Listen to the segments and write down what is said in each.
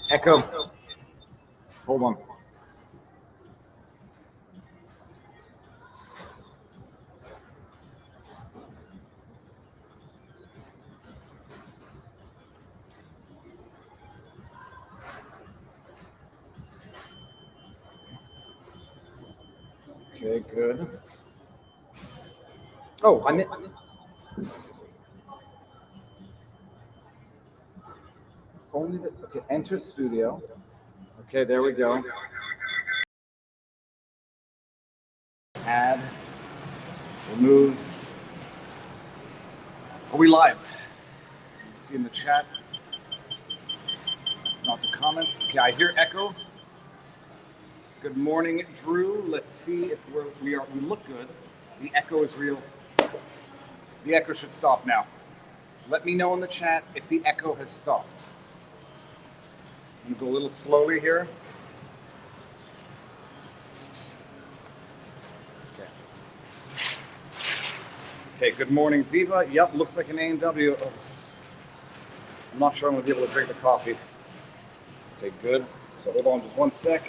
Echo. Hold on. Okay, good. Oh, I meant. Only the, okay, enter studio. Okay, there we go. Add. Remove. Are we live? Let's see in the chat. That's not the comments. Okay, I hear echo. Good morning, Drew. Let's see if we look good. The echo is real. The echo should stop now. Let me know in the chat if the echo has stopped. I'm gonna go a little slowly here. Okay, good morning, Viva. Yep, looks like an A&W. Oh. I'm not sure I'm gonna be able to drink the coffee. Okay, good. So hold on just one sec.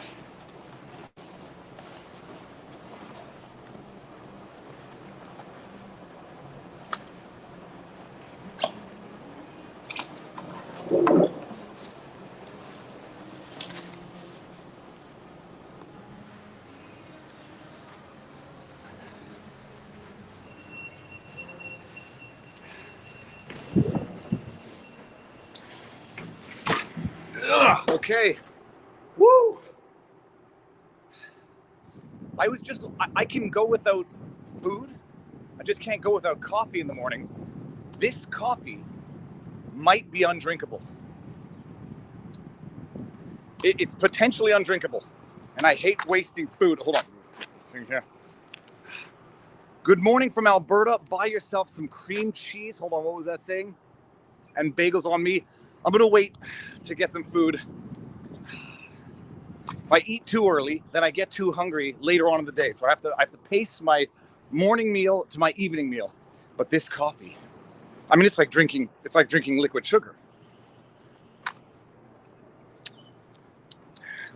Okay. Woo! I can go without food. I just can't go without coffee in the morning. This coffee might be undrinkable. It's potentially undrinkable. And I hate wasting food. Hold on. Put this thing here. Good morning from Alberta. Buy yourself some cream cheese. Hold on, what was that saying? And bagels on me. I'm going to wait to get some food. If I eat too early, then I get too hungry later on in the day. So I have to pace my morning meal to my evening meal. But this coffee, I mean, it's like drinking liquid sugar.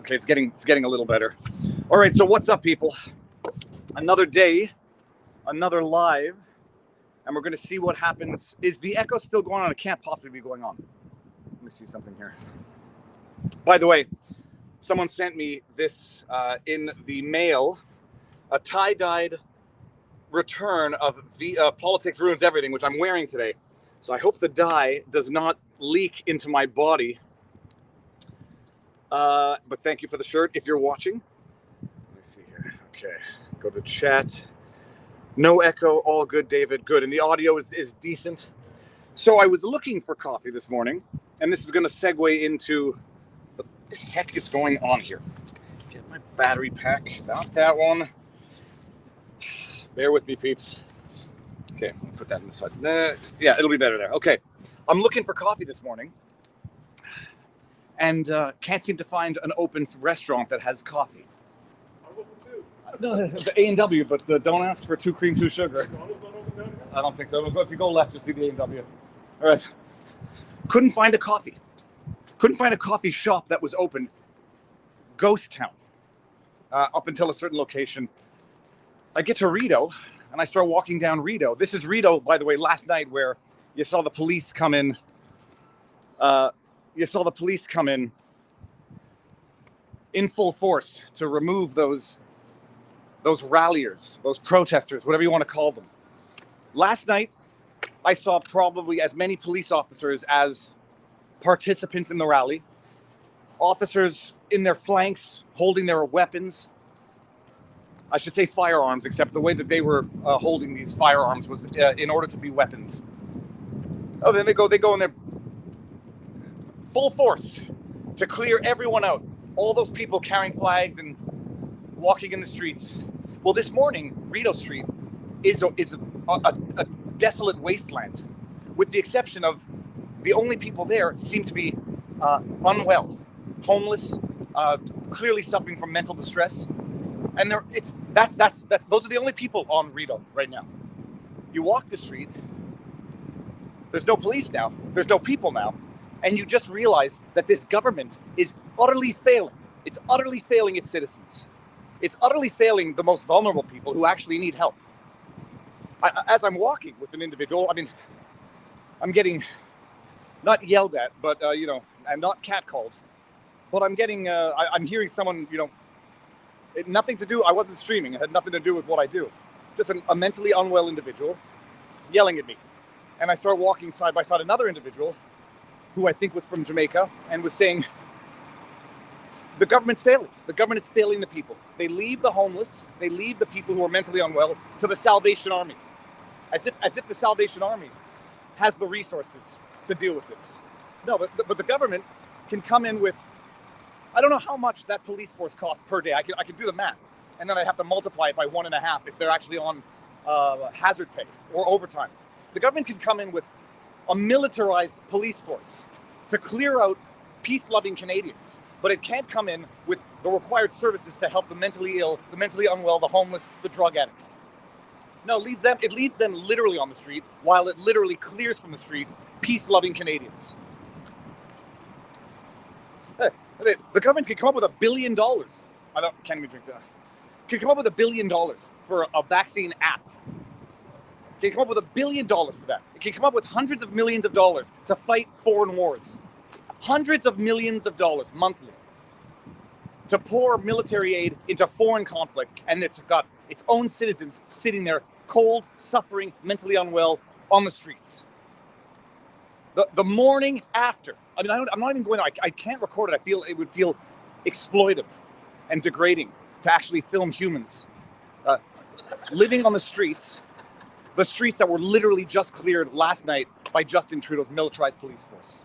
Okay, it's getting a little better. All right, so what's up, people? Another day, another live, and we're going to see what happens. Is the echo still going on? It can't possibly be going on. Let me see something here. By the way, someone sent me this in the mail, a tie-dyed return of Politics Ruins Everything, which I'm wearing today. So I hope the dye does not leak into my body. But thank you for the shirt if you're watching. Let me see here. Okay, go to chat. No echo, all good, David. Good, and the audio is decent. So I was looking for coffee this morning, and this is going to segue into what the heck is going on here. Get my battery pack, not that one. Bear with me, peeps. Okay, I'll put that in the side. Yeah, it'll be better there. Okay, I'm looking for coffee this morning, and can't seem to find an open restaurant that has coffee. I'm open too. No, the A&W, but don't ask for 2 cream, 2 sugar. I don't think so. If you go left, you'll see the A&W. All right. Couldn't find a coffee. Couldn't find a coffee shop that was open. Ghost town. Up until a certain location. I get to Rideau, and I start walking down Rideau. This is Rideau, by the way, last night where you saw the police come in. In full force to remove those ralliers, those protesters, whatever you want to call them. Last night, I saw probably as many police officers as participants in the rally. Officers in their flanks holding their weapons. I should say firearms, except the way that they were holding these firearms was in order to be weapons. Oh, then they go in their full force to clear everyone out. All those people carrying flags and walking in the streets. Well, this morning, Rideau Street is a desolate wasteland, with the exception of the only people there seem to be unwell, homeless, clearly suffering from mental distress, and those are the only people on Rideau right now. You walk the street. There's no police now. There's no people now. and you just realize that this government is utterly failing. It's utterly failing its citizens. It's utterly failing the most vulnerable people who actually need help. As I'm walking with an individual, I mean, I'm getting not yelled at, but, I'm not catcalled, but I'm getting, I'm hearing someone, nothing to do, I wasn't streaming, it had nothing to do with what I do. Just a mentally unwell individual yelling at me. And I start walking side by side another individual who I think was from Jamaica and was saying, the government's failing. The government is failing the people. They leave the homeless, they leave the people who are mentally unwell to the Salvation Army. As if the Salvation Army has the resources to deal with this. No, but the government can come in with, I don't know how much that police force costs per day. I can do the math, and then I'd have to multiply it by 1.5 if they're actually on hazard pay or overtime. The government can come in with a militarized police force to clear out peace-loving Canadians, but it can't come in with the required services to help the mentally ill, the mentally unwell, the homeless, the drug addicts. No, it leaves them literally on the street, while it literally clears from the street peace-loving Canadians. The government could come up with $1 billion. Can't even drink that. Could come up with $1 billion for a vaccine app. It can come up with $1 billion for that. It can come up with hundreds of millions of dollars to fight foreign wars. Hundreds of millions of dollars monthly to pour military aid into foreign conflict, and it's got its own citizens sitting there, cold, suffering, mentally unwell, on the streets. The morning after, I mean, I'm not even going there. I can't record it. I feel it would feel exploitive and degrading to actually film humans living on the streets that were literally just cleared last night by Justin Trudeau's militarized police force.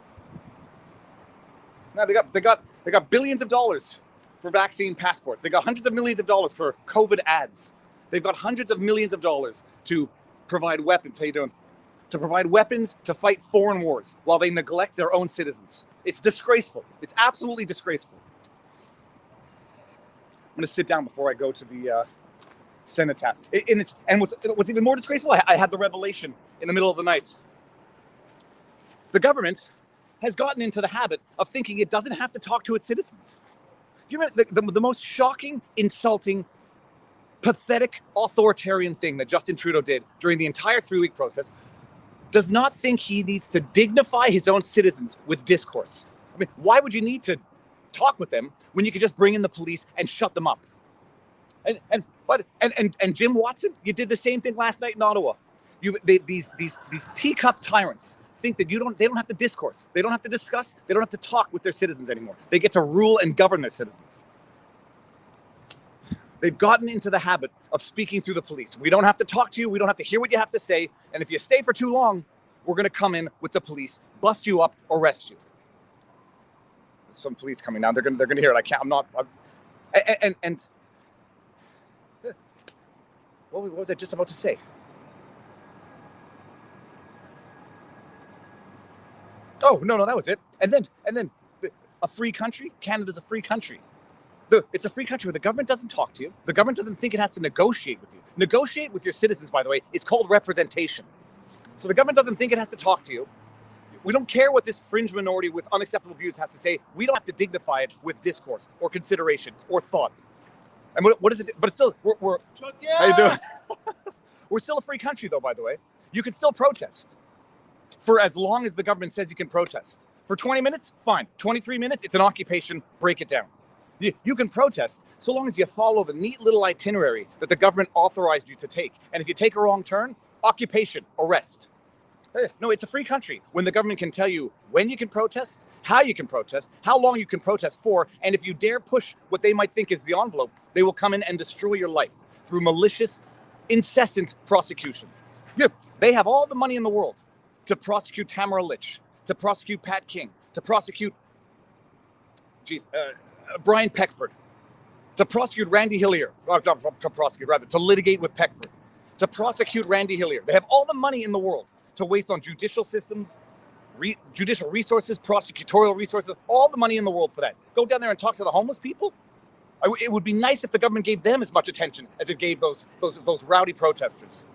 Now they got billions of dollars for vaccine passports. They got hundreds of millions of dollars for COVID ads. They've got hundreds of millions of dollars to provide weapons. How you doing? To provide weapons to fight foreign wars while they neglect their own citizens. It's disgraceful. It's absolutely disgraceful. I'm going to sit down before I go to the cenotaph. And what's even more disgraceful, I had the revelation in the middle of the night. The government has gotten into the habit of thinking it doesn't have to talk to its citizens. Do you remember the most shocking, insulting, pathetic, authoritarian thing that Justin Trudeau did during the entire 3-week process? Does not think he needs to dignify his own citizens with discourse. I mean, why would you need to talk with them when you could just bring in the police and shut them up? And Jim Watson, you did the same thing last night in Ottawa. These teacup tyrants think that they don't have to discourse, they don't have to discuss, they don't have to talk with their citizens anymore. They get to rule and govern their citizens. They've gotten into the habit of speaking through the police. We don't have to talk to you. We don't have to hear what you have to say. And if you stay for too long, we're going to come in with the police, bust you up, arrest you. There's some police coming down. They're going to hear it. What was I just about to say? Oh, no, that was it. And then a free country. Canada's a free country. It's a free country where the government doesn't talk to you. The government doesn't think it has to negotiate with you. Negotiate with your citizens, by the way, is called representation. So the government doesn't think it has to talk to you. We don't care what this fringe minority with unacceptable views has to say. We don't have to dignify it with discourse or consideration or thought. And what is it? But it's still, we're how you doing? We're still a free country, though, by the way. You can still protest for as long as the government says you can protest. For 20 minutes, fine. 23 minutes, it's an occupation. Break it down. You can protest so long as you follow the neat little itinerary that the government authorized you to take. And if you take a wrong turn, occupation, arrest. No, it's a free country when the government can tell you when you can protest, how you can protest, how long you can protest for, and if you dare push what they might think is the envelope, they will come in and destroy your life through malicious, incessant prosecution. Yeah, they have all the money in the world to prosecute Tamara Litch, to prosecute Pat King, to prosecute Brian Peckford, to prosecute Randy Hillier, to litigate with Peckford, to prosecute Randy Hillier. They have all the money in the world to waste on judicial systems, judicial resources, prosecutorial resources, all the money in the world for that. Go down there and talk to the homeless people. It would be nice if the government gave them as much attention as it gave those rowdy protesters.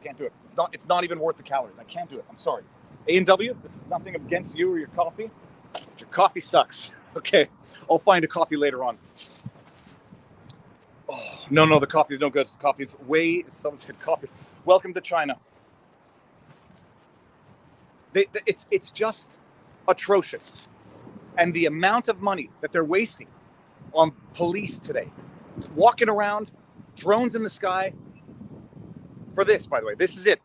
Can't do it. It's not even worth the calories. I can't do it. I'm sorry. A&W, this is nothing against you or your coffee, but your coffee sucks. Okay, I'll find a coffee later on. Oh, no, the coffee's no good. Coffee's way, someone said coffee. Welcome to China. It's just atrocious. And the amount of money that they're wasting on police today, walking around, drones in the sky, for this, by the way, this is it.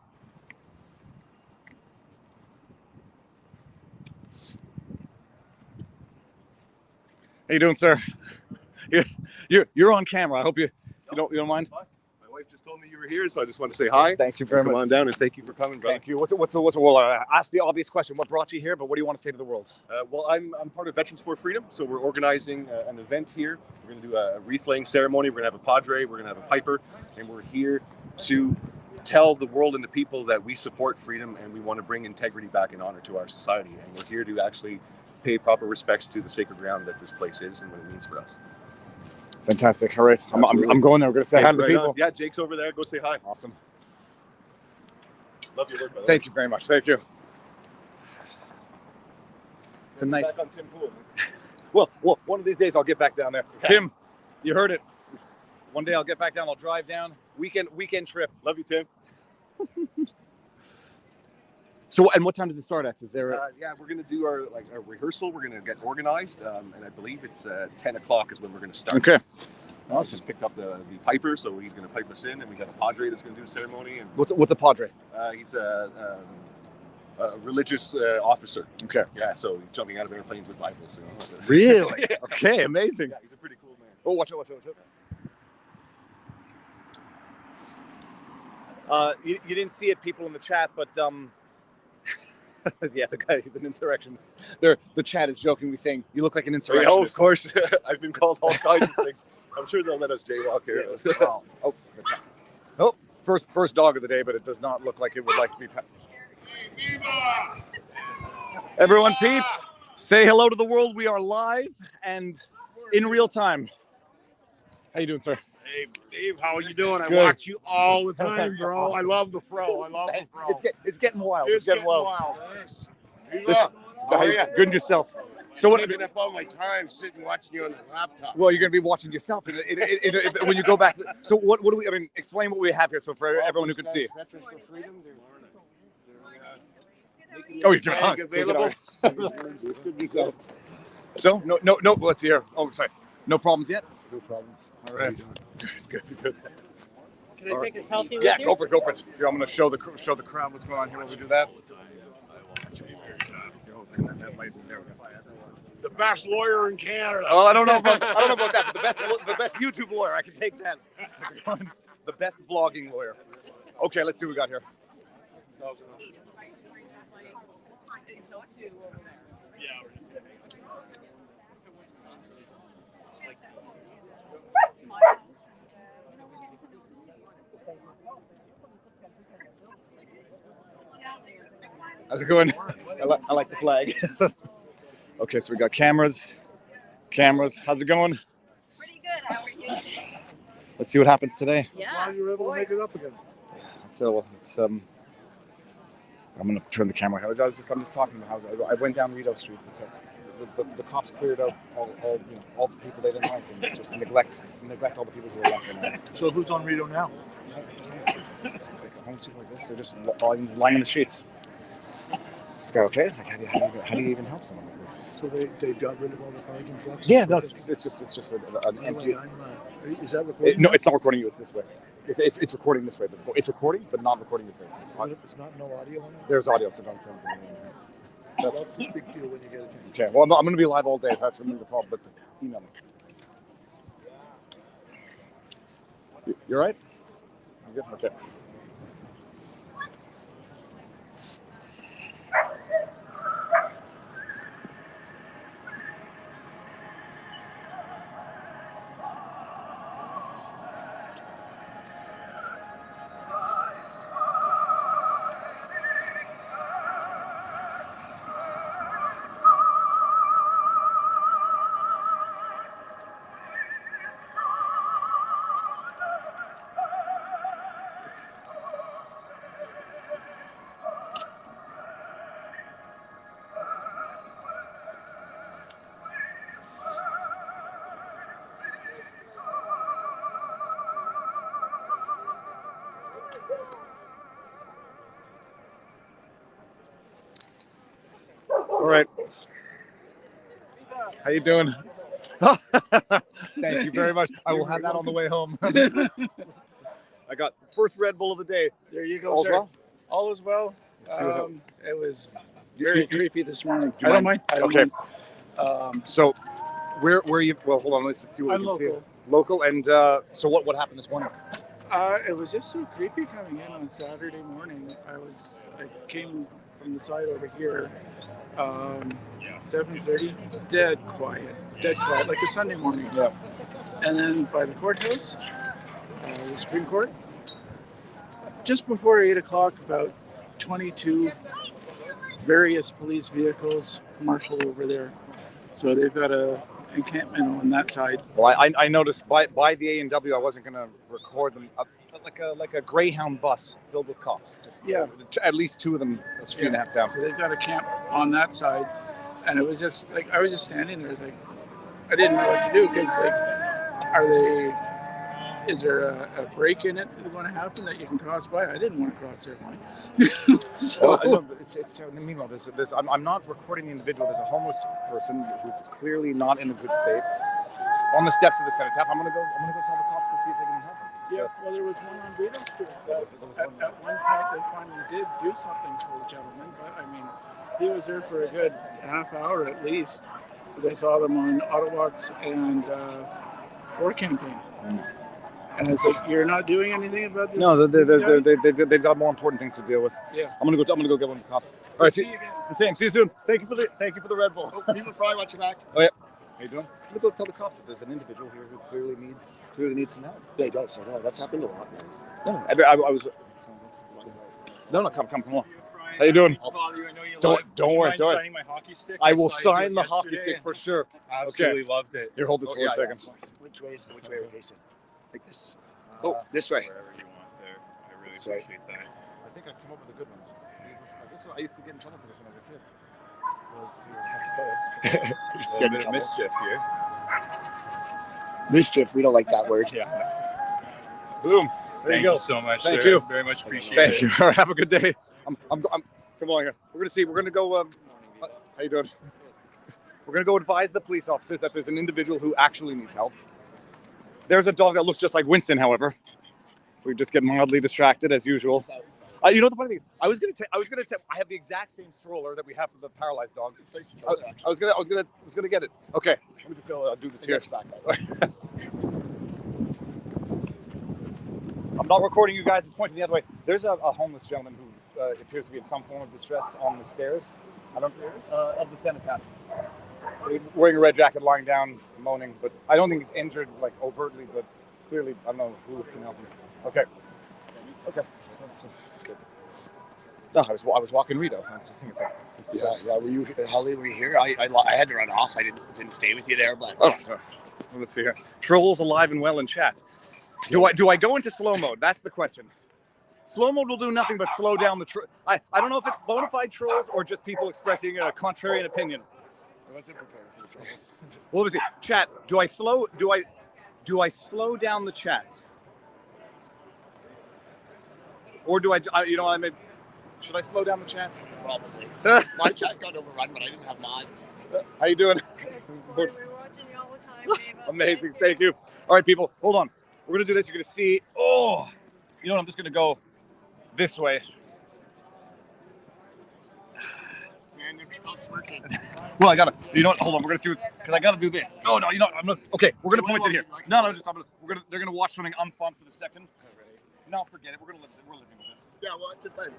How you doing, sir? You're on camera. I hope you don't mind. My wife just told me you were here, so I just want to say hi. Thank you very much. Come on down, and thank you for coming, brother. Thank you. Well, ask the obvious question. What brought you here? But what do you want to say to the world? Well, I'm part of Veterans for Freedom, so we're organizing an event here. We're going to do a wreath laying ceremony. We're going to have a padre. We're going to have a piper, and we're here to tell the world and the people that we support freedom and we want to bring integrity back and honor to our society. And we're here to actually pay proper respects to the sacred ground that this place is and what it means for us. Fantastic. All right. I'm going there. We're going to say hi to the people. Yeah, Jake's over there. Go say hi. Awesome. Love your work, brother. Thank you very much. Thank you. It's a nice. Back on Tim Pool. Well, one of these days I'll get back down there. Tim, you heard it. One day I'll get back down. I'll drive down. Weekend trip. Love you, Tim. So, and what time does it start at? Is there? Yeah, we're going to do our rehearsal. We're going to get organized, and I believe it's 10 o'clock is when we're going to start. Okay. Awesome. Just picked up the piper, so he's going to pipe us in, and we got a padre that's going to do a ceremony. And what's a padre? He's a religious officer. Okay. Yeah, so he's jumping out of airplanes with Bibles. You know? Really? Yeah. Okay, amazing. Yeah, he's a pretty cool man. Oh, watch out. You didn't see it, people in the chat, but yeah, the guy, he's an insurrectionist. The chat is jokingly saying, you look like an insurrectionist. Oh, of course. I've been called all kinds of things. I'm sure they'll let us jaywalk here. Oh, first dog of the day, but it does not look like it would like to be pet. Everyone, peeps, say hello to the world. We are live and in real time. How you doing, sir? Hey, Dave, how are you doing? Good. I watch you all the time, bro. I love the fro. It's getting wild. It's getting wild. Yes. How are you? Good and yourself. So what? Taking up all my time sitting watching you on the laptop. Well, you're going to be watching yourself when you go back. So what do we? I mean, explain what we have here, so for everyone who can see. Veterans for Freedom. Oh, you're available. So no. Let's see here. Oh, sorry. No problems yet. No problems. All right. Good. Can I take a selfie with Yeah, you? go for it. Here, I'm going to show the crowd what's going on here when we do that. The best lawyer in Canada. Oh, I don't know about that, but the best YouTube lawyer, I can take that. The best vlogging lawyer. Okay, let's see what we got here. How's it going? I like the flag. Okay, so we got cameras. How's it going? Pretty good. How are you? Let's see what happens today. Yeah. You were able to make it up again. So I'm gonna turn the camera. I'm just talking about how I went down Rideau Street. It's like the cops cleared out all the people they didn't like and just neglect all the people who were left. So who's on Rideau now? It's just like homeless people like this. They're just lying in the streets. It's like, okay, like how do you even help someone like this? So they got rid of all the cars and trucks? Yeah, it's just an empty. Is that recording? No, it's not recording you. It's this way. It's recording this way, but it's recording, but not recording your face. It's not no audio on it? There's audio, so don't say anything. That's a big deal when you get a chance. Okay, well, I'm going to be live all day. That's going to be the problem. But email me. You're right. I'm good. Okay. All right. How you doing? Thank you very much. I will have that on the way home. I got first Red Bull of the day. There you go, All's sir. well? All is well. Let's see what It was very creepy this morning. Do you I don't mind. I don't Okay. mind. So, where are you? Well, hold on. Let's just see what I'm we can local. see. Local. And so, what happened this morning? It was just so creepy coming in on Saturday morning. I came from the side over here, 7:30, dead quiet, like a Sunday morning. Yeah. And then by the courthouse, the Supreme Court, just before 8 o'clock, about 22 various police vehicles marshaled over there. So they've got a encampment on that side. Well, I noticed by the A&W, I wasn't going to record them. Like a Greyhound bus filled with cops. Just Yeah. At least two of them a street and a half down. So they've got a camp on that side, and it was just like I was just standing there, like I didn't know what to do because is there a break in it that's going to happen that you can cross by? I didn't want to cross their line. So Well, meanwhile, I'm not recording the individual. There's a homeless person who's clearly not in a good state on the steps of the cenotaph. I'm gonna go tell the cops to see if they can help him. So, yeah, well, there was one on Viva Frei that at one point they finally did do something for the gentleman, but I mean, he was there for a good half hour at least. Because I saw them on Ottawa and war campaign. And I said, "You're not doing anything about this." no, they've got more important things to deal with. Yeah. I'm gonna go get one of the cops. All right, See you again. the same. See you soon. Thank you for the Red Bull. Viva Frei, watch your back. Oh yeah. How you doing? I'm gonna go tell the cops that there's an individual here who clearly needs some help. Yeah, he does. I know. That's happened a lot, man. No, I was. No, come on. How you doing? I'll bother you. I know you Don't- love. don't Would you worry, mind don't worry. signing my hockey stick? I will signed sign it the hockey yesterday. stick for sure. Absolutely loved it. Here, hold this for a second. Which way are we facing? Like this. Oh, this way. Wherever you want there. I really Sorry. appreciate that. I think I've come up with a good one. I used to get in trouble for this when I was a kid. A little bit of mischief here. Mischief. We don't like that word. Yeah. Boom. There Thank you go. you so much. Thank sir. you. Very much appreciate Thank it. you. All right, have a good day. I'm come on here. We're gonna go. How you doing? We're gonna go advise the police officers that there's an individual who actually needs help. There's a dog that looks just like Winston, however. If we just get mildly distracted as usual. You know what the funny thing is? I was gonna I have the exact same stroller that we have for the paralyzed dog. I was gonna get it. Okay, let me just go do this here. I'm not recording you guys. It's pointing the other way. There's a homeless gentleman who appears to be in some form of distress on the stairs. Of the cenotaph. Wearing a red jacket, lying down, moaning. But I don't think he's injured like overtly, but clearly I don't know who can help him. Okay. Okay. That's good. No, I was walking Rito. I was just thinking it's Yeah. Were you, Holly? Were you here? I had to run off. I didn't stay with you there, but. Oh, let's see here. Trolls alive and well in chat. Do I go into slow mode? That's the question. Slow mode will do nothing but slow down the. I don't know if it's bona fide trolls or just people expressing a contrarian opinion. I wasn't prepared for the trolls. What was it? Chat. Do I slow down the chat? Or do I? You know what I mean? Should I slow down the chat? Probably. My chat got overrun, but I didn't have mods. How you doing? We're watching you all the time, Viva. Amazing. Thank you. All right, people. Hold on. We're gonna do this. You're gonna see. Oh, you know what? I'm just gonna go this way. Man, never stops working. Well, I gotta. You know what? Hold on. We're gonna see what's because I gotta do this. Oh no, you know what? I'm gonna. Okay, we're gonna point it here. No, they're gonna watch something unfun for the second. No, forget it. We're living with it. Yeah, well, just like,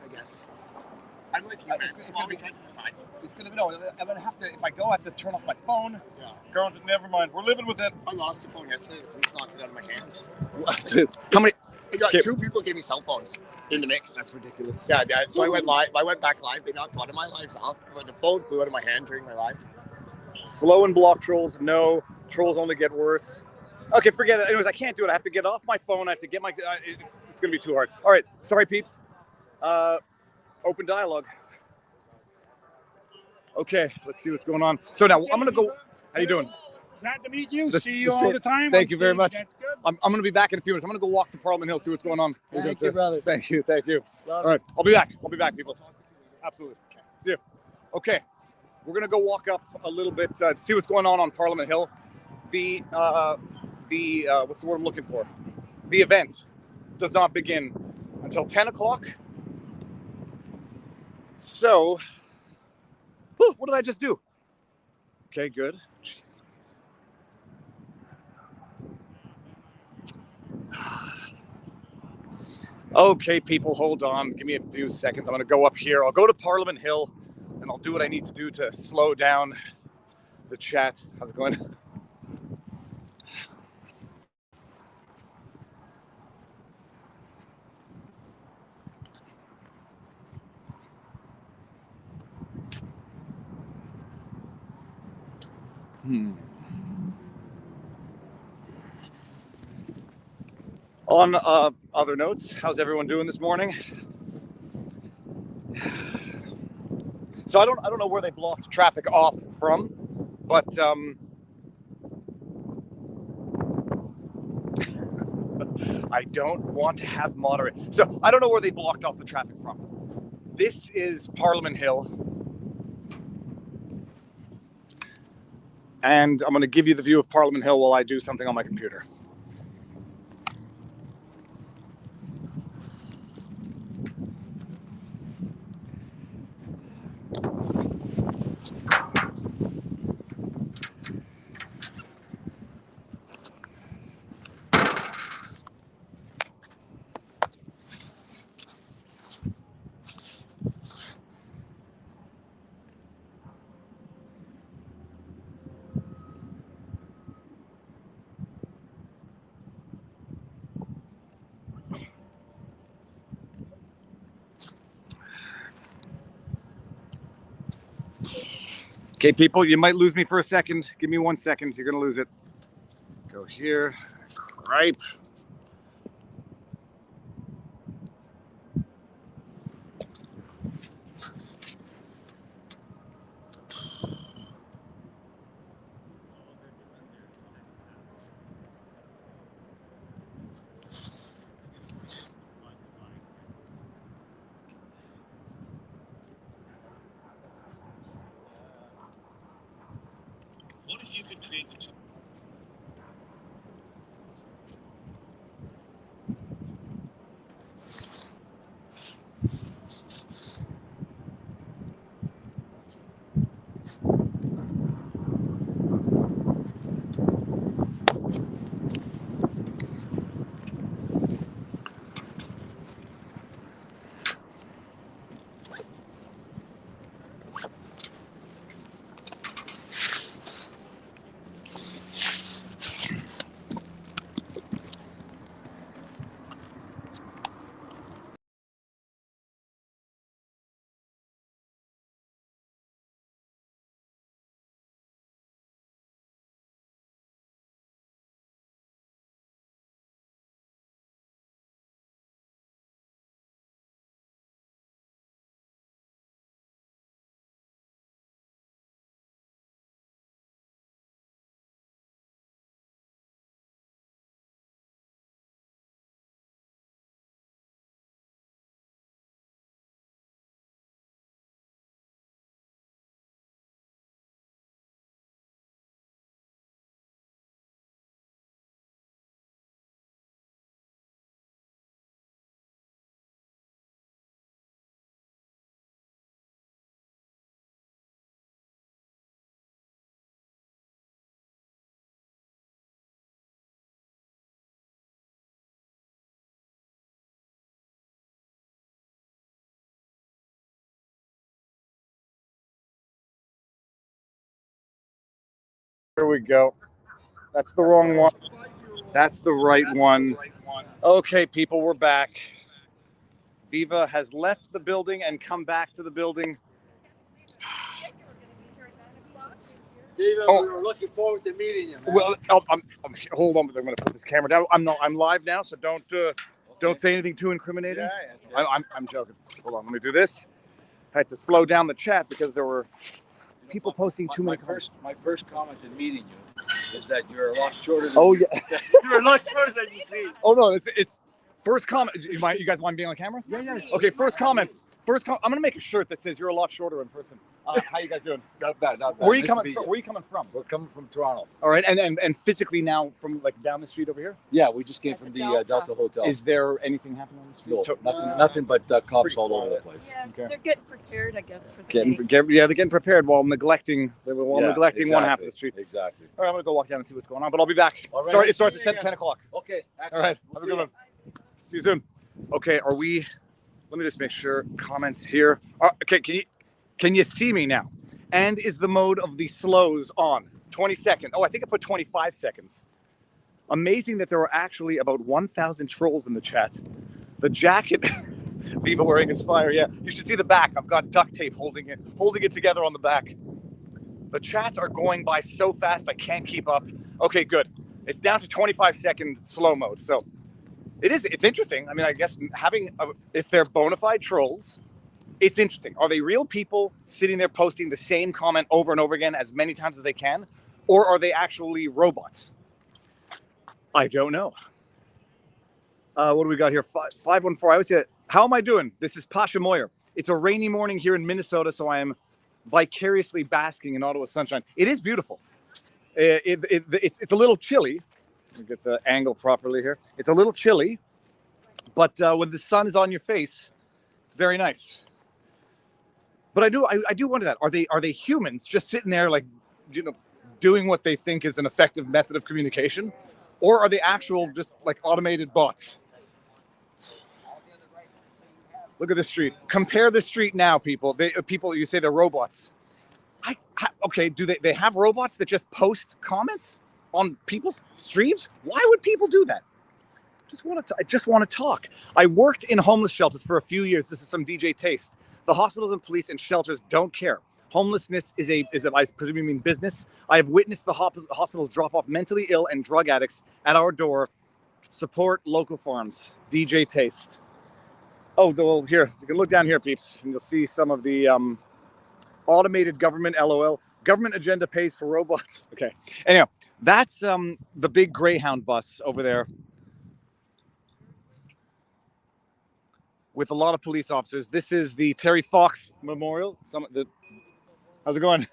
I guess. I'm like you, man. It's I'm gonna be- always trying to decide. It's gonna be no. I'm gonna have to. If I go, I have to turn off my phone. Yeah. Girl, never mind. We're living with it. I lost your phone yesterday. The police knocked it out of my hands. How many? I got Okay. 2 people gave me cell phones in the mix. That's ridiculous. Yeah. So I went live. I went back live. They knocked one of my lives off. The phone flew out of my hand during my live. Slow and block trolls. No, trolls only get worse. Okay, forget it. Anyways, I can't do it. I have to get off my phone. I have to get my. It's gonna be too hard. All right, sorry, peeps. Open dialogue. Okay, let's see what's going on. So now I'm gonna go. How you doing? Glad to meet you. The- See the you all same. the time. Thank on you very TV. much. That's good. I'm going to be back in a few minutes. I'm going to go walk to Parliament Hill, see what's going on. How Thank doing, you, brother. Thank you. Thank you. Love All right. I'll be back. I'll be back, people. Absolutely. See you. Okay. We're going to go walk up a little bit, see what's going on Parliament Hill. The what's the word I'm looking for? The event does not begin until 10 o'clock. So, what did I just do? Okay, good. Jeez. Okay, people, hold on. Give me a few seconds. I'm going to go up here. I'll go to Parliament Hill, and I'll do what I need to do to slow down the chat. How's it going? On other notes, how's everyone doing this morning? So I don't know where they blocked traffic off from, but I don't want to have moderate. So I don't know where they blocked off the traffic from. This is Parliament Hill, and I'm going to give you the view of Parliament Hill while I do something on my computer. Okay, people, you might lose me for a second. Give me 1 second. You're going to lose it. Go here. Right. What if you could create the Here we go. That's the wrong one. That's the right one. Okay, people, we're back. Viva has left the building and come back to the building. David, Oh. we were looking forward to meeting you, man. Well, hold on. I'm going to put this camera down. I'm live now, so don't say anything too incriminating. Yeah. I'm joking. Hold on. Let me do this. I had to slow down the chat because there were people posting too many comments. My first comment in meeting you is that you're a lot shorter than Oh yeah. you're a lot shorter than you seem. Oh no, it's first comment. You guys want to be on camera? Yeah. Okay, first comment. I'm gonna make a shirt that says you're a lot shorter in person. How you guys doing? Not bad, not bad. Where are you Nice to coming meet from? you. Where are you coming from? We're coming from Toronto. All right, and physically now from like down the street over here. Yeah, we just came from the Delta Hotel. Is there anything happening on the street? No, nothing but cops all over the place. Yeah, Okay. they're getting prepared, I guess, for the day. They're getting prepared while neglecting one half of the street. Exactly. All right, I'm gonna go walk down and see what's going on, but I'll be back. All right. Sorry, it starts at 10 o'clock. Okay, All excellent. right, We'll have a good see one. See you soon. Okay, are we? Let me just make sure. Comments here. Okay, can you see me now? And is the mode of the slows on? 20 seconds. Oh, I think I put 25 seconds. Amazing that there are actually about 1,000 trolls in the chat. The jacket Viva wearing is fire. Yeah, you should see the back. I've got duct tape holding it together on the back. The chats are going by so fast I can't keep up. Okay, good. It's down to 25-second slow mode. So it's interesting. I mean, I guess if they're bona fide trolls, it's interesting. Are they real people sitting there posting the same comment over and over again as many times as they can? Or are they actually robots? I don't know. What do we got here? 514. I always say, how am I doing? This is Pasha Moyer. It's a rainy morning here in Minnesota, so I am vicariously basking in Ottawa sunshine. It is beautiful. It's a little chilly. Let me get the angle properly here. It's a little chilly, but when the sun is on your face, it's very nice. But I do wonder that are they humans just sitting there like, doing what they think is an effective method of communication, or are they actual just like automated bots? Look at this street. Compare the street now, people. People, you say they're robots. Okay, do they have robots that just post comments on people's streams? Why would people do that? I just want to talk. I worked in homeless shelters for a few years. This is some DJ taste. The hospitals and police and shelters don't care. Homelessness is I presume you mean business. I have witnessed the hospitals drop off mentally ill and drug addicts at our door. Support local farms. DJ taste. Oh, well, here, you can look down here, peeps, and you'll see some of the automated government, LOL. Government agenda pays for robots. Okay. Anyhow, that's the big Greyhound bus over there with a lot of police officers. This is the Terry Fox Memorial. How's it going?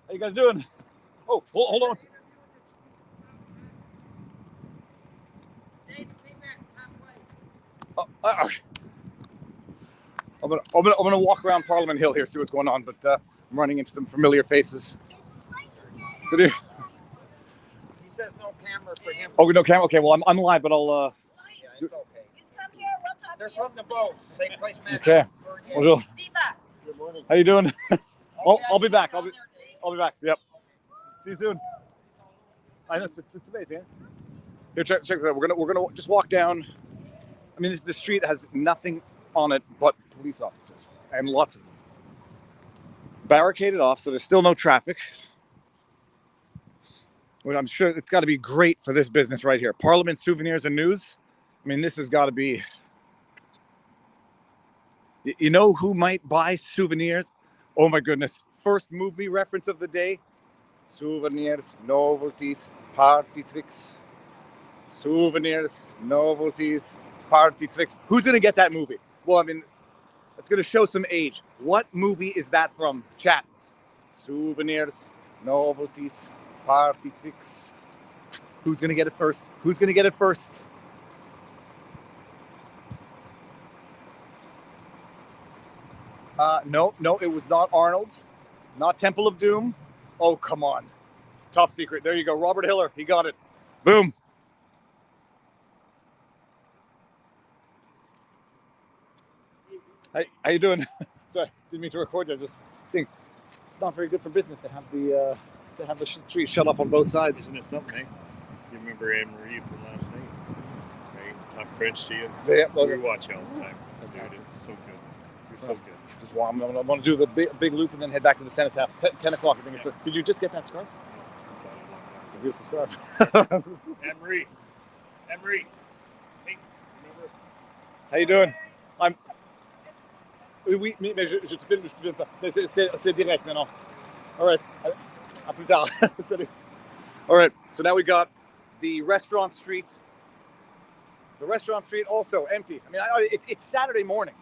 How you guys doing? Oh, hold on. I'm gonna walk around Parliament Hill here, see what's going on, but I'm running into some familiar faces. So he says no camera for him. Oh, no camera. Okay, well I'm live, but I'll. Yeah, it's okay. They're from the boat. Same place, man. Okay. Bonjour. Good morning. How you doing? I'll be back. I'll be back. Yep. See you soon. I know it's amazing. Eh? Here, check this out. We're gonna just walk down. I mean, the street has nothing on it but police officers, and lots of them. Barricaded off, so there's still no traffic. Well, I'm sure it's got to be great for this business right here. Parliament Souvenirs and News. I mean, this has got to be. You know who might buy souvenirs? Oh my goodness. First movie reference of the day. Souvenirs, novelties, party tricks. Souvenirs, novelties, party tricks. Who's going to get that movie? Well, I mean, it's going to show some age. What movie is that from? Chat. Souvenirs, novelties, party tricks. Who's going to get it first? Who's going to get it first? No, it was not Arnold. Not Temple of Doom. Oh, come on. Top secret. There you go. Robert Hiller. He got it. Boom. Hey, how you doing? Sorry, didn't mean to record you. Just saying, it's not very good for business to have the street shut off on both sides. Isn't it something? You remember Anne-Marie from last night? Right? Talk French to you. Yeah, We watch you all the time. Fantastic. Dude, it's so good. You're so good. Just I'm going to do the big loop and then head back to the cenotaph. 10 o'clock. I think Did you just get that scarf? It's a beautiful scarf. Anne-Marie. Hey, remember? How you doing? Oui, mais je te filme pas. Mais c'est direct, non. All right. À plus tard. Salut. All right. So now we got the restaurant street. The restaurant street also empty. I mean, it's Saturday morning.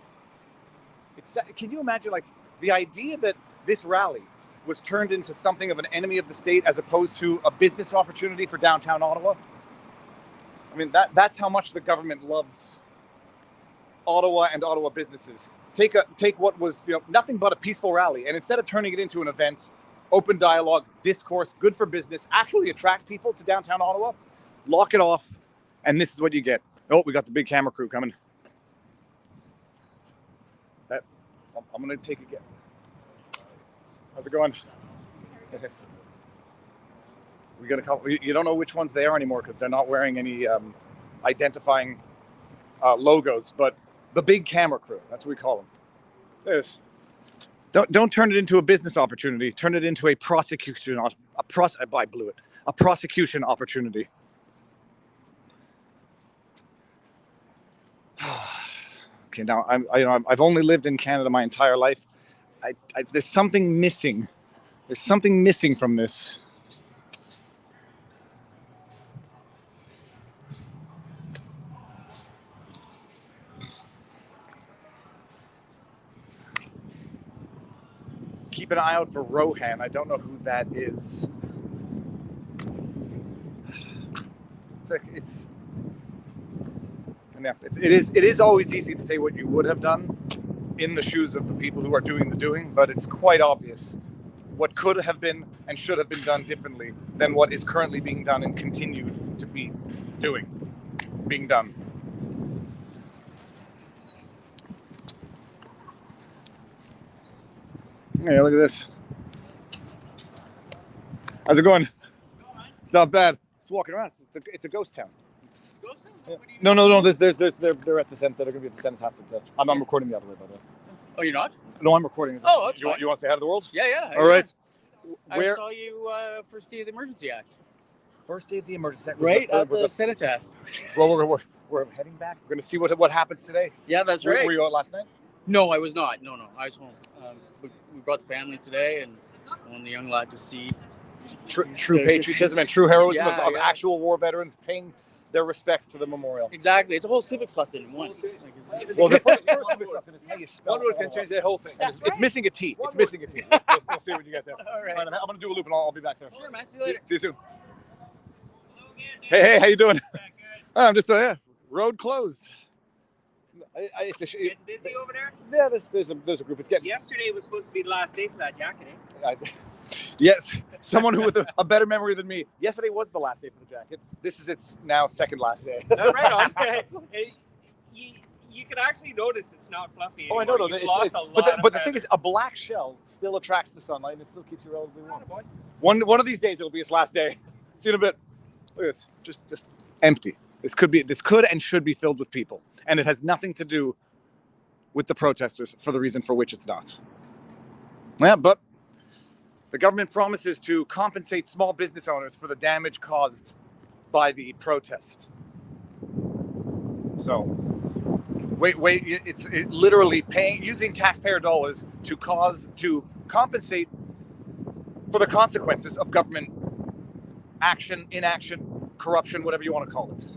Can you imagine, like, the idea that this rally was turned into something of an enemy of the state as opposed to a business opportunity for downtown Ottawa? I mean, that's how much the government loves Ottawa and Ottawa businesses. Take what was nothing but a peaceful rally, and instead of turning it into an event, open dialogue, discourse, good for business, actually attract people to downtown Ottawa, lock it off, and this is what you get. Oh, we got the big camera crew coming. I'm gonna take again. How's it going? We got a couple. You don't know which ones they are anymore because they're not wearing any identifying logos, but the big camera crew. That's what we call them. This. Don't turn it into a business opportunity. Turn it into a prosecution. I blew it. A prosecution opportunity. Okay, now I've only lived in Canada my entire life. There's something missing. There's something missing from this. Keep an eye out for Rohan. I don't know who that is. It is always easy to say what you would have done in the shoes of the people who are doing the doing, but it's quite obvious what could have been and should have been done differently than what is currently being done and continued to be being done. Hey, look at this. How's it going? Not bad. It's walking around. It's a ghost town. Ghost town? Yeah. No. They're at the center. They're gonna be at the cenotaph. I'm recording the other way, by the way. Oh, you're not? No, I'm recording. Oh, that's fine. You want to say hi to the world? Yeah. All right. I saw you first day of the Emergency Act. First day of the Emergency Act. Right at the cenotaph. Well, we're heading back. We're gonna see what happens today. Yeah, that's right. Were you out last night? No, I was not. No, I was home. We brought the family today and wanted the young lad to see true patriotism and true heroism of yeah. actual war veterans paying their respects to the memorial. Exactly. It's a whole civics lesson in one. Well, the first civics lesson is how you spell One word can change the whole thing. It's missing a T. It's missing a T. We'll see what you get there. All right. I'm going to do a loop and I'll be back there. Sure, man. See you later. See you soon. Hey, how you doing? I'm just, road closed. It's Getting busy over there? Yeah, there's a group. It's getting. Yesterday was supposed to be the last day for that jacket, eh? Yes, someone who with a better memory than me. Yesterday was the last day for the jacket. This is its now second last day. Right on. You can actually notice it's not fluffy anymore. Oh, I know. But the thing is, a black shell still attracts the sunlight and it still keeps you relatively warm. One of these days it'll be its last day. See you in a bit. Look at this, just empty. This could and should be filled with people, and it has nothing to do with the protesters for the reason for which it's not. Yeah, but the government promises to compensate small business owners for the damage caused by the protest. So, it's literally using taxpayer dollars to compensate for the consequences of government action, inaction, corruption, whatever you want to call it.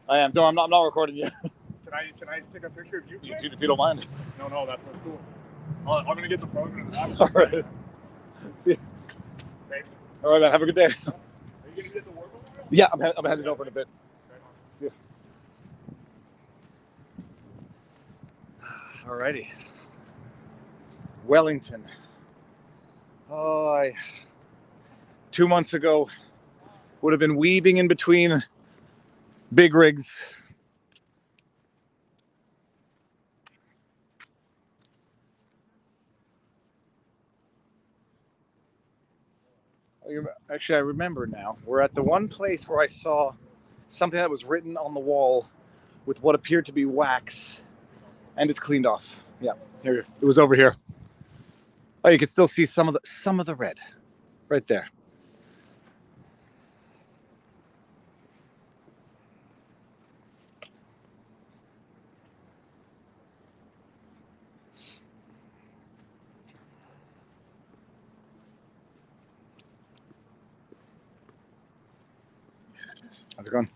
I am. No, I'm not recording you. Can I take a picture of you? If you don't mind. No, that's cool. I'm gonna get the phone. All right. See you. Thanks. All right, man. Have a good day. Are you gonna get the war memorial? Yeah, I'm heading over in a bit. See you. Alrighty. Wellington. 2 months ago would have been weaving in between big rigs. Actually, I remember now. We're at the one place where I saw something that was written on the wall with what appeared to be wax, and it's cleaned off. Yeah. Here, it was over here. Oh, you can still see some of the red, right there. How's it going?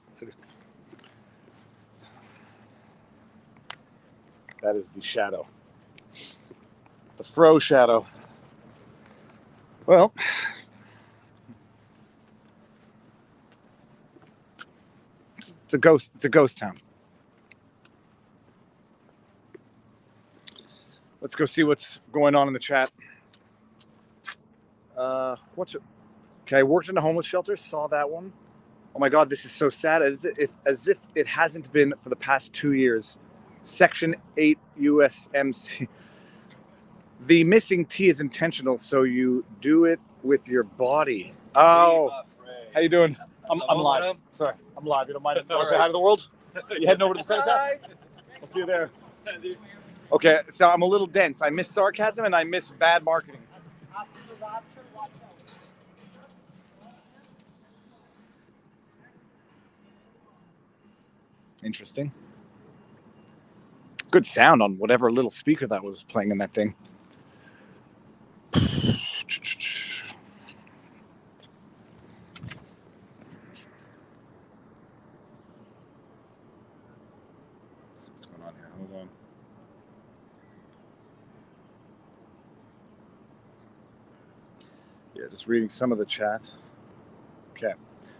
That is the shadow. The Fro shadow. Well, it's a ghost. It's a ghost town. Let's go see what's going on in the chat. Okay, I worked in a homeless shelter. Saw that one. Oh my God, this is so sad. As if it hasn't been for the past 2 years. Section 8 USMC. The missing T is intentional, so you do it with your body. Oh, how you doing? I'm live. Sorry, I'm live. You don't mind? Want to say hi to the world? You heading over to the cenotaph? I'll see you there. Okay, so I'm a little dense. I miss sarcasm and I miss bad marketing. Interesting. Good sound on whatever little speaker that was playing in that thing. What's going on here? Hold on. Yeah, just reading some of the chat.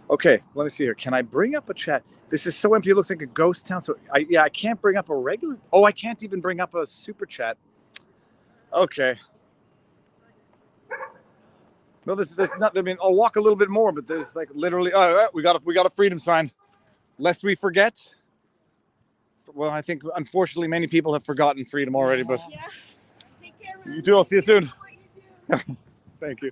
Okay, let me see here. Can I bring up a chat? This is so empty. It looks like a ghost town. So I can't bring up a regular. Oh, I can't even bring up a super chat. Okay. No, there's not. I mean, I'll walk a little bit more, but there's like literally. Oh, we got a freedom sign. Lest we forget. Well, I think unfortunately many people have forgotten freedom already, but Yeah. Take care. you too. I'll see you soon. Thank you.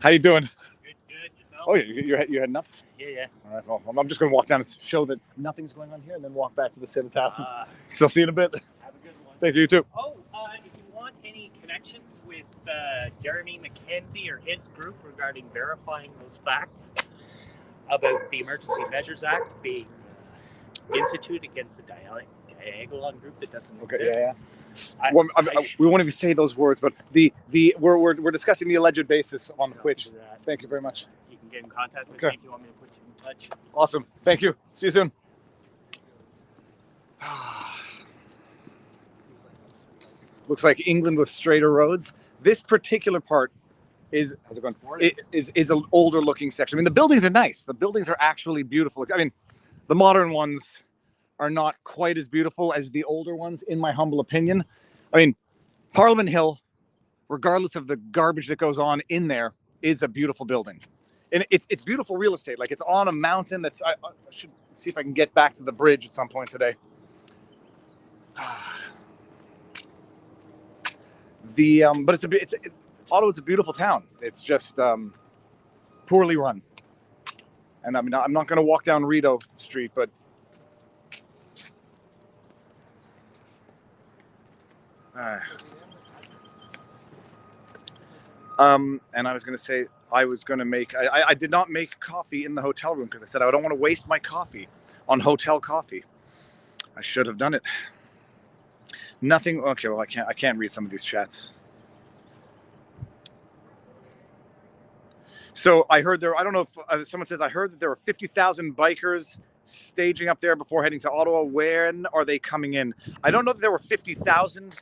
How you doing? Good. Yourself? Oh, you're heading up? Yeah. All right, well, I'm just going to walk down and show that nothing's going on here and then walk back to the cenotaph. Still see you in a bit. Have a good one. Thank you, you too. Oh, if you want any connections with Jeremy McKenzie or his group regarding verifying those facts about the Emergency Measures Act being instituted against the Diagolon group that doesn't exist. Yeah. We won't even say those words, but we're discussing the alleged basis on which. Thank you very much. You can get in contact with me if you want me to put you in touch. Awesome. Thank you. See you soon. Looks like England with straighter roads. This particular part is how's it going? Is an older looking section. I mean, the buildings are nice. The buildings are actually beautiful. I mean, the modern ones are not quite as beautiful as the older ones, in my humble opinion. I mean, Parliament Hill, regardless of the garbage that goes on in there, is a beautiful building. And it's beautiful real estate. Like, it's on a mountain that's... I should see if I can get back to the bridge at some point today. But Ottawa's a beautiful town. It's just poorly run. And I mean, I'm not going to walk down Rideau Street, but and I was going to say I did not make coffee in the hotel room because I said I don't want to waste my coffee on hotel coffee. I should have done it. Nothing. Okay, well, I can't read some of these chats. So I heard I don't know if someone says, I heard that there were 50,000 bikers staging up there before heading to Ottawa. When are they coming in? I don't know that there were 50,000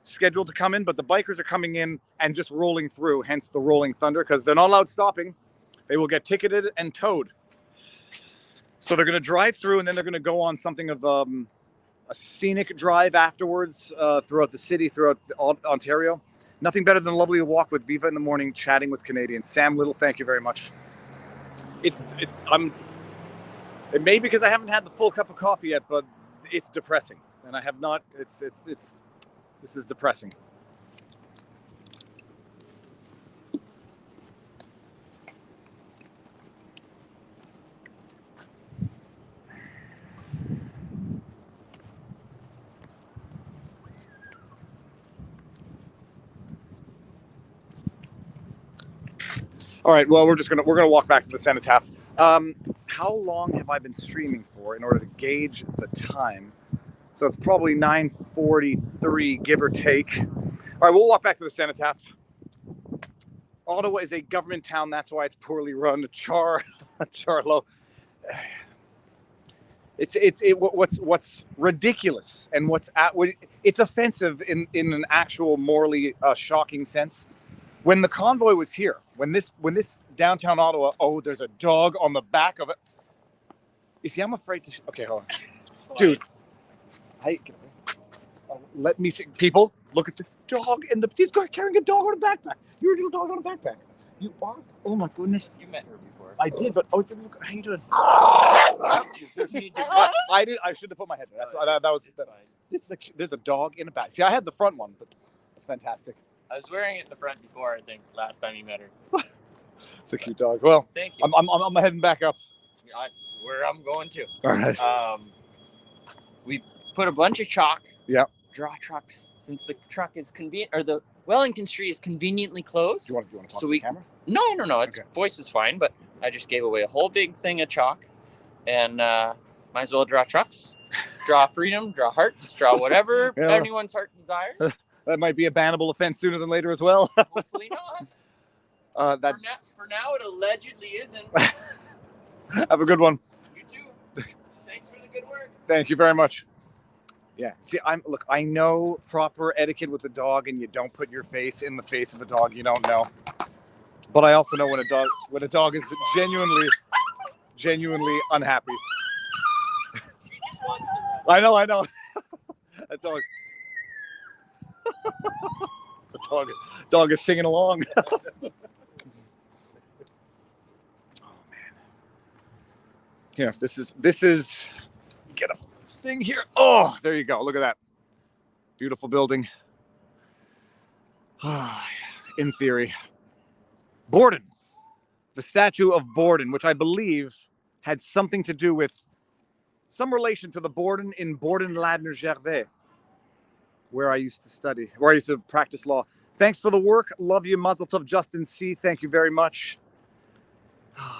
scheduled to come in, but the bikers are coming in and just rolling through, hence the rolling thunder, because they're not allowed stopping. They will get ticketed and towed. So they're going to drive through, and then they're going to go on something of a scenic drive afterwards throughout the city, throughout Ontario. Nothing better than a lovely walk with Viva in the morning, chatting with Canadians. Sam Little, thank you very much. It may be because I haven't had the full cup of coffee yet, but it's depressing, and I have not. This is depressing. All right. Well, we're gonna walk back to the cenotaph. How long have I been streaming for in order to gauge the time? So it's probably 9:43, give or take. All right, we'll walk back to the cenotaph. Ottawa is a government town. That's why it's poorly run. Charlo. What's ridiculous and it's offensive in an actual morally shocking sense. When the convoy was here, when this downtown Ottawa, there's a dog on the back of it. You see, I'm afraid to. Okay, hold on, dude. Let me see. People, look at this dog he's carrying a dog on a backpack. You're a little dog on a backpack. You are. Oh my goodness. You met her before. I did, but how you doing? I did. I should have put my head there. There's a dog in a bag. See, I had the front one, but that's fantastic. I was wearing it in the front before. I think last time you met her. It's a cute dog. Well, thank you. I'm heading back up. That's where I'm going to. All right. We put a bunch of chalk. Yeah. Draw trucks since the truck is convenient, or the Wellington Street is conveniently closed. Do you want to talk to the camera? No. Its voice is fine, but I just gave away a whole big thing of chalk, and might as well draw trucks, draw freedom, draw hearts, draw whatever anyone's heart desires. That might be a bannable offense sooner than later as well. Hopefully not. For now, it allegedly isn't. Have a good one. You too. Thanks for the good work. Thank you very much. Yeah. See, I know proper etiquette with a dog, and you don't put your face in the face of a dog you don't know. But I also know when a dog is genuinely unhappy. She just wants to run. I know. That dog. The dog is singing along. Oh man. Yeah, this is get a thing here. Oh, there you go. Look at that. Beautiful building. In theory. Borden. The statue of Borden, which I believe had something to do with some relation to the Borden in Borden-Ladner-Gervais, where I used to study, where I used to practice law. Thanks for the work. Love you, Mazel Tov, Justin C. Thank you very much.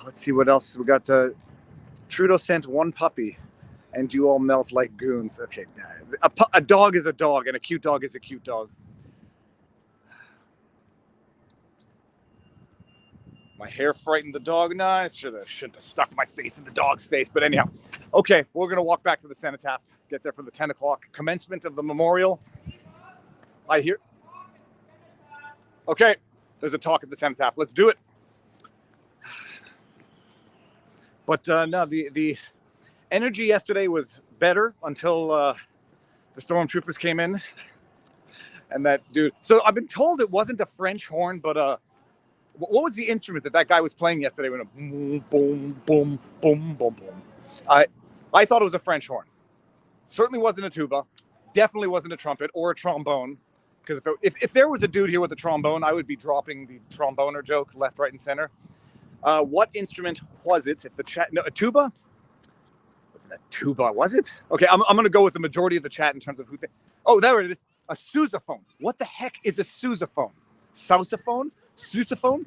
Let's see what else. We got Trudeau sent one puppy, and you all melt like goons. Okay, a dog is a dog, and a cute dog is a cute dog. My hair frightened the dog. No, I shouldn't have stuck my face in the dog's face. But anyhow, okay, we're going to walk back to the cenotaph, get there for the 10 o'clock commencement of the memorial. I hear. Okay, there's a talk at the cenotaph. Let's do it. But no, the energy yesterday was better until the stormtroopers came in. And that dude. So I've been told it wasn't a French horn, but what was the instrument that guy was playing yesterday? When a boom, boom, boom, boom, boom, boom. I thought it was a French horn. Certainly wasn't a tuba. Definitely wasn't a trumpet or a trombone. Because if there was a dude here with a trombone, I would be dropping the tromboner joke left, right, and center. What instrument was it? If the chat, no, a tuba? Wasn't a tuba? Was it? Okay, I'm going to go with the majority of the chat in terms of who. Oh, there it is. A sousaphone. What the heck is a sousaphone? Sousaphone? Sousaphone?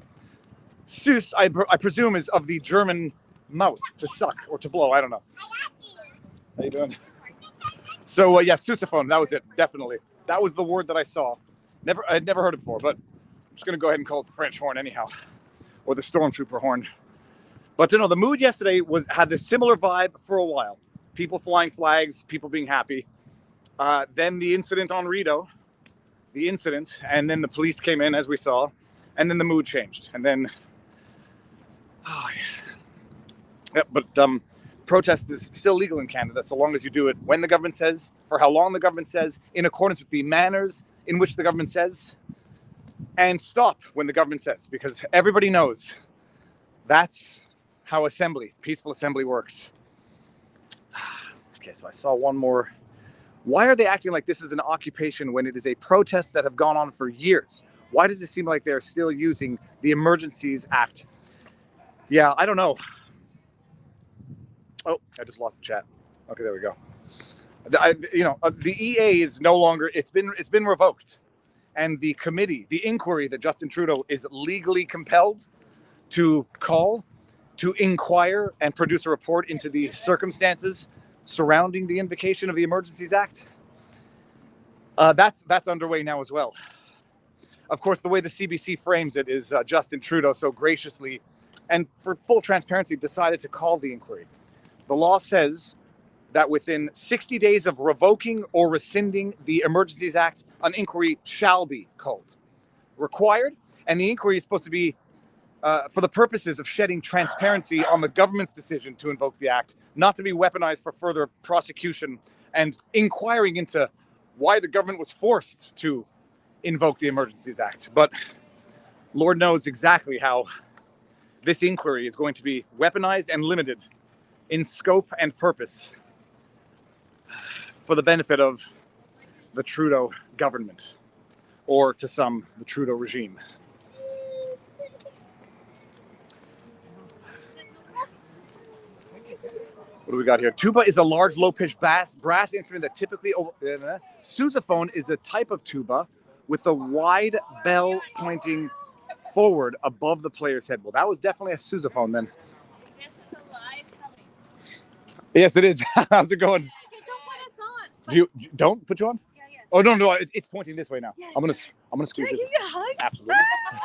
Sus, I presume, is of the German mouth, to suck or to blow. I don't know. How you doing? So, yeah, sousaphone. That was it. Definitely. That was the word that I saw. I'd never heard it before, but I'm just going to go ahead and call it the French horn anyhow, or the stormtrooper horn. But you know, the mood yesterday had this similar vibe for a while. People flying flags, people being happy. Then the incident on Rideau, and then the police came in, as we saw, and then the mood changed. And then, protest is still legal in Canada so long as you do it when the government says, for how long the government says, in accordance with the manners in which the government says, and stop when the government says, because everybody knows that's how peaceful assembly works. Okay, so I saw one more. Why are they acting like this is an occupation when it is a protest that have gone on for years? Why does it seem like they're still using the Emergencies Act? Yeah, I don't know. Oh, I just lost the chat. Okay, there we go. The EA is no longer. It's been revoked, and the committee, the inquiry that Justin Trudeau is legally compelled to call, to inquire, and produce a report into the circumstances surrounding the invocation of the Emergencies Act. That's underway now as well. Of course, the way the CBC frames it is Justin Trudeau so graciously and for full transparency decided to call the inquiry. The law says that within 60 days of revoking or rescinding the Emergencies Act, an inquiry shall be called. Required, and the inquiry is supposed to be for the purposes of shedding transparency on the government's decision to invoke the act, not to be weaponized for further prosecution and inquiring into why the government was forced to invoke the Emergencies Act. But Lord knows exactly how this inquiry is going to be weaponized and limited in scope and purpose for the benefit of the Trudeau government, or to some, the Trudeau regime. What do we got here? Tuba is a large, low-pitched brass instrument that typically... sousaphone is a type of tuba with a wide bell pointing forward above the player's head. Well, that was definitely a sousaphone then. This is a live coming. Yes, it is. How's it going? Hey, don't put us on. Don't put you on? Yeah. Oh, no, it's pointing this way now. Yes. I'm gonna squeeze Can I this. give you a hug? Absolutely.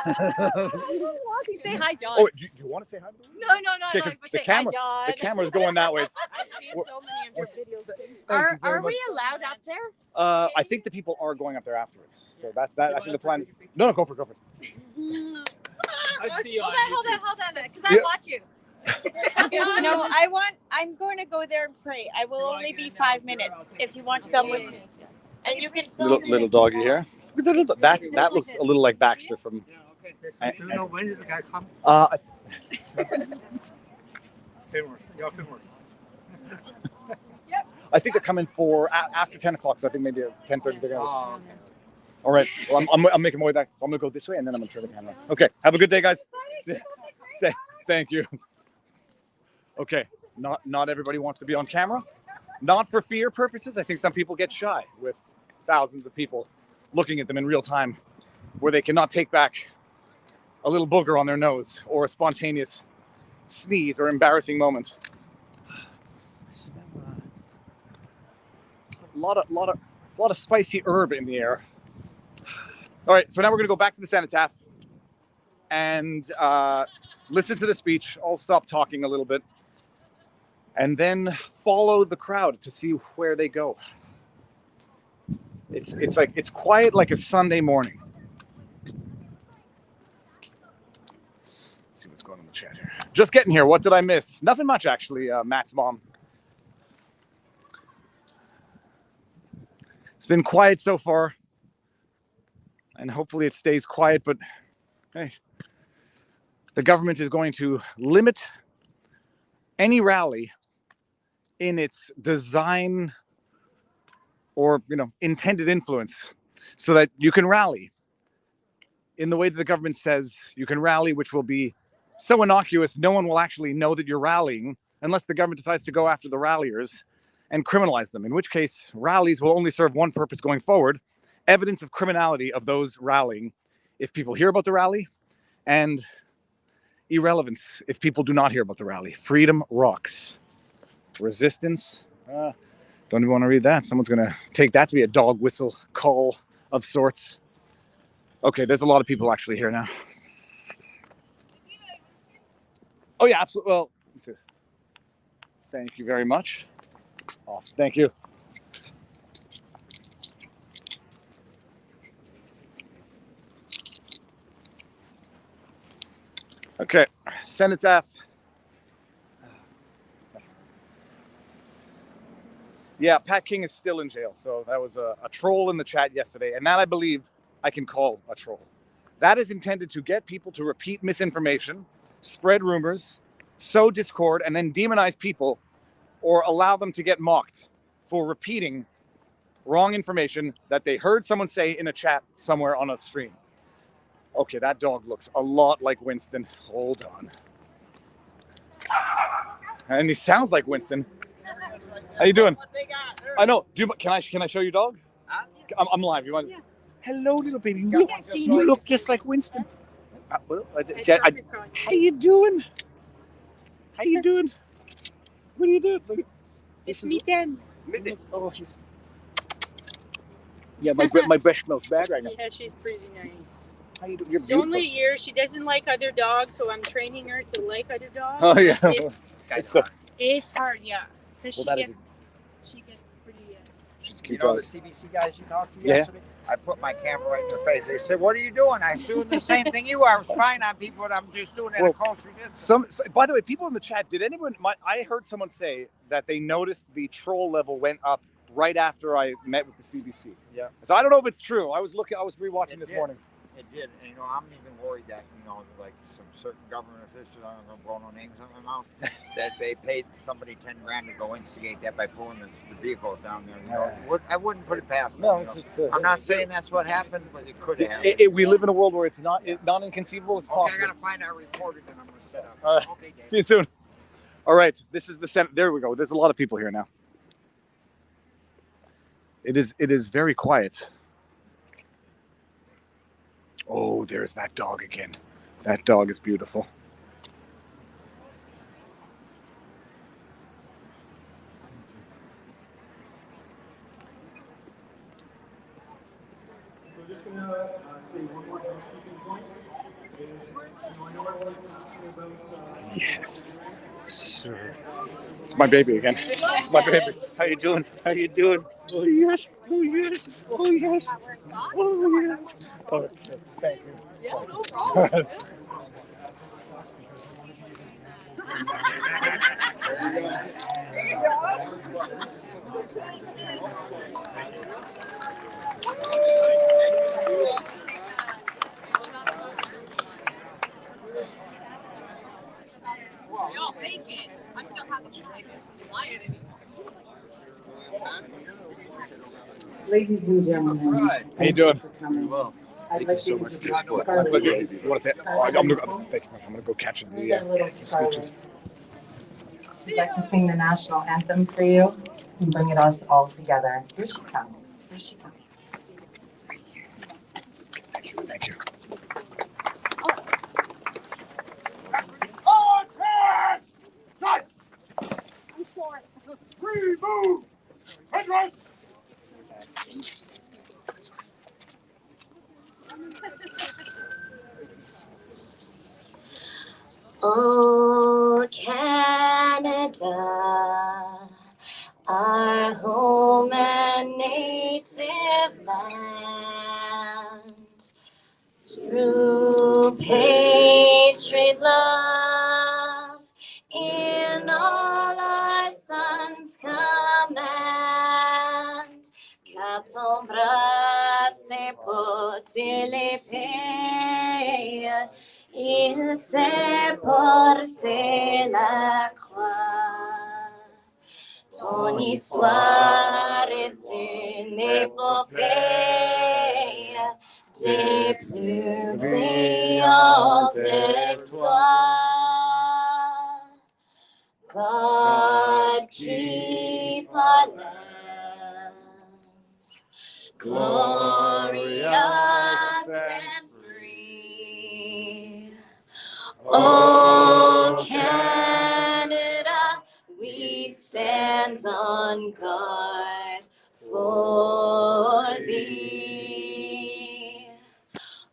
I don't want to. Say hi, John. Oh, do you want to say hi to them? No. Okay, I 'cause like to the say camera, hi, John. the camera's going that way. I've seen so many of your videos. Are we allowed up there? I think the people are going up there afterwards. So that's that. I think the plan. No, go for it. I see you on Hold on, because I watch you. No, I'm going to go there and pray. I will only be 5 minutes if you want to come with me. And you can film Little doggy here. That looks a little like Baxter from. Do you know when is the guy coming? I think they're coming for after 10 o'clock, so I think maybe at 10:30 they're going to... All right, well, I'm making my way back. I'm going to go this way, and then I'm going to turn the camera. Okay, have a good day, guys. Thank you. Okay, not everybody wants to be on camera. Not for fear purposes. I think some people get shy with thousands of people looking at them in real time, where they cannot take back a little booger on their nose or a spontaneous sneeze or embarrassing moment. A lot of spicy herb in the air. All right, so now we're going to go back to the cenotaph and listen to the speech. I'll stop talking a little bit and then follow the crowd to see where they go. It's quiet like a Sunday morning. Let's see what's going on in the chat here. Just getting here. What did I miss? Nothing much, actually, Matt's mom. It's been quiet so far, and hopefully it stays quiet, but hey, the government is going to limit any rally in its design or, intended influence so that you can rally in the way that the government says you can rally, which will be so innocuous, no one will actually know that you're rallying unless the government decides to go after the ralliers and criminalize them, in which case rallies will only serve one purpose going forward: evidence of criminality of those rallying if people hear about the rally, and irrelevance if people do not hear about the rally. Freedom rocks. Resistance. Don't even want to read that. Someone's going to take that to be a dog whistle call of sorts. Okay, there's a lot of people actually here now. Oh, yeah, absolutely. Well, what's this? Thank you very much. Awesome. Thank you. Okay, cenotaph. Yeah, Pat King is still in jail. So that was a troll in the chat yesterday. And that, I believe, I can call a troll. That is intended to get people to repeat misinformation, spread rumors, sow discord, and then demonize people or allow them to get mocked for repeating wrong information that they heard someone say in a chat somewhere on a stream. Okay, that dog looks a lot like Winston. Hold on. And he sounds like Winston. How you doing? I know. Can I show you dog? I'm live. You want? Yeah. Hello, little baby. You look just like Winston. How you doing? How you doing? What are you doing? Look, It's me then. oh, he's. Yeah, my breath smells bad right now. Yeah, she's pretty nice. How you doing? You're She's beautiful. only a year. She doesn't like other dogs, so I'm training her to like other dogs. Oh yeah. It's hard, yeah. Because Well, she gets pretty. She's a You cute know dog. the CBC guys you talked to Yeah. yesterday? I put my camera right in their face. They said, "What are you doing?" I was doing the same thing you are. I was spying on people, but I'm just doing it at a closer distance. By the way, people in the chat, did anyone? I heard someone say that they noticed the troll level went up right after I met with the CBC. Yeah. So I don't know if it's true. I was rewatching this morning. It did, and you know, I'm even worried that like some certain government officials, I'm not going to blow no names on my mouth, that they paid somebody $10,000 to go instigate that by pulling the vehicles down there. You know, I wouldn't put it past them. I'm not saying that's what happened, but it could have. We live in a world where it's not inconceivable. It's possible. I got to find our reporter, then I'm going to set up. All right. Okay, Dave. See you soon. All right. This is the Senate. There we go. There's a lot of people here now. It is very quiet. Oh, there's that dog again. That dog is beautiful. So just going to say one more housekeeping point. Yes, sir. It's my baby again. It's my baby. How you doing? How you doing? Oh yes. Oh yes. Oh yes. Oh yes. Oh, thank you. Yeah, no problem. We all fake it. I still have a lie it anymore. Ladies and gentlemen, how you doing? Well, Thank you so much. My pleasure. You want to say? I'm gonna go catch the speeches. she'd like to sing the national anthem for you and bring us all together. Here she comes. Here she comes. Thank you. Remove! Headrest! Oh, Canada, our home and native land, through patriot love, in all our sons' command, qu'à ton bras s'est l'épée, il s'est porté la croix. Ton histoire est une épopée des plus brillants exploits. God keep our land glorious and free. Oh, Canada, we stand on guard for thee.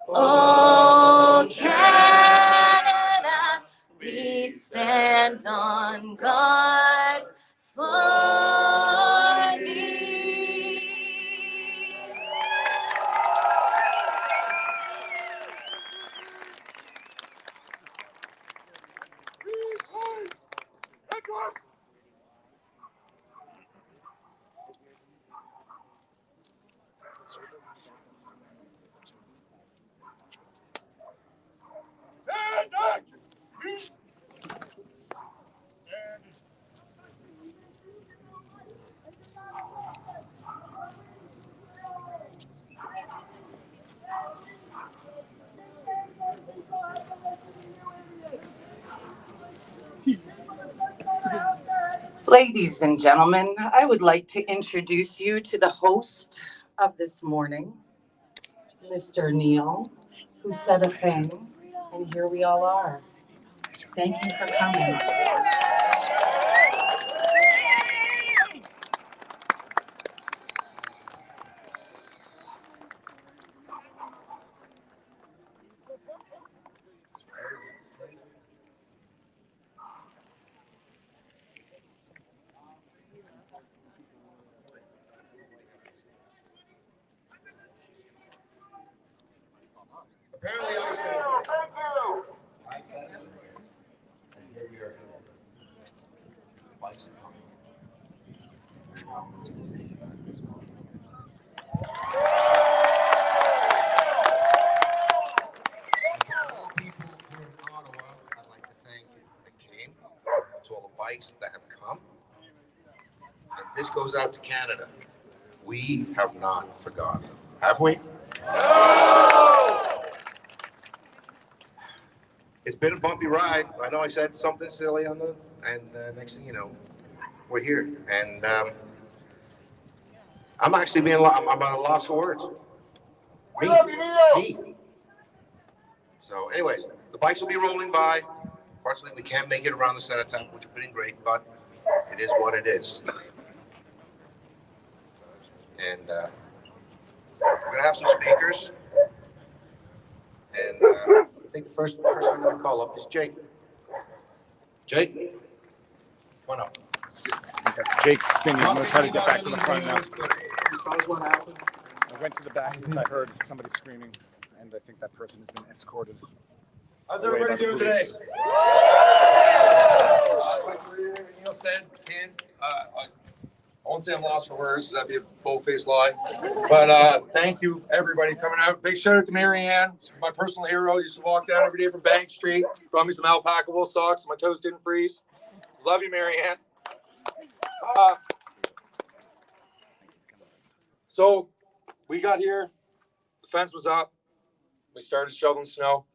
Oh, Canada, we stand on guard for thee. Ladies and gentlemen, I would like to introduce you to the host of this morning, Mr. Neil, who said a thing And here we all are. Thank you for coming. Apparently I said, thank you. I said it. And here we are. People here in Ottawa, I'd like to thank you that came, to all the bikes that have come. And this goes out to Canada. We have not forgotten, have we? No! It's been a bumpy ride. I know I said something silly on the, and next thing you know, we're here. And I'm actually being, I'm at a loss for words. Me. So anyways, the bikes will be rolling by. Unfortunately, we can't make it around the cenotaph, which would have been great, but it is what it is. And we're going to have some speakers. And I think the first person I'm going to call up is Jake. Jake, come on up. I think that's Jake's spinning. I'm going to try to get back to the front now. I went to the back because I heard somebody screaming, and I think that person has been escorted. How's everybody doing today? Like Neil said, Ken, I won't say I'm lost for words, because that'd be a bold-faced lie. But thank you, everybody, coming out. Big shout out to Marianne, my personal hero. Used to walk down every day from Bank Street. Brought me some alpaca wool socks. My toes didn't freeze. Love you, Marianne. So we got here. The fence was up. We started shoveling snow.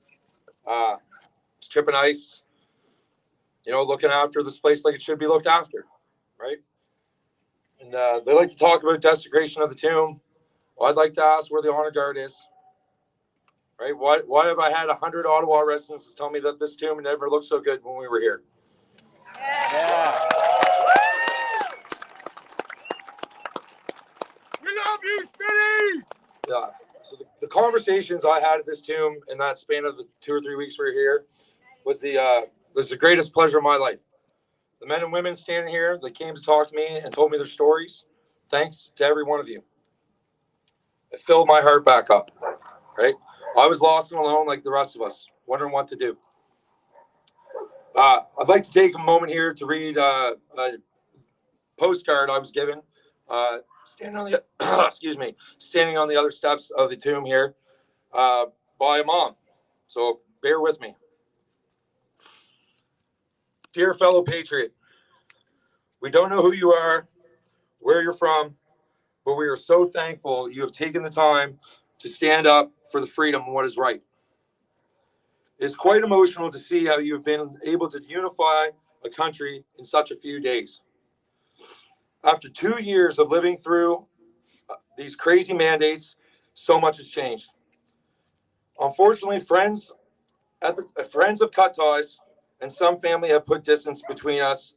Chipping ice, you know, looking after this place like it should be looked after, right? And they like to talk about desecration of the tomb. Well, I'd like to ask where the honor guard is, right? Why have I had 100 Ottawa residents tell me that this tomb never looked so good when we were here? Yeah. We love you, Spinny! Yeah. So the conversations I had at this tomb in that span of the 2 or 3 weeks we were here was the greatest pleasure of my life. The men and women standing here, they came to talk to me and told me their stories. Thanks to every one of you. It filled my heart back up, right? I was lost and alone like the rest of us, wondering what to do. I'd like to take a moment here to read a postcard I was given, standing on the standing on the other steps of the tomb here, by a mom. So bear with me. Dear fellow patriot, we don't know who you are, where you're from, but we are so thankful you have taken the time to stand up for the freedom and what is right. It's quite emotional to see how you have been able to unify a country in such a few days. After 2 years of living through these crazy mandates, so much has changed. Unfortunately, friends have cut ties, and some family have put distance between us,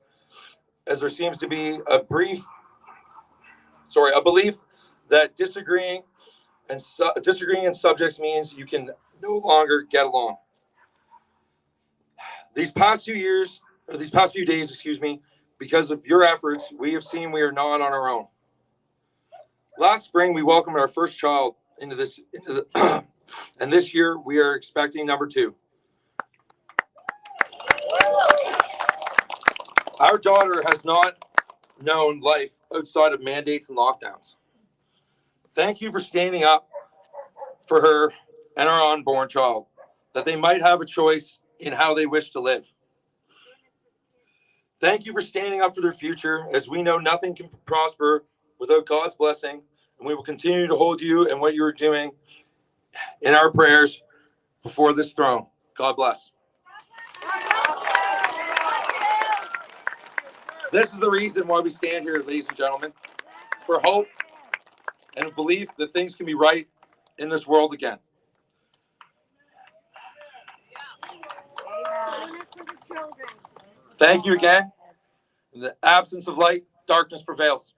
as there seems to be a belief that disagreeing in subjects means you can no longer get along. These past few days, because of your efforts, we have seen we are not on our own. Last spring, we welcomed our first child into and this year we are expecting number 2. Our daughter has not known life outside of mandates and lockdowns. Thank you for standing up for her and our unborn child, that they might have a choice in how they wish to live. Thank you for standing up for their future, as we know nothing can prosper without God's blessing, and we will continue to hold you and what you are doing in our prayers before this throne. God bless. This is the reason why we stand here, ladies and gentlemen, for hope and a belief that things can be right in this world again. Thank you again. In the absence of light, darkness prevails.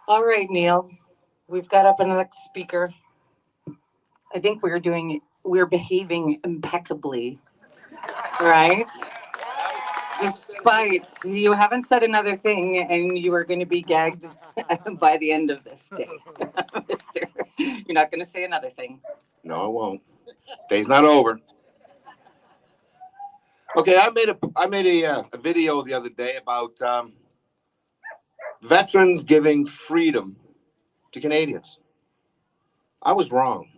All right, Neil, we've got up another speaker. I think we're behaving impeccably, right? Despite you haven't said another thing and you are going to be gagged by the end of this day. Mister. You're not going to say another thing. No, I won't. Day's not over. Okay, I made a video the other day about veterans giving freedom to Canadians. I was wrong.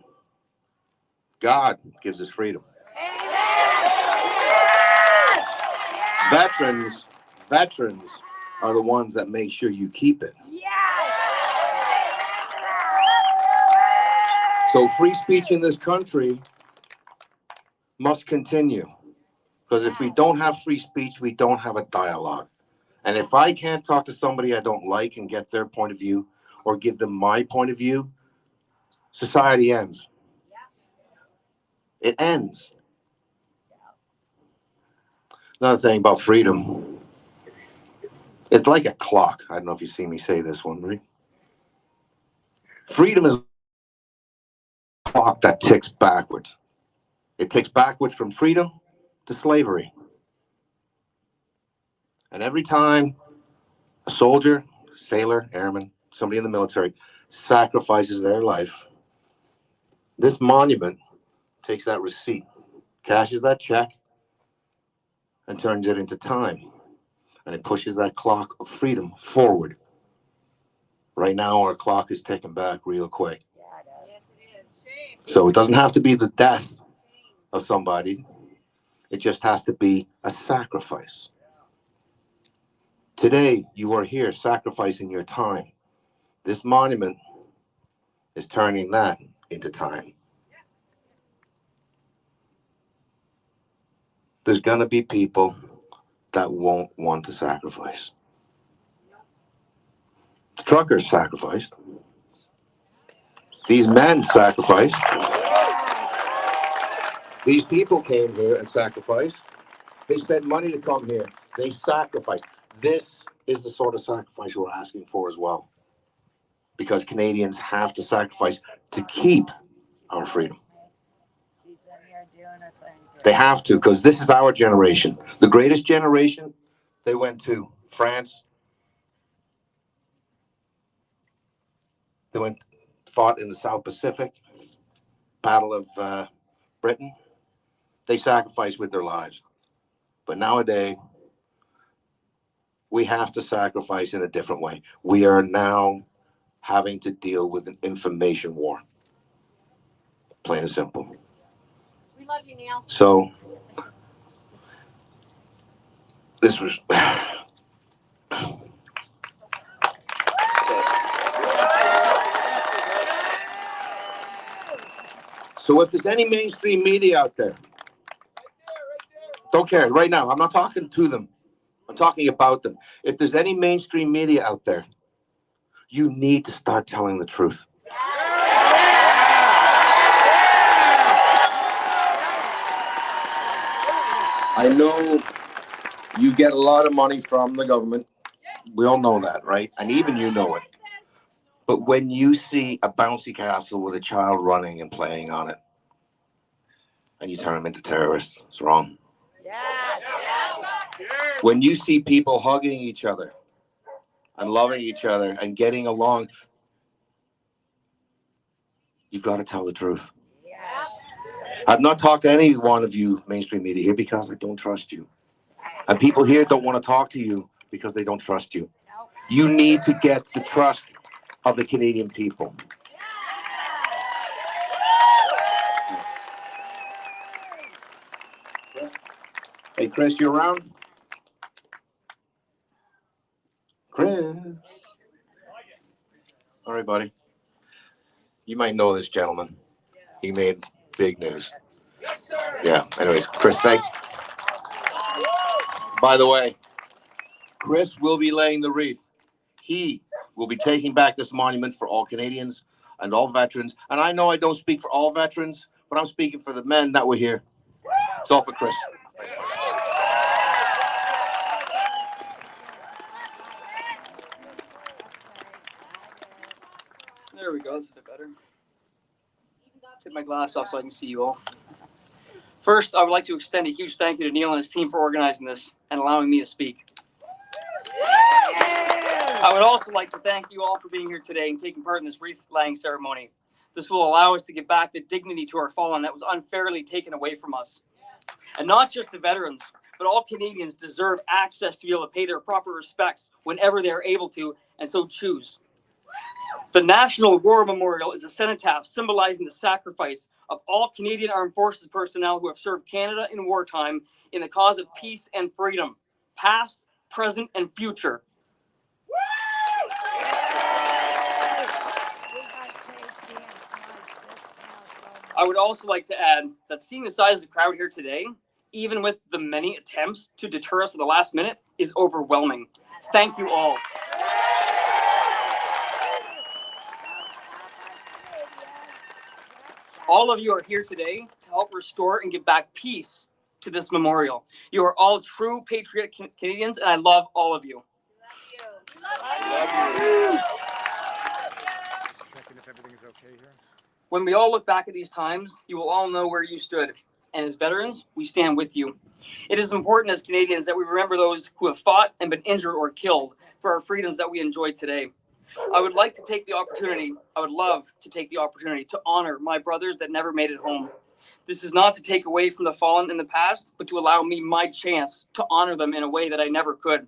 God gives us freedom. Veterans are the ones that make sure you keep it. So free speech in this country must continue. Because if we don't have free speech, we don't have a dialogue. And if I can't talk to somebody I don't like and get their point of view or give them my point of view, society ends. It ends. Another thing about freedom. It's like a clock. I don't know if you see me say this one, right? Freedom is a clock that ticks backwards. It ticks backwards from freedom to slavery. And every time a soldier, sailor, airman, somebody in the military sacrifices their life, this monument takes that receipt, cashes that check, and turns it into time. And it pushes that clock of freedom forward. Right now, our clock is ticking back real quick. So it doesn't have to be the death of somebody. It just has to be a sacrifice. Today, you are here sacrificing your time. This monument is turning that into time. There's going to be people that won't want to sacrifice. The truckers sacrificed. These men sacrificed. These people came here and sacrificed. They spent money to come here. They sacrificed. This is the sort of sacrifice we're asking for as well. Because Canadians have to sacrifice to keep our freedom. They have to, because this is our generation. The greatest generation, they went to France. They fought in the South Pacific, Battle of Britain. They sacrificed with their lives. But nowadays, we have to sacrifice in a different way. We are now having to deal with an information war. Plain and simple. We love you, Neil. So, this was... So if there's any mainstream media out there, don't care right now. I'm not talking to them. I'm talking about them. If there's any mainstream media out there, you need to start telling the truth. I know you get a lot of money from the government. We all know that, right? And even you know it. But when you see a bouncy castle with a child running and playing on it, and you turn them into terrorists, it's wrong. Yes. When you see people hugging each other and loving each other and getting along, you've got to tell the truth. Yes. I've not talked to any one of you mainstream media here because I don't trust you. And people here don't want to talk to you because they don't trust you. You need to get the trust of the Canadian people. Hey, Chris, you around? Chris. All right, buddy. You might know this gentleman. He made big news. Yeah, anyways, Chris, by the way, Chris will be laying the wreath. He We'll be taking back this monument for all Canadians and all veterans. And I know I don't speak for all veterans, but I'm speaking for the men that were here. It's all for Chris. There we go. That's a bit better. Take my glass off so I can see you all. First, I would like to extend a huge thank you to Neil and his team for organizing this and allowing me to speak. I would also like to thank you all for being here today and taking part in this wreath-laying ceremony. This will allow us to give back the dignity to our fallen that was unfairly taken away from us. And not just the veterans, but all Canadians deserve access to be able to pay their proper respects whenever they are able to and so choose. The National War Memorial is a cenotaph symbolizing the sacrifice of all Canadian Armed Forces personnel who have served Canada in wartime in the cause of peace and freedom, past, present, and future. I would also like to add that seeing the size of the crowd here today, even with the many attempts to deter us at the last minute, is overwhelming. Thank you all. All of you are here today to help restore and give back peace to this memorial. You are all true patriotic Canadians, and I love all of you. Love you. Just checking if everything is okay here. When we all look back at these times, you will all know where you stood. And as veterans, we stand with you. It is important as Canadians that we remember those who have fought and been injured or killed for our freedoms that we enjoy today. I would love to take the opportunity to honor my brothers that never made it home. This is not to take away from the fallen in the past, but to allow me my chance to honor them in a way that I never could.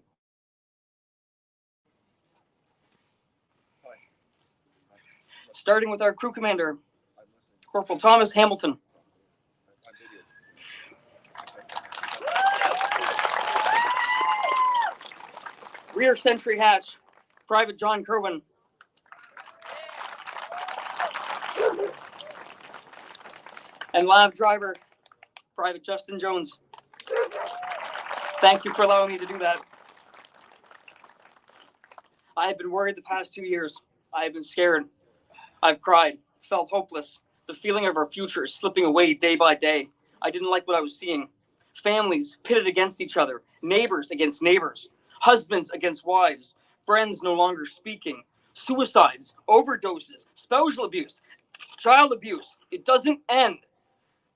Starting with our crew commander, Corporal Thomas Hamilton. Rear Sentry Hatch, Private John Kerwin. And Lav Driver, Private Justin Jones. Thank you for allowing me to do that. I have been worried the past 2 years. I have been scared. I've cried, felt hopeless. The feeling of our future is slipping away day by day. I didn't like what I was seeing. Families pitted against each other, neighbors against neighbors, husbands against wives, friends no longer speaking, suicides, overdoses, spousal abuse, child abuse. It doesn't end.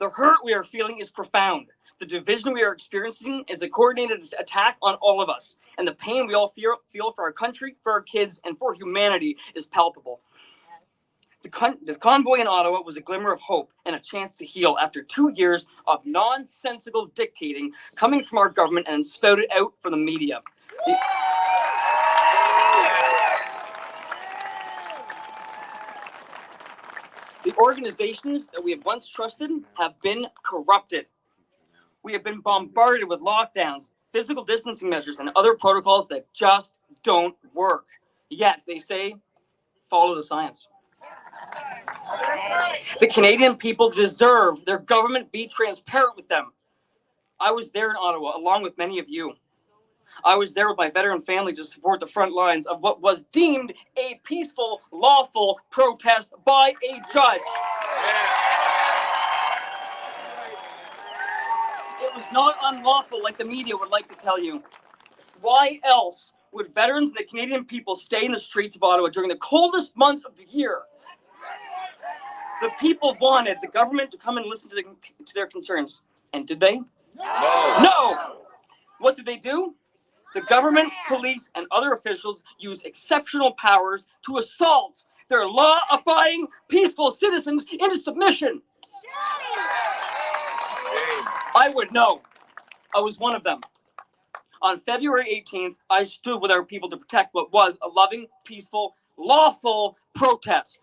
The hurt we are feeling is profound. The division we are experiencing is a coordinated attack on all of us. And the pain we all feel for our country, for our kids, and for humanity is palpable. The convoy in Ottawa was a glimmer of hope and a chance to heal after 2 years of nonsensical dictating coming from our government and spouted out from the media. The organizations that we have once trusted have been corrupted. We have been bombarded with lockdowns, physical distancing measures, and other protocols that just don't work. Yet, they say, follow the science. The Canadian people deserve their government be transparent with them. I was there in Ottawa, along with many of you. I was there with my veteran family to support the front lines of what was deemed a peaceful, lawful protest by a judge. It was not unlawful like the media would like to tell you. Why else would veterans and the Canadian people stay in the streets of Ottawa during the coldest months of the year? The people wanted the government to come and listen to their concerns. And did they? No! What did they do? The government, police, and other officials used exceptional powers to assault their law-abiding, peaceful citizens into submission. I would know. I was one of them. On February 18th, I stood with our people to protect what was a loving, peaceful, lawful protest.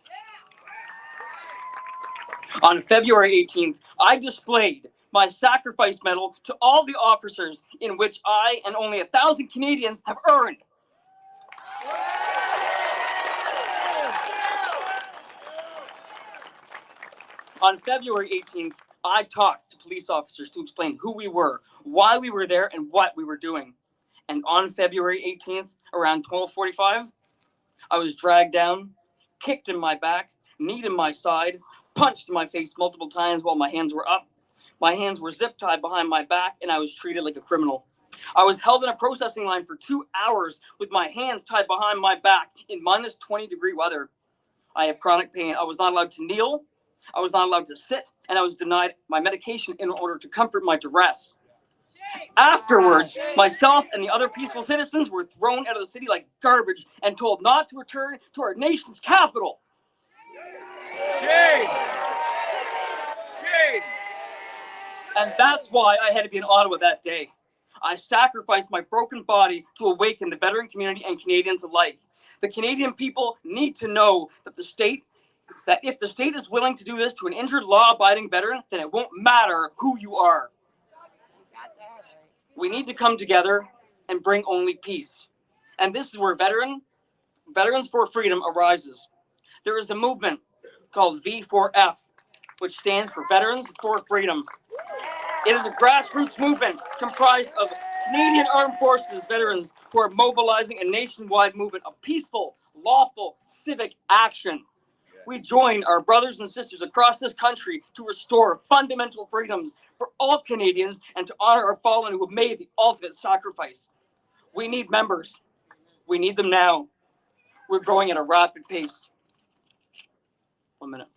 On February 18th, I displayed my sacrifice medal to all the officers in which I and only 1,000 Canadians have earned. On February 18th, I talked to police officers to explain who we were, why we were there, and what we were doing. And on February 18th, around 12:45, I was dragged down, kicked in my back, kneed in my side, punched in my face multiple times while my hands were up. My hands were zip tied behind my back, and I was treated like a criminal. I was held in a processing line for 2 hours with my hands tied behind my back in minus 20-degree weather. I have chronic pain. I was not allowed to kneel. I was not allowed to sit, and I was denied my medication in order to comfort my duress. Afterwards, myself and the other peaceful citizens were thrown out of the city like garbage and told not to return to our nation's capital. Shame! Shame! And that's why I had to be in Ottawa that day. I sacrificed my broken body to awaken the veteran community and Canadians alike. The Canadian people need to know that if the state is willing to do this to an injured law-abiding veteran, then it won't matter who you are. We need to come together and bring only peace. And this is where Veterans for Freedom arises. There is a movement called V4F, which stands for Veterans for Freedom. It is a grassroots movement comprised of Canadian Armed Forces veterans who are mobilizing a nationwide movement of peaceful, lawful, civic action. We join our brothers and sisters across this country to restore fundamental freedoms for all Canadians and to honor our fallen who have made the ultimate sacrifice. We need members. We need them now. We're growing at a rapid pace. 1 minute.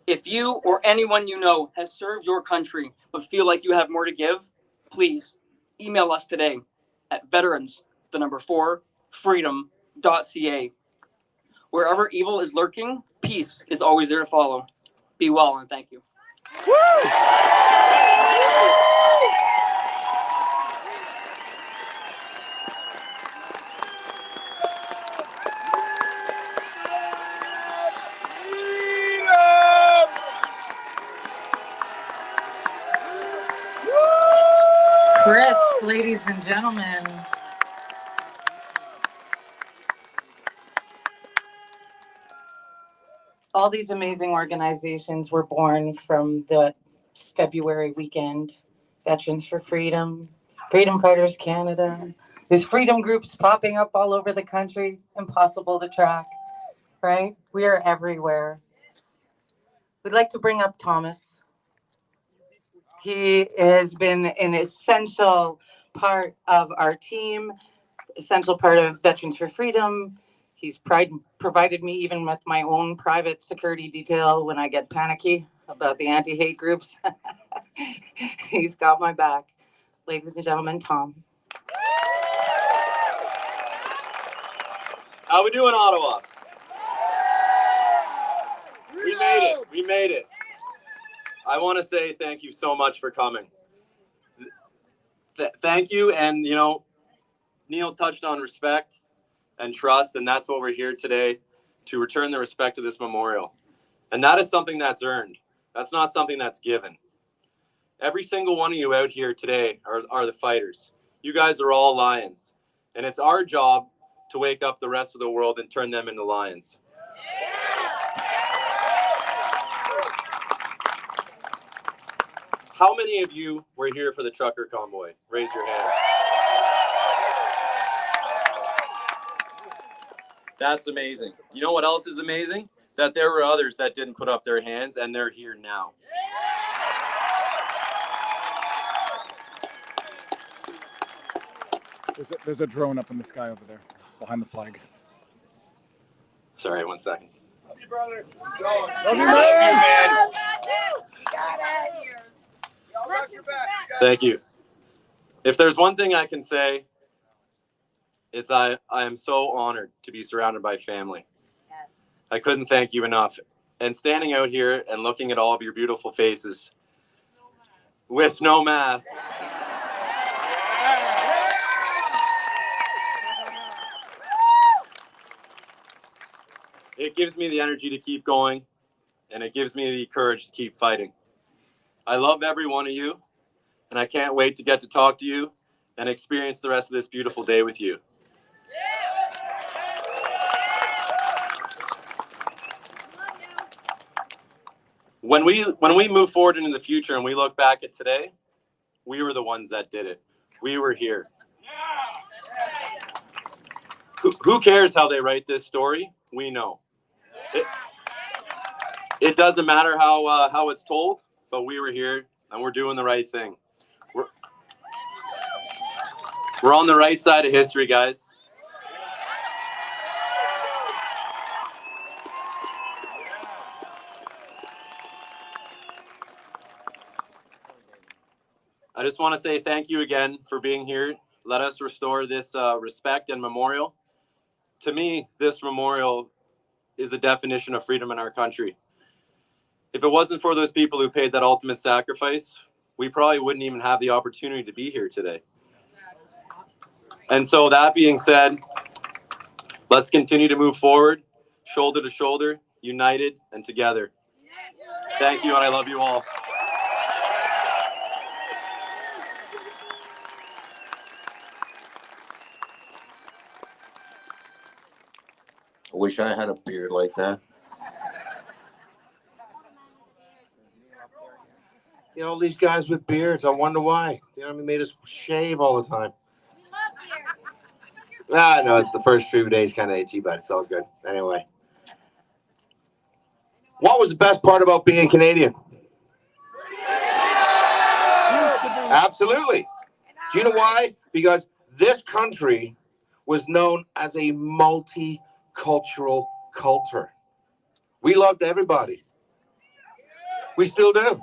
If you or anyone you know has served your country but feel like you have more to give, please email us today at veterans4freedom.ca. Wherever evil is lurking, peace is always there to follow. Be well and thank you. Chris, ladies and gentlemen. All these amazing organizations were born from the February weekend. Veterans for Freedom, Freedom Fighters Canada. There's freedom groups popping up all over the country, impossible to track, right? We are everywhere. We'd like to bring up Thomas. He has been an essential part of our team, essential part of Veterans for Freedom. He's provided me even with my own private security detail when I get panicky about the anti-hate groups. He's got my back. Ladies and gentlemen, Tom. How we doing, Ottawa? We made it. We made it. I want to say thank you so much for coming. Thank you. And, you know, Neil touched on respect and trust, and that's what we're here today to return the respect of this memorial. And that is something that's earned. That's not something that's given. Every single one of you out here today are the fighters. You guys are all lions. And it's our job to wake up the rest of the world and turn them into lions. How many of you were here for the trucker convoy? Raise your hand. That's amazing. You know what else is amazing? That there were others that didn't put up their hands, and they're here now. There's a drone up in the sky over there, behind the flag. Sorry, 1 second. Love you, brother. Love you, man. Thank you. If there's one thing I can say, it's I am so honored to be surrounded by family. I couldn't thank you enough. And standing out here and looking at all of your beautiful faces with no mask. It gives me the energy to keep going, and it gives me the courage to keep fighting. I love every one of you, and I can't wait to get to talk to you and experience the rest of this beautiful day with you. When we move forward into the future and we look back at today, we were the ones that did it. We were here. Who cares how they write this story? We know. It doesn't matter how it's told, but we were here and we're doing the right thing. We're on the right side of history, guys. I just want to say thank you again for being here. Let us restore this respect and memorial. To me, this memorial is the definition of freedom in our country. If it wasn't for those people who paid that ultimate sacrifice, we probably wouldn't even have the opportunity to be here today. And so that being said, let's continue to move forward, shoulder to shoulder, united and together. Thank you, and I love you all. I wish I had a beard like that. You know, all these guys with beards, I wonder why. The Army made us shave all the time. I know the first few days kind of itchy, but it's all good. Anyway. What was the best part about being Canadian? Absolutely. Do you know why? Because this country was known as a multicultural culture. We loved everybody. We still do.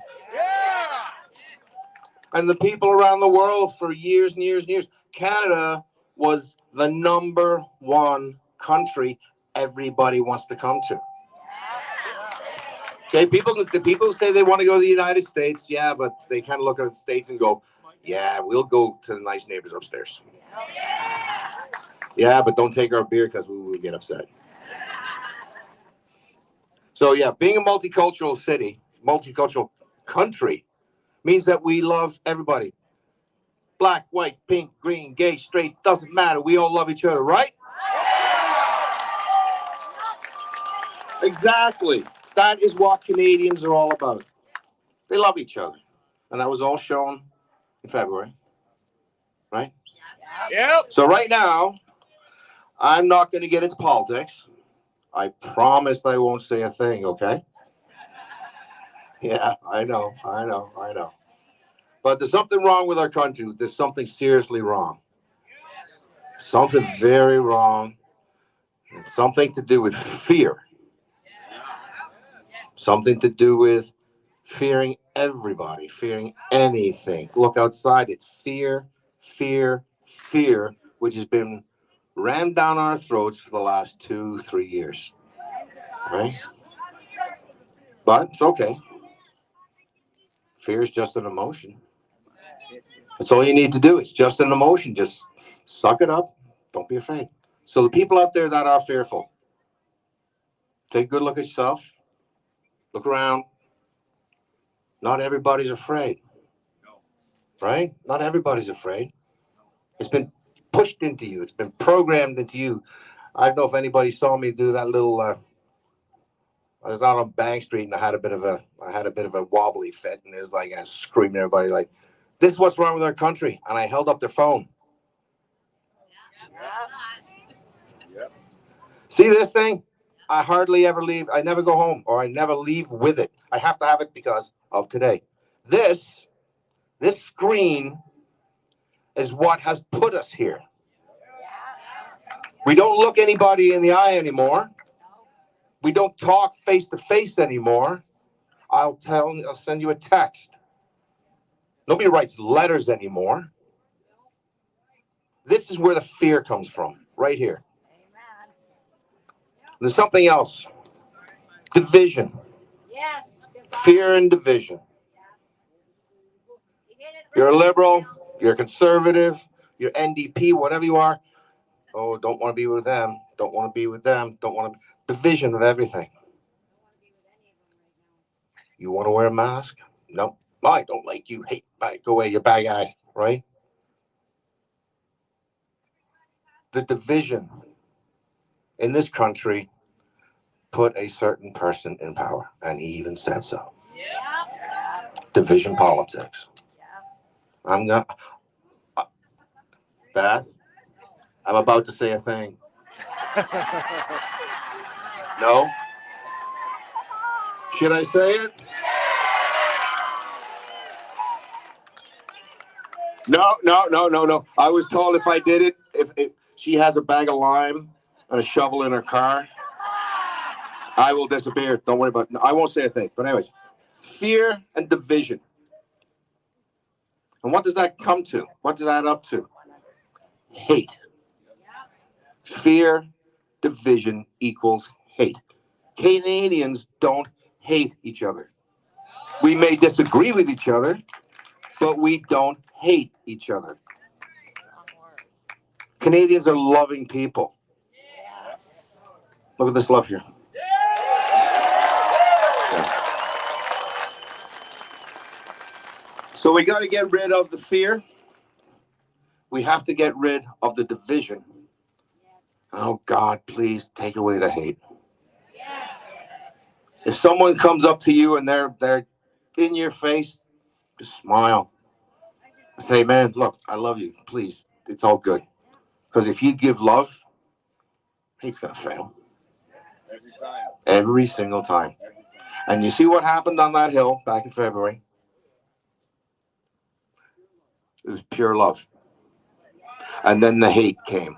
And the people around the world for years and years and years. Canada was the #1 country everybody wants to come to. Okay, the people say they want to go to the United States, yeah, but they kind of look at the States and go, yeah, we'll go to the nice neighbors upstairs. Yeah, but don't take our beer because we will get upset. So yeah, being a multicultural city, multicultural country, means that we love everybody. Black, white, pink, green, gay, straight, doesn't matter. We all love each other, right? Exactly. That is what Canadians are all about. They love each other. And that was all shown in February, right? Yep. So right now, I'm not going to get into politics. I promise I won't say a thing, okay? Yeah, I know. But there's something wrong with our country. There's something seriously wrong. Something very wrong. Something to do with fear. Something to do with fearing everybody, fearing anything. Look outside, it's fear, fear, fear, which has been rammed down our throats for the last 2-3 years. Right? But it's okay. Fear is just an emotion. That's all you need to do. It's just an emotion. Just suck it up. Don't be afraid. So the people out there that are fearful, take a good look at yourself. Look around. Not everybody's afraid. Right? Not everybody's afraid. It's been pushed into you. It's been programmed into you. I don't know if anybody saw me do that little. I was out on Bank Street and I had a bit of a wobbly fit, and it was like I was screaming at everybody like, "This is what's wrong with our country!" And I held up their phone. Yep. See this thing? I hardly ever leave. I never go home, or I never leave with it. I have to have it because of today. This screen is what has put us here. We don't look anybody in the eye anymore. We don't talk face to face anymore. I'll send you a text. Nobody writes letters anymore. This is where the fear comes from, right here. There's something else. Division. Yes. Fear and division. You're a liberal, you're a conservative, you're NDP, whatever you are. Oh, don't want to be with them. Don't want to be with them. Don't want to. Division of everything. You want to wear a mask? No. I don't like you. Hey, bye. Go away. You're bad guys, right? The division in this country put a certain person in power, and he even said so. Yep. Division politics. I'm not bad. I'm about to say a thing. No? Should I say it? No. I was told if I did it, if she has a bag of lime and a shovel in her car, I will disappear. Don't worry about it. No, I won't say a thing. But anyways, fear and division. And what does that come to? What does that up to? Hate. Fear, division equals hate. Canadians don't hate each other. We may disagree with each other, but we don't hate each other. Canadians are loving people. Look at this love here. So we got to get rid of the fear. We have to get rid of the division. Oh God, please take away the hate. If someone comes up to you and they're in your face, just smile. Say, man, look, I love you. Please, it's all good. Because if you give love, hate's gonna fail. Every single time. And you see what happened on that hill back in February? It was pure love. And then the hate came.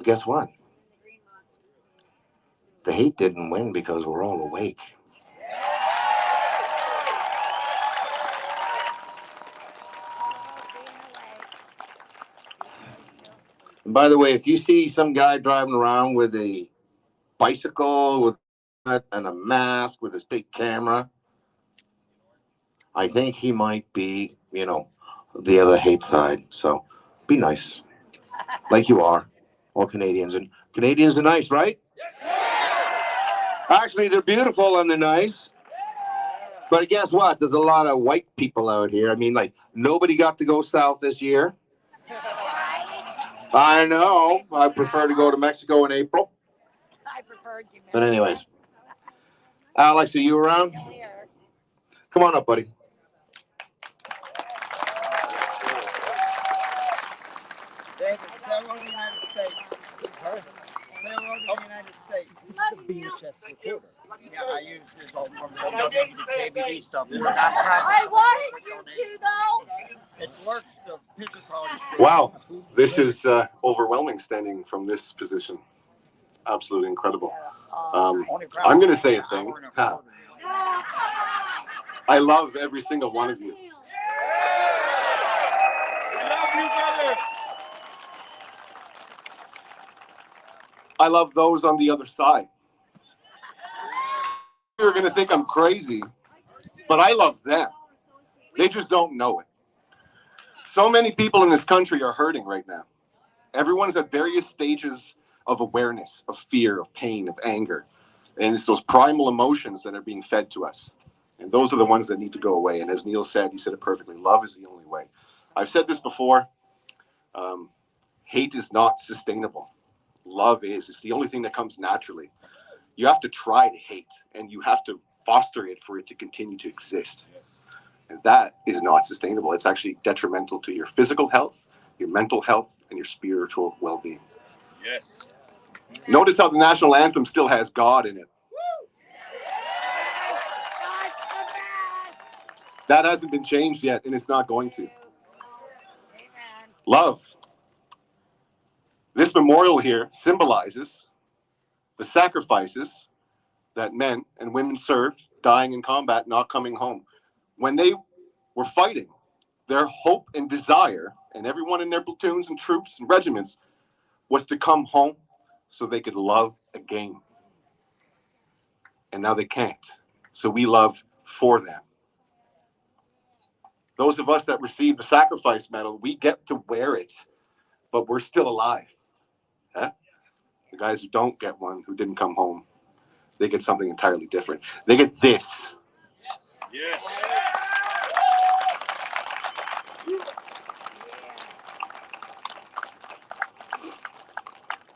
Guess what? The hate didn't win because we're all awake. And by the way, if you see some guy driving around with a bicycle with and a mask with his big camera, I think he might be, the other hate side. So be nice, like you are, all Canadians. And Canadians are nice, right? Actually, they're beautiful and they're nice. But guess what? There's a lot of white people out here. I mean, like, nobody got to go south this year. I know. I prefer to go to Mexico in April. I preferred to. But anyways. Alex, are you around? Come on up, buddy. David, say hello to the United States. Sorry? Say hello to the United States. This is a VHS recorder. Yeah, I use this all from the KBD stuff. We're not practicing. I wanted you to, though. It works, the picture quality. Wow, this is overwhelming standing from this position. It's absolutely incredible. I'm going to say a thing. I love every single one of you. I love those on the other side. You're going to think I'm crazy, but I love them. They just don't know it. So many people in this country are hurting right now. Everyone's at various stages of awareness, of fear, of pain, of anger. And it's those primal emotions that are being fed to us. And those are the ones that need to go away. And as Neil said, he said it perfectly, love is the only way. I've said this before, hate is not sustainable. Love is. It's the only thing that comes naturally. You have to try to hate, and you have to foster it for it to continue to exist. And that is not sustainable. It's actually detrimental to your physical health, your mental health, and your spiritual well-being. Yes. Notice how the national anthem still has God in it. That hasn't been changed yet, and it's not going to. Love. This memorial here symbolizes the sacrifices that men and women served, dying in combat, not coming home. When they were fighting, their hope and desire, and everyone in their platoons and troops and regiments, was to come home so they could love again. And now they can't. So we love for them. Those of us that receive the sacrifice medal, we get to wear it, but we're still alive. Huh? The guys who don't get one, who didn't come home, they get something entirely different. They get this. Yeah.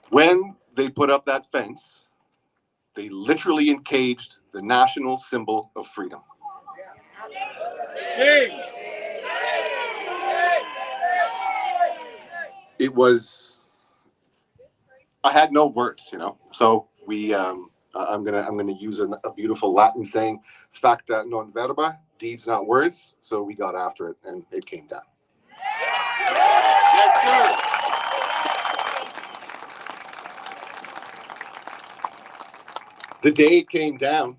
When they put up that fence, they literally encaged the national symbol of freedom. Sing. It was I had no words, you know. So we, I'm gonna use a beautiful Latin saying, "Facta non verba," deeds not words. So we got after it, and it came down. Yes, sir. The day it came down,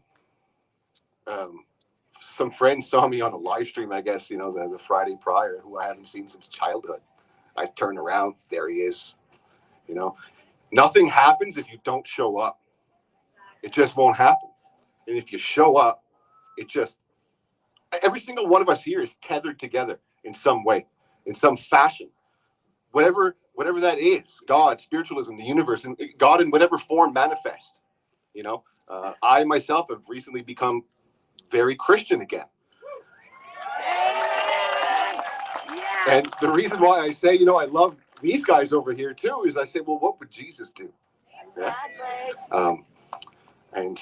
some friends saw me on a live stream, I guess, you know, the Friday prior, who I haven't seen since childhood. I turned around, there he is. You know, nothing happens if you don't show up. It just won't happen. And if you show up, every single one of us here is tethered together in some way, in some fashion. Whatever that is, God, spiritualism, the universe, and God in whatever form manifests. You know, I myself have recently become very Christian again. And the reason why I say, you know, I love these guys over here too, is I say, well, what would Jesus do? Yeah. And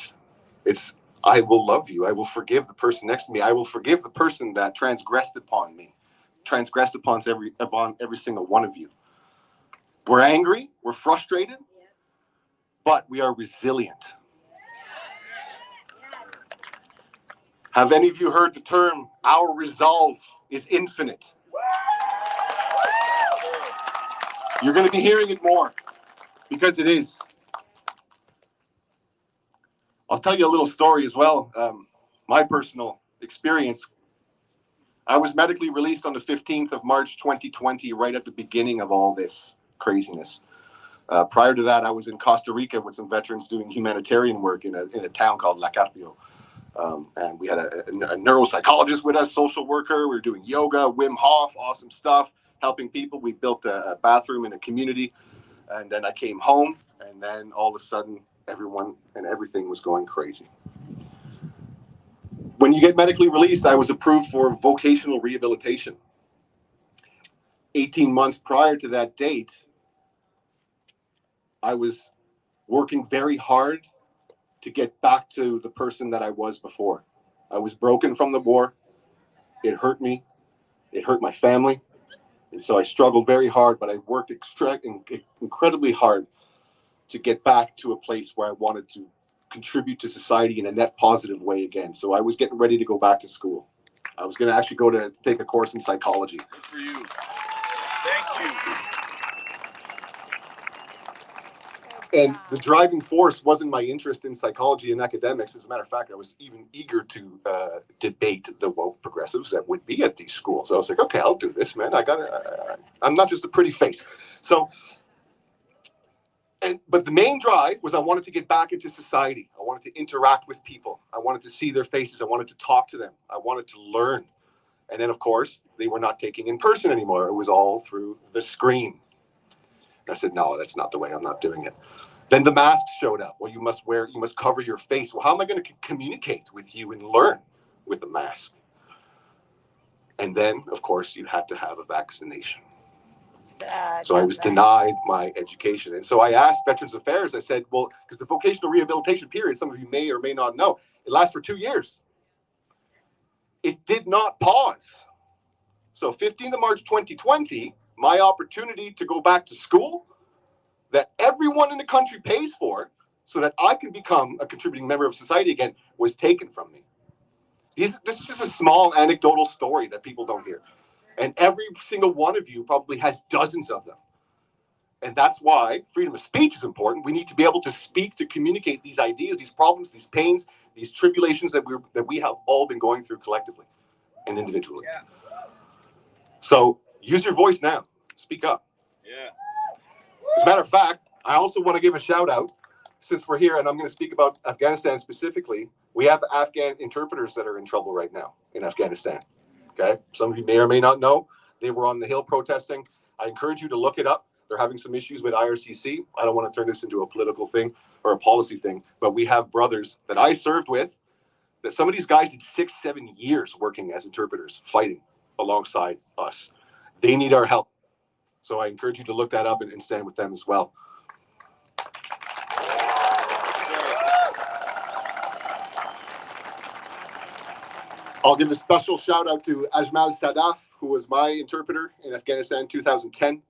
it's, I will love you. I will forgive the person next to me. I will forgive the person that transgressed upon me, transgressed upon every single one of you. We're angry, we're frustrated, but we are resilient. Have any of you heard the term, our resolve is infinite? You're going to be hearing it more, because it is. I'll tell you a little story as well. My personal experience. I was medically released on the 15th of March 2020, right at the beginning of all this craziness. Prior to that, I was in Costa Rica with some veterans doing humanitarian work in a town called La Carpio. And we had a neuropsychologist with us, social worker. We were doing yoga, Wim Hof, awesome stuff, helping people. We built a bathroom in a community. And then I came home, and then all of a sudden, everyone and everything was going crazy. When you get medically released, I was approved for vocational rehabilitation. 18 months prior to that date, I was working very hard to get back to the person that I was before. I was broken from the war. It hurt me. It hurt my family. And so I struggled very hard, but I worked incredibly hard to get back to a place where I wanted to contribute to society in a net positive way again. So I was getting ready to go back to school. I was going to actually go to take a course in psychology. Good for you. Thank you. And the driving force wasn't my interest in psychology and academics. As a matter of fact, I was even eager to debate the woke progressives that would be at these schools. I was like, okay, I'll do this, man. I'm not just a pretty face. So, but the main drive was I wanted to get back into society. I wanted to interact with people. I wanted to see their faces. I wanted to talk to them. I wanted to learn. And then, of course, they were not taking in person anymore. It was all through the screen. I said, no, that's not the way. I'm not doing it. Then the masks showed up. Well, you must cover your face. Well, how am I going to communicate with you and learn with the mask? And then, of course, you had to have a vaccination. So I was denied my education. And so I asked Veterans Affairs, I said, well, because the vocational rehabilitation period, some of you may or may not know, it lasts for 2 years. It did not pause. So 15th of March 2020, my opportunity to go back to school that everyone in the country pays for so that I can become a contributing member of society again was taken from me. This is just a small anecdotal story that people don't hear. And every single one of you probably has dozens of them. And that's why freedom of speech is important. We need to be able to speak, to communicate these ideas, these problems, these pains, these tribulations that we have all been going through collectively and individually. Yeah. So use your voice now. Speak up. Yeah. As a matter of fact, I also want to give a shout out, since we're here, and I'm going to speak about Afghanistan specifically. We have Afghan interpreters that are in trouble right now in Afghanistan. Okay, some of you may or may not know. They were on the Hill protesting. I encourage you to look it up. They're having some issues with IRCC. I don't want to turn this into a political thing or a policy thing, but we have brothers that I served with, that some of these guys did 6-7 years working as interpreters, fighting alongside us. They need our help. So I encourage you to look that up and stand with them as well. I'll give a special shout out to Ajmal Sadaf, who was my interpreter in Afghanistan in 2010.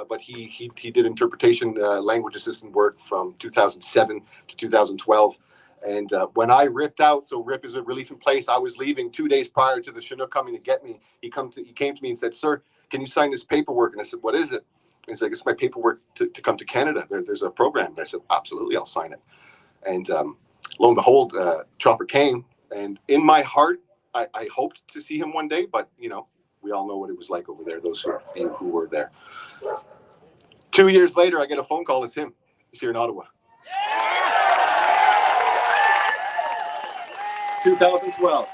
but he did interpretation language assistant work from 2007 to 2012. And when I ripped out, so RIP is a relief in place, I was leaving 2 days prior to the Chinook coming to get me. He came to me and said, "Sir, can you sign this paperwork?" And I said, "What is it?" And he's like, "It's my paperwork to come to Canada. There's a program." And I said, "Absolutely, I'll sign it." And lo and behold, Chopper came. And in my heart, I hoped to see him one day, but we all know what it was like over there, those of you who were there. 2 years later, I get a phone call. It's him. He's here in Ottawa. 2012.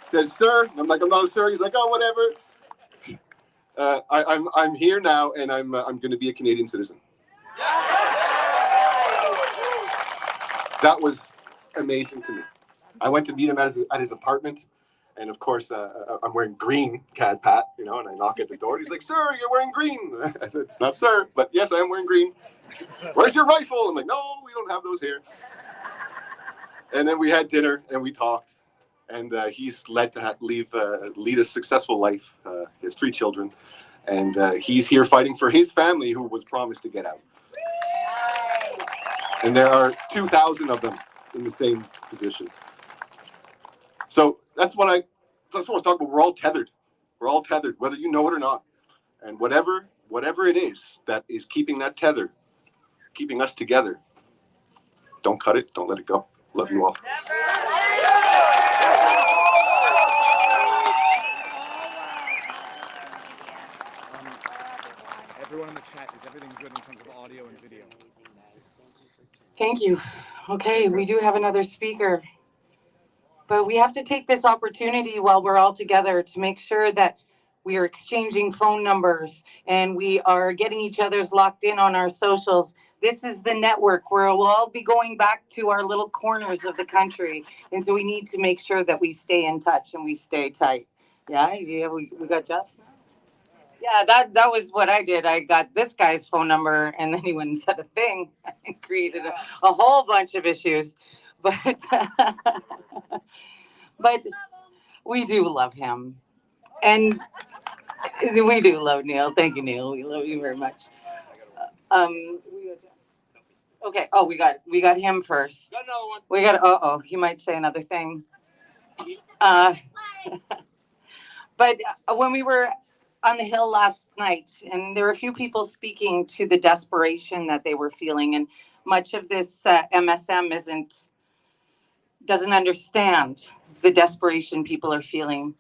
Says, "Sir," and I'm like, "I'm not a sir." He's like, "Oh, whatever. I'm here now, and I'm going to be a Canadian citizen." That was amazing to me. I went to meet him at his apartment, and of course, I'm wearing green CAD Pat, and I knock at the door. And he's like, "Sir, you're wearing green." I said, "It's not sir, but yes, I am wearing green." "Where's your rifle?" I'm like, "No, we don't have those here." And then we had dinner and we talked, and he's lead a successful life. He has 3 children, and he's here fighting for his family who was promised to get out. And there are 2,000 of them in the same position. So that's what I was talking about. We're all tethered. We're all tethered, whether you know it or not. And whatever it is that is keeping that tether, keeping us together, don't cut it. Don't let it go. Love you all. Everyone in the chat, is everything good in terms of audio and video? Thank you. Okay, we do have another speaker. But we have to take this opportunity while we're all together to make sure that we are exchanging phone numbers and we are getting each other's locked in on our socials. This is the network where we'll all be going back to our little corners of the country. And so we need to make sure that we stay in touch and we stay tight. Yeah, we got Jeff? Yeah, that was what I did. I got this guy's phone number and then he went and said a thing and created a whole bunch of issues. But but we do love him. And we do love Neil. Thank you, Neil. We love you very much. Okay. Oh, we got him first. Got another one. We got. He might say another thing. But when we were on the Hill last night, and there were a few people speaking to the desperation that they were feeling, and much of this MSM doesn't understand the desperation people are feeling.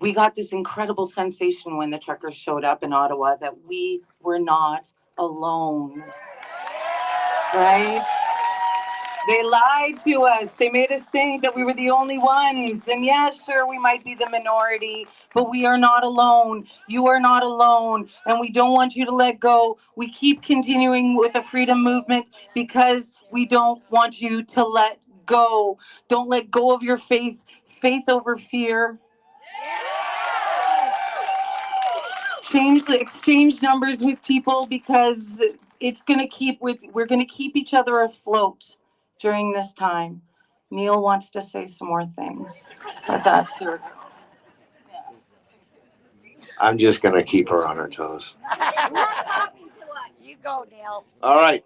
We got this incredible sensation when the truckers showed up in Ottawa that we were not alone, right? They lied to us. They made us think that we were the only ones. And yeah, sure, we might be the minority, but we are not alone. You are not alone. And we don't want you to let go. We keep continuing with the freedom movement because we don't want you to let go. Don't let go of your faith. Faith over fear. Exchange numbers with people because we're going to keep each other afloat during this time. Neil wants to say some more things, but that's your. I'm just going to keep her on her toes. He's not talking to us. You go, Neil. All right.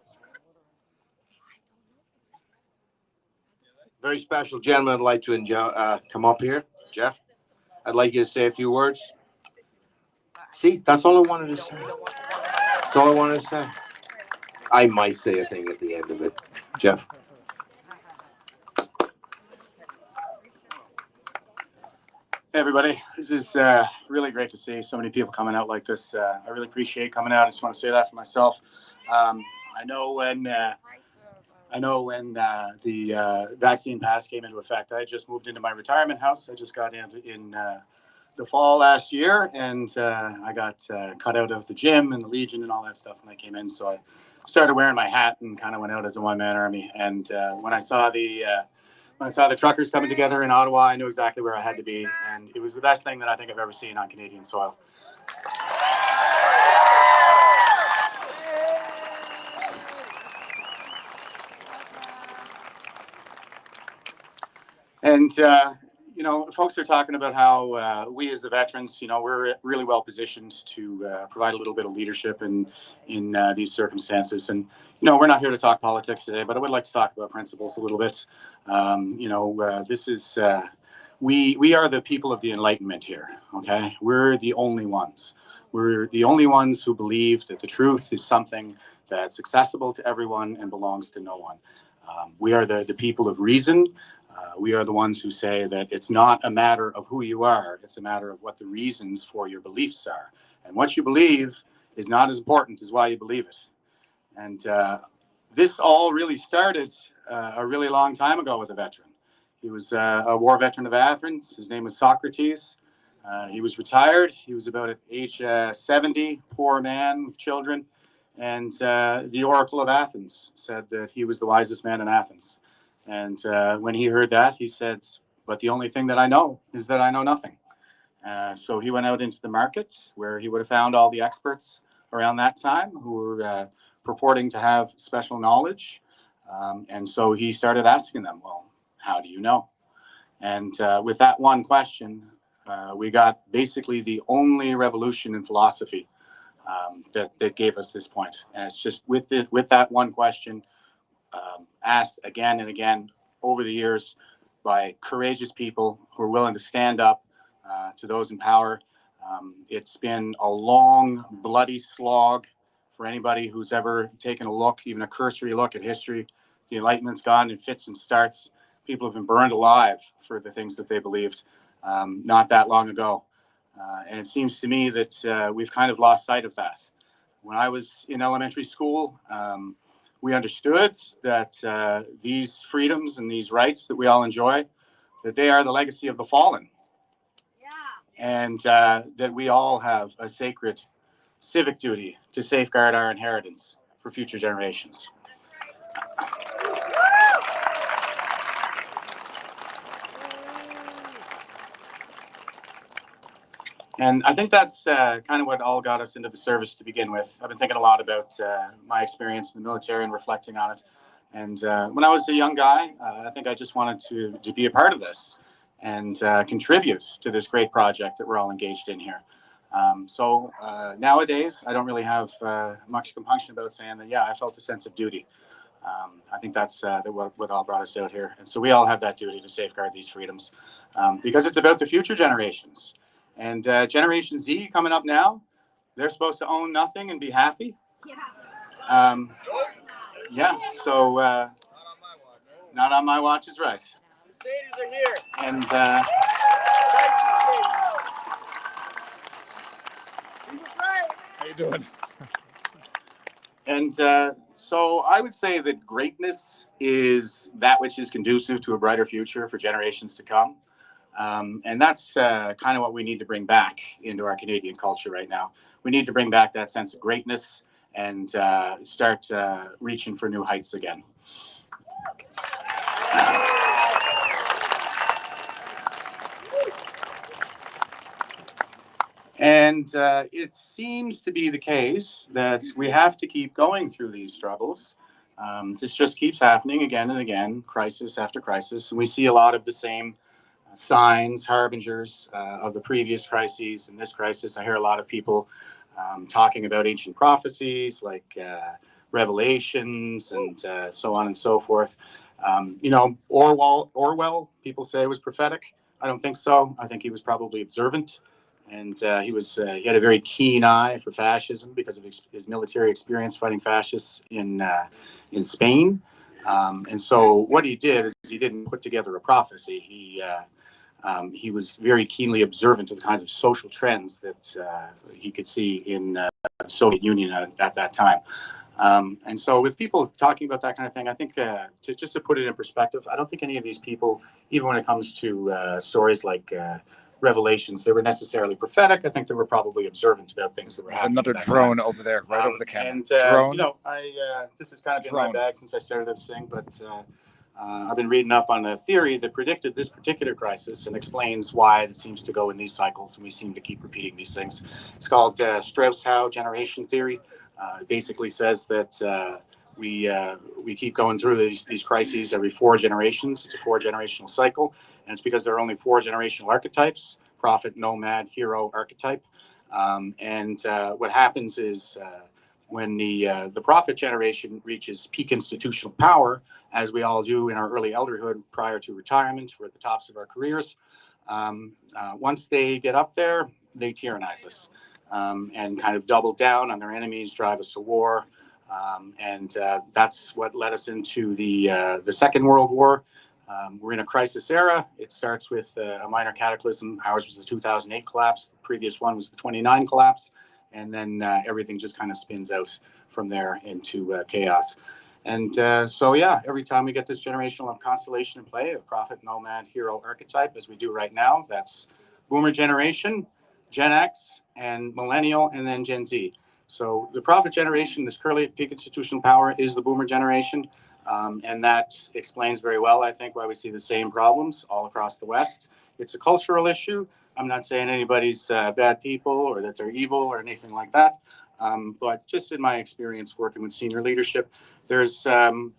Very special gentleman I'd like to come up here. Jeff, I'd like you to say a few words. See, that's all I wanted to say. That's all I wanted to say. I might say a thing at the end of it. Jeff. Hey everybody, this is really great to see so many people coming out like this. I really appreciate coming out. I just want to say that for myself. I know when the vaccine pass came into effect, I just moved into my retirement house. I just got in the fall last year, and I got cut out of the gym and the Legion and all that stuff when I came in. So I started wearing my hat and kind of went out as a one-man army. And when I saw the truckers coming together in Ottawa, I knew exactly where I had to be, and it was the best thing that I think I've ever seen on Canadian soil. And you know, folks are talking about how we as the veterans, you know, we're really well positioned to provide a little bit of leadership in these circumstances. And, you know, we're not here to talk politics today, but I would like to talk about principles a little bit. You know, this is, we are the people of the Enlightenment here, okay? We're the only ones. We're the only ones who believe that the truth is something that's accessible to everyone and belongs to no one. We are the people of reason. We are the ones who say that it's not a matter of who you are, it's a matter of what the reasons for your beliefs are. And what you believe is not as important as why you believe it. And this all really started a really long time ago with a veteran. He was a war veteran of Athens. His name was Socrates. He was retired. He was about at age 70, poor man with children. And the Oracle of Athens said that he was the wisest man in Athens. And when he heard that, he said, but the only thing that I know is that I know nothing. So he went out into the market where he would have found all the experts around that time who were purporting to have special knowledge. And so he started asking them, well, how do you know? And with that one question, we got basically the only revolution in philosophy that gave us this point. And it's just with that one question, asked again and again over the years by courageous people who are willing to stand up to those in power. It's been a long, bloody slog for anybody who's ever taken a look, even a cursory look at history. The Enlightenment's gone in fits and starts. People have been burned alive for the things that they believed not that long ago. And it seems to me that we've kind of lost sight of that. When I was in elementary school, we understood that these freedoms and these rights that we all enjoy, that they are the legacy of the fallen. And that we all have a sacred civic duty to safeguard our inheritance for future generations. And I think that's kind of what all got us into the service to begin with. I've been thinking a lot about my experience in the military and reflecting on it. And when I was a young guy, I think I just wanted to be a part of this and contribute to this great project that we're all engaged in here. So nowadays, I don't really have much compunction about saying that, yeah, I felt a sense of duty. I think that's what all brought us out here. And so we all have that duty to safeguard these freedoms because it's about the future generations. And Generation Z coming up now, they're supposed to own nothing and be happy. Yeah, so not on my watch is right. Mercedes are here. And How you doing? And so I would say that greatness is that which is conducive to a brighter future for generations to come. And that's kind of what we need to bring back into our Canadian culture right now. We need to bring back that sense of greatness and start reaching for new heights again. And it seems to be the case that we have to keep going through these struggles. This just keeps happening again and again, crisis after crisis. And we see a lot of the same signs, harbingers of the previous crises and this crisis. I hear a lot of people talking about ancient prophecies like Revelations and so on and so forth. You know, Orwell, people say was prophetic. I don't think so. I think he was probably observant. And he had a very keen eye for fascism because of his military experience fighting fascists in Spain. And so what he did is he didn't put together a prophecy. He was very keenly observant of the kinds of social trends that he could see in the Soviet Union at that time. And so with people talking about that kind of thing, I think just to put it in perspective, I don't think any of these people, even when it comes to stories like Revelations, they were necessarily prophetic. I think they were probably observant about things that were There's happening. another drone over there, right over the camera. And drone. you know, this has kind of been my bag since I started this thing, but I've been reading up on a theory that predicted this particular crisis and explains why it seems to go in these cycles, and we seem to keep repeating these things. It's called Strauss Howe generation theory. It basically says that we keep going through these crises every 4 generations. It's a 4-generational cycle, and it's because there are only 4 generational archetypes: prophet, nomad, hero, archetype. What happens is when the prophet generation reaches peak institutional power, as we all do in our early elderhood prior to retirement, we're at the tops of our careers. Once they get up there, they tyrannize us and kind of double down on their enemies, drive us to war. That's what led us into the Second World War. We're in a crisis era. It starts with a minor cataclysm. Ours was the 2008 collapse. The previous one was the 29 collapse. And then everything just kind of spins out from there into chaos. Every time we get this generational constellation in play, a prophet, nomad, hero archetype, as we do right now, that's boomer generation, Gen X, and millennial, and then Gen Z. So the prophet generation that's currently at peak institutional power is the boomer generation. And that explains very well, I think, why we see the same problems all across the West. It's a cultural issue. I'm not saying anybody's bad people or that they're evil or anything like that. But just in my experience working with senior leadership, there doesn't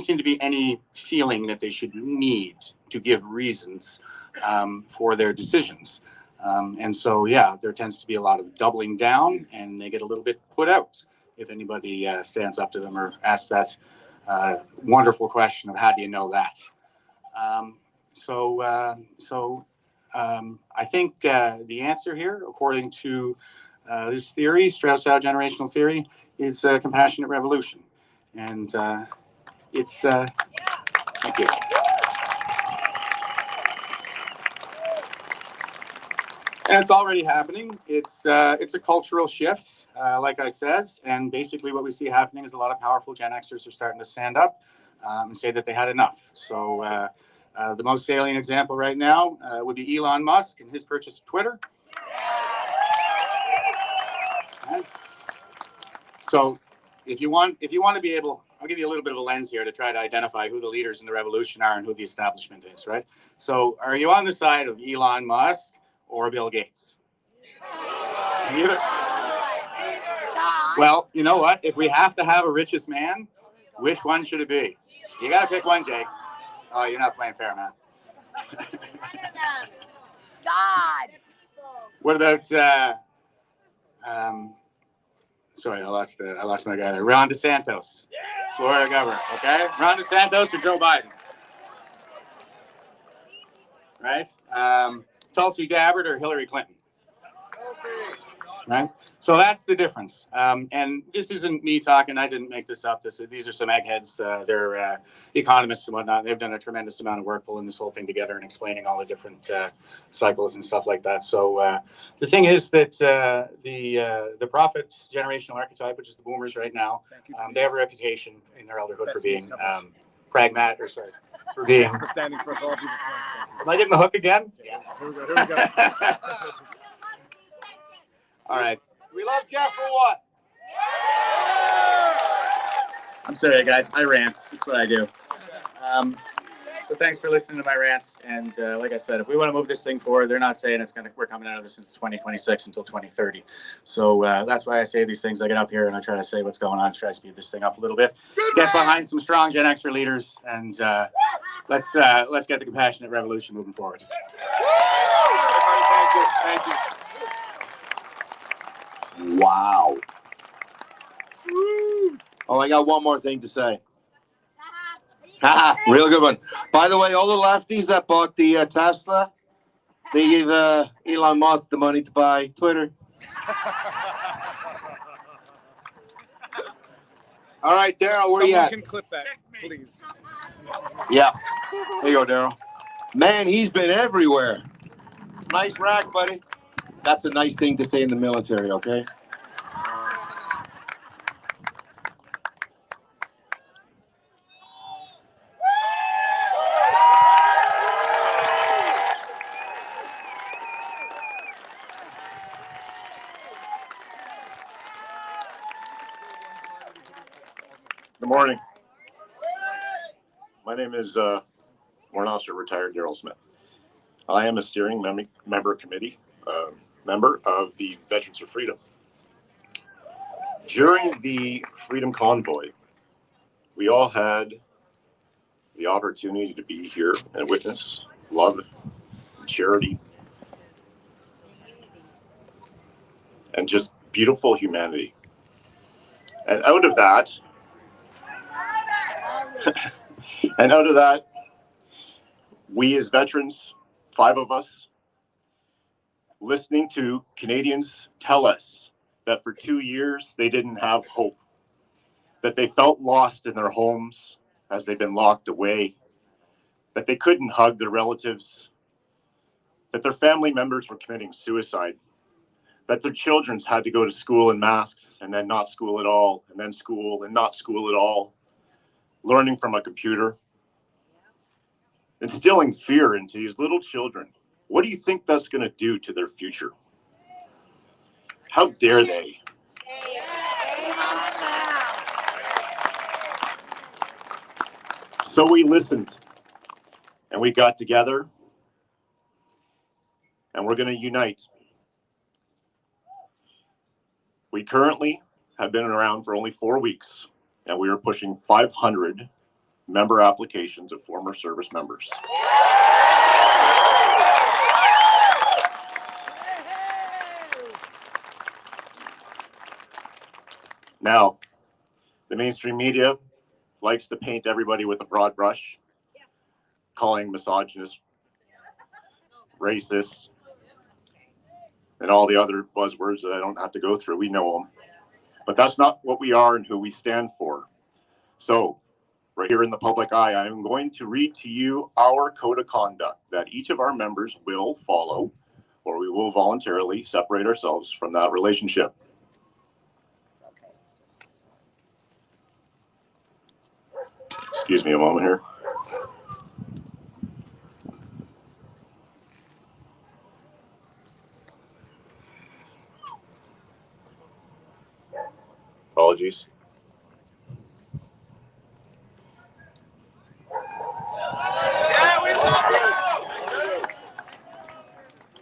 seem to be any feeling that they should need to give reasons for their decisions. There tends to be a lot of doubling down, and they get a little bit put out if anybody stands up to them or asks that wonderful question of how do you know that? I think the answer here, according to this theory, Strauss generational theory, is compassionate revolution. And it's, thank you. And it's already happening. It's a cultural shift, like I said, and basically what we see happening is a lot of powerful Gen Xers are starting to stand up and say that they had enough. So the most salient example right now would be Elon Musk and his purchase of Twitter. Right. So if you want to be able, I'll give you a little bit of a lens here to try to identify who the leaders in the revolution are and who the establishment is, right? So are you on the side of Elon Musk or Bill Gates? Neither. Well, you know what? If we have to have a richest man, which one should it be? You got to pick one, Jake. Oh, you're not playing fair, man. God. What about, sorry, I lost my guy there. Ron DeSantis, Florida governor, okay? Ron DeSantis or Joe Biden? Right? Tulsi Gabbard or Hillary Clinton? Right? So that's the difference. And this isn't me talking. I didn't make this up. These are some eggheads. They're economists and whatnot. They've done a tremendous amount of work pulling this whole thing together and explaining all the different cycles and stuff like that. So the thing is that the prophet generational archetype, which is the boomers right now, they have a reputation in their elderhood for being pragmatic, or sorry, for being. For standing for us all. Am I getting the hook again? Yeah. Here we go. All right. We love Jeff for what? I'm sorry, guys. I rant. That's what I do. So thanks for listening to my rants. And like I said, if we want to move this thing forward, they're not saying we're coming out of this in 2026 until 2030. So that's why I say these things. I get up here and I try to say what's going on, try to speed this thing up a little bit. Get behind some strong Gen Xer leaders, and let's get the compassionate revolution moving forward. Thank you. Wow. Oh, I got one more thing to say. Real good one. By the way, all the lefties that bought the Tesla, they gave Elon Musk the money to buy Twitter. All right, Daryl, where you at? Someone can clip that, please. Yeah. There you go, Daryl. Man, he's been everywhere. Nice rack, buddy. That's a nice thing to say in the military, okay? Good morning. My name is Warrant Officer Retired Daryl Smith. I am a steering member committee member of the Veterans for Freedom. During the Freedom Convoy, we all had the opportunity to be here and witness love, charity, and just beautiful humanity. And out of that, we as veterans, 5 of us, listening to Canadians tell us that for 2 years they didn't have hope, that they felt lost in their homes as they've been locked away, that they couldn't hug their relatives, that their family members were committing suicide, that their children had to go to school in masks and then not school at all, and then school and not school at all, learning from a computer, instilling fear into these little children. What do you think that's going to do to their future? How dare they? So we listened and we got together and we're going to unite. We currently have been around for only 4 weeks and we are pushing 500 member applications of former service members. Now, the mainstream media likes to paint everybody with a broad brush, calling misogynist, racist, and all the other buzzwords that I don't have to go through. We know them. But that's not what we are and who we stand for. So, right here in the public eye, I am going to read to you our code of conduct that each of our members will follow, or we will voluntarily separate ourselves from that relationship. Excuse me a moment here. Apologies.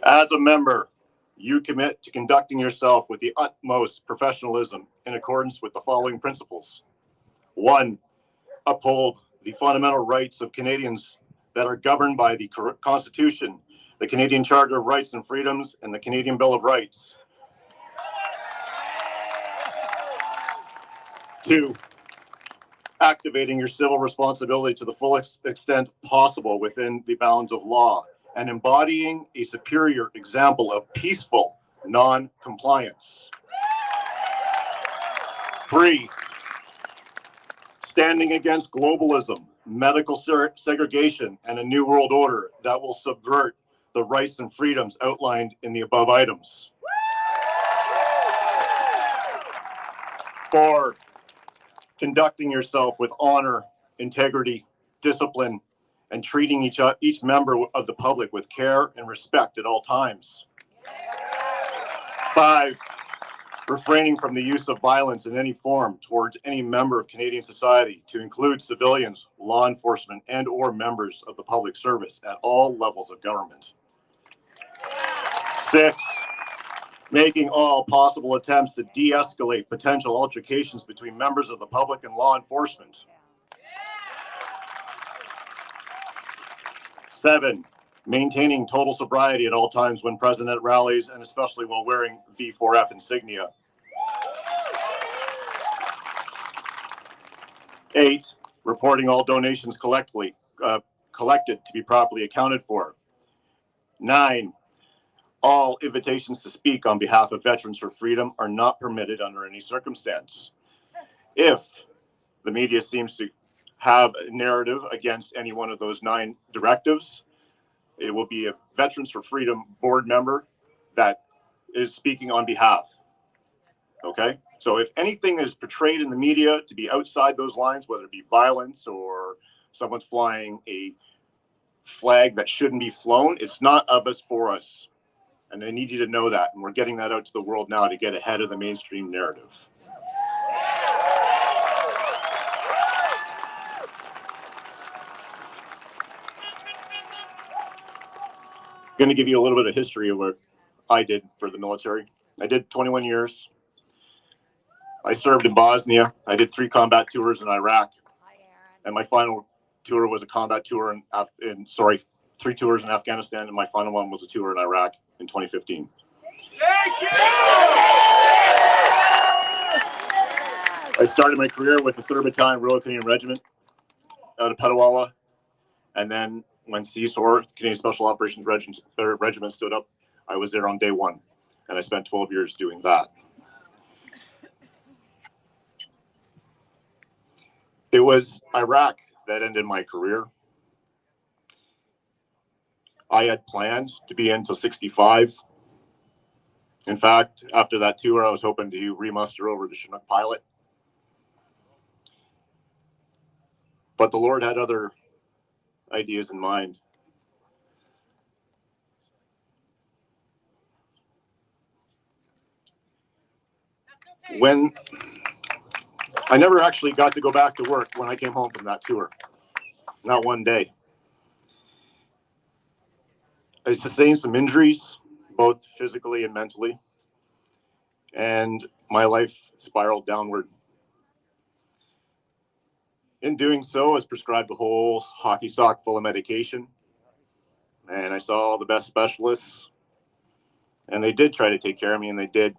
As a member, you commit to conducting yourself with the utmost professionalism in accordance with the following principles. 1, uphold the fundamental rights of Canadians that are governed by the Constitution, the Canadian Charter of Rights and Freedoms, and the Canadian Bill of Rights. 2, activating your civil responsibility to the fullest extent possible within the bounds of law and embodying a superior example of peaceful non-compliance. 3, standing against globalism, medical segregation, and a new world order that will subvert the rights and freedoms outlined in the above items. 4, conducting yourself with honor, integrity, discipline, and treating each member of the public with care and respect at all times. 5, refraining from the use of violence in any form towards any member of Canadian society, to include civilians, law enforcement, and/or members of the public service at all levels of government. 6, making all possible attempts to de-escalate potential altercations between members of the public and law enforcement. 7, maintaining total sobriety at all times when present at rallies and especially while wearing V4F insignia. 8, reporting all donations collected to be properly accounted for. 9, all invitations to speak on behalf of Veterans for Freedom are not permitted under any circumstance. If the media seems to have a narrative against any one of those 9 directives, it will be a Veterans for Freedom board member that is speaking on behalf. Okay? So if anything is portrayed in the media to be outside those lines, whether it be violence or someone's flying a flag that shouldn't be flown, it's not of us for us. And I need you to know that. And we're getting that out to the world now to get ahead of the mainstream narrative. I'm going to give you a little bit of history of what I did for the military. I did 21 years. I served in Bosnia. I did 3 combat tours in Iraq, and my final tour was a combat tour in 3 tours in Afghanistan, and my final one was a tour in Iraq in 2015. I started my career with the 3rd Battalion Royal Canadian Regiment out of Petawawa, and then when CSOR, Canadian Special Operations Regiment stood up, I was there on day 1, and I spent 12 years doing that. It was Iraq that ended my career. I had planned to be in till 65. In fact, after that tour, I was hoping to remuster over to Chinook pilot. But the Lord had other ideas in mind. When I never actually got to go back to work when I came home from that tour, not one day. I sustained some injuries, both physically and mentally, and my life spiraled downward. In doing so, I was prescribed a whole hockey sock full of medication, and I saw all the best specialists, and they did try to take care of me, and they did,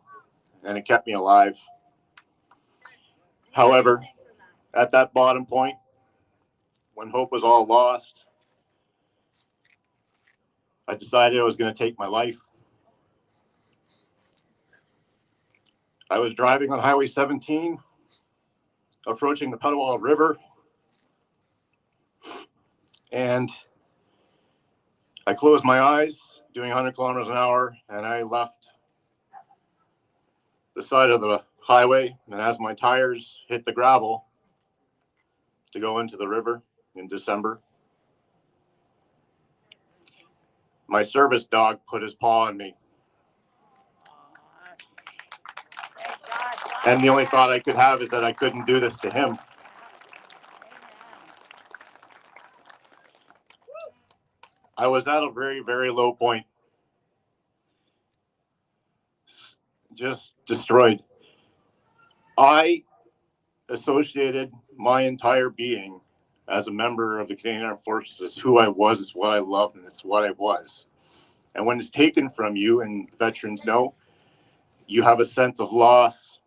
and it kept me alive. However, at that bottom point, when hope was all lost, I decided I was going to take my life. I was driving on Highway 17, approaching the Petawawa River, and I closed my eyes doing 100 kilometers an hour, and I left the side of the highway, and as my tires hit the gravel to go into the river in December, my service dog put his paw on me. And the only thought I could have is that I couldn't do this to him. I was at a very, very low point. Just destroyed. I associated my entire being as a member of the Canadian Armed Forces as who I was, it's what I loved, and it's what I was. And when it's taken from you, and veterans know, you have a sense of loss.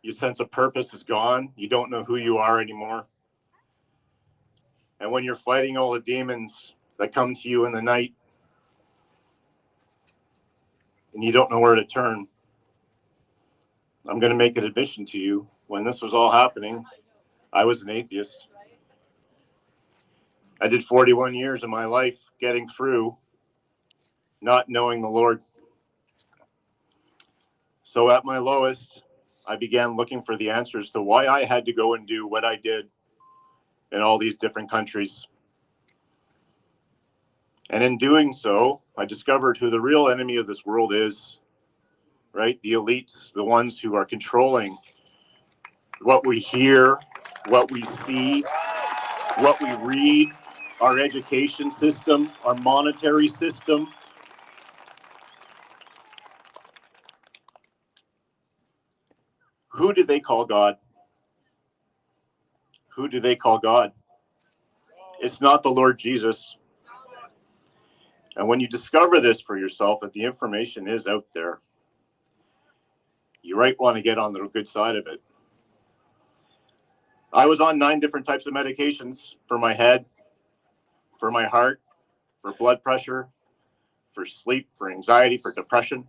Your sense of purpose is gone. You don't know who you are anymore. And when you're fighting all the demons that come to you in the night, and you don't know where to turn, I'm going to make an admission to you. When this was all happening, I was an atheist. I did 41 years of my life getting through, not knowing the Lord. So at my lowest, I began looking for the answers to why I had to go and do what I did in all these different countries. And in doing so, I discovered who the real enemy of this world is, right? The elites, the ones who are controlling what we hear, what we see, what we read, our education system, our monetary system. Who do they call God? Who do they call God? It's not the Lord Jesus. And when you discover this for yourself, that the information is out there, you might want to get on the good side of it. I was on 9 different types of medications for my head, for my heart, for blood pressure, for sleep, for anxiety, for depression.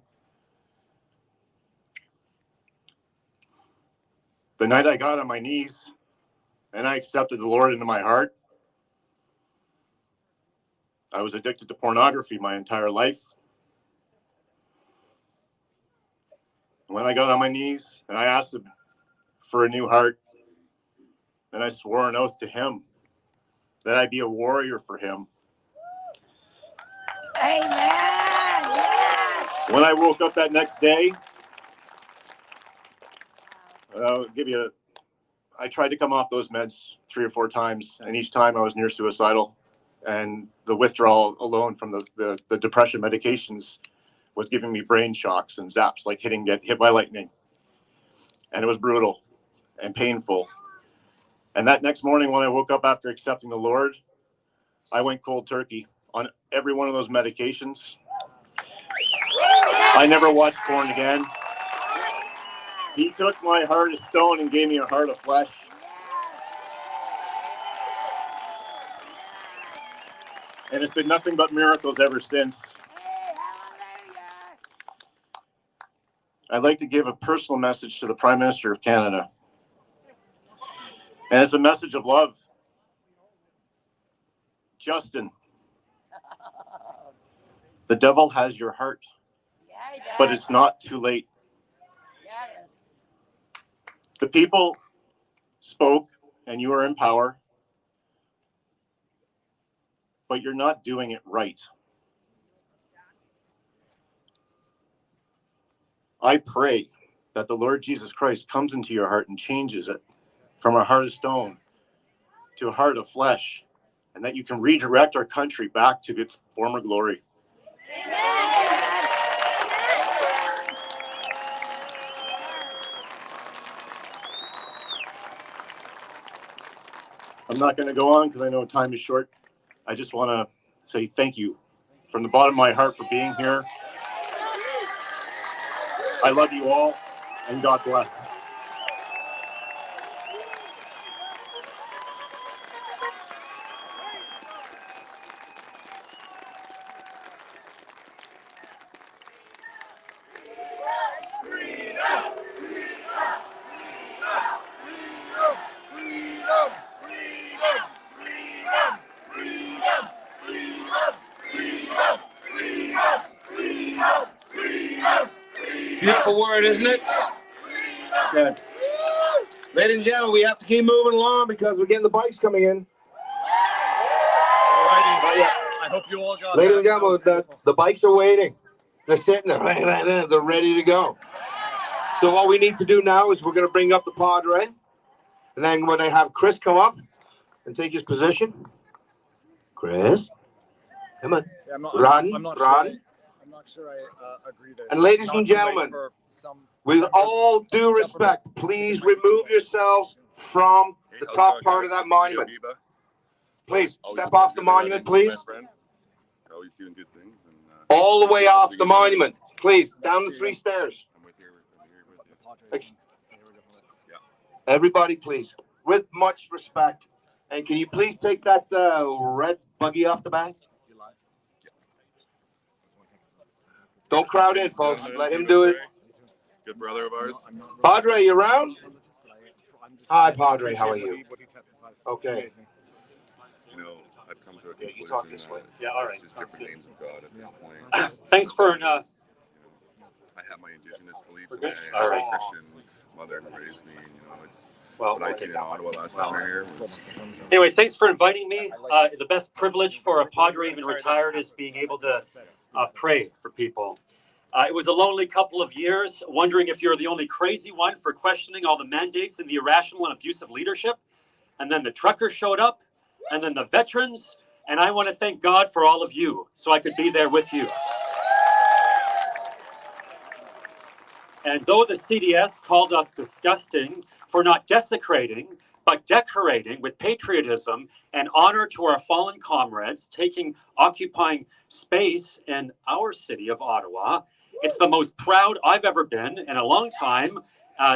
The night I got on my knees and I accepted the Lord into my heart, I was addicted to pornography my entire life. When I got on my knees and I asked him for a new heart, and I swore an oath to him that I'd be a warrior for him. Amen. Yes. When I woke up that next day, I tried to come off those meds 3 or 4 times, and each time I was near suicidal. And the withdrawal alone from the depression medications was giving me brain shocks and zaps, like getting hit by lightning. and it was brutal and painful. And that next morning when I woke up after accepting the Lord, I went cold turkey on every one of those medications. I never watched porn again. He took my heart of stone and gave me a heart of flesh. And it's been nothing but miracles ever since. I'd like to give a personal message to the Prime Minister of Canada. And it's a message of love. Justin, the devil has your heart, but it's not too late. The people spoke and you are in power, but you're not doing it right. I pray that the Lord Jesus Christ comes into your heart and changes it from a heart of stone to a heart of flesh, and that you can redirect our country back to its former glory. I'm not going to go on because I know time is short. I just want to say thank you from the bottom of my heart for being here. I love you all, and God bless. Beautiful word, isn't it? Good. Ladies and gentlemen, we have to keep moving along because we're getting the bikes coming in. I hope you all got Ladies and gentlemen, the bikes are waiting. They're sitting there. They're ready to go. So what we need to do now is we're going to bring up the Padre. And then when I have Chris come up and take his position. Chris, come on. Yeah, I'm not sure I agree there. And ladies and gentlemen, with all due respect, please remove yourselves from the top part of that monument. Please, step off the monument, please. Always doing good things. All the way off the monument, please, down the 3 stairs. Everybody, please, with much respect. And can you please take that red buggy off the back? Don't crowd in, folks. Let him do it. Good brother of ours. Padre, you around? Hi, Padre. How are you? Okay. You know, I've come to a conclusion. You talk this way. Yeah, all right. It's just different names of God at this point. Thanks for I have my indigenous beliefs, and I have a Christian mother who raised me. You know, it's what I seen in Ottawa last summer here. Anyway, thanks for inviting me. The best privilege for a Padre, even retired, is being able to pray for people. It was a lonely couple of years, wondering if you're the only crazy one for questioning all the mandates and the irrational and abusive leadership. And then the truckers showed up, and then the veterans. And I want to thank God for all of you, so I could be there with you. And though the CDS called us disgusting for not desecrating, but decorating with patriotism and honor to our fallen comrades, occupying space in our city of Ottawa, it's the most proud I've ever been in a long time,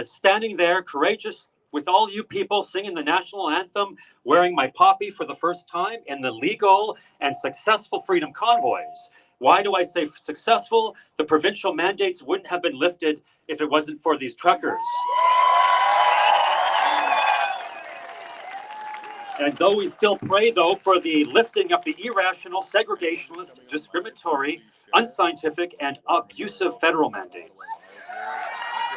standing there courageous with all you people singing the national anthem, wearing my poppy for the first time in the legal and successful freedom convoys. Why do I say successful? The provincial mandates wouldn't have been lifted if it wasn't for these truckers. And though we still pray, though, for the lifting of the irrational, segregationist, discriminatory, unscientific, and abusive federal mandates.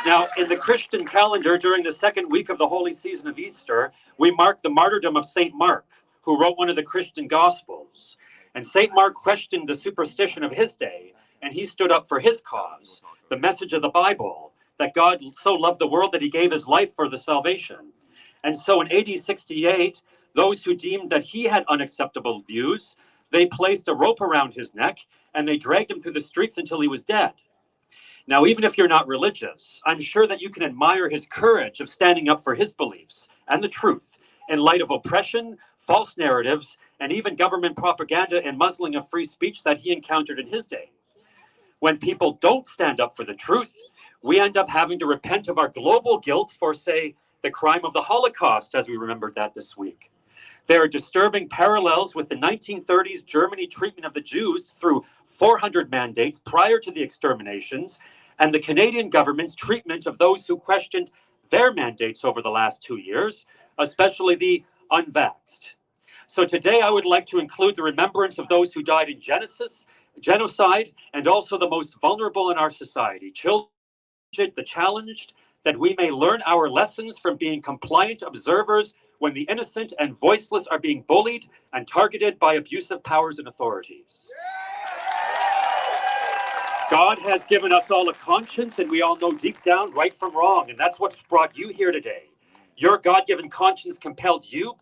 Now, in the Christian calendar, during the second week of the holy season of Easter, we mark the martyrdom of St. Mark, who wrote one of the Christian Gospels. And St. Mark questioned the superstition of his day, and he stood up for his cause, the message of the Bible, that God so loved the world that he gave his life for the salvation. And so in AD 68, those who deemed that he had unacceptable views, they placed a rope around his neck, and they dragged him through the streets until he was dead. Now, even if you're not religious, I'm sure that you can admire his courage of standing up for his beliefs and the truth in light of oppression, false narratives, and even government propaganda and muzzling of free speech that he encountered in his day. When people don't stand up for the truth, we end up having to repent of our global guilt for, say, the crime of the Holocaust, as we remembered that this week. There are disturbing parallels with the 1930s Germany treatment of the Jews through 400 mandates prior to the exterminations, and the Canadian government's treatment of those who questioned their mandates over the last 2 years, especially the unvaxxed. So today I would like to include the remembrance of those who died in genocide, and also the most vulnerable in our society, children, the challenged, that we may learn our lessons from being compliant observers when the innocent and voiceless are being bullied and targeted by abusive powers and authorities. God has given us all a conscience, and we all know deep down right from wrong, and that's what's brought you here today. Your God-given conscience compelled you,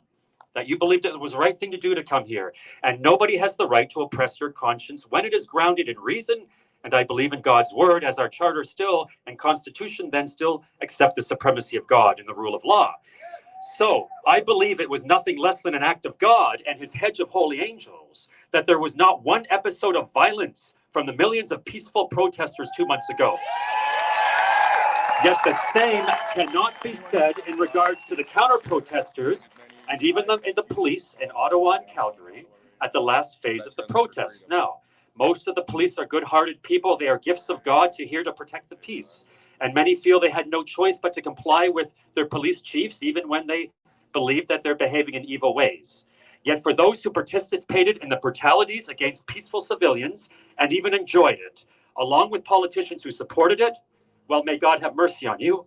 that you believed it was the right thing to do to come here, and nobody has the right to oppress your conscience when it is grounded in reason, and I believe in God's word, as our charter still and constitution then still accept the supremacy of God and the rule of law. So I believe it was nothing less than an act of God and his hedge of holy angels that there was not one episode of violence from the millions of peaceful protesters 2 months ago. Yet the same cannot be said in regards to the counter-protesters and even the police in Ottawa and Calgary at the last phase of the protests. Now, most of the police are good-hearted people. They are gifts of God here to protect the peace. And many feel they had no choice but to comply with their police chiefs, even when they believe that they're behaving in evil ways. Yet for those who participated in the brutalities against peaceful civilians and even enjoyed it, along with politicians who supported it, well, may God have mercy on you.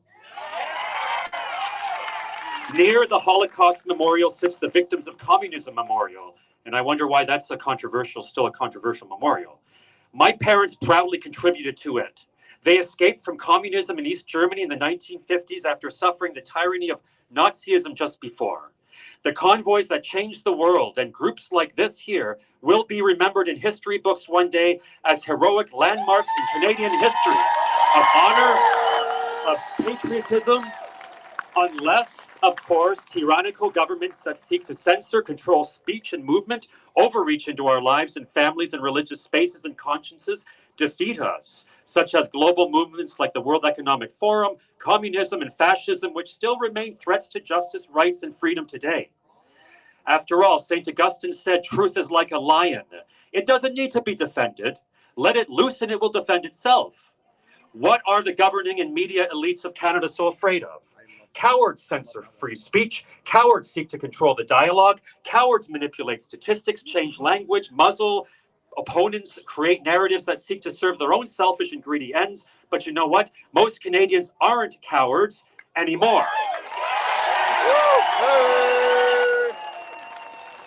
Near the Holocaust Memorial sits the Victims of Communism Memorial, and I wonder why that's still a controversial memorial. My parents proudly contributed to it. They escaped from communism in East Germany in the 1950s after suffering the tyranny of Nazism just before. The convoys that changed the world and groups like this here will be remembered in history books one day as heroic landmarks in Canadian history of honor, of patriotism, unless, of course, tyrannical governments that seek to censor, control speech and movement, overreach into our lives and families and religious spaces and consciences defeat us, such as global movements like the World Economic Forum, communism and fascism, which still remain threats to justice, rights, and freedom today. After all, St. Augustine said, truth is like a lion. It doesn't need to be defended. Let it loose and it will defend itself. What are the governing and media elites of Canada so afraid of? Cowards censor free speech. Cowards seek to control the dialogue. Cowards manipulate statistics, change language, muzzle opponents, create narratives that seek to serve their own selfish and greedy ends. But you know what? Most Canadians aren't cowards anymore.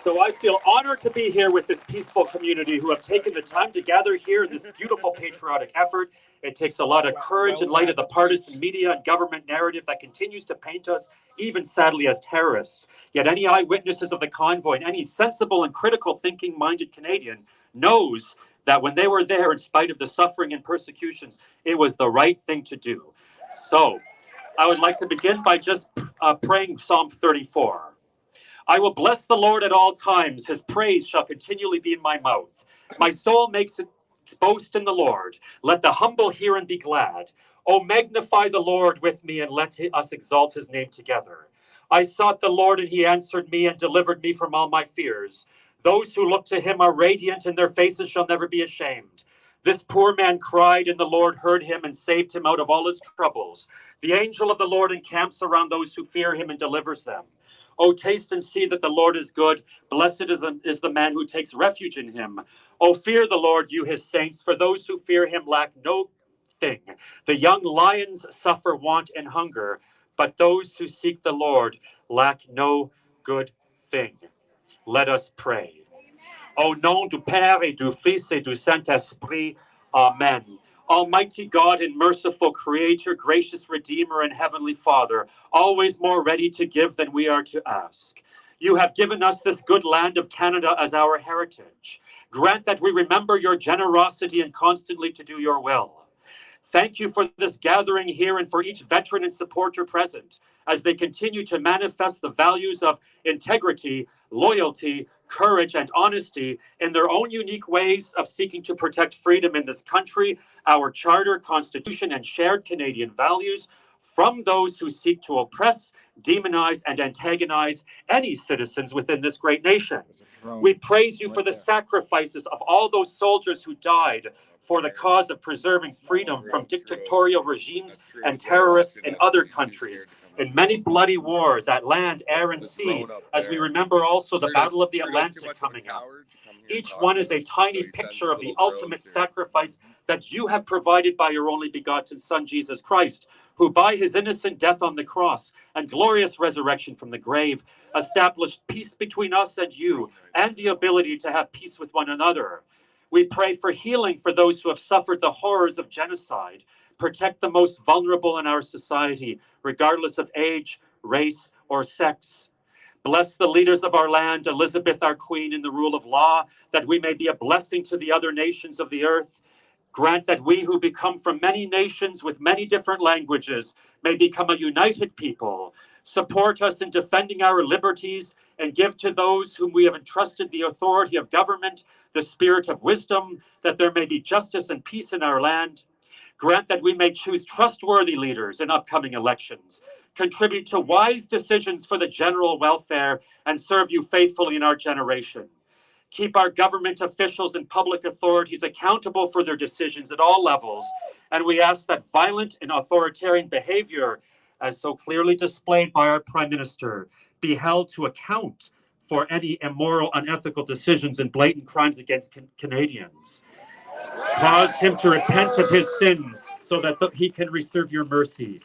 So I feel honored to be here with this peaceful community who have taken the time to gather here in this beautiful patriotic effort. It takes a lot of courage in light of the partisan media and government narrative that continues to paint us, even sadly, as terrorists. Yet any eyewitnesses of the convoy and any sensible and critical thinking-minded Canadian knows that when they were there, in spite of the suffering and persecutions, it was the right thing to do. So I would like to begin by just praying Psalm 34. I will bless the Lord at all times. His praise shall continually be in my mouth. My soul makes its boast in the Lord. Let the humble hear and be glad. Oh, magnify the Lord with me and let us exalt his name together. I sought the Lord and he answered me and delivered me from all my fears. Those who look to him are radiant and their faces shall never be ashamed. This poor man cried and the Lord heard him and saved him out of all his troubles. The angel of the Lord encamps around those who fear him and delivers them. Oh, taste and see that the Lord is good. Blessed is the man who takes refuge in him. Oh, fear the Lord, you his saints, for those who fear him lack no thing. The young lions suffer want and hunger, but those who seek the Lord lack no good thing. Let us pray. Au nom du Père et du Fils et du Saint-Esprit. Amen. Almighty God and merciful Creator, gracious Redeemer and Heavenly Father, always more ready to give than we are to ask. You have given us this good land of Canada as our heritage. Grant that we remember your generosity and constantly to do your will. Thank you for this gathering here and for each veteran and supporter present as they continue to manifest the values of integrity, loyalty, courage, and honesty in their own unique ways of seeking to protect freedom in this country, our charter, constitution, and shared Canadian values from those who seek to oppress, demonize, and antagonize any citizens within this great nation. We praise you for the sacrifices of all those soldiers who died for the cause of preserving freedom from dictatorial regimes and terrorists in other countries, in many bloody wars at land, air, and sea, as we remember also the Battle of the Atlantic coming up. Each one is a tiny picture of the ultimate sacrifice that you have provided by your only begotten Son, Jesus Christ, who by his innocent death on the cross and glorious resurrection from the grave established peace between us and you and the ability to have peace with one another. We pray for healing for those who have suffered the horrors of genocide. Protect the most vulnerable in our society, regardless of age, race, or sex. Bless the leaders of our land, Elizabeth, our Queen, in the rule of law, that we may be a blessing to the other nations of the earth. Grant that we who become from many nations with many different languages may become a united people. Support us in defending our liberties and give to those whom we have entrusted the authority of government the spirit of wisdom, that there may be justice and peace in our land. Grant that we may choose trustworthy leaders in upcoming elections, contribute to wise decisions for the general welfare, and serve you faithfully in our generation. Keep our government officials and public authorities accountable for their decisions at all levels, and we ask that violent and authoritarian behavior, as so clearly displayed by our Prime Minister, be held to account for any immoral, unethical decisions and blatant crimes against Canadians. Cause him to repent of his sins so that he can receive your mercy.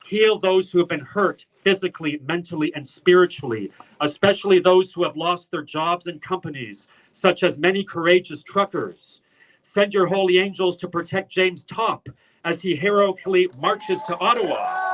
Heal those who have been hurt physically, mentally, and spiritually, especially those who have lost their jobs and companies, such as many courageous truckers. Send your holy angels to protect James Topp as he heroically marches to Ottawa.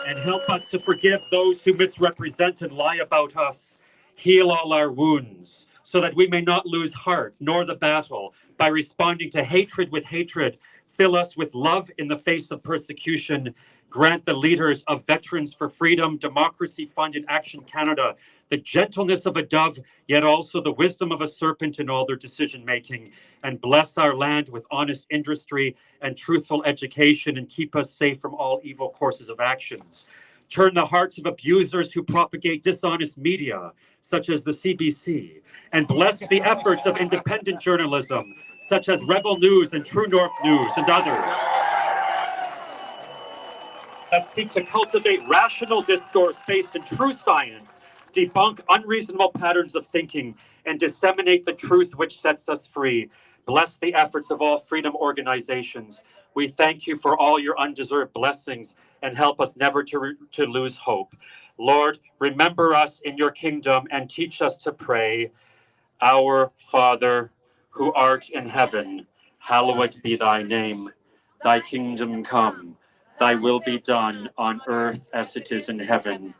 And help us to forgive those who misrepresent and lie about us. Heal all our wounds, so that we may not lose heart nor the battle by responding to hatred with hatred. Fill us with love in the face of persecution. Grant the leaders of Veterans for Freedom, Democracy Fund, and Action Canada the gentleness of a dove, yet also the wisdom of a serpent in all their decision-making. And bless our land with honest industry and truthful education, and keep us safe from all evil courses of actions. Turn the hearts of abusers who propagate dishonest media, such as the CBC, and bless the efforts of independent journalism, such as Rebel News and True North News and others, that seek to cultivate rational discourse based in true science, debunk unreasonable patterns of thinking, and disseminate the truth which sets us free. Bless the efforts of all freedom organizations. We thank you for all your undeserved blessings and help us never to lose hope. Lord, remember us in your kingdom and teach us to pray. Our Father, who art in heaven, hallowed be thy name. Thy kingdom come, thy will be done on earth as it is in heaven.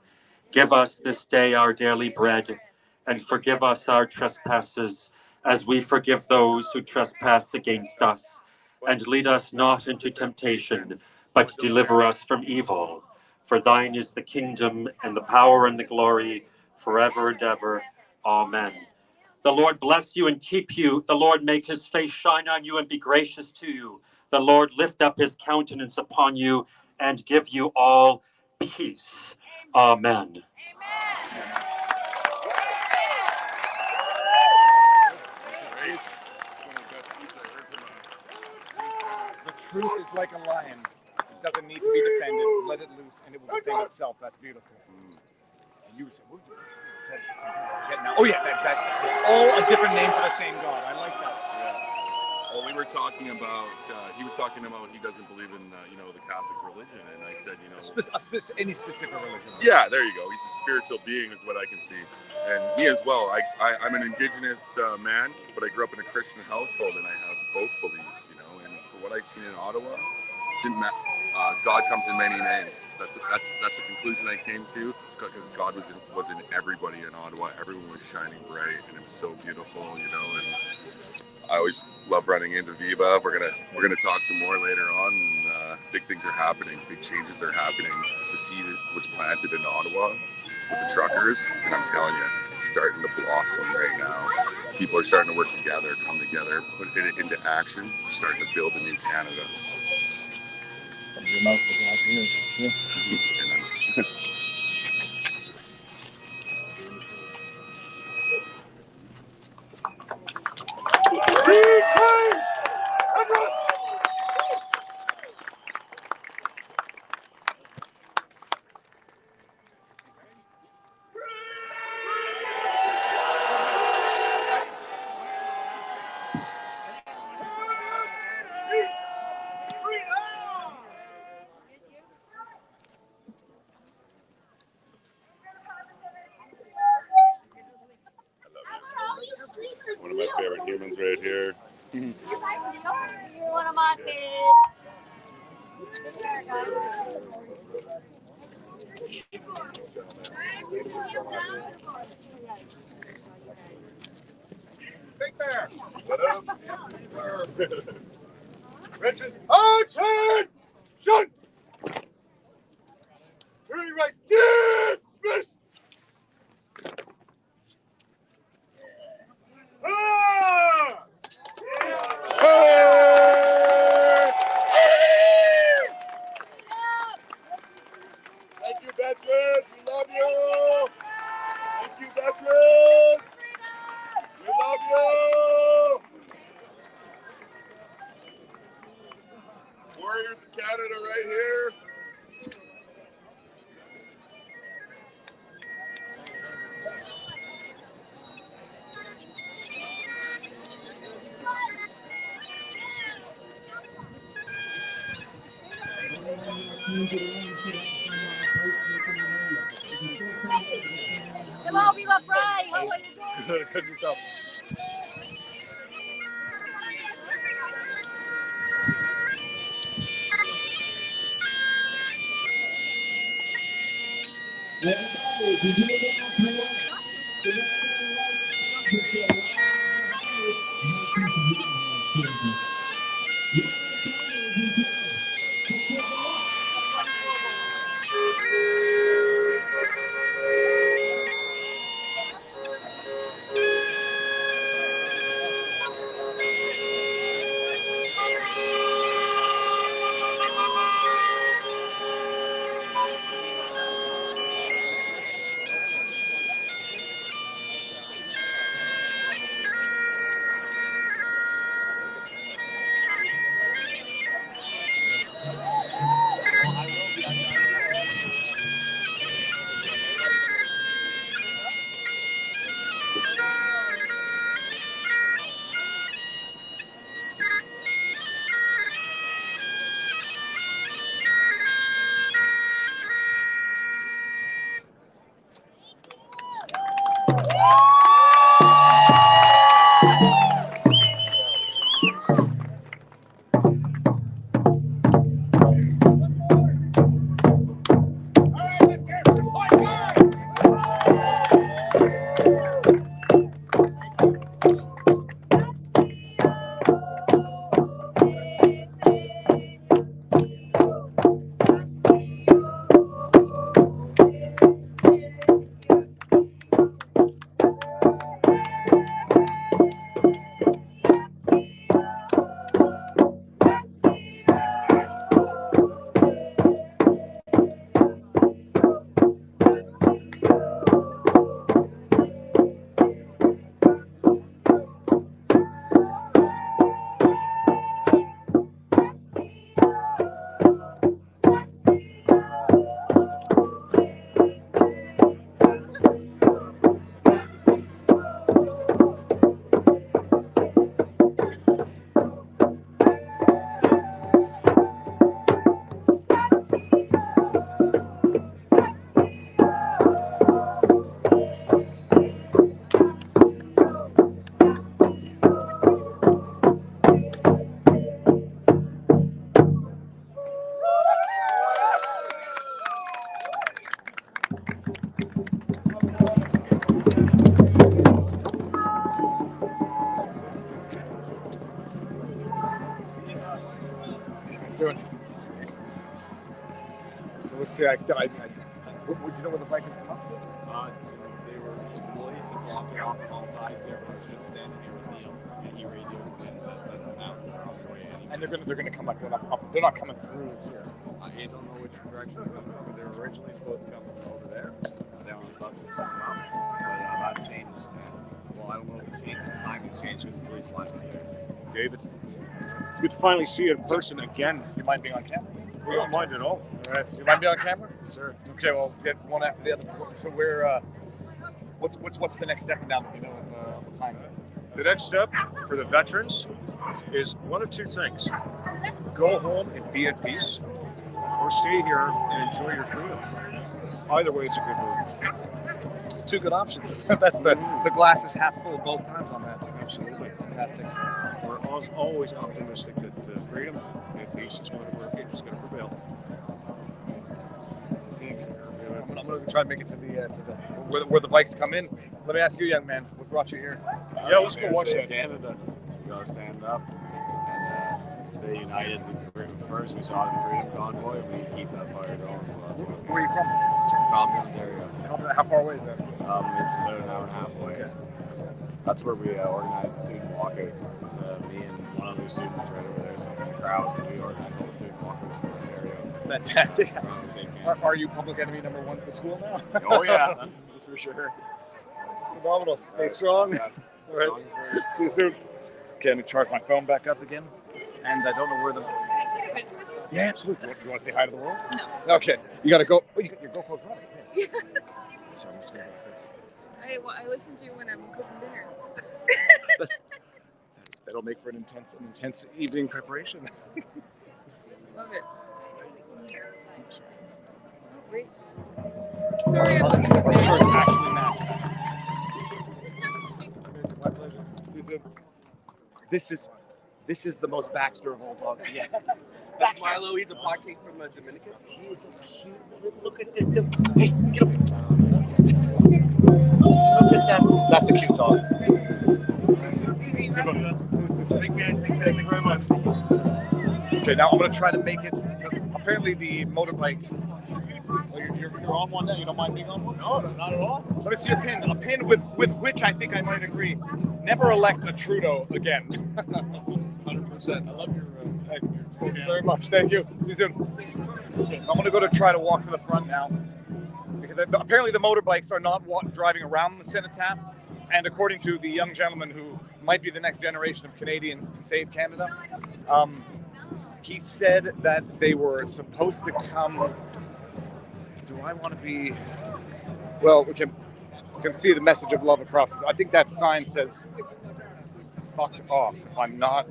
Give us this day our daily bread, and forgive us our trespasses, as we forgive those who trespass against us. And lead us not into temptation, but deliver us from evil. For thine is the kingdom, and the power, and the glory, forever and ever. Amen. The Lord bless you and keep you. The Lord make his face shine on you and be gracious to you. The Lord lift up his countenance upon you and give you all peace. Amen. The truth is like a lion. It doesn't need to be defended. Let it loose and it will defend itself. That's beautiful. You said, what did you say? Oh yeah, that it's all a different name for the same God. I like that. Yeah. Well, we were talking about, he was talking about he doesn't believe in, the Catholic religion. And I said, any specific religion. Yeah, there you go. He's a spiritual being is what I can see. And me as well. I'm an Indigenous man, but I grew up in a Christian household and I have both beliefs, and for what I've seen in Ottawa, didn't matter. God comes in many names. That's the conclusion I came to, because God was in everybody in Ottawa. Everyone was shining bright, and it was so beautiful, And I always love running into Viva. We're gonna talk some more later on. And, big things are happening. Big changes are happening. The seed was planted in Ottawa with the truckers, and I'm telling you, it's starting to blossom right now. People are starting to work together, come together, put it into action. We're starting to build a new Canada. From your mouth to God's ears, still. One of my favorite humans right here. You're one of my kids. Big Bear. What up? Richards. Attention! Turning right. Dismiss. Ah! Thank you, veterans. We love you. Thank you, veterans. We love you. Warriors of Canada right here. Hello, Viva Frei. How are you doing? Good yourself. Let's do it. So let's see. Would you know where the bike has come up to? So they were just employees and blocking off on all sides there, but I was just standing here with Neil, and he radioed and said them now, so they're on their way in. And they're gonna come like up. They're not coming through here. I don't know which direction they're coming from, but they were originally supposed to come from over there, down on Sussex and stuff, but that's changed. And, well, I don't know if it's changed. The time has changed because the police line was there. David, it's good to finally see you in person again. You mind being on camera? We don't mind at all. All right, so you mind being on camera? Sure. Okay, well, get one after the other. So we're what's the next step now that we know of the plan? The next step for the veterans is one of two things: go home and be at peace, or stay here and enjoy your freedom. Either way, it's a good move. It's two good options. That's the glass is half full both times on that. Absolutely. Fantastic. We're always optimistic that freedom and peace is going to work. It's going to prevail. Nice to see you. So I'm going to try and make it to the where the bikes come in. Let me ask you, young man, what brought you here? Yeah, let's go watch that. Canada. We got to stand up and stay united with freedom first. We saw it in the Freedom Convoy. We keep that fire going. So Where are you from? Compton, Ontario. How far away is that? It's about an hour and a half away. Okay. That's where we organized the student walkouts. It was me and one other student right over there, so in the crowd, we organized all the student walkouts for Ontario. Fantastic. Are you public enemy number one at the school now? Oh yeah, that's for sure. Phenomenal. Stay strong. Yeah. All right. See you soon. Okay, let me charge my phone back up again. And I don't know where the... Yeah, absolutely. You want to say hi to the world? No. Okay. You got to go... Oh, your GoPro's running. Yeah. Sorry, I'm just going to like this. I listen to you when I'm cooking dinner. That'll make for an intense evening preparation. Love it. Wait. Sorry, I'm looking at sure it's actually not. My pleasure. See you soon. This is the most Baxter of all dogs yet. That's Milo. He's a parking from Dominican. He is so cute. Look at this. Hey, get up. Look at that. That's a cute dog. Thank you very much. Okay, now I'm going to try to make it to apparently the motorbikes. Oh, you're on one now? You don't mind being on one? No, not at all. Let me see your pin. A pin with which I think I might agree. Never elect a Trudeau again. 100%. I love your Thank you very much. Thank you. See you soon. Okay, so I'm going to go to try to walk to the front now. Because apparently the motorbikes are not driving around the cenotaph. And according to the young gentleman who might be the next generation of Canadians to save Canada, he said that they were supposed to come. Do I want to be? Well, we can see the message of love across. I think that sign says "fuck off." If I'm not,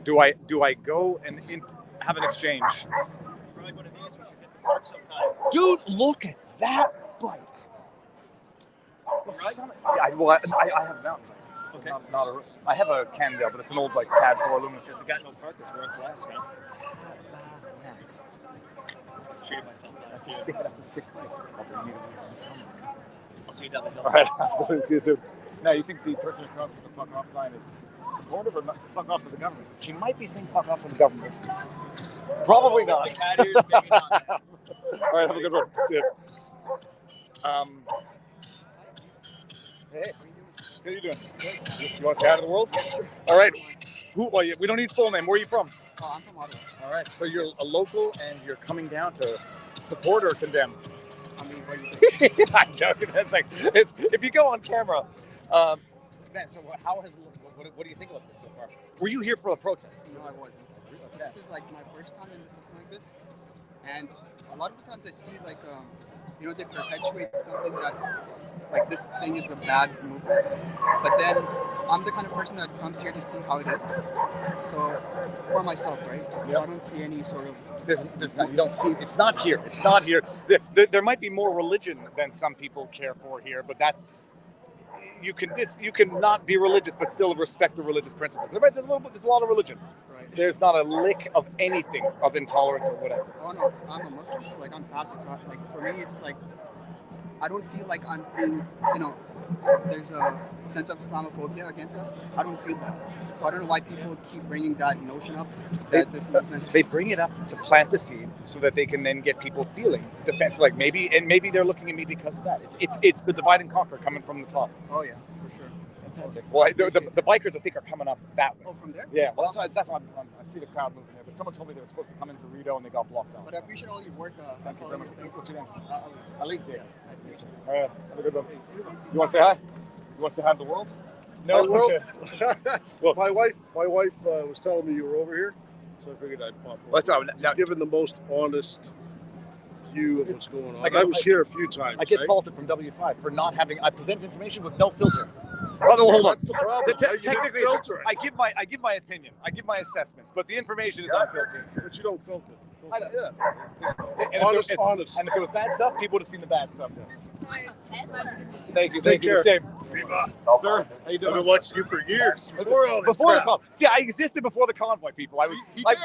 do I go and have an exchange? Dude, look at that bike. I have a mountain bike. Okay. I have a Cannondale, but it's an old like CAD 4 aluminum. Because it got no carcass, worth less, man. That's a sick bike. I'll see you down the hill. All right, absolutely. See you soon. Now, you think the person who comes with the fuck off sign is supportive or not? Fuck off to the government? She might be saying fuck off to the government. Probably not. The cat ears, maybe not. All right, have a good one. See you. Hey, how are you doing? You want to say hi to the world? All right. We don't need full name. Where are you from? Oh, I'm from Ottawa. All right. So you're a local and you're coming down to support or condemn? I mean, what do you think? I'm joking. That's like, if you go on camera, man. So what do you think about this so far? Were you here for the protest? No, I wasn't. This is like my first time in something like this, and a lot of the times I see like they perpetuate something that's like this thing is a bad movement, but then I'm the kind of person that comes here to see how it is. So for myself, right? Yep. So I don't see any sort of. There's not. You don't see. It's not here. It's not here. There might be more religion than some people care for here, but that's. You can not be religious, but still respect the religious principles. There's a lot of religion. Right. There's not a lick of anything of intolerance or whatever. Oh no, I'm a Muslim, so like I'm fasting. So like for me, it's like I don't feel like I'm being, there's a sense of Islamophobia against us. I don't feel that. So I don't know why people keep bringing that notion up. That this movement is... They bring it up to plant the seed so that they can then get people feeling defensive. Like maybe they're looking at me because of that. It's the divide and conquer coming from the top. Oh yeah, for sure. Fantastic. Well, the bikers I think are coming up that way. Oh, from there? Yeah. Well, that's why I see the crowd moving there. But someone told me they were supposed to come into Rito and they got blocked out. But I appreciate all your work. Thank you very much. What's your name? Ali. There. Nice to meet you. All right. Have a good one. You want to say hi? You want to say hi to the world? No. Okay. Well, my wife was telling me you were over here, so I figured I'd pop over. That's all right. Now, given the most honest view of what's going on. I was here a few times. I get faulted from W5 for not having. I present information with no filter. Oh, no, hold on. That's the problem. Technically, You don't filter it. I give my opinion. I give my assessments, but the information is unfiltered. But you don't filter. Honest. Honest. And if it was bad stuff, people would have seen the bad stuff. Thank you. Take Thank you. care. The same. Sir, how you doing? I've been watching you for years. Before all this Before the crap. convoy. See, I existed before the convoy, people. I was. I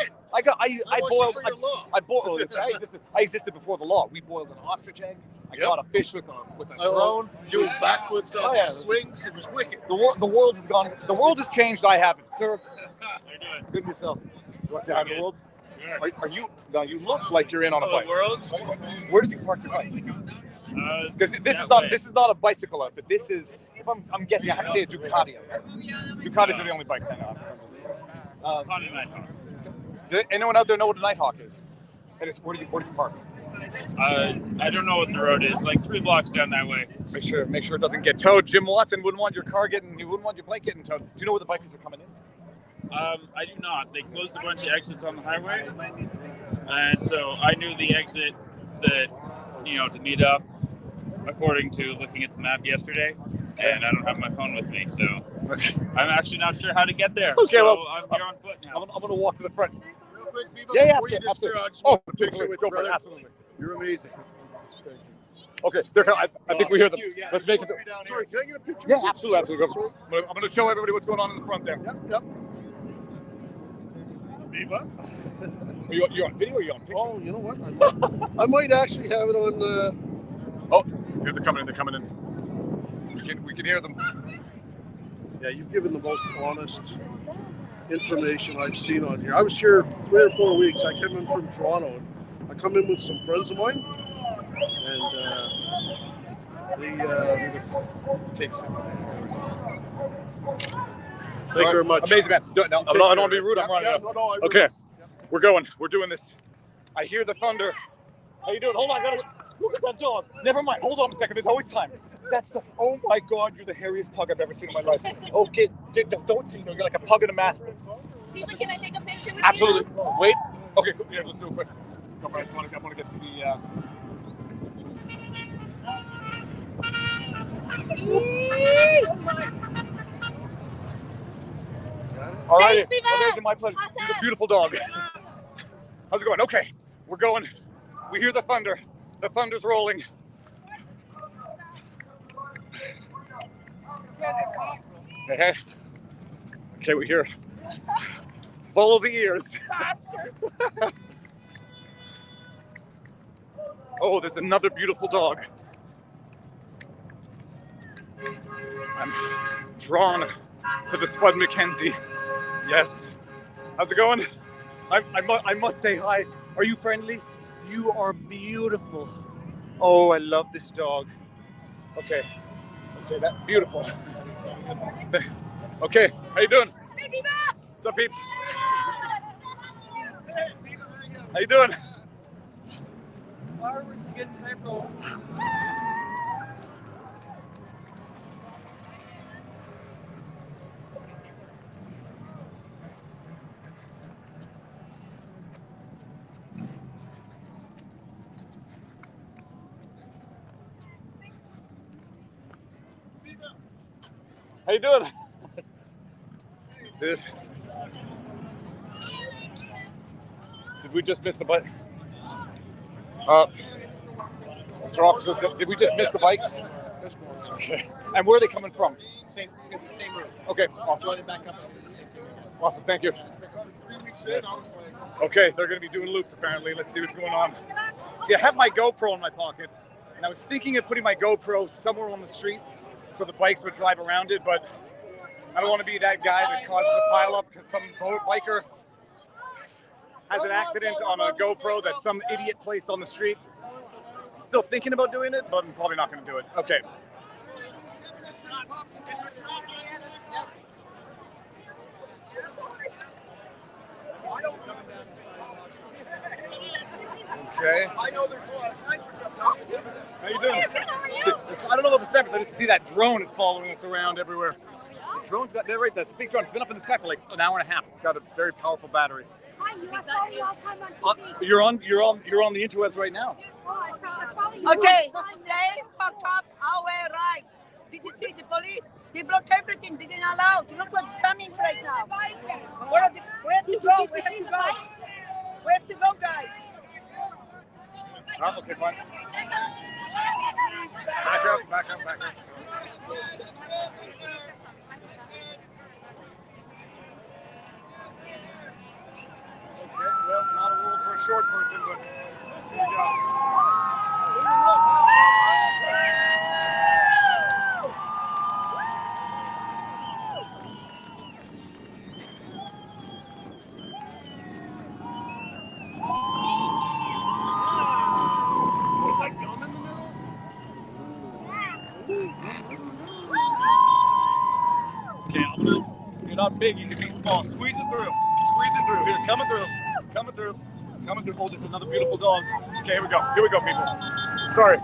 existed before the law. We boiled an ostrich egg. I caught a fish with a drone. Doing backflips off Oh, yeah. swings. It was wicked. The world has gone. The world has changed. I haven't, sir. How you doing? Good yourself. You want to say hi to the world? Are you? No, you look like you're in on a bike. World? Where did you park your bike? Because this is not a bicycle outfit. This is, if I'm guessing, I have to say a Ducati. Ducatis are the only bikes I know. Does anyone out there know what a Nighthawk is? And it's where do you park? I don't know what the road is. Like 3 blocks down that way. Make sure it doesn't get towed. Jim Watson wouldn't want your car getting. He wouldn't want your bike getting towed. Do you know where the bikers are coming in? I do not. They closed a bunch of exits on the highway, and so I knew the exit that to meet up according to looking at the map yesterday. And I don't have my phone with me, so I'm actually not sure how to get there. Okay, so well, I'm here on foot now. I'm going to walk to the front. Real quick, Viva, Yeah, before you absolutely. disappear, I just Oh, want a picture with go you, for it, brother. absolutely. You're amazing. Okay, I think we hear them. Yeah, Let's make it. Sorry, can I get a picture? Yeah, absolutely. Go. I'm going to show everybody what's going on in the front there. Yep. Viva. Are you on video or are you on picture? Oh, you know what? I might actually have it on. Oh, here they're coming in. They're coming in. We can hear them. Yeah, you've given the most honest information I've seen on here. I was here 3 or 4 weeks. I came in from Toronto. I come in with some friends of mine, and this takes. Thank you very much. Amazing, man. I don't want to be rude. I'm running. Okay, we're going. We're doing this. I hear the thunder. How you doing? Hold on. Look at that dog. Never mind. Hold on a second. There's always time. Oh my God, you're the hairiest pug I've ever seen in my life. Okay, don't see. You're like a pug and a mastiff. Viva, can I take a picture with Absolutely. you? Wait. Okay, cool. Yeah, let's do it quick. Go for it. I want to get to the. All right. Thanks, Viva. Okay, my pleasure. You're a beautiful dog. How's it going? Okay, we're going. We hear the thunder. The thunder's rolling. Hey. Okay, we're here. Follow the ears. Bastards. Oh, there's another beautiful dog. I'm drawn to the Spud Mackenzie. Yes. How's it going? I must say hi. Are you friendly? You are beautiful. Oh, I love this dog. Okay, that's beautiful. Okay, how you doing? Hey, Viva. What's up, peeps? How you doing? Fireworks against April. How you doing? Did we just miss the bike? Mr. Officer, did we just miss the bikes? Okay. And where are they coming from? It's going to be the same route. Okay, awesome. Run it back up and do the same thing again. Awesome, thank you. It's been 3 weeks in. I was like, Okay, they're going to be doing loops apparently. Let's see what's going on. See, I have my GoPro in my pocket. And I was thinking of putting my GoPro somewhere on the street so the bikes would drive around it, but I don't want to be that guy that causes a pileup because some biker has an accident on a GoPro that some idiot placed on the street. I'm still thinking about doing it, but I'm probably not going to do it. Okay. Okay. I know there's a lot of snipers up there. How you doing? I don't know about the snipers. I just see that drone is following us around everywhere. The drone's got, they're right, that's a big drone. It's been up in the sky for like an hour and a half. It's got a very powerful battery. Hi, you are following all time on TV. You're on the interwebs right now. Okay, they fucked up our right. Did you see the police? They blocked everything. They didn't allow. To look what's coming right now. We have to go. We have to go. We have to go, guys. Oh, okay, fine. Back up. Okay, well, not a rule for a short person, but here we go. Okay, you're not big, you can be small. Squeeze it through. Here, coming through. Oh, there's another beautiful dog. Okay, here we go, people. Sorry.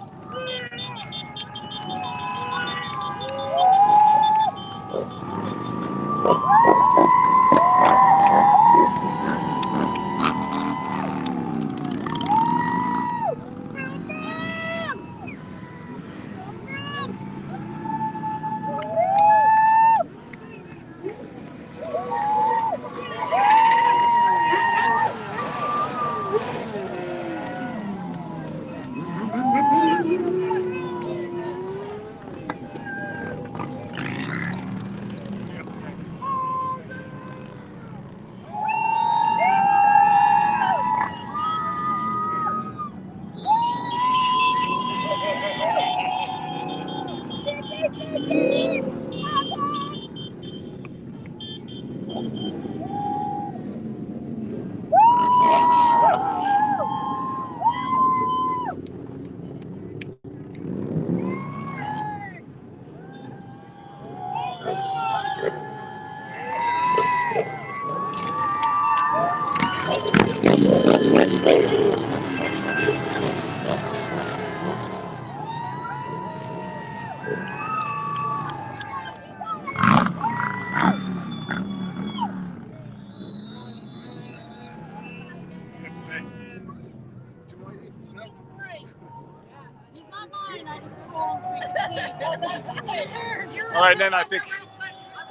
All right, then I think.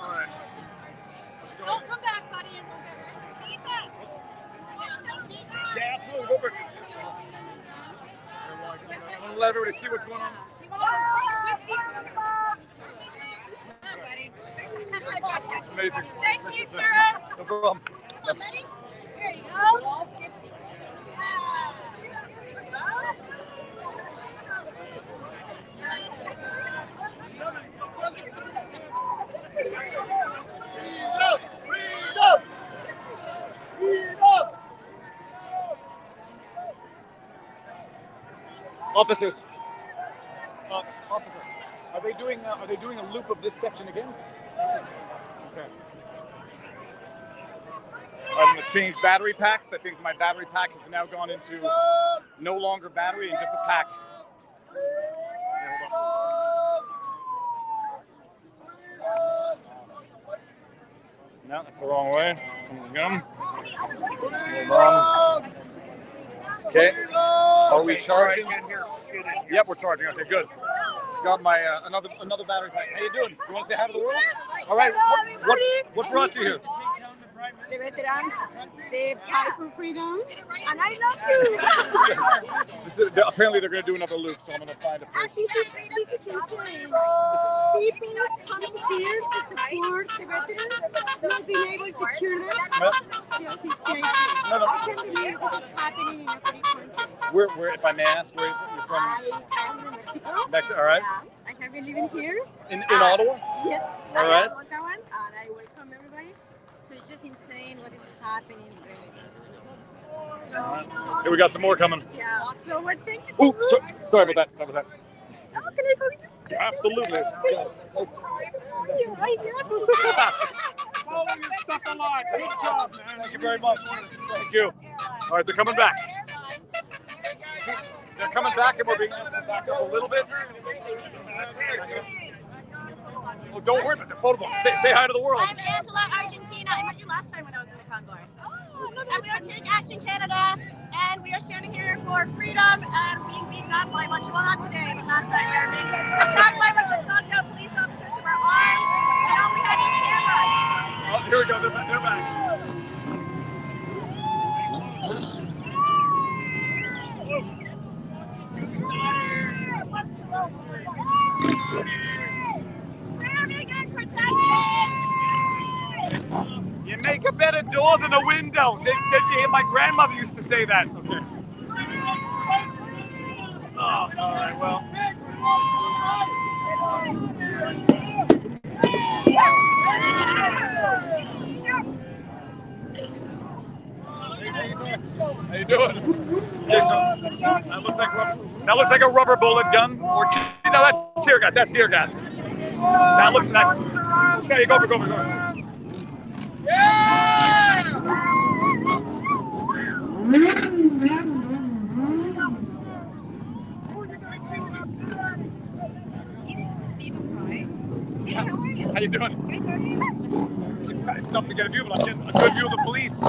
All right. We'll come back, buddy, and we'll get back. Yeah, absolutely. Go for it. I want to let everybody see what's going on. Amazing. Thank you, sir. No problem. Here you go. Officers. Officer, are they doing a loop of this section again? Okay. I'm going to change battery packs. I think my battery pack has now gone into no longer battery and just a pack. Okay, hold on. No, that's the wrong way. Someone's gum. Hold on. Okay. Are we charging? Yep, we're charging. Okay, good. Got my another battery pack. How you doing? You want to say hi to the world? All right. What brought you here? The veterans, they fight for freedom, and I love to. Apparently, they're going to do another loop, so I'm going to find a place. This is insane. People coming here to support the veterans, not being able to cheer them. It's crazy. I can't believe this is happening in a free country. Where, if I may ask, where you're from? I'm from Mexico. Mexico, all right. I have been living here. In Ottawa? Yes. All right. I'm Ottawa, and I welcome everybody. So it's just insane what is happening. So, Here we got some more coming. Yeah. So, well, thank you so Ooh, much. sorry about that. Oh, can I hold you? Absolutely. Follow your stuff a lot. Good job, man. Thank you very much. Thank you. All right, they're coming back. They're coming back, and we're being asked to back up a little bit. Well, don't worry about the photo bomb. Say hi to the world. I'm Angela, Argentina. I met you last time when I was in the convoy. And we are Take Action Canada, and we are standing here for freedom and being beaten up by a bunch of, well, not today, but last night we were being attacked by a bunch of knocked out police officers who were armed, and all we had was cameras. Oh, here we go. They're back. Standing and protected. You make a better door than a window. Did you hear? My grandmother used to say that. Okay. Oh, all right. Well. How you doing? Okay, so that looks like a rubber bullet gun, or no, that's tear gas. That's tear gas. That looks nice. Okay, go for it. How you doing? It's tough to get a view, but I'm getting a good view of the police.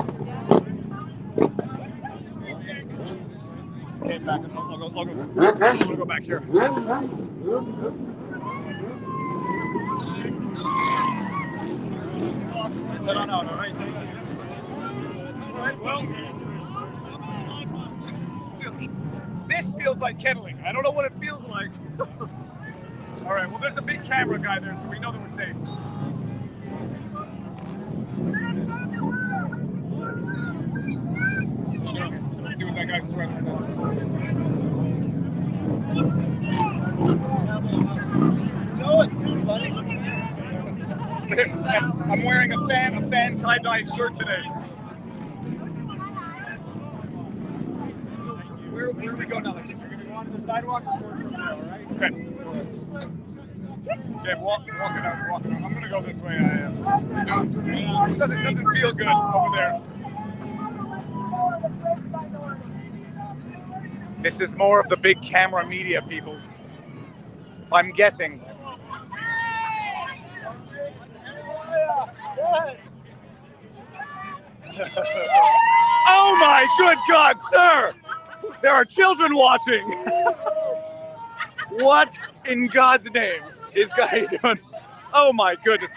Okay, back. I'll go back here. Let's head on out, all right? All right, well, this feels like kettling. I don't know what it feels like. All right, well, there's a big camera guy there, so we know that we're safe. Let's see what that guy's sweater says. I'm wearing a fan tie-dye shirt today. So where do we go now? Like this? We're gonna go onto the sidewalk or from there, all right? Okay. Okay, walking out. I'm gonna go this way. It doesn't feel good over there. This is more of the big camera media, peoples. I'm guessing. Oh my good God, sir! There are children watching. What in God's name is guy doing? Oh my goodness!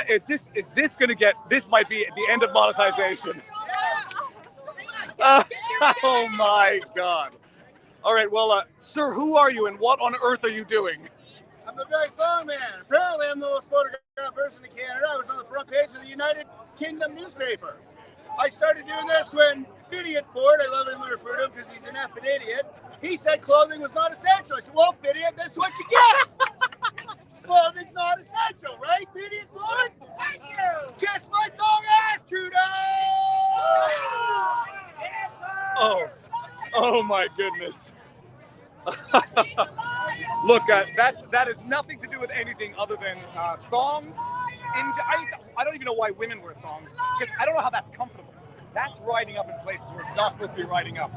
Is this going to get? This might be the end of monetization. Oh my God! All right, well, sir, who are you and what on earth are you doing? I'm the Big Phone Man. Apparently, I'm the most photographed person in Canada. I was on the front page of the United Kingdom newspaper. I started doing this when Idiot Ford, I love him for him because he's an effing idiot, he said clothing was not essential. I said, well, Idiot, this is what you get. Clothing's not essential, right, Idiot Ford? Thank you. Kiss my thong ass, Trudeau! Oh my goodness. Look, that has nothing to do with anything other than thongs. I don't even know why women wear thongs, because I don't know how that's comfortable. That's riding up in places where it's not supposed to be riding up.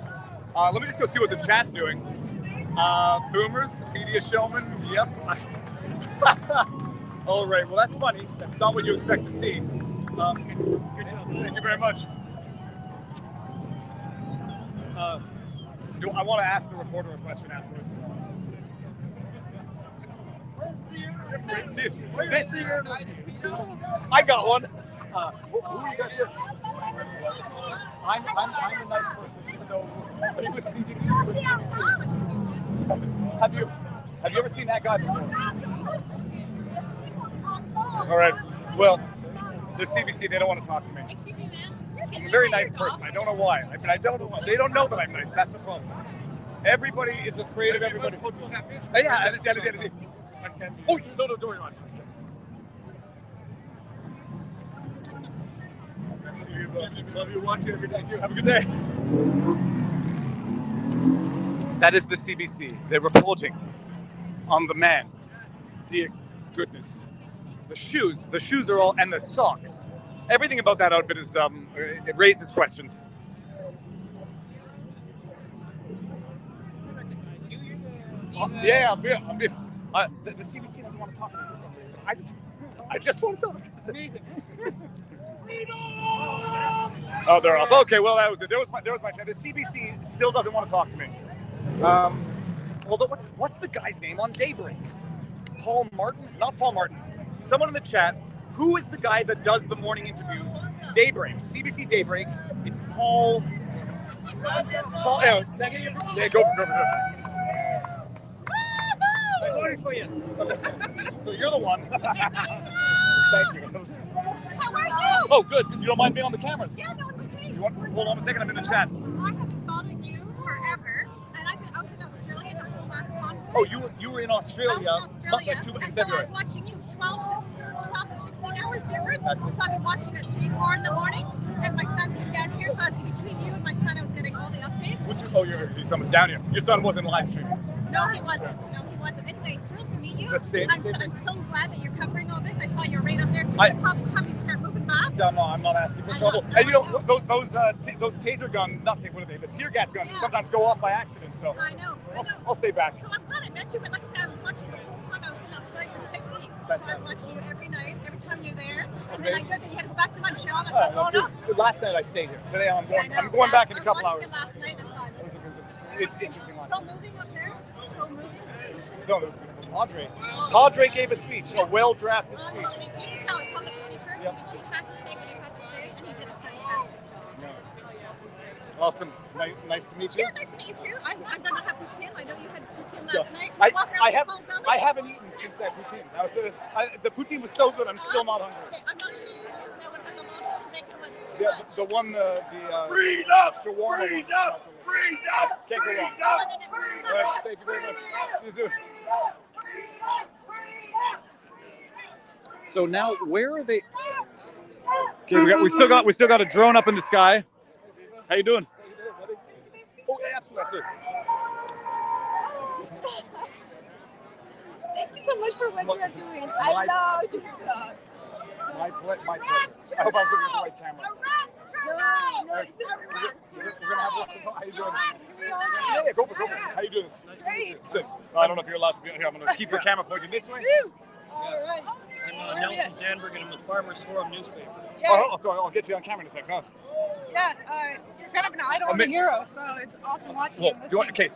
Let me just go see what the chat's doing. Boomers, media showman, yep. All right, well, that's funny. That's not what you expect to see. Good job. Thank you very much. I want to ask the reporter a question afterwards. I got one. Who are you guys with? I'm a nice person, even though nobody would see me. Have you ever seen that guy before? All right. Well, the CBC, they don't want to talk to me. Excuse me, ma'am. I'm a very nice person. I don't know why. I don't know why. They don't know that I'm nice. That's the problem. Everybody is afraid of everybody. Yeah, let's see. Oh, no, don't worry about it. Love you watching every day. Have a good day. That is the CBC. They're reporting on the man. Dear goodness. The shoes are all, and the socks. Everything about that outfit is, it raises questions. Yeah, I'm here. The CBC doesn't want to talk to me for some reason. I just want to talk. Amazing. Oh, they're off. Okay, well, that was it. There was my chance. The CBC still doesn't want to talk to me. Although, what's the guy's name on Daybreak? Paul Martin? Not Paul Martin. Someone in the chat. Who is the guy that does the morning interviews? Daybreak. CBC Daybreak. It's Paul. Yeah, go for it. I voted for you. So you're the one. Thank you. How are you? Oh, good. You don't mind being on the cameras? Yeah, no, it's okay. Hold on a second. I'm in the chat. I have been following you forever, and I was in Australia the whole last conference. Oh, you were in Australia. I was in Australia, in and so I February. was watching you 12 to 16 hours difference. So I've been watching it 3, 4 in the morning, and my son's been down here, so I was between you and my son. I was getting all the updates. Your son was down here. Your son wasn't live streaming. No, he wasn't. Anyway, thrilled to meet you. I'm so glad that you're covering all this. I saw you right up there. So the cops come, you start moving back. No, I'm not asking for trouble. And you know, those taser guns, what are they? The tear gas guns sometimes go off by accident. So I know. I'll stay back. So I'm glad I met you, but like I said, I was watching the whole time. I was in Australia for 6 weeks. So I was watching you every night, every time you're there. And then I heard that you had to go back to Montreal. And I thought, no. Last night I stayed here. Today I'm going back in a couple hours. Last night and thought, interesting one. so moving up there. So moving. No, Padre gave a speech, a well-drafted speech. You can tell a public speaker. He had to say what he had to say, and he did a fantastic job. Yeah. Oh, yeah, it was great. Awesome. Nice to meet you. Yeah, nice to meet you too. I'm gonna have poutine. I know you had poutine last night. I haven't eaten since that poutine. The poutine was so good. I'm still not hungry. Okay, I'm not sure you can tell what the lobster bacon was too Yeah, much. the one the Freedom! shawarma. Freedom! Freedom! Can't go wrong. All right, thank you very much. See you soon. So now, where are they? Okay, we still got a drone up in the sky. How you doing? Oh, yeah, absolutely. Thank you so much for what you're doing. I love your stuff. My pleasure. I hope I was looking at the right camera. We're gonna have how you doing? Yeah, go for it. How you doing? Nice to meet you. Sit. I don't know if you're allowed to be here. I'm gonna keep the camera pointing this way. All right. I'm Nelson Sandberg, and I'm the Farmers Forum newspaper. Yeah. Oh, so I'll get you on camera in a second. Huh? Yeah, you're kind of an idol and a hero, so it's awesome watching you. You want to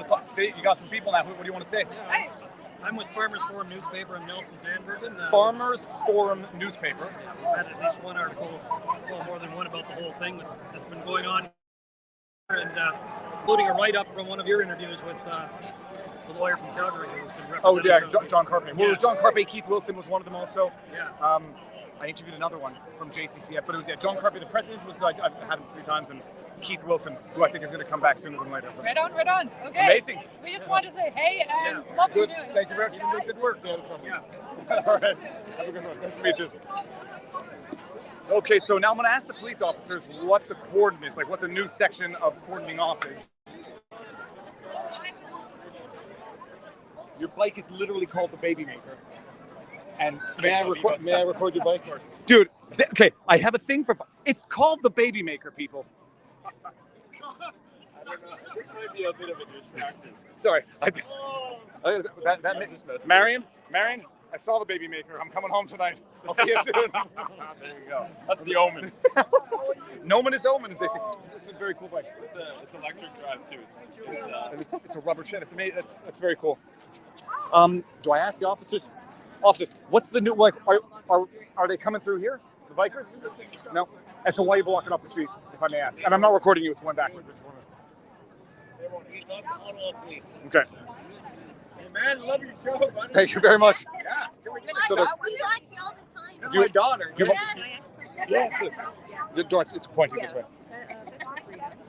talk? Say you got some people now. What do you want to say? Hey. I'm with Farmers Forum newspaper. I'm Nelson Sandberg. Farmers Forum newspaper. We've had at least one article, well, more than one, about the whole thing that's been going on, and including a write-up from one of your interviews with the lawyer from Calgary who's been representing. Oh yeah, John Carpe. Well, John Carpe, Keith Wilson was one of them also. Yeah. I interviewed another one from JCCF, but it was John Carpe, the president, was I've had him 3 times, and Keith Wilson, who I think is going to come back sooner than later. Right on. Okay. Amazing. We just want to say hey and love what you're doing. Thank you very much. Good work. Yeah. All right. Have a good one. Nice to meet you. Okay, so now I'm going to ask the police officers what the cordon is, like what the new section of cordoning off is. Your bike is literally called the Baby Maker. And may I record your bike? Dude, okay, I have a thing for... It's called the Baby Maker, people. I don't know. This might be a bit of a distraction. Sorry. Marion, I saw the Baby Maker. I'm coming home tonight. I'll see you soon. There you go. That's the omen. Nomen is omen, as they say. It's a very cool bike. It's electric drive too. It's a rubber shed. It's amazing. That's very cool. Do I ask the officers? Officers, what's the new, like, are they coming through here, the bikers? No? And so why are you blocking off the street, if I may ask? And I'm not recording you, it's going backwards. Okay. Hey man, love your show, buddy. Thank you very much. Yeah, can we get So a shot? We watch you all the time. That's my daughter. Yeah, the door, it's pointing this way.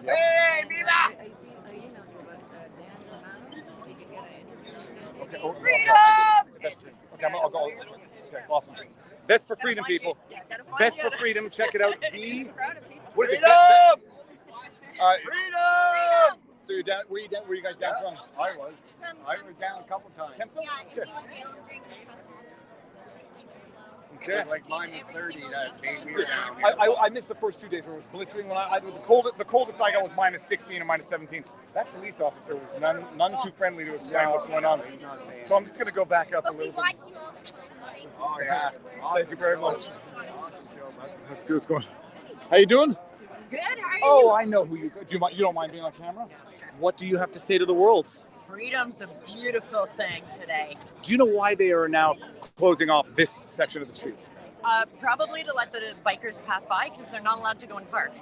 Hey, Viva! Okay. Oh, Freedom! Okay, I'll go. Okay, awesome. Vets for freedom, people. Vets for freedom. Check it out. What is it? Freedom! Freedom! So you're down. Where you guys down from? I was down a couple times. Temple? Yeah, Okay. and you were during the truck thing as well. Okay. Like mine was 30 that made me down. I missed the first 2 days where it was blistering. When the coldest I got was minus 16 or minus 17. That police officer was none too friendly to explain what's going on. So I'm just going to go back up a little bit. Oh, yeah. Thank you very much. Let's see what's going on. How you doing? Good, how are you? Oh, I know who you. You don't mind being on camera? What do you have to say to the world? Freedom's a beautiful thing today. Do you know why they are now closing off this section of the streets? Probably to let the bikers pass by because they're not allowed to go and park,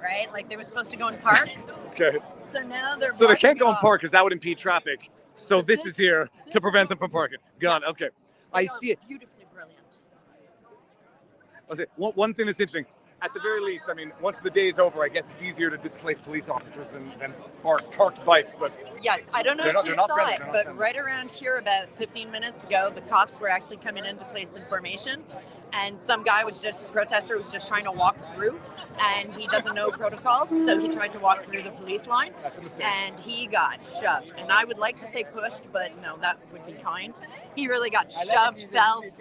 right? Like they were supposed to go and park. Okay. So now they're So they can't go blocking and park because that would impede traffic. So this is here to prevent them from parking. Got it. Okay. I see it. Beautifully brilliant. I'll say, one thing that's interesting, at the very least, I mean, once the day is over, I guess it's easier to displace police officers than parked bikes. But Yes, I don't know They're if not- you they're not saw friendly, it, they're not but friendly. right around here about 15 minutes ago, the cops were actually coming in to place some formation, and some guy protester was just trying to walk through, and he doesn't know protocols, so he tried to walk through the police line, That's a mistake. and he got shoved. And I would like to say pushed, but no, that would be kind. He really got shoved,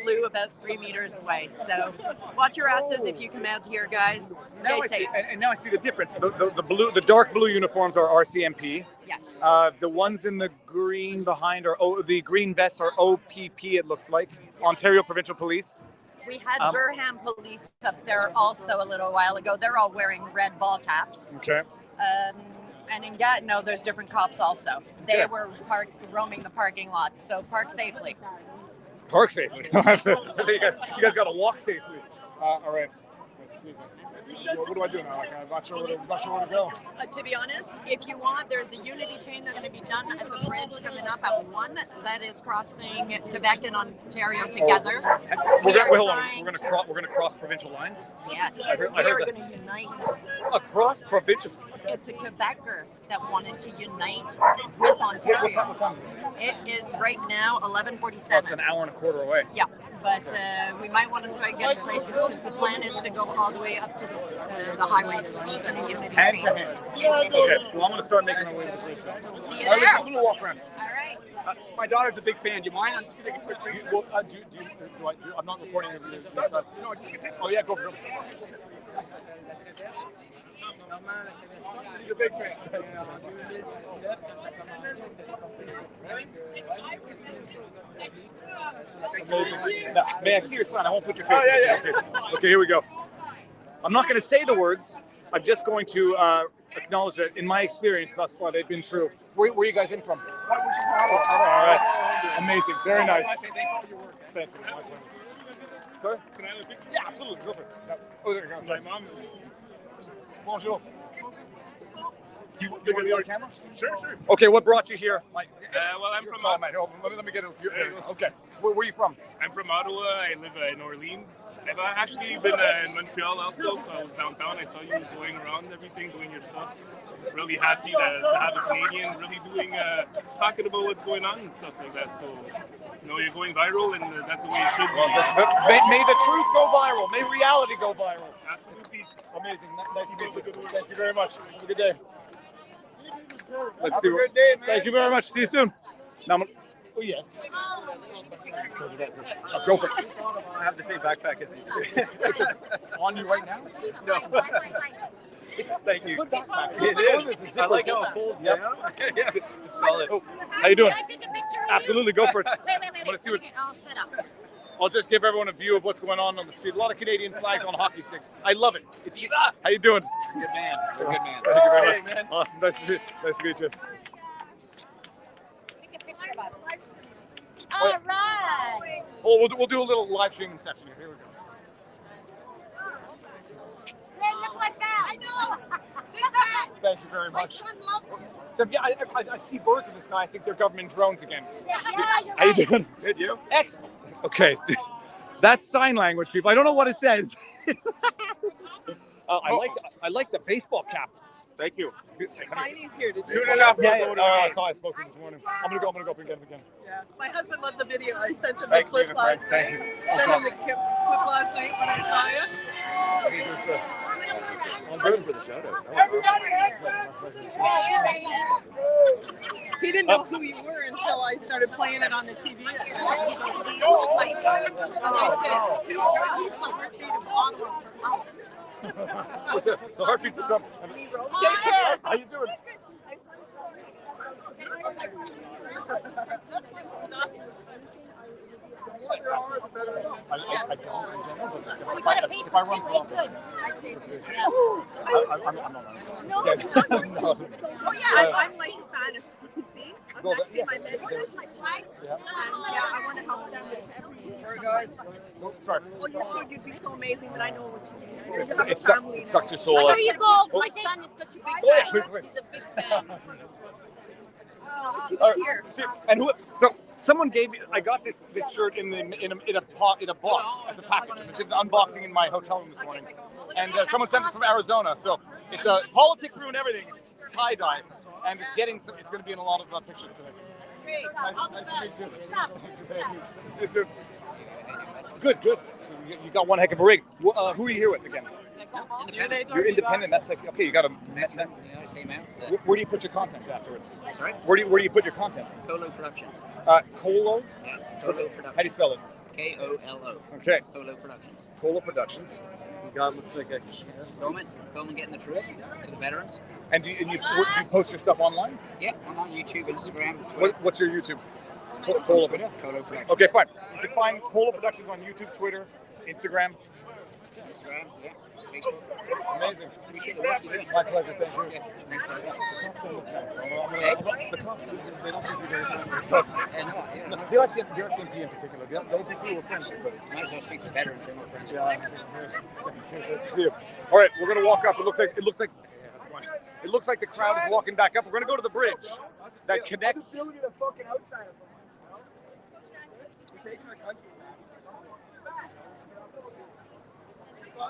flew about 3 meters away. So watch your asses if you come out here, guys. Stay now I safe. see, and now I see the difference. The dark blue uniforms are RCMP. Yes. The ones in the green behind the green vests are OPP. It looks like Ontario Provincial Police. We had Durham police up there also a little while ago. They're all wearing red ball caps. Okay. And in Gatineau, there's different cops also. They Yeah. were roaming the parking lots, so park safely. Park safely. you guys got to walk safely. All right. Nice to see you. What do I do now? Like, I'm not sure where to go. To be honest, if you want, there's a unity chain that's going to be done at the bridge coming up at 1 that is crossing Quebec and Ontario together. Hold on. We're gonna cross provincial lines. Yes, I heard we are that. going to unite. Across provincial. It's a Quebecer that wanted to unite with Ontario. What time is it? It is right now 11:47. That's an hour and a quarter away. Yeah, but we might want to start getting places because the plan is to go all the way up to the highway using a unity Hand train. to hand. Okay. Well, I'm gonna start making my way to the bridge. See you All right, there. I'm gonna walk around. All right. My daughter's a big fan. Do you mind? I'm just taking a quick picture. Well, I'm not recording this stuff. No, just take a picture. Oh yeah, go for it. You're a big fan. Now, may I see your sign? I won't put your face. Oh, yeah. Okay, here we go. I'm not going to say the words. I'm just going to acknowledge that in my experience thus far, they've been true. Where are you guys in from? All right. Amazing. Very nice. Thank you. My pleasure. Sorry? Can I have a picture? Yeah, absolutely. Go for it. Yeah. Oh, there you go. My mom. Bonjour. You want to be on camera? Sure, sure. Okay, what brought you here? Well, I'm from. Oh, mate. Let me get a few. Okay. Where are you from? I'm from Ottawa. I live in Orleans. I've actually been in Montreal also, so I was downtown. I saw you going around everything, doing your stuff. Really happy to have a Canadian really doing, talking about what's going on and stuff like that. So, you're going viral, and that's the way it should be. May the truth go viral. May reality go viral. Absolutely. Amazing. Nice to meet you. Thank you very much. Have a good day. Let's Have see. a good day, man. Thank you very much. See you soon. Now, oh yes. Go for it. I have the same backpack as you. It's on you right now? No. Thank you. Good backpack. It is. I like how it folds down. Yeah, it's solid. Oh, how you doing? Can I take a picture with Absolutely, go for it. Wait. I want to see what's. I'll sit up. I'll just give everyone a view of what's going on the street. A lot of Canadian flags on hockey sticks. I love it. It's Viva! How you doing? Good man. You're a good man. Thank you very Hey, much. man. Awesome. Nice to see you. Nice to meet you. Take a picture of us. All right. Oh, we'll do a little live streaming section here. Here we go. Hey, look like that. I know. Thank you very My much. son loves you. So yeah, I see birds in the sky. I think they're government drones again. Yeah, you're How you right. doing? Good, you? Excellent. Okay, that's sign language, people. I don't know what it says. I like the baseball cap. Thank you. Spiney's here. Did you Soon see enough, it? I saw. I spoke to him this morning. I'm gonna go up again. Yeah. My husband loved the video. I sent him Thanks, the clip Viva last Frei. night. Thank you. Sent him the clip last night when I saw you. I'm good for the shout out. He didn't know who you were until I started playing it on the TV. And I said, he's the heartbeat of Ottawa for us. What's that? The heartbeat for some. Take care. How you doing? That's what it's not. I don't in general, but if I run across it, I'm not running. Oh yeah, I'm like a fan of see. I'm actually my mentor. Yeah, I want to help them with everything. Sorry, guys. Sorry. Well, you should. You'd be so amazing, but I know what you mean. It sucks your soul. There you go. My son is such a big fan. He's a big fan. See, and so someone gave me. I got this shirt in a box as a package. I did an unboxing in my hotel room this morning, and someone sent this from Arizona. So it's a politics ruin everything tie dye, and it's going to be in a lot of pictures today. Great. Nice to meet you. See you soon. Good. So you got one heck of a rig. Who are you here with again? You're independent. That's like okay. You got a. Where do you put your content afterwards? Sorry? Where do you put your content? Colo Productions. Colo? Yeah, Colo Productions. How do you spell it? K-O-L-O. Okay. Colo Productions. Colo Productions. You got looks like a. Film and getting the truth to the veterans. And do you post your stuff online? Yeah, I'm on YouTube, Instagram, Twitter. What's your YouTube? Colo Productions. Okay, fine. You can find Colo Productions on YouTube, Twitter, Instagram. Instagram, yeah. Facebook. Amazing. Appreciate the work you're doing. My pleasure, thank you. Yeah, thanks, brother. The cops, they don't seem to be very friendly. So, the RCMP in particular, those people who are friends. Might as well speak to veterans, they're my friends. Yeah. Good to see you. All right, we're gonna walk up. It looks like the crowd is walking back up. We're gonna go to the bridge that connects.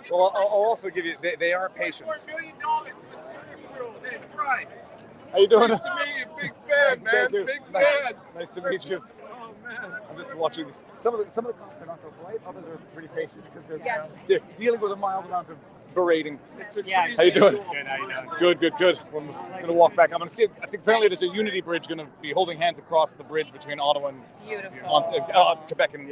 Well, I'll also give you. They are patient. How you doing? Nice to meet you, big fan, man. Big fan. Nice to meet you. Oh man. I'm just watching this. Some of the cops are not so polite. Others are pretty patient because they're dealing with a mild amount of berating. How you doing? Good. How you doing? Good. Well, I'm gonna walk back. I'm gonna see. I think apparently there's a unity bridge gonna be holding hands across the bridge between Ottawa and Quebec and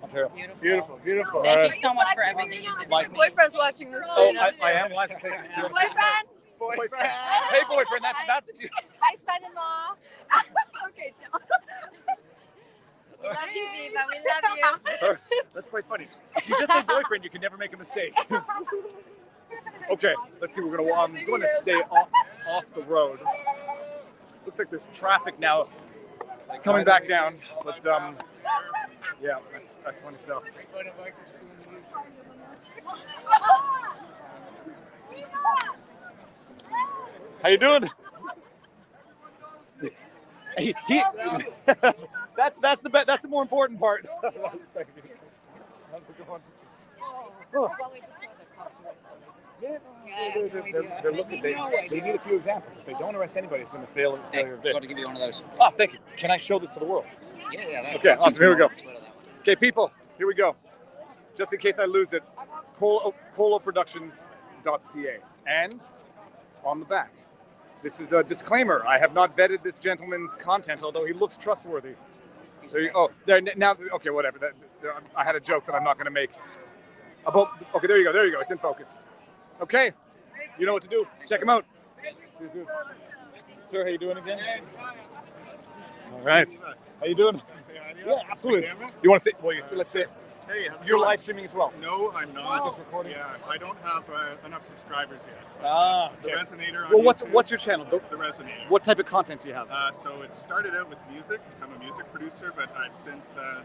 Ontario. Beautiful. Thank you so much for everything you did. My boyfriend's watching this. I am watching. Boyfriend. Hey, boyfriend. That's you. Hi, son-in-law. Okay, chill. We love you, Viva. We love you. That's quite funny. If you just say boyfriend, you can never make a mistake. Okay, let's see. I'm going to stay off the road. Looks like there's traffic now coming back down, but yeah, that's funny stuff. How you doing? That's the more important part. They're looking. They need a few examples. If they don't arrest anybody, it's going to fail. I've got to give you one of those. Oh, thank you. Can I show this to the world? Yeah. Okay, awesome. Here we go. Okay, people, here we go. Just in case I lose it, coloproductions.ca. And on the back, this is a disclaimer. I have not vetted this gentleman's content, although he looks trustworthy. Now, okay, whatever. I had a joke that I'm not going to make. Okay, there you go. It's in focus. Okay, you know what to do. Check him out. See you soon. Sir, how you doing again? All right. How you doing? Yeah, absolutely. You want to say? Well, let's say. Hey, how's it You're going? live streaming as well. No, I'm not. Just recording? Yeah, I don't have enough subscribers yet. Okay. The Resonator on Well, YouTube. what's your channel? The Resonator. What type of content do you have? So it started out with music. I'm a music producer, but since the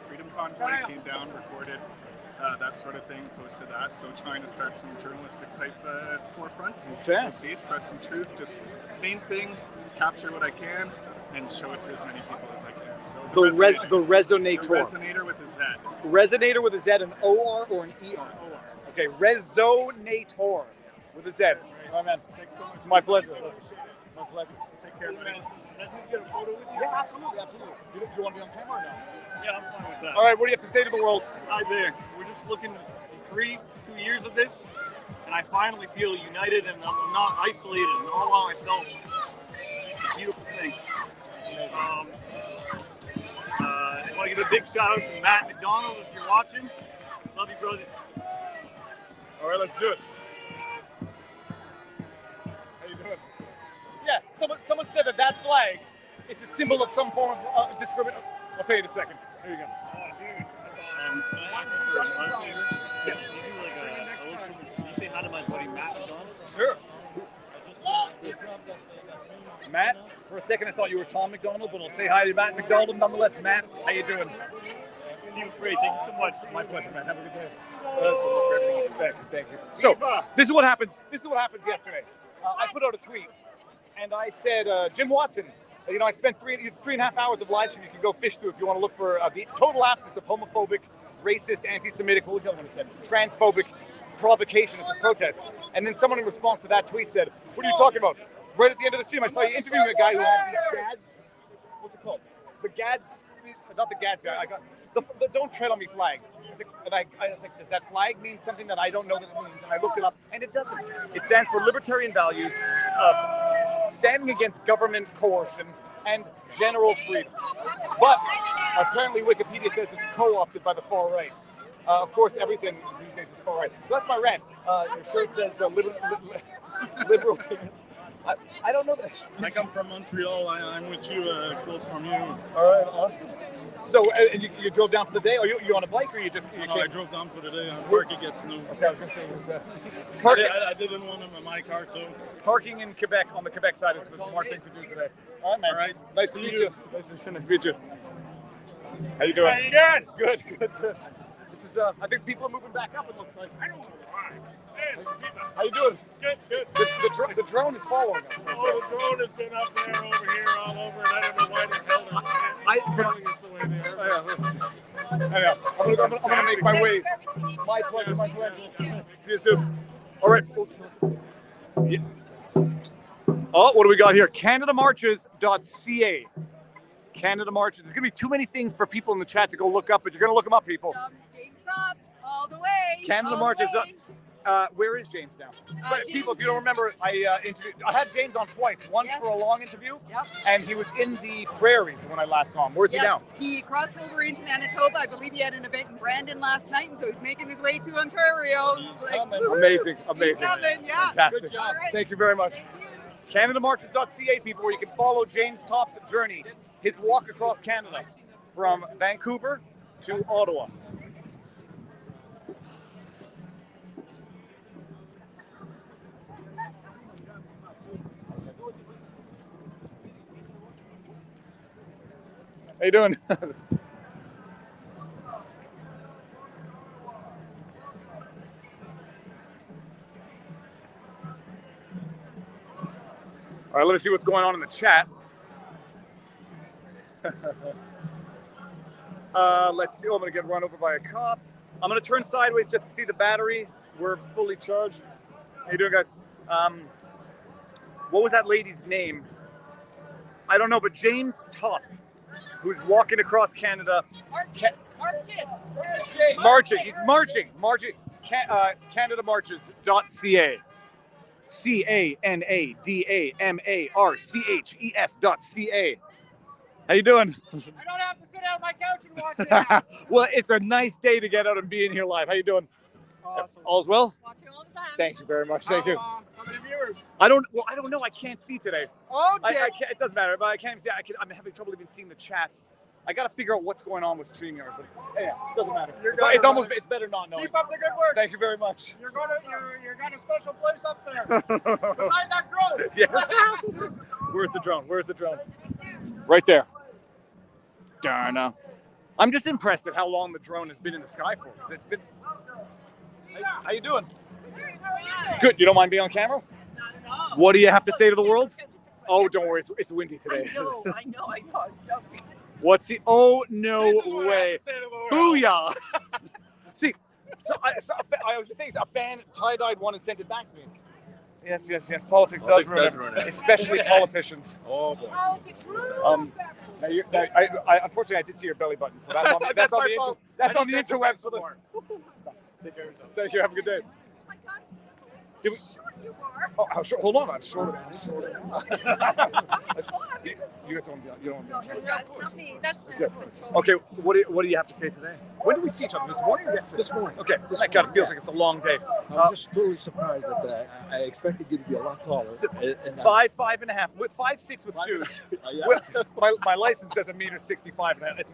Freedom Convoy came down, recorded that sort of thing, posted that. So trying to start some journalistic type forefronts. Okay. We'll see, spread some truth. Just main thing, capture what I can and show it to as many people as I can. So The Resonator. The Resonator with a Z. Resonator with a Z, an O-R or an E-R? O-R. Okay, Resonator with a Z. My man. Thanks so much. My pleasure. My pleasure. Take care, buddy. Let me get a photo with you. Yeah, absolutely, absolutely. You want to be on camera or no? Yeah, I'm fine with that. All right, what do you have to say to the world? Hi there. We're just looking for 2 years of this, and I finally feel united and I'm not isolated and all by myself. It's a beautiful thing. I want to give a big shout out to Matt McDonald if you're watching. Love you, brother. All right, let's do it. How you doing? Yeah, someone said that flag is a symbol of some form of discrimination. I'll tell you in a second. Here you go. Oh, dude. Can I ask you for one favor? Yeah. You do like a little tribute. Can you say hi to my buddy Matt McDonald? Sure. Matt, for a second I thought you were Tom McDonald, but I'll say hi to Matt McDonald nonetheless. Matt, how you doing? Viva Frei, thank you so much. My pleasure, man. Have a good day. Thank you. So this is what happens. This is what happens yesterday. I put out a tweet, and I said, Jim Watson. I spent 3.5 hours of live stream. You can go fish through if you want to look for the total absence of homophobic, racist, anti-Semitic. What was the other one I said? Transphobic provocation at this protest. And then someone in response to that tweet said, "What are you talking about?" Right at the end of the stream, I saw you interviewing a guy who had the GADS. What's it called? The GADS, not the GADS guy. I got the "Don't Tread on Me" flag. I was like, does that flag mean something that I don't know that it means? And I looked it up, and it doesn't. It stands for libertarian values, standing against government coercion, and general freedom. But apparently Wikipedia says it's co-opted by the far right. Of course, everything these days is far right. So that's my rant. Your shirt says liberal. I don't know that. I come from Montreal. I'm with you, close from you. All right, awesome. So, and you drove down for the day? Are you on a bike or you just? No, I drove down for the day. Parking gets new. Okay, I was going to say it was. Parking. I didn't want them in my car too. Parking in Quebec on the Quebec side is the smart thing to do today. All right, man. All right. Nice to meet you. Nice to meet you. How you doing? How you doing? Good. This is. I think people are moving back up. It looks like. I don't know why. How you doing? Good. The drone is following us. Oh, the drone has been up there, over here, all over, and I don't know why the hell it's the way they are. I'm gonna make my way. My pleasure. See you soon. All right. Yeah. Oh, what do we got here? CanadaMarches.ca. Canada Marches. There's gonna be too many things for people in the chat to go look up, but you're gonna look them up, people. James up all the way. Canada Marches. Where is James now? James people, if you don't remember, I had James on twice. Once for a long interview, and he was in the prairies when I last saw him. Where's he now? He crossed over into Manitoba. I believe he had an event in Brandon last night, and so he's making his way to Ontario. Amazing. He's coming, yeah. Fantastic. Good job. Thank you very much. CanadaMarches.ca, people, where you can follow James Topp's journey, his walk across Canada from Vancouver to Ottawa. How you doing? All right, let me see what's going on in the chat. Let's see. Oh, I'm going to get run over by a cop. I'm going to turn sideways just to see the battery. We're fully charged. How you doing, guys? What was that lady's name? I don't know, but James Topp, who's walking across Canada. Marching. He's marching. CanadaMarches.ca. CanadaMarches.ca. How you doing? I don't have to sit out on my couch and watch it. Well, it's a nice day to get out and be in here live. How you doing? Awesome. All's well? Watching all the time. Thank you very much. Thank you. How many viewers? I don't know. I can't see today. Oh, I can't, it doesn't matter, but I can't even see. I'm having trouble even seeing the chat. I got to figure out what's going on with StreamYard, but yeah, it doesn't matter. It's better not knowing. Keep up the good work. Thank you very much. You got a special place up there. Beside that drone. Yeah. Where's the drone? Right there. Darn. I'm just impressed at how long the drone has been in the sky for. It's been. How you doing? Good. You don't mind being on camera? Not at all. What do you have to say to the world? Oh, don't worry. It's windy today. I know. I'm joking. What's he? Oh, no way. Booyah. See, I was just saying, a fan tie-dyed one and sent it back to me. Yes. Politics does ruin it, especially politicians. Oh boy. I unfortunately I did see your belly button, so that's on the, that's on the fault. that's I on the need to interwebs exercise for the. more. Take care of yourself. Thank you. Have a good day. Do we, oh, how short? Hold on, I'm shorter. You guys don't. That's not me. That's Yes. Okay, what do you have to say today? When did we see each other? This morning or yesterday? This morning. Okay, that kind of feels like it's a long day. I'm just totally surprised that I expected you to be a lot taller. And 5'5.5", with 5'6" with shoes. My license says 1.65 meters.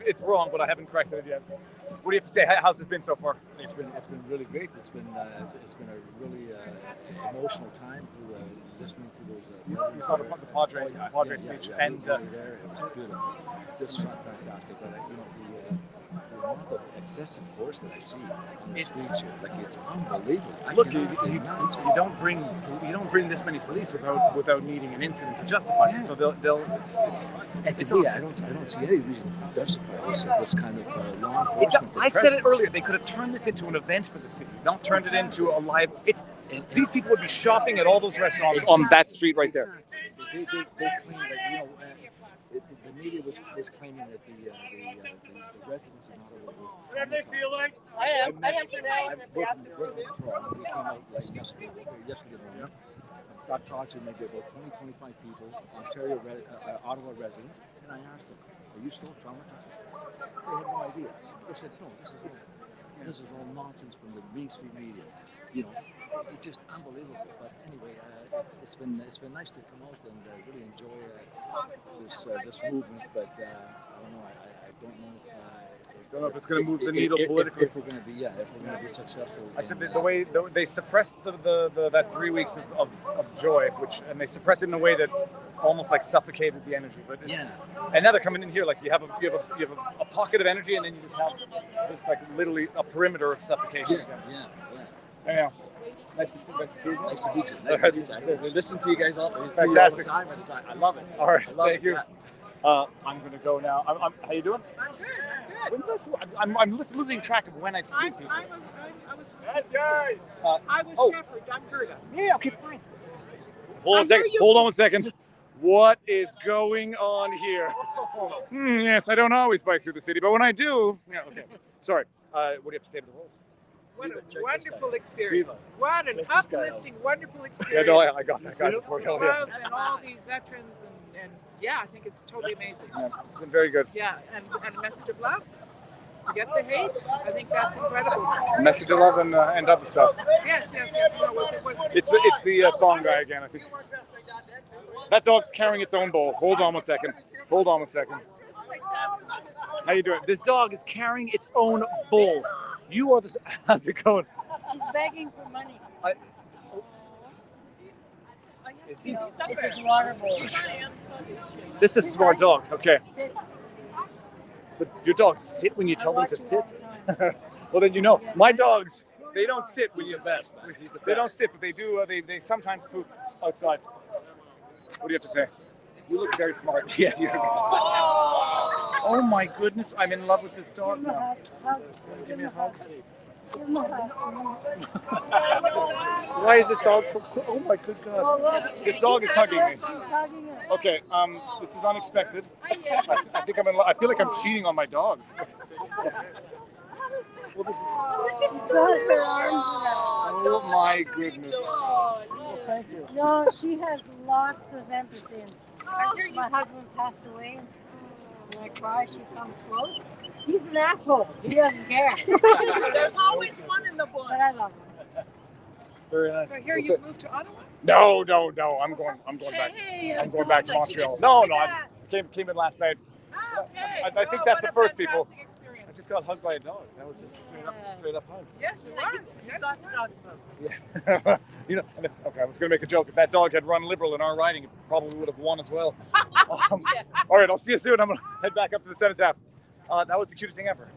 It's wrong, but I haven't corrected it yet. What do you have to say? How's this been so far? It's been really great. It's been a really emotional time to listening to those. You saw the Padre speech, and there, it was beautiful, just fantastic. But the amount of excessive force that I see on the streets here, like it's unbelievable. Look, you don't bring this many police without needing an incident to justify it. So they'll I don't see any reason to justify this kind of law enforcement. I said it earlier. They could have turned this into an event for the city, not turned it into a live. These people would be shopping at all those restaurants on that street right there. They claim that the media was claiming that the residents in Ottawa were. What do they feel like? I am today. They asked us to do. We came out like yesterday morning. I've talked to maybe about 20-25 people, Ottawa residents, and I asked them, "Are you still traumatized?" They had no idea. They said, "No, this is all nonsense from the mainstream media." You know, it's just unbelievable. But anyway, it's been nice to come out and really enjoy this movement. But I don't know. I don't know if it's going to move the needle politically. If we're going to be successful. I said the way they suppressed that 3 weeks of joy, and they suppressed it in a way that almost like suffocated the energy. But and now they're coming in here like you have a pocket of energy, and then you just have this like literally a perimeter of suffocation. Yeah. Nice to see you. Nice to meet you. Nice to meet you. I listen to you guys all Fantastic. the time. I love it. All right, thank you. Yeah. I'm going to go now. How you doing? I'm good. I'm losing track of when I've seen people. I was Shepherd, I'm Gerda. Yeah, okay, fine. Hold on one second. What is going on here? Yes, I don't always bike through the city, but when I do, yeah, okay. Sorry. What do you have to say to the world? What a wonderful experience. What an uplifting, wonderful experience. Yeah, no, I got that before. Love and all these veterans, and yeah, I think it's totally amazing. Yeah, it's been very good. Yeah, and a message of love. Forget the hate. I think that's incredible. A message of love and other stuff. Yes. No, it's the thong guy again, I think. That dog's carrying its own bowl. Hold on one second. How you doing? This dog is carrying its own bowl. You are the. How's it going? He's begging for money. Is he? It's his water bowl. This is a smart dog. Okay. Sit. Your dogs sit when you tell them to sit. Well, then you know. My dogs, they don't sit when you. They don't sit, but they do. They sometimes poop outside. What do you have to say? You look very smart. Yeah, you're. Oh my goodness, I'm in love with this dog now. Give me a hug. Why is this dog so cool? Oh my good God. This dog is hugging me. Okay, this is unexpected. I think I feel like I'm cheating on my dog. Well, this is. Oh my goodness. Well, thank you. No, she has lots of empathy. My husband passed away, and when I cry, she comes close. He's an asshole. He doesn't care. There's always one in the bush. But I love him. Very nice. So here you moved to Ottawa? No. I'm going back. I'm going back to Montreal. No. I just came in last night. Okay. I think that's the first people. I just got hugged by a dog. That was a straight up hug. Yes, it was. Yeah. You know. Okay, I was going to make a joke. If that dog had run Liberal in our riding, it probably would have won as well. All right, I'll see you soon. I'm going to head back up to the cenotaph. That was the cutest thing ever.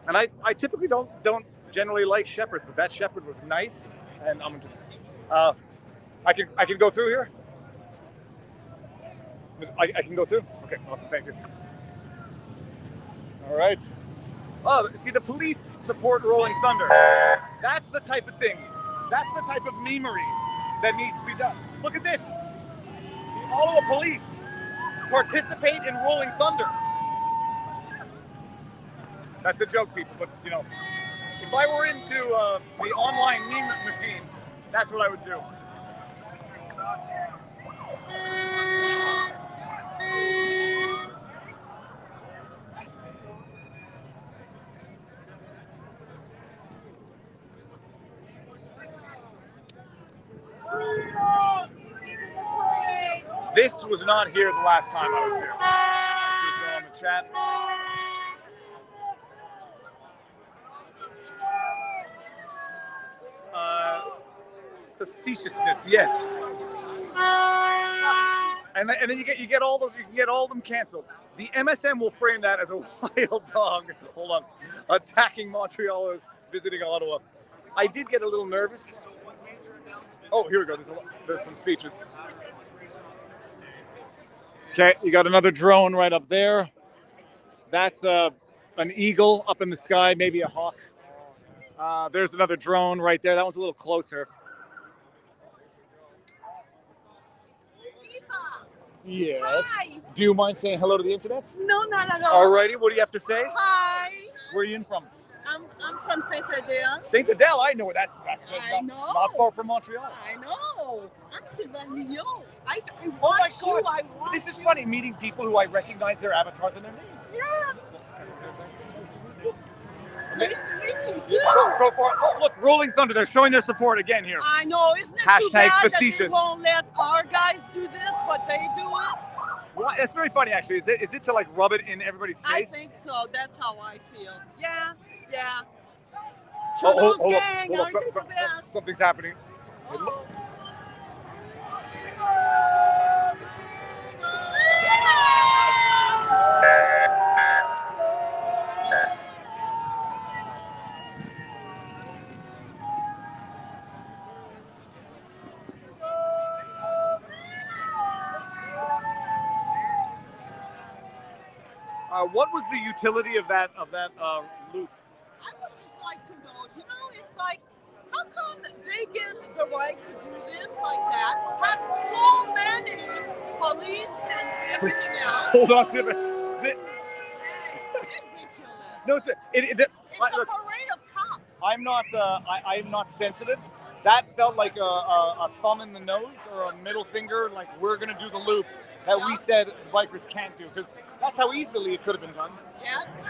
And I typically don't generally like shepherds, but that shepherd was nice, and I'm just. I can go through here. I can go through. Okay, awesome. Thank you. All right. Oh, see, the police support Rolling Thunder. That's the type of thing. That's the type of memery that needs to be done. Look at this. The Ottawa police participate in Rolling Thunder. That's a joke, people, but you know, if I were into the online meme machines, that's what I would do. This was not here the last time I was here. Let's see what's going on in the chat. Facetiousness, yes. And then you get all those, you can get all of them canceled. The MSM will frame that as a wild dog. Hold on, attacking Montrealers visiting Ottawa. I did get a little nervous. Oh, here we go. There's some speeches. Okay, you got another drone right up there. That's an eagle up in the sky, maybe a hawk. There's another drone right there. That one's a little closer. Yes. Hi. Do you mind saying hello to the internet? No, not at all. Alrighty, what do you have to say? Hi. Where are you in from? I'm from Saint Adele. Saint Adele, I know that's I know. not far from Montreal. I know. I'm Sylvain Lyon. I Oh my want God. you. I want This is you. funny, meeting people who I recognize their avatars and their names. Yeah. Nice to meet you. So far, oh, look, Rolling Thunder, they're showing their support again here. I know. Isn't it too Hashtag bad facetious. that they won't let our guys do this, but they do it? Well, it's very funny, actually. Is it to like rub it in everybody's face? I think so. That's how I feel. Yeah. Yeah. Oh, Trudeau's hold gang, on. aren't they the best? Something's happening. What was the utility of that loop? I would just like to know, it's like, how come they get the right to do this like that, have so many police and everything else? Hold on to the No, it's It's look, a parade of cops. I'm not sensitive. That felt like a thumb in the nose or a middle finger, like we're gonna do the loop that we said bikers can't do, because that's how easily it could have been done. Yes,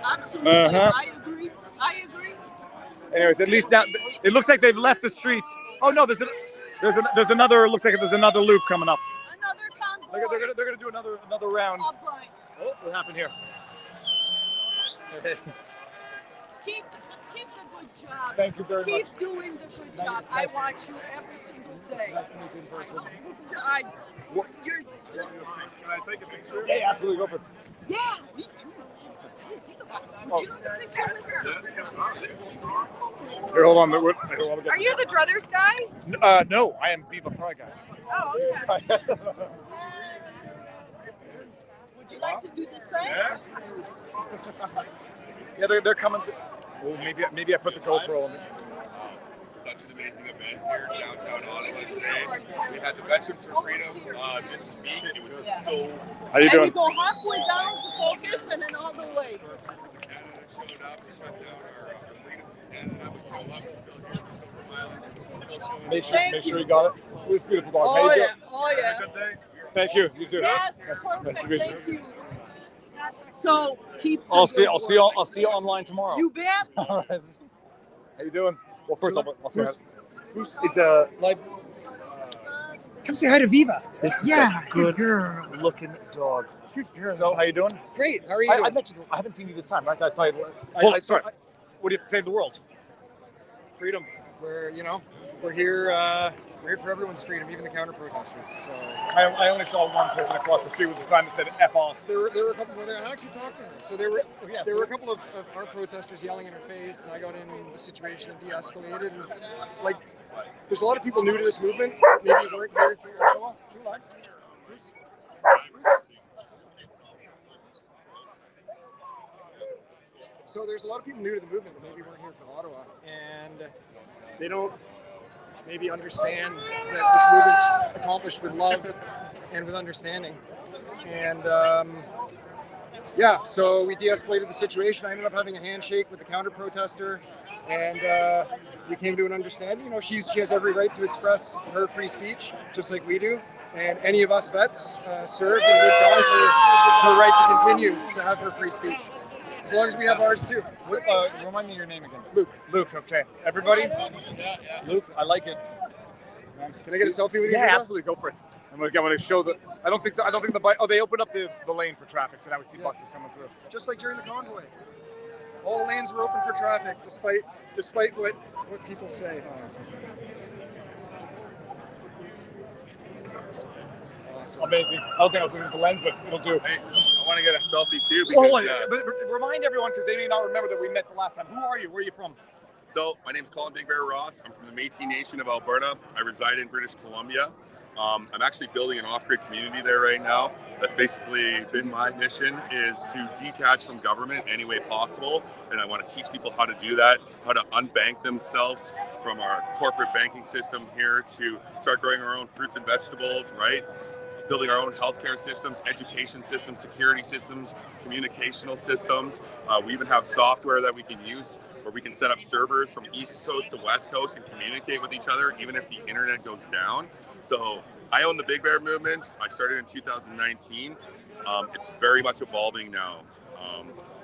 absolutely. Uh-huh. I agree. Anyways, at least now it looks like they've left the streets. Oh no, there's another. Looks like there's another loop coming up. Another convoy. They're gonna do another round. Upright. Oh, what happened here? Keep the good job. Thank you very much. Keep doing the good job. I watch you every single day. You're just. Can I take a picture? Yeah, absolutely, go for it. Yeah, me too. Think about it. Would you like a picture with her? Here, hold on. Are you the Druthers guy? No, I am Viva Frei guy. Oh, okay. Would you like to do the same? Yeah, they're coming. Well, maybe I put the GoPro on it. Such an amazing event here downtown Ottawa today. We had the Veterans for Freedom just speak. It was so. How you doing? And you go halfway down to focus and then all the way. Canada showed up to shut down our freedom from Canada, but you know what? We're still here. We're still smiling. We're still showing. Make sure you got it. This beautiful dog. Oh, How you yeah. doing? Oh, yeah. Have a good day. Thank you. You too. Yes, Nice perfect. to meet Thank you. So keep. I'll see you online tomorrow. You bet. All right. How you doing? Well, first I'll say Bruce is a like. Come say hi to Viva. good looking dog. So, how you doing? Great. How are you? I haven't seen you this time, right? I saw you. What do you have to save the world? Freedom. We're here. We're here for everyone's freedom, even the counter protesters. So I only saw one person across the street with a sign that said "F off." there were a couple more there. I actually talked to her. So there were a couple of our protesters yelling in her face, and I got in the situation and de-escalated. And like, there's a lot of people new to this movement. Maybe weren't here for Ottawa. Too loud. So there's a lot of people new to the movement that maybe weren't here for Ottawa, and they don't maybe understand that this movement's accomplished with love and with understanding. And so we de-escalated the situation. I ended up having a handshake with the counter-protester, and we came to an understanding. She has every right to express her free speech, just like we do. And any of us vets served and would die for her right to continue to have her free speech, as long as we have ours too. Remind me your name again. Luke. Luke, okay. Everybody? Luke, I like it. Can I get a selfie with you? Yeah, absolutely. Go for it. I'm gonna show the. I don't think the bike. Oh, they opened up the lane for traffic, so now we see buses coming through. Just like during the convoy, all the lanes were open for traffic, despite what people say. Awesome. Amazing. I don't think I was looking at the lens, but it'll do. Hey, I want to get a selfie too. But remind everyone, because they may not remember that we met the last time. Who are you? Where are you from? So my name is Colin Big Bear Ross. I'm from the Métis Nation of Alberta. I reside in British Columbia. I'm actually building an off-grid community there right now. That's basically been my mission, is to detach from government any way possible. And I want to teach people how to do that, how to unbank themselves from our corporate banking system here to start growing our own fruits and vegetables, right? Building our own healthcare systems, education systems, security systems, communicational systems. We even have software that we can use where we can set up servers from East Coast to West Coast and communicate with each other, even if the internet goes down. So I own the Big Bear movement. I started in 2019. It's very much evolving now.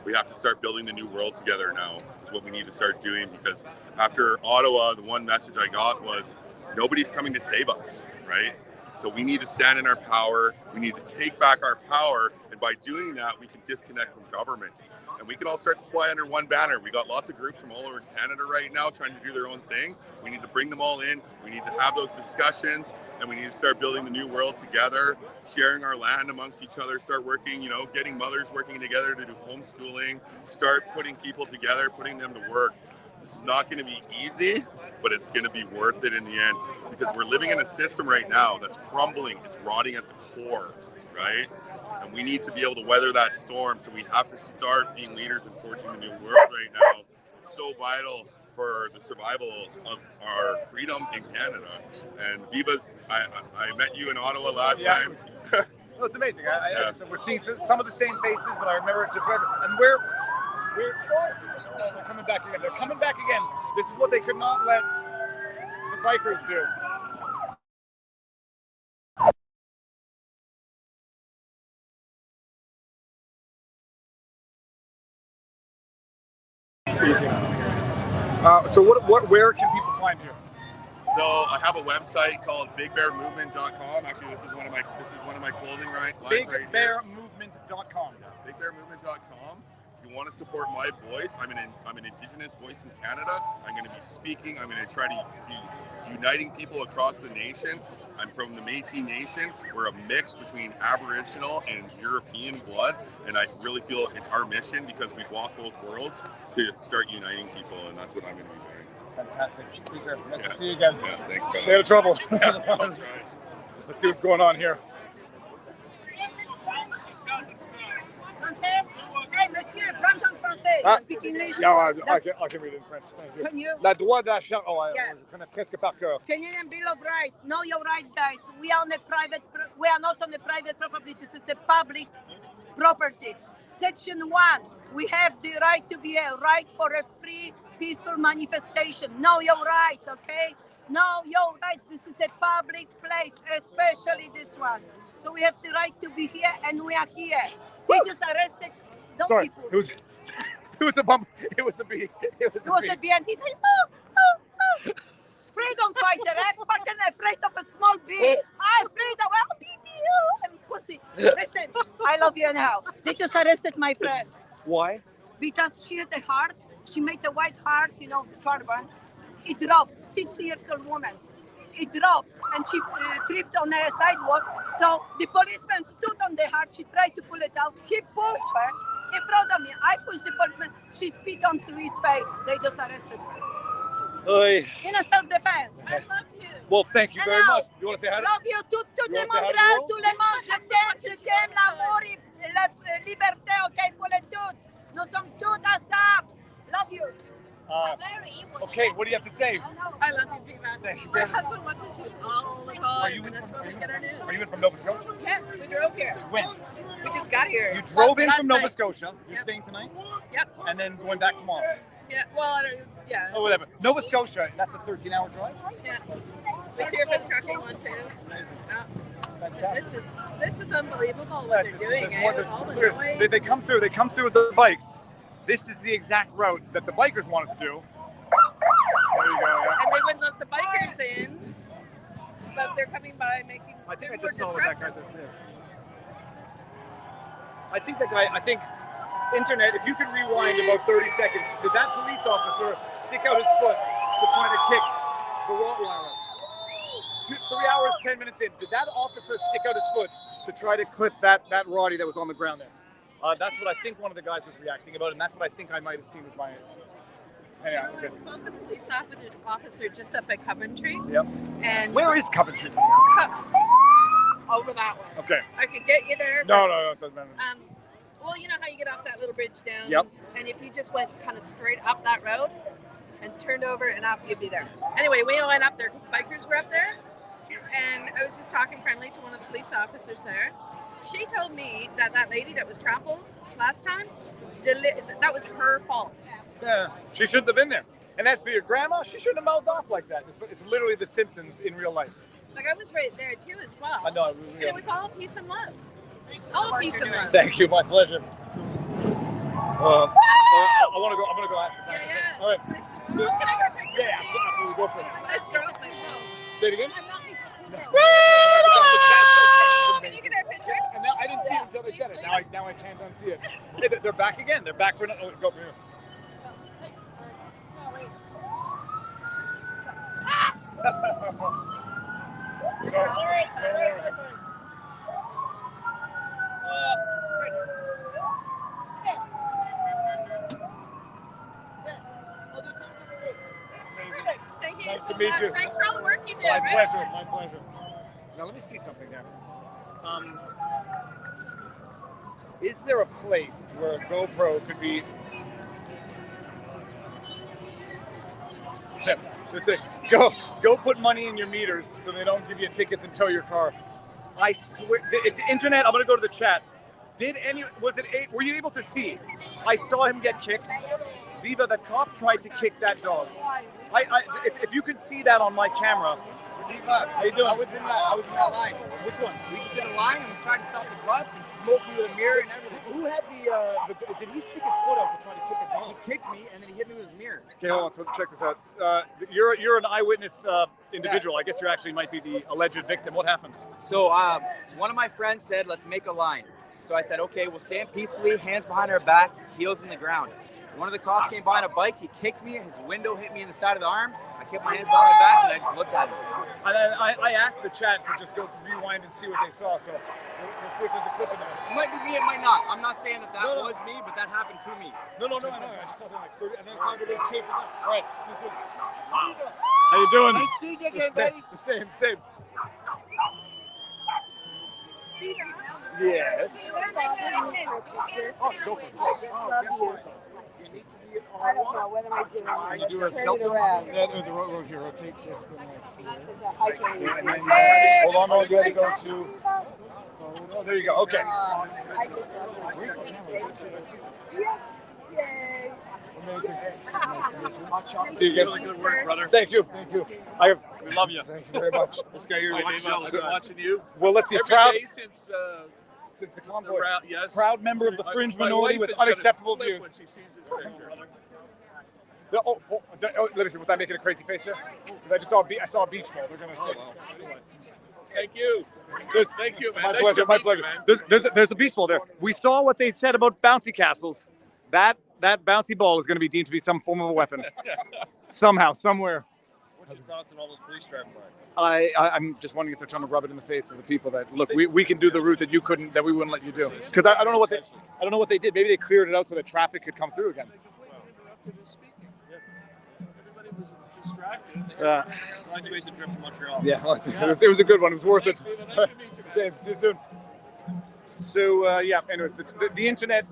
We have to start building the new world together now. It's what we need to start doing, because after Ottawa, the one message I got was nobody's coming to save us, right? So we need to stand in our power. We need to take back our power. And by doing that, we can disconnect from government. And we can all start to fly under one banner. We got lots of groups from all over Canada right now trying to do their own thing. We need to bring them all in. We need to have those discussions, and we need to start building the new world together, sharing our land amongst each other, start working, getting mothers working together to do homeschooling, start putting people together, putting them to work. This is not going to be easy, but it's going to be worth it in the end, because we're living in a system right now that's crumbling. It's rotting at the core, right? And we need to be able to weather that storm. So we have to start being leaders and forging the new world right now. It's so vital for the survival of our freedom in Canada. And Viva's, I met you in Ottawa last time. It was amazing. So we're seeing some of the same faces, but I remember just and we're coming back again. They're coming back again. This is what they could not let the bikers do. Easy. So where can people find you? So I have a website called BigBearMovement.com. Actually, this is one of my clothing lines right here. BigBearMovement.com. BigBearMovement.com. If you want to support my voice, I'm an Indigenous voice in Canada. I'm going to be speaking. I'm going to try to be uniting people across the nation. I'm from the Métis Nation. We're a mix between Aboriginal and European blood, and I really feel it's our mission, because we walk both worlds, to start uniting people, and that's what I'm going to be doing. Fantastic. Nice to see you again. Yeah, thanks. Stay out of trouble. Yeah, that's right. Let's see what's going on here. Hey, monsieur, prends en français. You speak English? Yeah, I can read it in French. Thank you. Can you? La droit d'achat. Yeah. Je connais presque par cœur. Canadian Bill of Rights. Know your right, guys. We are not on a private property. This is a public property. Section 1. We have the right to be a right for a free, peaceful manifestation. Know your rights, okay? Know your rights. This is a public place, especially this one. So we have the right to be here, and we are here. They just arrested those people. It was a bump. It was a bee. It was a bee, and he said, oh. Freedom fighter, I'm fucking afraid of a small bee. I'm afraid of bee, pussy. Listen, I love you anyhow. They just arrested my friend. Why? Because she had a heart. She made a white heart, the turban. It dropped. 60 years old woman. It dropped, and she tripped on a sidewalk. So the policeman stood on the heart. She tried to pull it out. He pushed her in front of me. I pushed the policeman. She spit onto his face. They just arrested her. In a self-defense. I love you. Well, thank you very much. You want to say hi? Love you. Tout le Montréal, tout le monde. Je t'aime, l'amour, la liberté, ok, pour les toutes. Nous sommes tous ensemble. Love you. Okay, what do you have to say? I love you, Viva. Thank you My very much. husband watches you all the time. Are you and that's where we get our news. Are you in from Nova Scotia? Yes, we drove here. When? We just got here. You drove in last from Nova night. Scotia. You're staying tonight? Yep. And then going back tomorrow? Yeah, well, I don't, yeah. Oh, whatever. Nova Scotia, that's a 13-hour drive? Yeah. We're here for the trucking one, too. Amazing. Yeah. Fantastic. This is unbelievable what they're doing. All the noise. They come through with the bikes. This is the exact route that the bikers wanted to do. There you go, yeah. And they wouldn't let the bikers in, but they're coming by making I think I more just saw what that guy disruptive. just did. I think internet, if you could rewind about 30 seconds, did that police officer stick out his foot to try to kick the Rottweiler? 3 hours, 10 minutes in, did that officer stick out his foot to try to clip that Roddy that was on the ground there? That's what I think one of the guys was reacting about, and that's what I think I might have seen with my... Anyway, I spoke with a police officer just up at Coventry. Yep. And where is Coventry? Over that way. Okay. I could get you there. No, but, it doesn't matter. Well, you know how you get off that little bridge down? Yep. And if you just went kind of straight up that road and turned over and up, you'd be there. Anyway, we went up there because bikers were up there. And I was just talking friendly to one of the police officers there. She told me that lady that was trampled last time, that was her fault. Yeah, she shouldn't have been there. And as for your grandma, she shouldn't have mouthed off like that. It's literally The Simpsons in real life. Like, I was right there too as well. I know. And it was all peace and love. All peace and love. Thank you, my pleasure. I'm gonna go ask him. Yeah. All right. Can I get a picture? Yeah, absolutely. Go for it. I dropped my phone. Say it again. Can you get a picture? And now, I didn't see it until they said it. Now I can't unsee it. Hey, they're back again. They're back for another. Oh, go for here. Thank you Nice so to meet much. you. Thanks for all the work you do. My right? pleasure. My pleasure. Now let me see something here. Is there a place where a GoPro could be? This thing. Go put money in your meters so they don't give you tickets and tow your car. I swear, the internet. I'm gonna go to the chat. Were you able to see? I saw him get kicked. Viva, the cop tried to kick that dog. If you could see that on my camera. How you doing? I was in that line. Which one? We just did a line and was trying to stop the cops. He smoked me with a mirror and everything. Who had did he stick his foot out to try to kick a dog? He kicked me and then he hit me with his mirror. Okay, hold on. So check this out. You're an eyewitness individual. I guess you actually might be the alleged victim. What happened? So one of my friends said, let's make a line. So I said, okay, we'll stand peacefully, hands behind our back, heels in the ground. One of the cops came by on a bike. He kicked me. His window hit me in the side of the arm. I kept my hands behind my back and I just looked at him. And then I asked the chat to just go rewind and see what they saw. So we'll see if there's a clip in there. It might be me, it might not. I'm not saying that was me, but that happened to me. No, I know. I just saw them like 30, and then I saw everybody chasing them. All right, see you soon. How you doing? Nice seeing you again, buddy. The same. Yes. Oh, go for it. I just love you. I don't know. What am I doing? Let's Do a turn it selfie. around. Yeah, the road here. Rotate this thing like Because I can't even here. see. Hold on, you have to go to. Oh, there you go. Okay. I just love you. Thank you. Yes. Yay. See you again. Really good work, brother. Thank you. We love you. Thank you very much. This guy here, watching you. Well, let's see. Every Proud day since the convoy. Yes. Proud member of the fringe My minority wife with is gonna unacceptable flip views. when she sees his picture. Let me see. Was I making a crazy face there? Because I just saw I saw a beach ball. They're gonna say. Thank you. Thank you, man. My Nice pleasure. to My meet you, pleasure. man. There's a beach ball there. We saw what they said about bouncy castles. That bouncy ball is going to be deemed to be some form of a weapon. Somehow, somewhere. What's your thoughts on all those police driving by? I'm just wondering if they're trying to rub it in the face of the people that look. We can do the route that you couldn't, that we wouldn't let you do. Because I don't know what they did. Maybe they cleared it out so that traffic could come through again. Everybody was distracted. Glad you made the trip from Montreal. Yeah, it was a good one. It was worth it. Same. See you soon. So anyways, the internet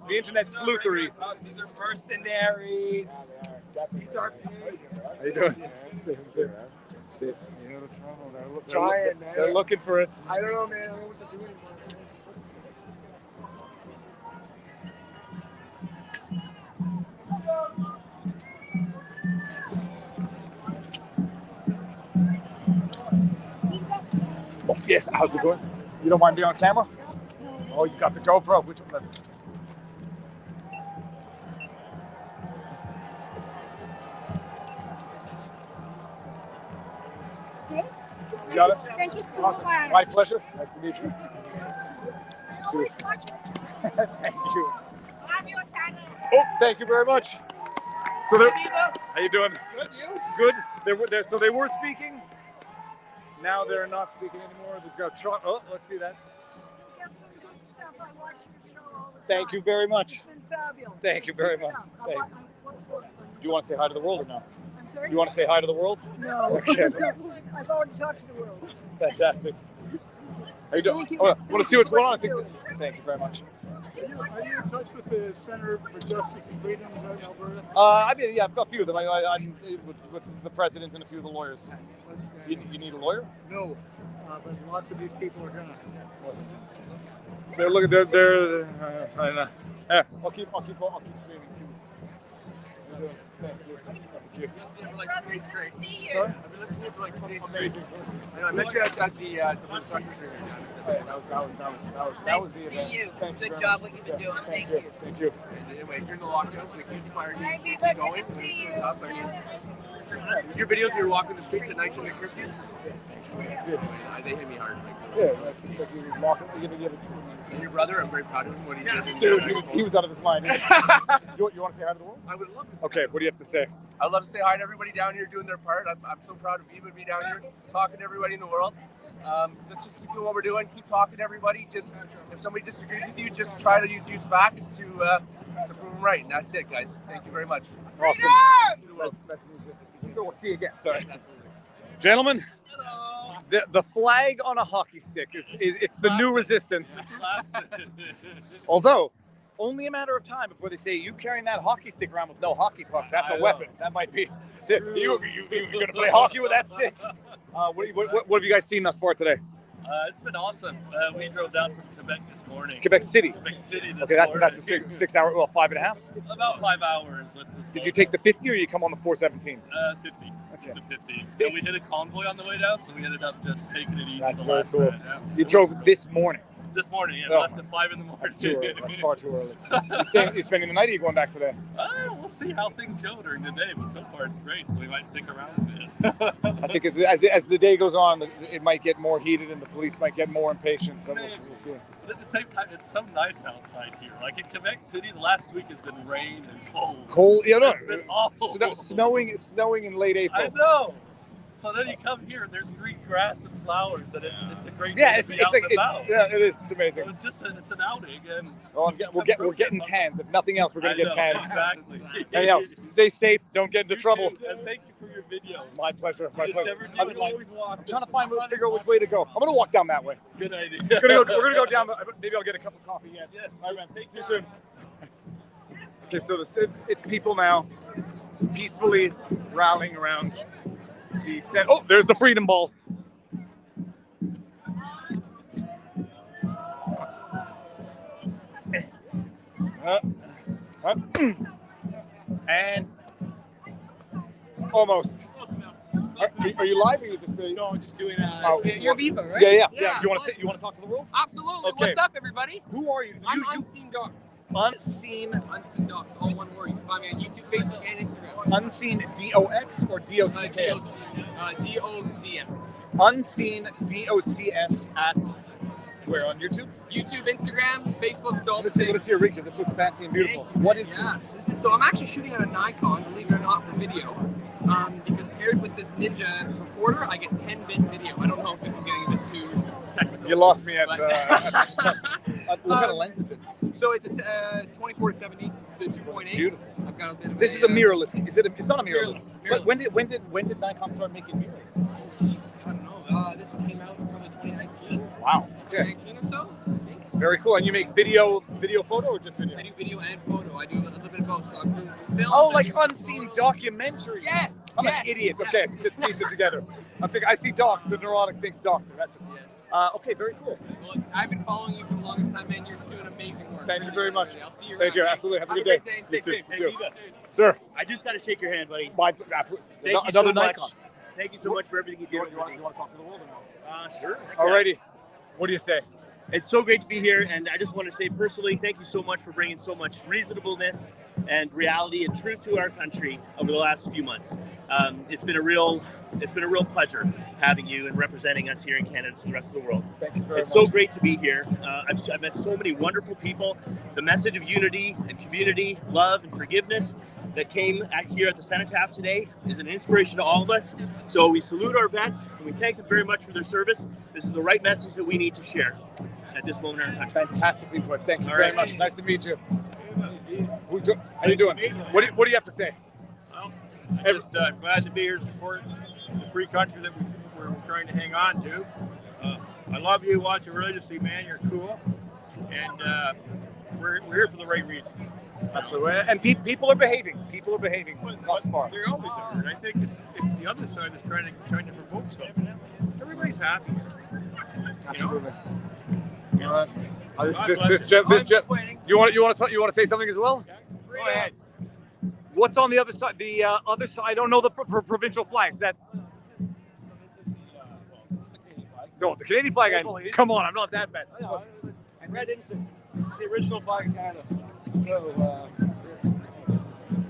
sleuthery. These are mercenaries. How you doing? Six. They're looking for it. I don't know, man. I don't know what to do anymore. Oh, yes, how's it going? You don't mind being on camera? Oh, you got the GoPro. Which one? That's... You got it? Thank you so Awesome. much. My pleasure. Nice to meet you. Thank you. Oh, thank you very much. So they're, how you doing? Good, you? Good. So they were speaking. Now they're not speaking anymore. There's got oh, let's see that. Get some good stuff. I watch your show all the time. Thank you very much. It's been fabulous. Thank you very much. Thank you. Do you want to say hi to the world or no? I'm sorry? Do you want to say hi to the world? No. Okay. I've already talked to the world. Fantastic. How you doing? Thank you. Oh, want to see what's going on? Thank you very much. Are you in touch with the Center for Justice and Freedoms out in Alberta? I mean, yeah, a few of them. I'm with the president and a few of the lawyers. You need a lawyer? No, but lots of these people are gonna. They're looking. I'll keep streaming too. Thank you. Straight. See you. I've been listening for like 20 straight. I met you at the construction fair. That was the See event. you. Thank Good very job much. what you've been doing. Thank you. you. Thank you. Anyway, during the lockdown, like you inspired me to keep Good going. to see you. It's tough. I mean, your videos, you're walking the streets at night during the curfews. They hit me hard. Yeah, it's like you walk. And your brother, I'm very proud of him. What he did. Dude, he was out of his mind. You want to say hi to the world? I would love to. Okay, what do you have to say? I'd love to say hi to everybody down here doing their part. I'm so proud of Viva to be down here talking to everybody in the world. Let's just keep doing what we're doing. Keep talking to everybody. Just if somebody disagrees with you, just try to use facts to prove them right. And that's it, guys. Thank you very much. Awesome. Nice to meet you. So we'll see you again. Sorry, gentlemen. The flag on a hockey stick it's the new resistance. Although, only a matter of time before they say you carrying that hockey stick around with no hockey puck. That's a weapon. That might be. You're going to play hockey with that stick. What have you guys seen thus far today? It's been awesome. We drove down from Quebec this morning. Quebec City. Quebec City this Okay, morning. that's a 6 hour, well, 5.5. About 5 hours with this. Did you take the 50 or you come on the 417? 50. Okay. The 50. And we did a convoy on the way down, so we ended up just taking it easy. That's the very last cool. minute, yeah. You drove this morning. This morning, yeah. No. Left at 5 in the morning. That's too early. That's far too early. You spending the night or are you going back today? We'll see how things go during the day, but so far it's great, so we might stick around a bit. I think as the day goes on, it might get more heated and the police might get more impatient, but we'll see. But at the same time, it's so nice outside here. Like in Quebec City, the last week has been rain and cold. Cold, yeah, no. It's been awful. Snowing in late April. I know. So then you come here and there's green grass and flowers, and it's a great Yeah, day it's to be out like and about. yeah, it is. It's amazing. So it's just it's an outing, and We're getting tans. If nothing else, we're gonna get tans. Exactly. Anyhow, stay safe. Don't get into trouble. And thank you for your videos. My pleasure. My You just pleasure. never knew, always walk. I'm trying to figure out which way to go. I'm gonna walk down that way. Good idea. We're gonna go down. Maybe I'll get a cup of coffee. Yeah. Yes. All right, man. Thank you soon. Okay, so it's people now peacefully rallying around the Oh, there's the freedom ball. And almost. Are you live or are you just No, I'm just doing you're Viva, right? Yeah. Do you want to talk to the world? Absolutely. Okay. What's up, everybody? Who are you? I'm Unseen Docs. Unseen Docs, all one word. You can find me on YouTube, Facebook, and Instagram. Unseen DOX or DOCKS? DOCS. Unseen DOCS at where on YouTube? YouTube, Instagram, Facebook, it's all the Let same. us see a recap. This looks fancy and beautiful. What is this? This is so I'm actually shooting on a Nikon, believe it or not, for video. Because paired with this Ninja recorder, I get 10-bit video. I don't know if I'm getting a bit too technical. You lost me at. but- What kind of lens is it? So it's a 24-70 to 2.8. Beautiful. I've got a bit of This is a mirrorless. It's not a Mirrorless. mirrorless. When did Nikon start making mirrorless? Jeez, I don't know. This came out in probably 2019. Wow. Okay. 2019 or so, I think. Very cool. And you make video, photo, or just video? I do video and photo. I do a little bit of both. So I'm doing some films. Oh, like unseen documentaries. Yes. I'm an idiot. Okay, just piece it together. I'm thinking. I see docs. The neurotic thinks doctor. That's it. Okay, very cool. Well, I've been following you for the longest time, man. You're doing amazing work. Thank you very much. I'll see you. Thank you. Absolutely. Have a good day. Great day. You Stay too. safe. You too. Sir. I just got to shake your hand, buddy. My, Thank you another so much. Nikon. Thank you so much for everything you did. You want to talk to the world or no? Sure. Alrighty. What do you say? It's so great to be here, and I just want to say personally, thank you so much for bringing so much reasonableness and reality and truth to our country over the last few months. It's been a real pleasure having you and representing us here in Canada to the rest of the world. Thank you very much. It's so great to be here. I've met so many wonderful people. The message of unity and community, love and forgiveness that came here at the cenotaph today is an inspiration to all of us. So we salute our vets and we thank them very much for their service. This is the right message that we need to share at this moment in our country. Fantastically put. Thank you All very right. much. Nice to meet you. How you doing? What do you have to say? Well, I'm just glad to be here to support the free country that we're trying to hang on to. I love you, watch your religiously, man. You're cool. And we're here for the right reasons. Absolutely. And people are behaving. People are behaving thus far. They always are. And I think it's the other side that's trying to provoke something. Everybody's happy. Absolutely. You know? You want to say something as well? Go ahead. What's on the other side? The other side. I don't know the provincial flags. That's no, the Canadian flag. Come on, I'm not that bad. And red instant. It's the original flag of Canada. So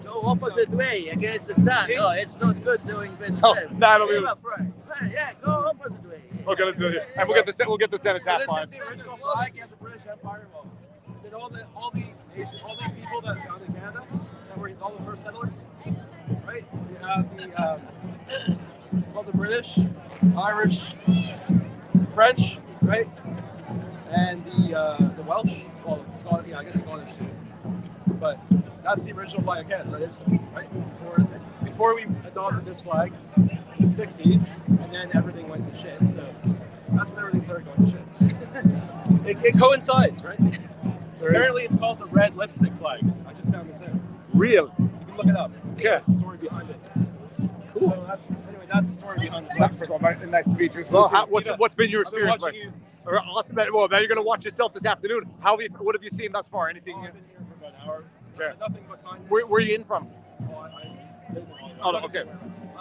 Go opposite way against the sun. No, it's not good doing this. Oh, no, I don't mean- Viva Frei. Yeah, go opposite way. Okay, let's do it. And we'll get the cenotaph so on. this is the original flag. You have the British Empire. Well, did all the people that founded Canada that were all the first settlers, right? So you have the British, Irish, French, right, and the Welsh. Well, Scottish, I guess Scottish too. But that's the original flag of Canada. That is right before we adopted this flag in the '60s, and then everything went to shit. So that's when everything started going to shit. It coincides, right? Apparently, it's called the red lipstick flag. I just found this out. Real. You can look it up. Okay. The story behind it. Cool. So that's the story behind the flag. First of all, nice to meet you. Well, what's been your experience like? You. Awesome. Well, now you're going to watch yourself this afternoon. What have you seen thus far? Anything? I've been here for about an hour. Okay. Nothing but kindness. Where are you in from? Oh, no, okay.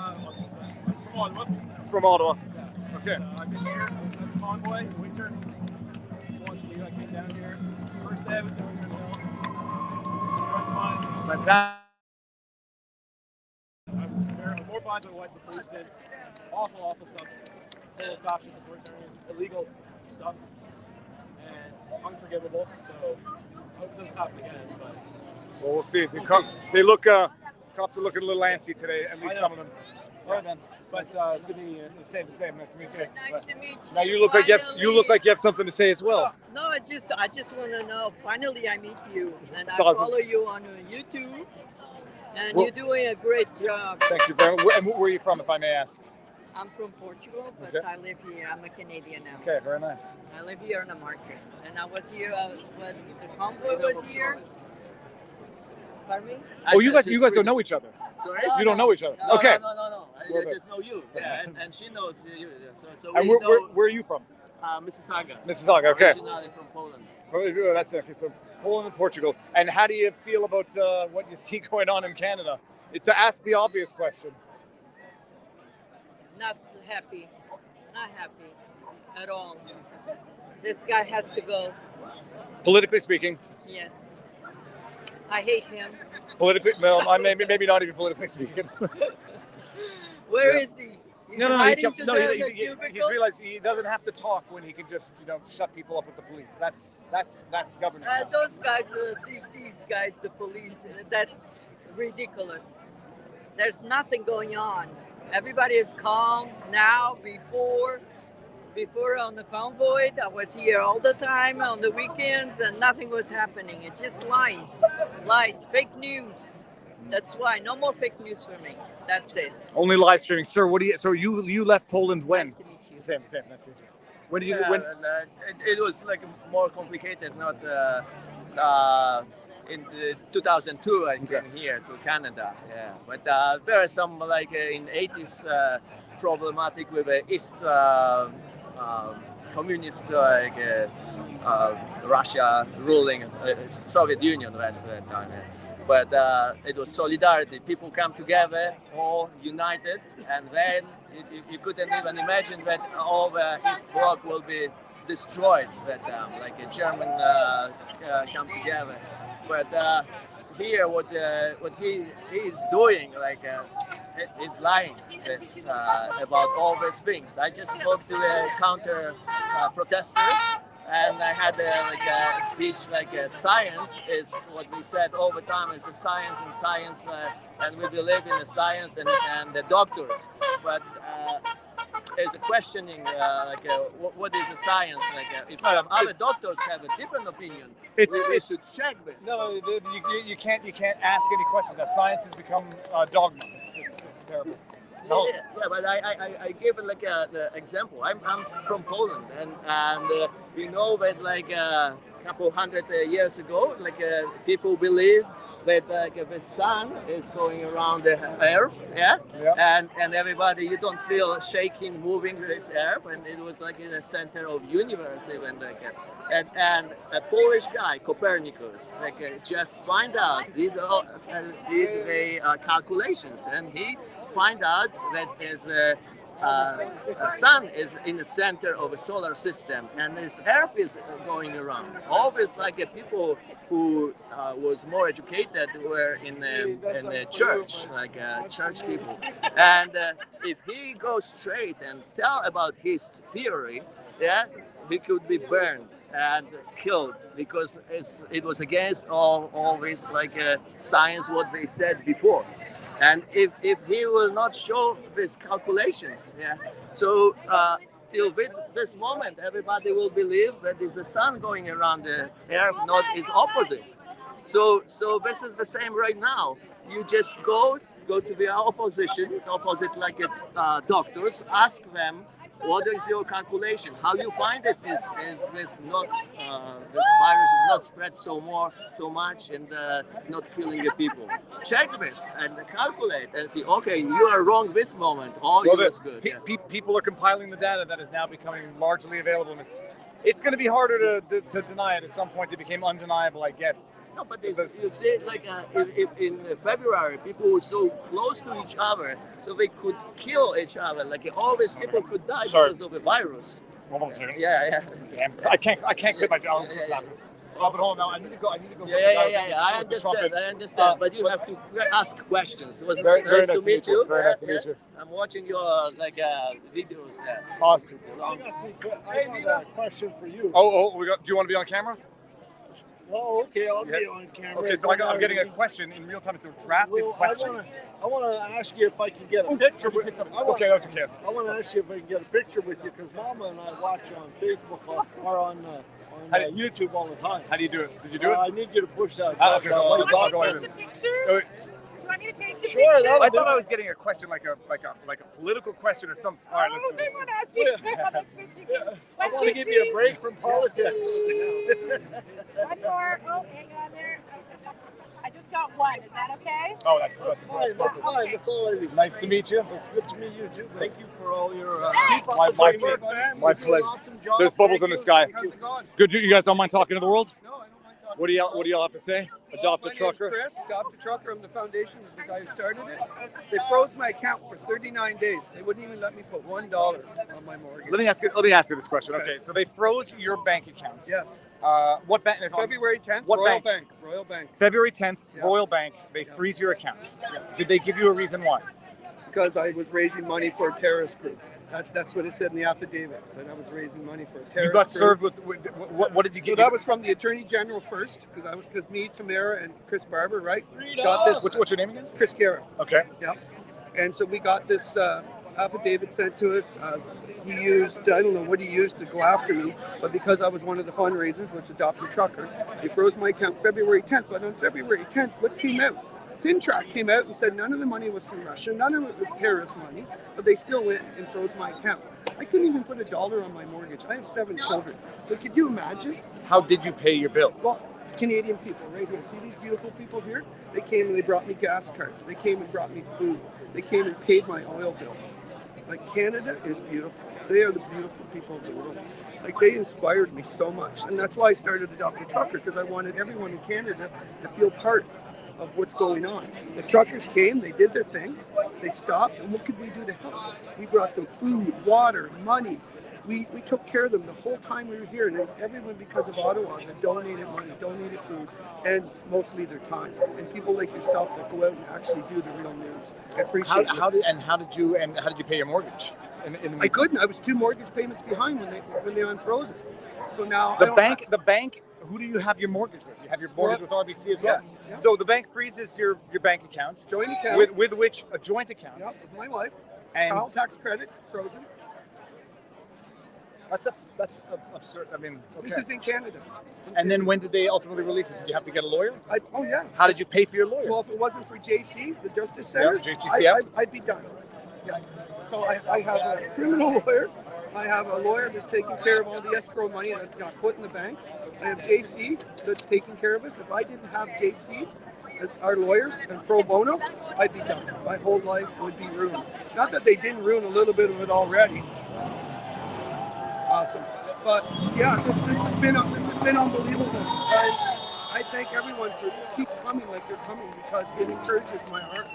From Ottawa. It's from Ottawa. Yeah. Okay. I've been here. I was at the convoy in winter. Unfortunately, I came down here. First day I was down here now. Some friends of mine. Fantastic. I was there more fines than what the police did. Awful stuff. Total fascist, authoritarian, illegal stuff. And unforgivable. So I hope it doesn't happen again. But Well, we'll see. We'll They cops are looking a little antsy today. At least some of them. All right, man. But it's good to meet you. The same. Nice to meet you. Nice to meet you. Now you look like you have something to say as well. No, I just want to know. Finally, I meet you, and I Awesome. follow you on YouTube, and Well- you're doing a great job. Thank you very much. And where are you from, if I may ask? I'm from Portugal, but Okay. I live here. I'm a Canadian now. Okay, very nice. I live here in the market, and I was here when the convoy was here. Pardon me? Oh, you guys don't know each other. Sorry? You don't know each other. No, Okay. No. Well, I just know you. Yeah, and she knows you. So And we know where are you from? Mississauga. Mississauga, okay. Originally from Poland. Oh, that's okay. So Poland and Portugal. And how do you feel about what you see going on in Canada? To ask the obvious question. Not happy. Not happy at all. This guy has to go. Politically speaking. Yes. I hate him. Politically, no, maybe not even politically speaking. Where is he? He's hiding to the he's cubicle? realized he doesn't have to talk when he can just shut people up with the police. That's government. Those guys, these guys, the police, that's ridiculous. There's nothing going on. Everybody is calm now. Before on the convoy, I was here all the time on the weekends, and nothing was happening. It's just lies, fake news. That's why no more fake news for me. That's it. Only live streaming, sir. What do you? So you left Poland when? Nice to meet you. Same. Nice to meet you. When did you? Yeah, When? it was like more complicated. Not in 2002, I came here to Canada. Yeah, but there are some like in 80s problematic with the East communist Russia ruling Soviet Union at that time. Yeah. But it was solidarity. People come together, all united, and then you couldn't even imagine that all the East Bloc will be destroyed. That like a German come together. But here, what he is doing, like he's lying this about all these things. I just spoke to the counter protesters. And I had a speech like science is what we said all the time is a science and we believe in the science and the doctors. But there's a questioning what is the science? If some other doctors have a different opinion, we should check this. No, you can't ask any questions. Now, science has become dogma. It's terrible. No. Yeah, but I gave it like an example. I'm from Poland, and we know that like a couple hundred years ago, like people believe that the sun is going around the earth, and everybody, you don't feel shaking, moving this earth, and it was like in the center of universe even like and a Polish guy, Copernicus, just find out did the calculations, and he find out that is the sun is in the center of a solar system and this earth is going around. Always like people who was more educated were in the church, like church people. And if he goes straight and tell about his theory, he could be burned and killed because it was against all this like science what they said before. And if he will not show these calculations, so till this moment, everybody will believe that it's the sun going around the earth, not its opposite. So this is the same right now. You just go to the opposite like doctors, ask them, what is your calculation? How you find it is this not this virus is not spread so much and not killing the people. Check this and calculate and see. Okay, you are wrong this moment. Is good. People are compiling the data that is now becoming largely available, and it's going to be harder to deny it. At some point, it became undeniable, I guess. No, but you see, like if in February, people were so close to each other, so they could kill each other. Like all these people could die because of the virus. Hold on a second. Yeah. Damn, I can't quit my job. Oh, but hold on, I need to go. Yeah. I understand. But you have to ask questions. It was very nice to meet you. Very nice to meet you. I'm watching your videos. Awesome. I got a question for you. Do you want to be on camera? Oh, okay, I'll be on camera. Okay, so I'm getting a question in real time. It's a drafted question. I want to ask you if I can get a picture with you. Okay, that's okay. I want to ask you if I can get a picture with you because Mama and I watch you on Facebook or on YouTube all the time. How do you do it? Did you do it? I need you to push that. Okay, I'll go like this. You want me to take the Sure, picture? I thought I was getting a question like a political question or something. All right, let's do they this. want to ask you. That's so cute. I want to give you a break from politics. One more. Oh, hang on there. I just got one. Is that okay? Oh, that's fine. That's fine. That's all I need. Nice to meet you. It's good to meet you too. Thank you for all your my pleasure. Awesome job. There's bubbles in the sky. How's it going? Good. You guys don't mind talking to the world? No, I don't mind talking. What do y'all have to say? Adopt a trucker. My name's Chris, Adopt a Trucker. I'm the foundation of the guy who started it. They froze my account for 39 days. They wouldn't even let me put $1 on my mortgage. Let me ask you this question. Okay, so they froze your bank account. Yes. What bank? February 10th. What Royal bank? Royal Bank. February 10th. Yeah. Royal Bank. They freeze your account. Yeah. Did they give you a reason why? Because I was raising money for a terrorist group. That's what it said in the affidavit. That I was raising money for a terrorist group. You got served with what did you get? So that was from the Attorney General first, because me, Tamara, and Chris Barber, right? Got this. What's your name again? Chris Guerra. Okay. Yeah. And so we got this affidavit sent to us. He used, I don't know what he used to go after me, but because I was one of the fundraisers, which Adopt a Trucker, he froze my account February 10th. But on February 10th, what came out? FinTrack came out and said none of the money was from Russia, none of it was terrorist money, but they still went and froze my account. I couldn't even put $1 on my mortgage. I have 7 children. So could you imagine? How did you pay your bills? Well, Canadian people right here. See these beautiful people here? They came and they brought me gas cards. They came and brought me food. They came and paid my oil bill. Like, Canada is beautiful. They are the beautiful people of the world. Like, they inspired me so much. And that's why I started the Dr. Trucker, because I wanted everyone in Canada to feel part of what's going on. The truckers came, they did their thing, they stopped, and what could we do to help? We brought them food, water, money. We took care of them the whole time we were here, and it was everyone because of Ottawa that donated money, donated food, and mostly their time. And people like yourself that go out and actually do the real news. I appreciate it. How did you pay your mortgage? I couldn't. I was 2 mortgage payments behind when they unfroze it. So now the bank. Who do you have your mortgage with? You have your mortgage with RBC as well. Yes. Yep. So the bank freezes your bank account. Joint account. With which a joint account. Yep, with my wife. And child tax credit frozen. That's absurd. I mean, okay. This is in Canada. And then when did they ultimately release it? Did you have to get a lawyer? Oh yeah. How did you pay for your lawyer? Well, if it wasn't for JC, the Justice Center, JCCF? I'd be done. Yeah. So I have a criminal lawyer. I have a lawyer that's taking care of all the escrow money that got put in the bank. I have JC that's taking care of us. If I didn't have JC as our lawyers and pro bono, I'd be done. My whole life would be ruined. Not that they didn't ruin a little bit of it already. Awesome. But yeah, this has been unbelievable. I thank everyone for keep coming like they're coming, because it encourages my heart.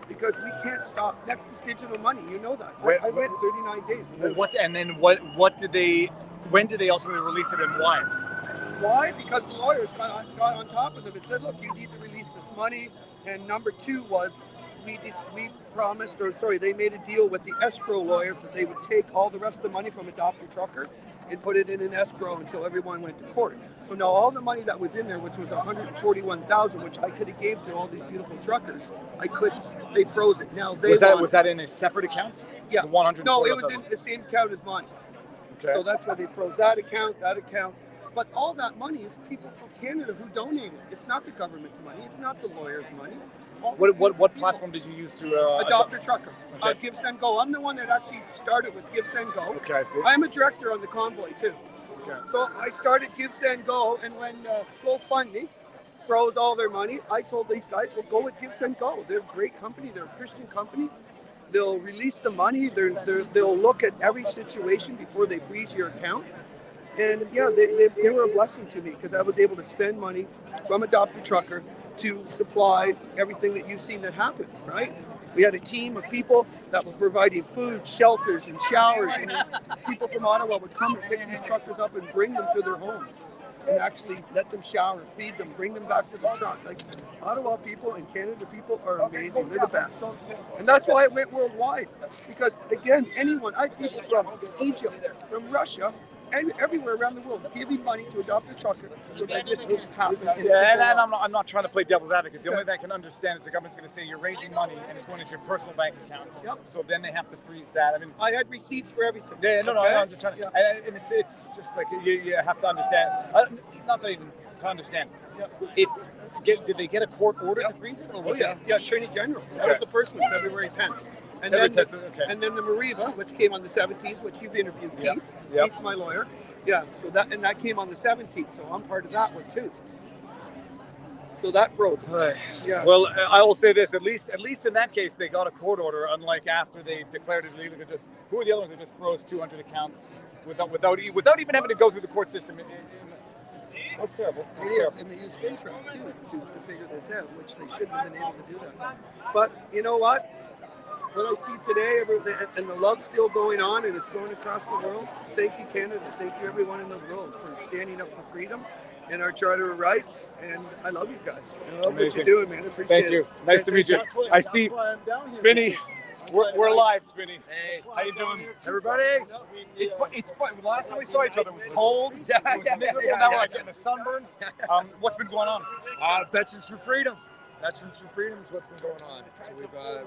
Because we can't stop. Next is digital money. You know that. I went 39 days without it. When did they ultimately release it, and why? Why? Because the lawyers got on top of them and said, look, you need to release this money. And number 2 was they made a deal with the escrow lawyers that they would take all the rest of the money from a Dr. Trucker and put it in an escrow until everyone went to court. So now all the money that was in there, which was $141,000, which I could have gave to all these beautiful truckers, I couldn't. They froze it. Now was that in a separate account? Yeah. The 100. No, it was in the same account as mine. Okay. So that's why they froze that account. But all that money is people from Canada who donated. It's not the government's money. It's not the lawyers' money. What platform did you use to adopt a trucker? Okay. Give, Send, Go. I'm the one that actually started with Give, Send, Go. Okay, I see. I'm a director on the convoy too. Okay. So I started Give, Send, Go, and when GoFundMe froze all their money, I told these guys, well, go with Give, Send, Go. They're a great company. They're a Christian company. They'll release the money. They'll look at every situation before they freeze your account. And yeah, they were a blessing to me, because I was able to spend money from Adopt a Trucker to supply everything that you've seen that happened, right? We had a team of people that were providing food, shelters, and showers, and people from Ottawa would come and pick these truckers up and bring them to their homes and actually let them shower, feed them, bring them back to the truck. Like, Ottawa people and Canada people are amazing. They're the best. And that's why it went worldwide. Because, again, I have people from Egypt, from Russia, and everywhere around the world giving money to adopt a trucker so that this can happen. Yeah, and I'm not trying to play devil's advocate. The only thing I can understand is the government's going to say you're raising money and it's going into your personal bank account. Yep. So then they have to freeze that. I mean, I had receipts for everything. Yeah, no, I'm just trying to. Yeah. And it's just like you have to understand. Not that even to understand. Yep. Did they get a court order to freeze it? Or was Yeah, Attorney General. That was the first one, February 10th. And then the Mariva, which came on the 17th, which you've interviewed, Keith. Yep. Keith's my lawyer. Yeah, so that came on the 17th, so I'm part of that one too. So that froze. Yeah. Well, I will say this: at least in that case, they got a court order. Unlike after they declared it illegal, who are the other ones that just froze 200 accounts without even having to go through the court system? That's terrible. It is, and they use FinTrack too to figure this out, which they shouldn't have been able to do that. But you know what? What I see today, and the love's still going on, and it's going across the world. Thank you, Canada. Thank you, everyone in the world, for standing up for freedom and our Charter of Rights. And I love you guys. I love what you're doing, man. I appreciate it. Thank you. Nice to meet you. I see Spinny. We're live, Spinny. Hey, how you doing, everybody? It's fun. The last time we saw each other was cold. It was miserable. Now we're like getting a sunburn. What's been going on? Veterans for Freedom. Veterans for Freedom is what's been going on. So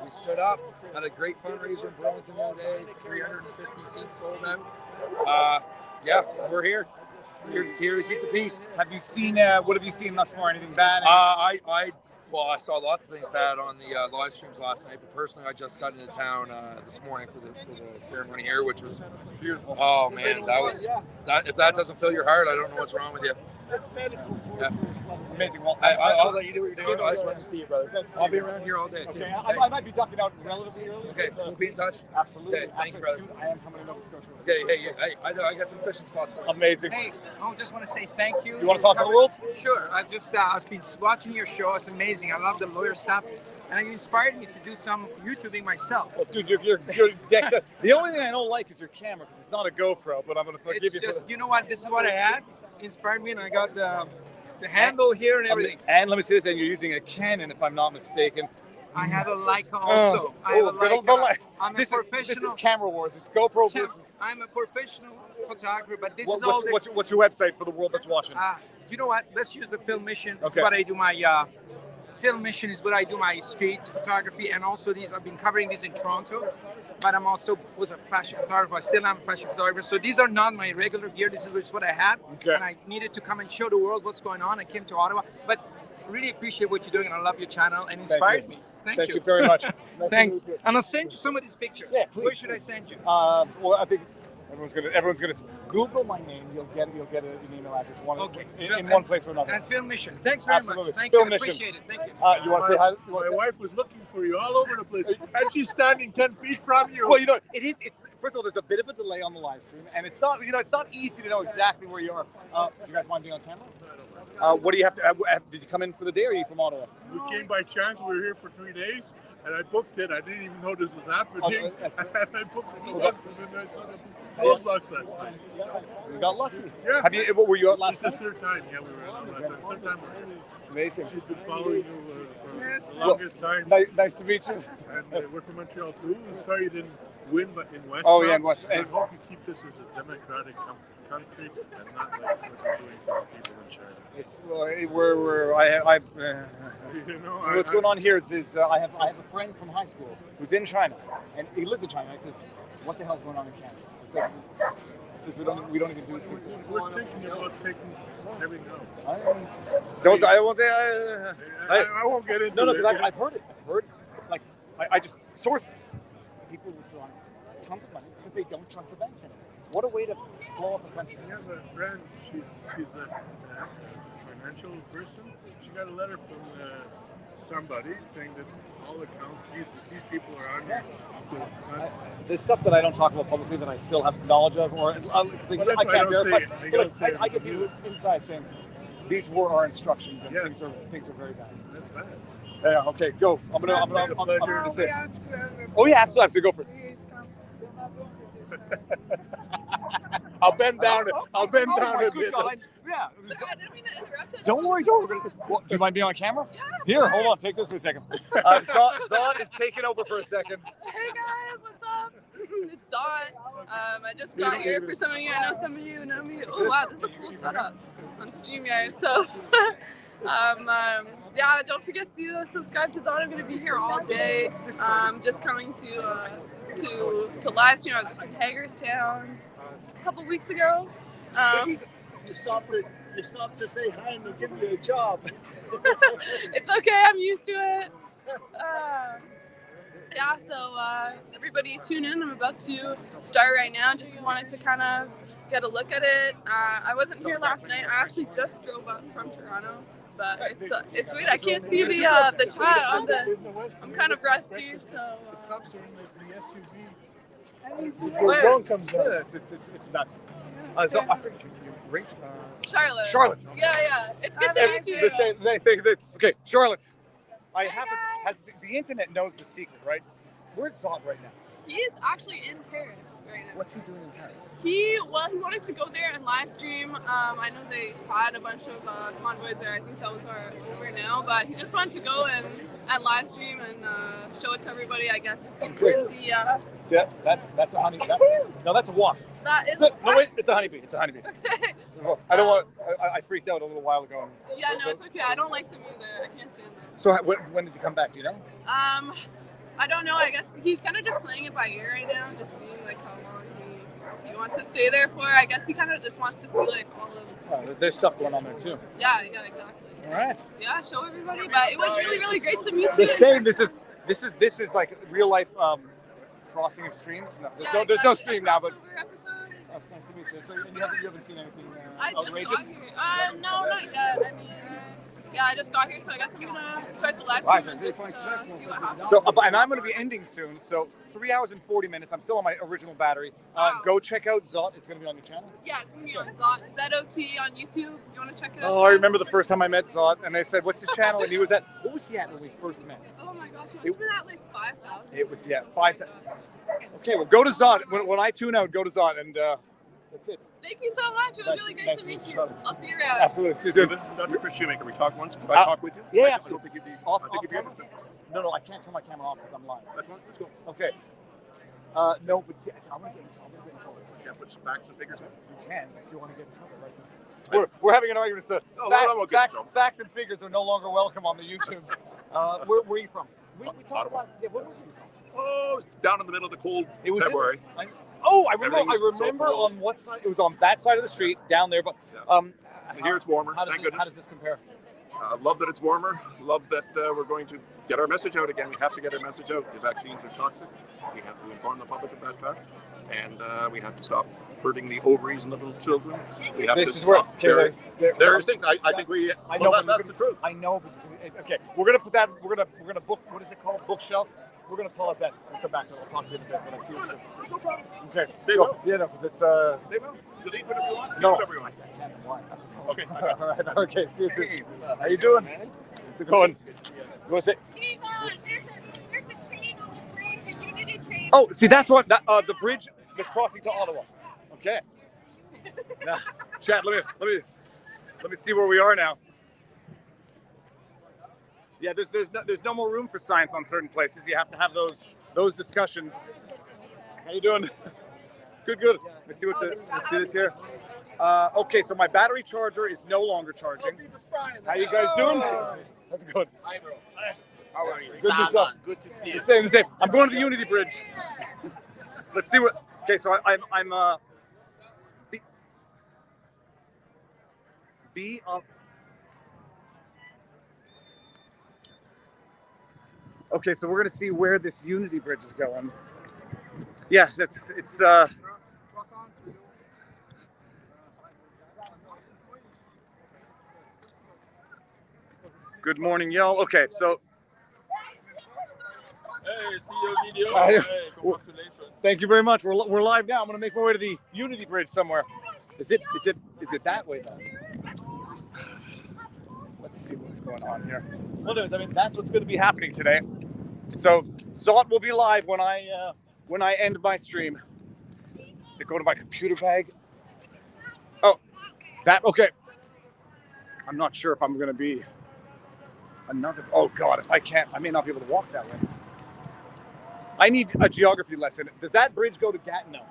we stood up, had a great fundraiser in Burlington the other day, 350 seats sold out. Yeah, we're here. We're here to keep the peace. Have you seen, what have you seen thus far? Anything bad? I Well, I saw lots of things bad on the live streams last night, but personally, I just got into town this morning for the ceremony here, which was beautiful. Oh man, that was that. If that doesn't fill your heart, I don't know what's wrong with you. Yeah. Amazing. Well, I'll let you do what you're doing. I just wanted to see you, brother. I'll I'll be around here all day. Too. Okay, I might be ducking out relatively early. Okay, we'll be in touch. Absolutely. Okay, thank you, brother. Dude, I am coming to Nova Scotia. Okay, hey, I got some fishing spots for you. Amazing. Hey, I just want to say thank you. You want to talk to the world? Sure. I've been watching your show. It's amazing. I love the lawyer stuff, and you inspired me to do some YouTubing myself. Oh, dude, you're decked out. The only thing I don't like is your camera because it's not a GoPro, but I'm going to forgive It's you. just, you know what? This is what I had. Inspired me, and I got the handle here and everything. And let me say this, and you're using a Canon, if I'm not mistaken. I have a Leica also. I have a Leica. I'm a professional. This is camera wars. It's GoPro versus. I'm a professional photographer, but this What- is all. what's your website for the world that's watching? You know what? Let's use the Film Mission. This Okay. is what I do. My Film Mission is what I do. My street photography, and also these. I've been covering these in Toronto, but I'm also was a fashion photographer. I still am a fashion photographer. So these are not my regular gear. This is just what I had, and I needed to come and show the world what's going on. I came to Ottawa, but really appreciate what you're doing, and I love your channel, and inspired me. Thank you very much. Thanks. And I'll send you some of these pictures. Yeah, Where should I send you? Well, I think everyone's gonna Google my name. You'll get an email address. In one place or another. And Film Mission. Thanks very Absolutely. much. Thank Film you. Mission. Appreciate it. Thank you. You want to say hi? My wife was looking for you all over the place, and she's standing 10 feet from you. Well, it's first of all, there's a bit of a delay on the live stream, and it's not easy to know exactly where you are. You guys want to be on camera? What do you have to? Did you come in for the day, or are you from Ottawa? We came by chance. We were here for 3 days, and I booked it. I didn't even know this was happening. And I booked it and I saw the roadblocks last night. You got lucky. Yeah. Were you out last night? It's the third time. Yeah, we were out last night. Third time we're here. Amazing. She's been following you for the longest time. Nice to meet you. And we're from Montreal too. I'm sorry you didn't win, but in West. Oh, yeah, in West. I hope you keep this as a democratic country and not like what you're doing to the people in China. It's what's going on here is I have a friend from high school who's in China, and he lives in China. He says, "What the hell's going on in Canada?" It's like, he says we don't even do things. We're thinking about taking everything out. I won't get into no, it. because I've heard it. Like I just sources. People withdrawing tons of money because they don't trust the banks anymore. What a way to blow up a country. I have a friend. She's a financial person. She got a letter from somebody saying that all accounts these people are on here. There's stuff that I don't talk about publicly that I still have knowledge of, or I can't verify. I give you inside saying these were our instructions, and things are very bad. That's bad. Yeah. Okay. Go. I'm gonna this is. Oh yeah, absolutely. I have to go for it. I'll bend down. I'll bend down a bit. Yeah. Don't worry. Do you mind being on camera? Yeah. Here, hold on. Take this for a second. Zod is taking over for a second. Hey guys, what's up? It's Zod. I just got here. For some of you, I know some of you know me. Oh wow, this is a cool setup on StreamYard. So, yeah, don't forget to subscribe to Zod. I'm going to be here all day. Just coming to live stream. I was just in Hagerstown a couple weeks ago. You stopped to say hi and they give you a job. It's okay, I'm used to it. Yeah, so everybody tune in. I'm about to start right now. Just wanted to kind of get a look at it. I wasn't here last night. I actually just drove up from Toronto, but it's weird. I can't see the chat on this. I'm kind of rusty, so. Your drone comes out. Yeah, it's nuts. So I think Charlotte. Charlotte. Yeah. It's good to meet you. Okay, Charlotte. Has the internet knows the secret, right? Where's Zod right now? He's actually in Paris right now. What's he doing in Paris? He wanted to go there and live stream. I know they had a bunch of convoys there. I think those are over now, but he just wanted to go and live stream and show it to everybody, I guess. Yeah, that's a honey. No, that's a wasp. That is. No, wait, it's a honeybee. It's a honeybee. I don't want. I freaked out a little while ago. Yeah, no, it's okay. I don't like them either. I can't stand them. So when did he come back? Do you know? I don't know. I guess he's kind of just playing it by ear right now, just seeing like how long he wants to stay there for. I guess he kind of just wants to see like all of. There's stuff going on there too. Yeah, exactly. All right. Yeah, show everybody. But it was really, really great to meet The you. same. This is like real life crossing of streams. No, there's no stream now, but. That's nice to meet you. So you haven't seen anything I just outrageous? got here. No, not yet. I mean, yeah, I just got here, so I guess I'm gonna start the live Right, stream and just see what happens. So, and I'm going to be ending soon. So 3 hours and 40 minutes. I'm still on my original battery. Go check out Zot. It's going to be on your channel. Yeah, it's gonna be on Zot, ZOT on YouTube. You wanna check it out? Oh, I remember the first time I met Zot, and I said, "What's his channel?" And he was at what was he at when we first met? Oh my gosh, it's been at like 5,000. It was 5,000. Okay, well, go to Zot. When I tune out, go to Zot, and that's it. Thank you so much. It was really great to meet you. I'll see you around. Absolutely. See you soon. Dr. Chris Shoemaker, we talked once. Could I talk with you? Yeah, I don't think you'd be. Off, I think you'd be interested. No, I can't turn my camera off because I'm live. That's fine. Let's go. Okay. No, but see, I'm gonna get in trouble. Yeah, put some facts and figures in. You can if you want to get in trouble right now. We're having an argument. So facts and figures are no longer welcome on the YouTubes. Where are you from? We talked Ottawa. about. Yeah, where were you from? Oh, down in the middle of the cold It was February. I remember on what side. It was on that side of the street down there. But And here it's warmer. Thank goodness. How does this compare? Love that it's warmer. Love that we're going to get our message out again. We have to get our message out. The vaccines are toxic. We have to inform the public of that fact. And we have to stop hurting the ovaries and the little children. We have This to is where there's things. I think we. I know, that's the truth. I know, but okay, we're gonna put that. We're gonna book. What is it called? Bookshelf. We're gonna pause that. We'll come back and we'll talk to you in a bit when I see you. There's no problem. Okay. They Go. will. Yeah, no, because it's They will. So they eat whatever you want. No. Eat whatever you want. I can't why. That's okay. All right. Okay. See you soon. How you doing? How's it going? You want to say? Oh, see, that's what the bridge, the crossing to Ottawa. Okay. Now, chat. Let me see where we are now. Yeah, there's no more room for science on certain places. You have to have those discussions. How you doing? Good. Let's see let's see this here. Okay, so my battery charger is no longer charging. How you guys doing? That's good. Hi, bro. How are you? Good Salman. yourself. Good to see you. The same. I'm going to the Unity Bridge. Let's see what. Okay, so I'm B on. Okay, so we're gonna see where this Unity Bridge is going. Yeah, it's. Good morning, y'all. Okay, so. Hey, see your video. Hey, Congratulations. Thank you very much. We're live now. I'm gonna make my way to the Unity Bridge somewhere. Is it that way then? Let's see what's going on here. Well, that's what's going to be happening today. So Zot will be live when I end my stream. To go to my computer bag. Oh, okay. I'm not sure if I'm going to be another. Oh God, if I can't, I may not be able to walk that way. I need a geography lesson. Does that bridge go to Gatineau?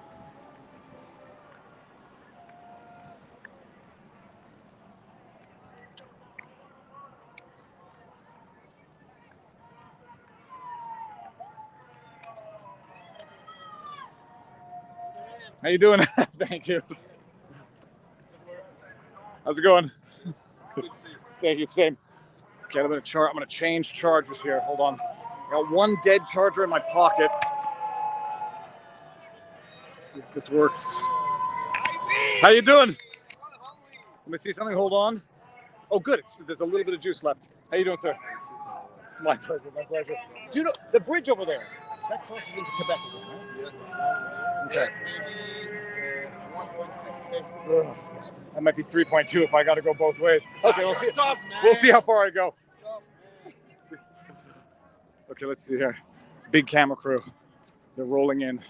How you doing? Thank you. How's it going? Thank you. Same. Okay, I'm gonna change chargers here. Hold on. I got one dead charger in my pocket. Let's see if this works. How you doing? Let me see something. Hold on. Oh, good. There's a little bit of juice left. How you doing, sir? My pleasure. My pleasure. Do you know the bridge over there? That crosses into Quebec, right? Okay. Yes, maybe 1.6K. Ugh. That might be 3.2 if I got to go both ways. Okay, we'll see how far I go. Okay, let's see here. Big camera crew. They're rolling in.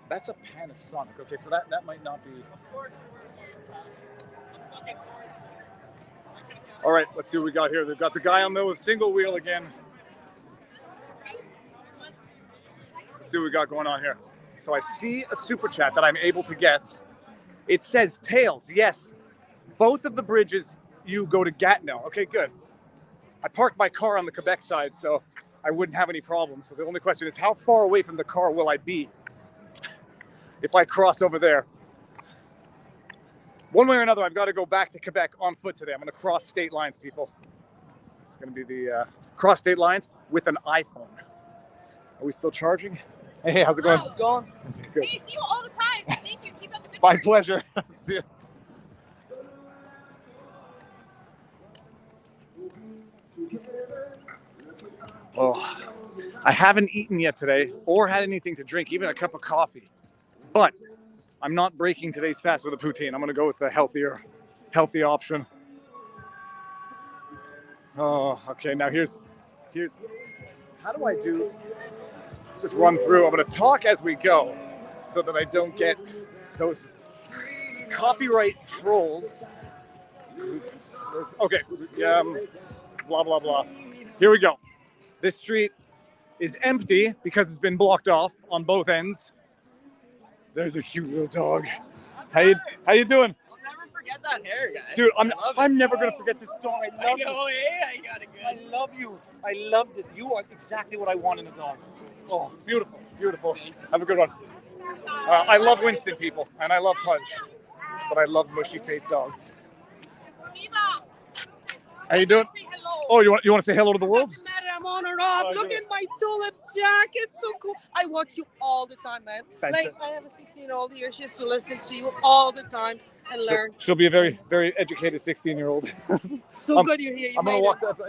That's a Panasonic. Okay, so that might not be. All right, let's see what we got here. They've got the guy on the single wheel again. Let's see what we got going on here. So I see a super chat that I'm able to get. It says tails. Yes, both of the bridges you go to Gatineau. Okay, good. I parked my car on the Quebec side, so I wouldn't have any problems. So the only question is, how far away from the car will I be if I cross over there? one way or another, I've got to go back to Quebec on foot today. I'm going to cross state lines, people. It's going to be the cross state lines with an iPhone. Are we still charging? Hey, how's it going? How's it going? Good. Hey, see you all the time. Thank you. Keep up the good My work. pleasure. See ya. Oh, I haven't eaten yet today or had anything to drink, even a cup of coffee. But I'm not breaking today's fast with a poutine. I'm going to go with the healthy option. Oh, okay. Now here's, how do I do? Let's just run through. I'm going to talk as we go so that I don't get those copyright trolls. Okay. Blah, blah, blah. Here we go. This street is empty because it's been blocked off on both ends. There's a cute little dog. How you doing? I'll never forget that hair, guy. Dude, I'm never gonna forget this dog. I love you. I got it good. I love you. I love this. You are exactly what I want in a dog. Oh, beautiful, beautiful. Have a good one. I love Winston, people, and I love Punch, but I love mushy-faced dogs. How you doing? Oh, you want to say hello to the world? Doesn't matter, I'm on or off. Look at my tulip jacket, so cool. I watch you all the time, man. Fantastic. Like, I have a 16-year-old here. She has to listen to you all the time and learn. She'll be a very, very educated 16-year-old. So good you're here. I'm not sure if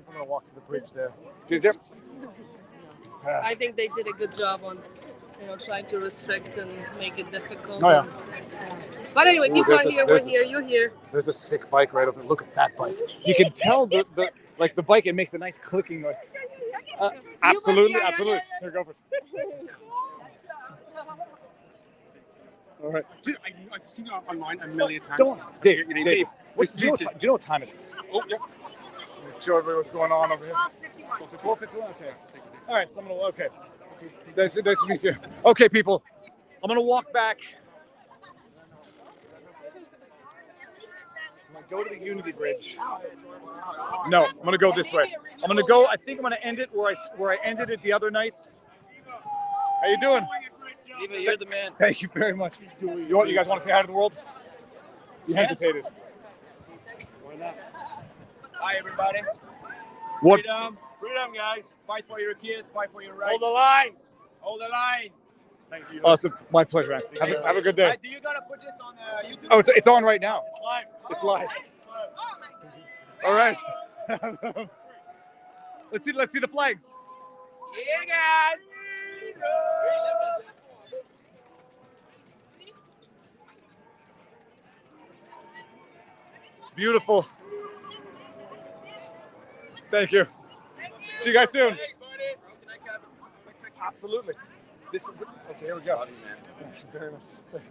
I'm gonna walk to the bridge there. Is there? I think they did a good job on, trying to restrict and make it difficult. Oh yeah. But anyway, Ooh, people are there's here. this- We're here. You're here. There's a sick bike right over there. Look at that bike. You can tell the bike. It makes a nice clicking noise. Absolutely. Here, go for it. All right. Dude, I've seen it online a million times. Don't, Dave. Your name, Dave. Nice Do to you meet you. know what time it is? Oh, yeah. Show everybody what's going on over here. 12:51. Okay. All right. So I'm gonna. Okay. Nice to meet you. Okay, people. I'm gonna walk back. I'm gonna go to the Unity Bridge. No, I'm gonna go this way. I'm gonna go. I think I'm gonna end it where I ended it the other night. How you doing? Viva, you're the man. Thank you very much. You guys want to say hi to the world? You hesitated. Why not? Hi, everybody. What? Freedom, guys. Fight for your kids. Fight for your rights. Hold the line. Hold the line. Thank you. Awesome. My pleasure, man. Have a good day. Do you gotta put this on YouTube? Oh, it's on right now. It's live. It's live. All right. Let's see the flags. Yeah, guys. Beautiful. Thank you. See you guys soon. Absolutely. Okay, here we go. Thank you very much. Thank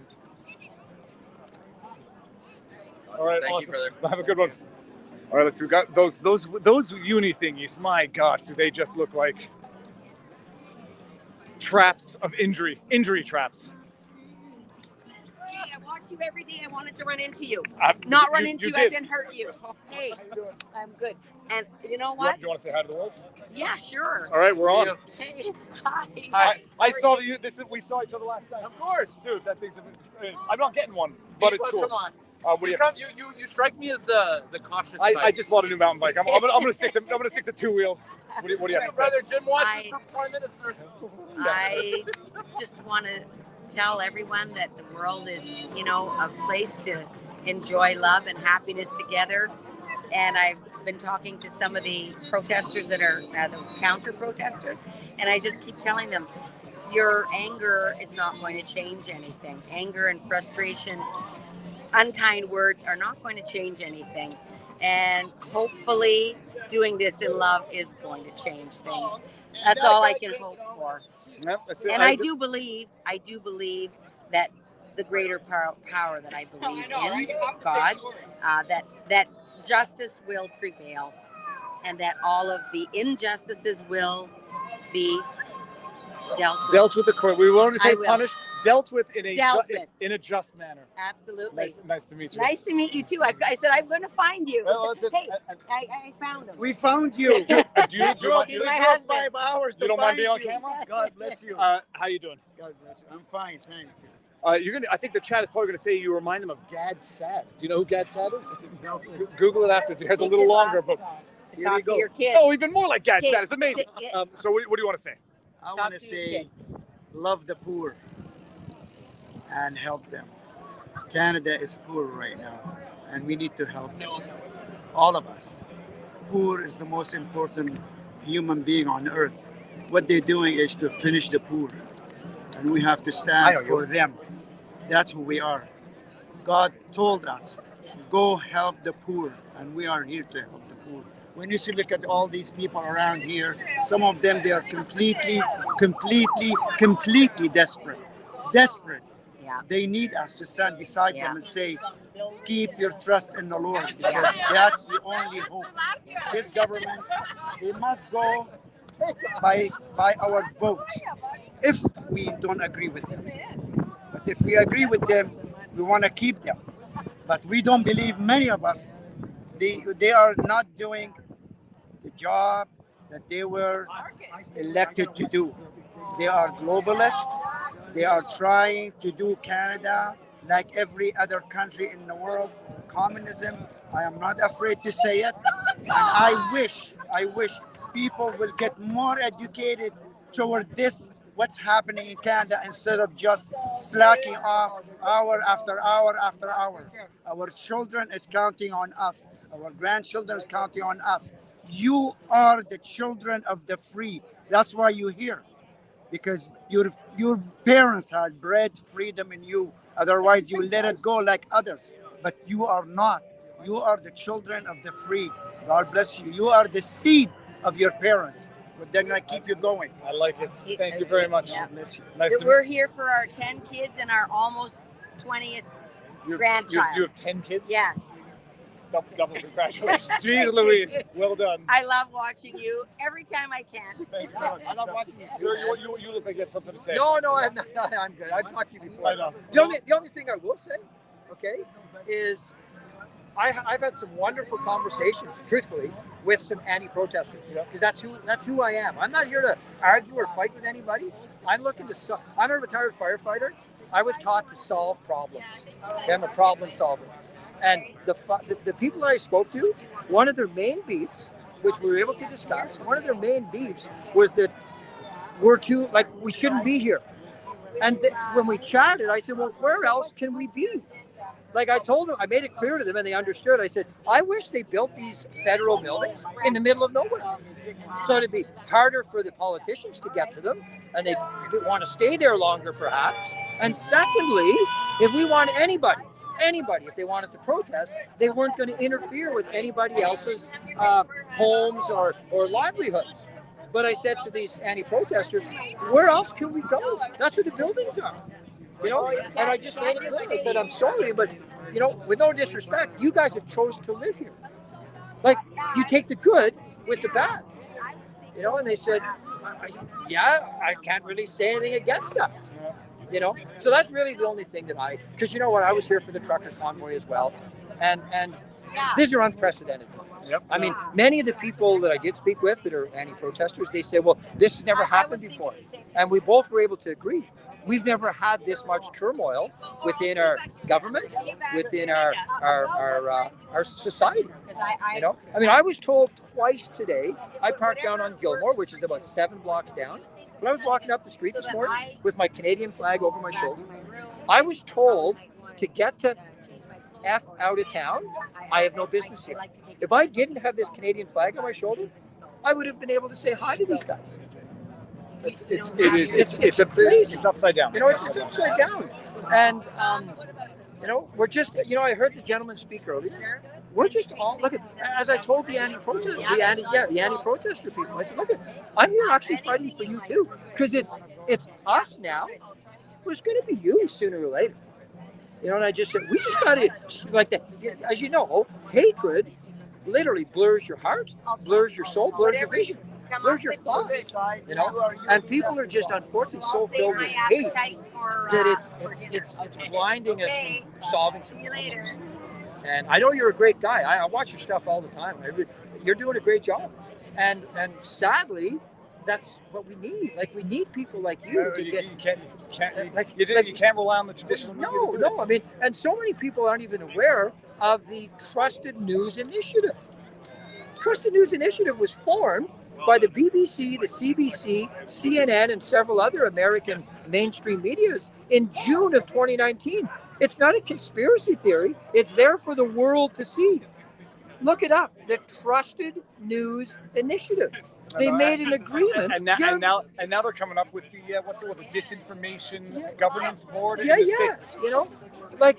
you. All right, Thank you, awesome. brother. Have a good one. All right, let's see. We got those uni thingies. My gosh, do they just look like traps of injury traps? Hey, I watch you every day. I wanted to run into you. Not Run into you as in hurt you. Hey, I'm good. And you know what? Do you want to say hi to the world? Yeah, sure. All right, we're on. Hey, hi. I saw we saw each other last night. Of course. Dude, that thing's I'm not getting one, but it's cool. Come on. What do you have to say? You strike me as the cautious I type. just bought a new mountain bike. I'm gonna stick to two wheels. What do you have to say? Brother Jim Watson for Prime Minister. I just want to tell everyone that the world is, a place to enjoy love and happiness together. And I've been talking to some of the protesters that are the counter protesters, and I just keep telling them, your anger is not going to change anything. Anger and frustration, unkind words are not going to change anything. And hopefully doing this in love is going to change things. That's all I can hope for. Yep, that's it. And I do believe that the greater power that I believe in, God, that justice will prevail, and that all of the injustices will be dealt with. The court. We won't say I will. punished. Dealt with in Dealt a just manner. Absolutely. Nice to meet you. Nice to meet you too. I said I'm going to find you. Well, that's it. Hey, I found him. We found you. Do you He's my drove husband. 5 hours. You don't mind being on camera? God bless you. How you doing? God bless you. I'm fine, thanks. I think the chat is probably gonna say you remind them of Gad Sad. Do you know who Gad Sad is? Google it after. It has a little longer, but To here talk you to go. your kids. Oh, even more like Gad Kids. Sad. It's amazing. So what do you want to say? I want to say, love the poor and help them. Canada is poor right now, and we need to help them. All of us. Poor is the most important human being on earth. What they're doing is to finish the poor, and we have to stand for them. That's who we are. God told us, go help the poor, and we are here to help the poor. When you see, look at all these people around here, some of them, they are completely desperate. Desperate. Yeah. They need us to stand beside them and say, keep your trust in the Lord, because that's the only hope. This government, they must go by our vote if we don't agree with them. But if we agree with them, we want to keep them. But we don't believe, many of us, they are not doing the job that they were elected to do. They are globalists. They are trying to do Canada like every other country in the world. Communism, I am not afraid to say it. And I wish people will get more educated toward this, what's happening in Canada, instead of just slacking off hour after hour after hour. Our children is counting on us. Our grandchildren is counting on us. You are the children of the free. That's why you're here. Because your parents had bred freedom in you. Otherwise, you let it go like others. But you are not. You are the children of the free. God bless you. You are the seed of your parents. But they're going to keep you going. I like it. Thank you very much. Yeah. Nice to We're here for our 10 kids and our almost 20th grandchild. You have 10 kids? Yes. Double congratulations. Jeez Louise, well done. I love watching you every time I can. Thank you. I love watching you. Sir, you look like you have something to say. No, I'm good. I've talked to you before. I know. The only thing I will say, okay, is I've had some wonderful conversations, truthfully, with some anti-protesters. Because that's who I am. I'm not here to argue or fight with anybody. I'm looking to I'm a retired firefighter. I was taught to solve problems. Okay, I'm a problem solver. And the people that I spoke to, one of their main beefs, which we were able to discuss, one of their main beefs was that we shouldn't be here. And when we chatted, I said, well, where else can we be? Like I told them, I made it clear to them and they understood. I said, I wish they built these federal buildings in the middle of nowhere. So it'd be harder for the politicians to get to them and they'd want to stay there longer perhaps. And secondly, if we want anybody, if they wanted to protest, they weren't going to interfere with anybody else's homes or livelihoods. But I said to these anti-protesters, where else can we go? That's where the buildings are. And I just made it clear. I said, I'm sorry, but, with no disrespect, you guys have chosen to live here. Like, you take the good with the bad. And they said, I can't really say anything against that. So that's really the only thing that because you know what, I was here for the trucker convoy as well, and these are unprecedented times. Yep. I mean, many of the people that I did speak with that are anti-protesters, they say, well, this has never happened before, and we both were able to agree. We've never had this much turmoil within our government, within our society. I mean, I was told twice today. I parked down on Gilmore, which is about 7 blocks down. When I was walking up the street this morning with my Canadian flag over my shoulder, I was told to get to F out of town. I have no business here. If I didn't have this Canadian flag on my shoulder, I would have been able to say hi to these guys. It's crazy. It's upside down. It's upside down. And, we're just, I heard the gentleman speak earlier. We're just all, look at, as I told the anti-protester people, I said, look, I'm here actually fighting for you too. Because it's us now, who's going to be you sooner or later. And I just said, we just got to, like that, as you know, hatred literally blurs your heart, blurs your soul, blurs your vision. Blurs your thoughts, and people are just unfortunately so filled with hate that it's blinding us from solving some problems. And I know you're a great guy. I watch your stuff all the time. You're doing a great job. And sadly, that's what we need. Like, we need people like you to get. You can't rely on the traditional media. No. I mean, and so many people aren't even aware of the Trusted News Initiative. Trusted News Initiative was formed by the BBC, the CBC, CNN, and several other American mainstream medias in June of 2019. It's not a conspiracy theory. It's there for the world to see. Look it up. The Trusted News Initiative. They made an agreement. And now they're coming up with the the disinformation governance board. Yeah. You know, like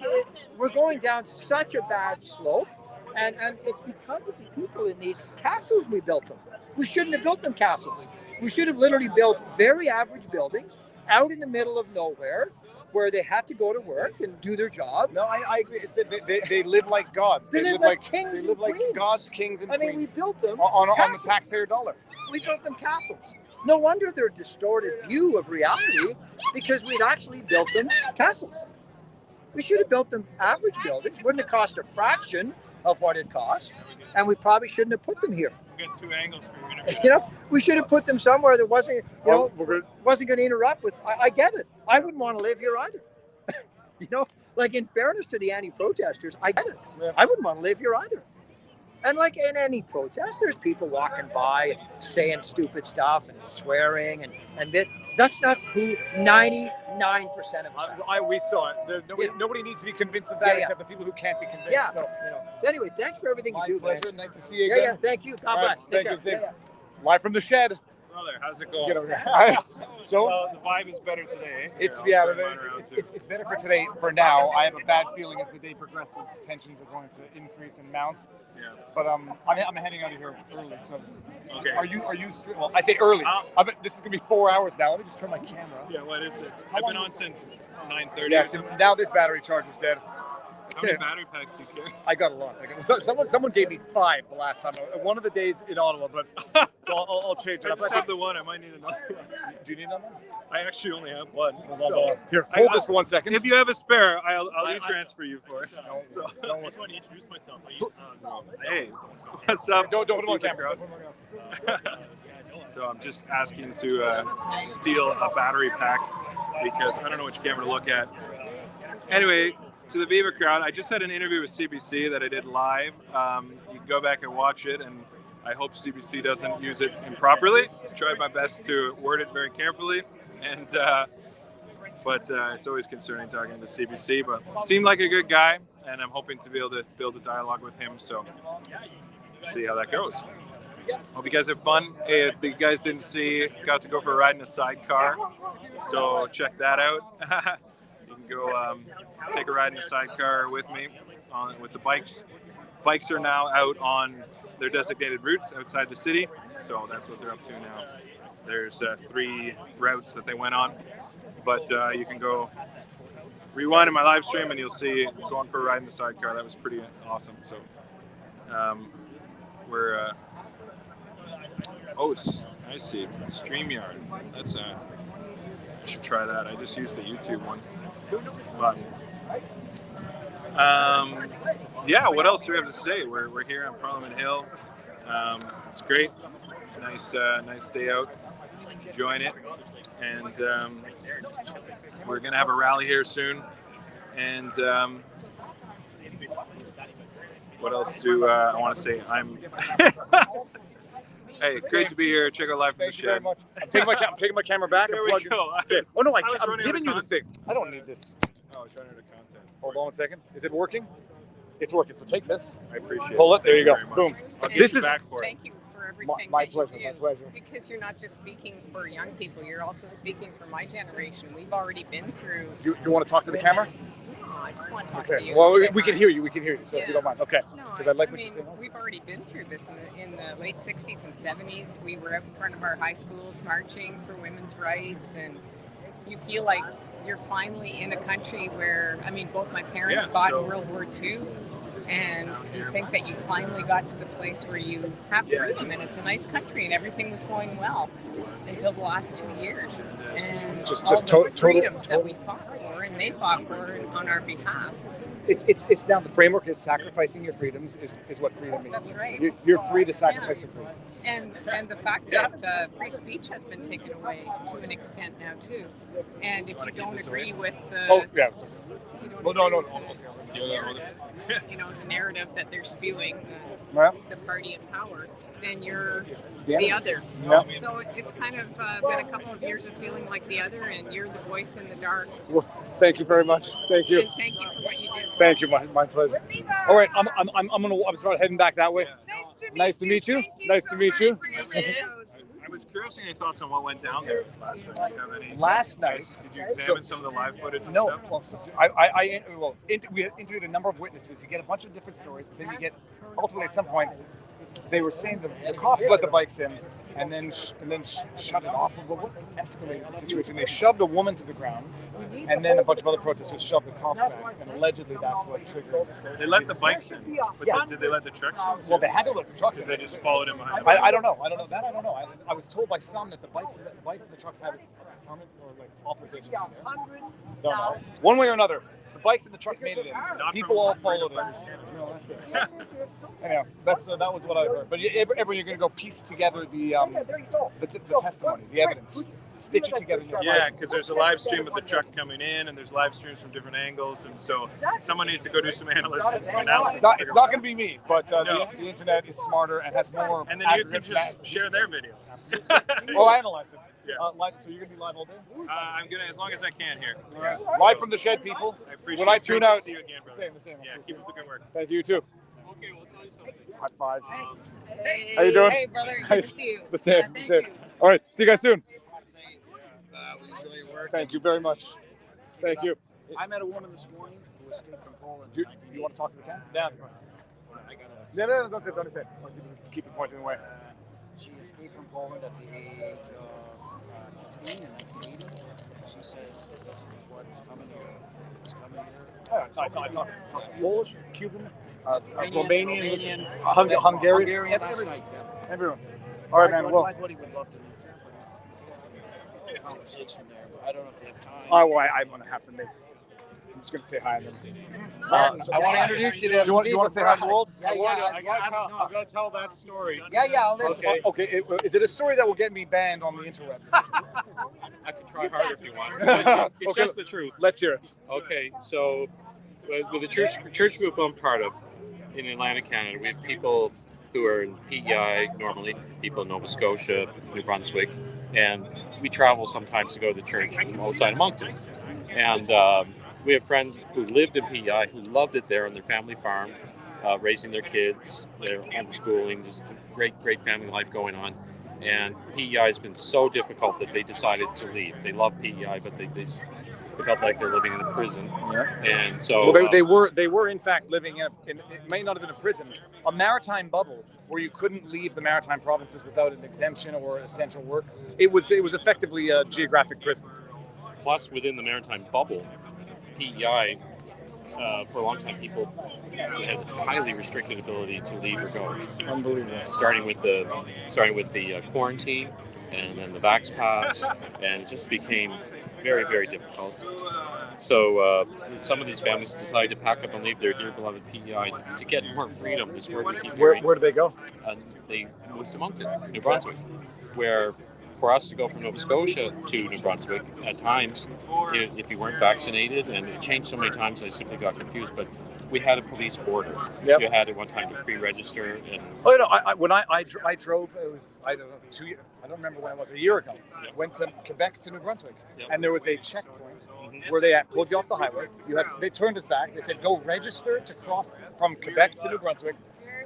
we're going down such a bad slope, and it's because of the people in these castles we built them. We shouldn't have built them castles. We should have literally built very average buildings out in the middle of nowhere, where they had to go to work and do their job. No, I agree. They live like gods. They live like kings. They live like gods, kings, and queens. I mean, we built them on the taxpayer dollar. We built them castles. No wonder their distorted view of reality, because we'd actually built them castles. We should have built them average buildings. Wouldn't have cost a fraction of what it cost, and we probably shouldn't have put them here. We got 2 angles for your interview. You know, we should have put them somewhere that wasn't, wasn't going to interrupt with. I get it. I wouldn't want to live here either. You know, like, in fairness to the anti-protesters, I get it. I wouldn't want to live here either. And like in any protest, there's people walking by and saying stupid stuff and swearing and that's not who 99% of us are. We saw it. Nobody needs to be convinced of that except the people who can't be convinced. Yeah. So, So anyway, thanks for everything you do, pleasure. man. Nice to see you again. Yeah. Thank you. God bless. Thank you. Live from the shed. Brother, how's it going? Get over here. So the vibe is better today. It's better for today. For now, I have a bad feeling as the day progresses, tensions are going to increase and mount. Yeah. But I'm heading out of here early. So okay. Are you? Well, I say early. This is gonna be 4 hours now. Let me just turn my camera. Yeah. What is it? I've been on since 9:30. Yes. Now this battery charge is dead. How many battery packs do you carry? I got a lot. Someone gave me 5 the last time. One of the days in Ottawa, but so I'll change it I up. just have the one. I might need another one. Do you need another one? I actually only have one. Here, hold this for 1 second. If you have a spare, I'll e-transfer you for it. Don't I just want to introduce myself. Hey, what's up? Don't put him on camera. So I'm just asking to steal a battery pack because I don't know which camera to look at. Anyway, to the Viva crowd, I just had an interview with CBC that I did live. You can go back and watch it, and I hope CBC doesn't use it improperly. I tried my best to word it very carefully, and but it's always concerning talking to CBC. But seemed like a good guy, and I'm hoping to be able to build a dialogue with him. So see how that goes. Hope you guys have fun. Hey, if you guys didn't see, got to go for a ride in a sidecar, so check that out. You can go take a ride in a sidecar with me with the bikes. Bikes are now out on their designated routes outside the city, so that's what they're up to now. There's 3 routes that they went on, but you can go rewind in my live stream and you'll see going for a ride in the sidecar. That was pretty awesome. So we're I see StreamYard. That's I should try that. I just used the YouTube one. But yeah, what else do we have to say? We're here on Parliament Hill. It's great. Nice day out. Enjoying it. And we're gonna have a rally here soon. And what else do I want to say? Hey, it's great to be here. Check out Live from the Shed. I'm taking my camera back. There and we go. Oh no, I'm giving you the thing. I don't need this. Oh, I was running out of content. Hold on 1 second. Is it working? It's working. So take this. I appreciate it. Pull it. There you go. Thank you very Boom. much. I'll get This you is back for it. Thank you for everything my that pleasure. you My do, pleasure. because you're not just speaking for young people, you're also speaking for my generation. We've already been through. Do you want to talk to the camera? No, I just want to talk to Okay. you. Well, and say we can hi. hear you. We can hear you. So if you don't mind, okay. No, Because I like what mean, you're saying. Also. we've already been through this in the late 60s and 70s. We were out in front of our high schools marching for women's rights, and you feel like you're finally in a country where, I mean, both my parents fought in World War II, and you think that you finally got to the place where you have freedom, and it's a nice country, and everything was going well until the last 2 years. And all the freedoms that we fought for and they fought for on our behalf it's now the framework is sacrificing your freedoms is what freedom means. That's right. You're free to sacrifice your freedoms. And the fact that free speech has been taken away to an extent now too. And if you don't agree with the the narrative that they're spewing, the party in power, then you're the other. Yeah. So it's kind of been a couple of years of feeling like the other, and you're the voice in the dark. Well, thank you very much. Thank you. And thank you for what you do. Thank you. My pleasure. All right, I'm start heading back that way. Nice to meet you. Nice to meet you. I was curious in your thoughts on what went down there last night. Do you have any? Last night, did you examine some of the live footage? And No. stuff? We interviewed a number of witnesses. You get a bunch of different stories, but then you get ultimately at some point they were saying the cops let the bikes in and then shut it off. But what escalated the situation? They shoved a woman to the ground, and then a bunch of other protesters shoved the cops back, and allegedly that's what triggered. They let the bikes in, but did they let the trucks in? Well, they had to let the trucks in. Because they just followed in behind. I don't know. I don't know. I was told by some that the bikes in the truck had a permit or like authorization. Don't know. One way or another, the bikes in the trucks made it in. People all followed it. No, that's it. Anyhow, that was what I heard. But everyone, you're going to go piece together the testimony, the evidence, stitch it together. Yeah, because there's a live stream of the truck coming in, and there's live streams from different angles, and so someone needs to go do some analysis. It's not going to be me, but the internet is smarter and has more. And then you can just share their video. Oh, I analyze it. Yeah. So you're going to be live all day? I'm gonna, as long as I can here. Right. Live from the shed, people. I appreciate when I it. tune Great to out, see you again, brother. the same. Yeah, keep up the good work. Thank you too. Okay, we'll tell you something. High fives. Hey, How you doing? Hey, brother. Good to see you. The same. All right. See you guys soon. We enjoy your work. Thank you very much. Thank you. I met a woman this morning who escaped from Poland. Do you want to talk to the camera? Yeah. No, don't say it. Keep it pointing away. She escaped from Poland at the age of 16 in 1980. She says this is what's coming here. It's coming here. I talk Polish, Cuban, Romanian, Hungarian, everyone. All right, man. Well, my buddy would love to have a conversation there, but I don't know if they have time. I'm going to have to make. I'm just going to say hi and then. I want to introduce you to. Do you want to say hi to the world? Yeah. I got to tell that story. Yeah, I'll listen. Okay. Is it a story that will get me banned on the interwebs? I could try harder if you want. It's just the truth. Let's hear it. Okay, so with the church group I'm part of in Atlantic, Canada, we have people who are in PEI normally, people in Nova Scotia, New Brunswick, and we travel sometimes to go to the church outside of Moncton. And we have friends who lived in PEI who loved it there on their family farm, raising their kids, their homeschooling, just great family life going on. And PEI has been so difficult that they decided to leave. They love PEI, but they felt like they're living in a prison. Yeah. And so they were in fact living in it may not have been a prison, a maritime bubble where you couldn't leave the maritime provinces without an exemption or essential work. It was effectively a geographic prison. Plus, within the maritime bubble, PEI, for a long time, people had highly restricted ability to leave or go. Unbelievable. Starting with the quarantine, and then the Vax Pass, and it just became very, very difficult. So some of these families decided to pack up and leave their dear beloved PEI to get more freedom. This word we keep hearing. Where do they go? They moved to Moncton, New Brunswick, where for us to go from Nova Scotia to New Brunswick, at times, if you weren't vaccinated, and it changed so many times, I simply got confused, but we had a police border. Yep. You had at one time to pre-register. And when I drove, it was, I don't know, 2 years, I don't remember when it was, a year ago. Yep. Went to Quebec to New Brunswick, Yep. and there was a checkpoint where they pulled you off the highway. They turned us back. They said, go register to cross from Quebec to New Brunswick.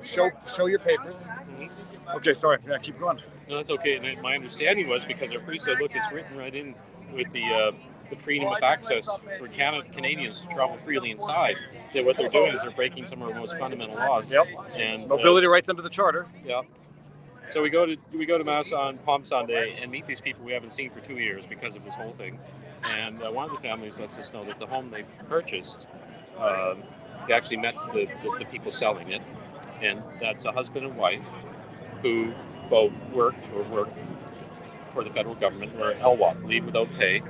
Show your papers. Okay, sorry. Yeah, keep going. No, that's okay. And my understanding was, because our priest said, look, it's written right in with the freedom of access for Canadians to travel freely inside. So what they're doing is they're breaking some of our most fundamental laws. Yep. And mobility rights under the charter. Yeah. So we go to Mass on Palm Sunday and meet these people we haven't seen for 2 years because of this whole thing. And one of the families lets us know that the home they purchased, they actually met the people selling it, and that's a husband and wife who both worked for the federal government, or LWOP, leave without pay,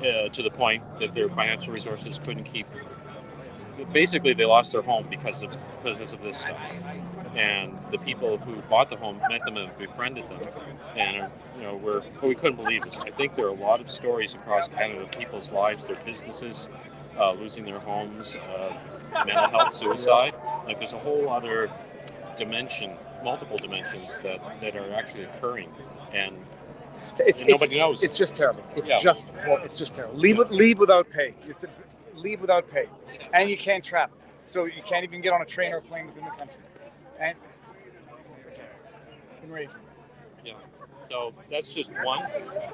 to the point that their financial resources couldn't keep basically they lost their home because of this stuff. And the people who bought the home met them and befriended them, and we couldn't believe this. I think there are a lot of stories across Canada of people's lives, their businesses, losing their homes, mental health, suicide. Like there's a whole other dimension, multiple dimensions that are actually occurring, and nobody knows. It's just terrible. It's Yeah. just terrible. Leave without pay. Leave without pay, and you can't travel, so you can't even get on a train or a plane within the country. And enraging. Yeah. So that's just one,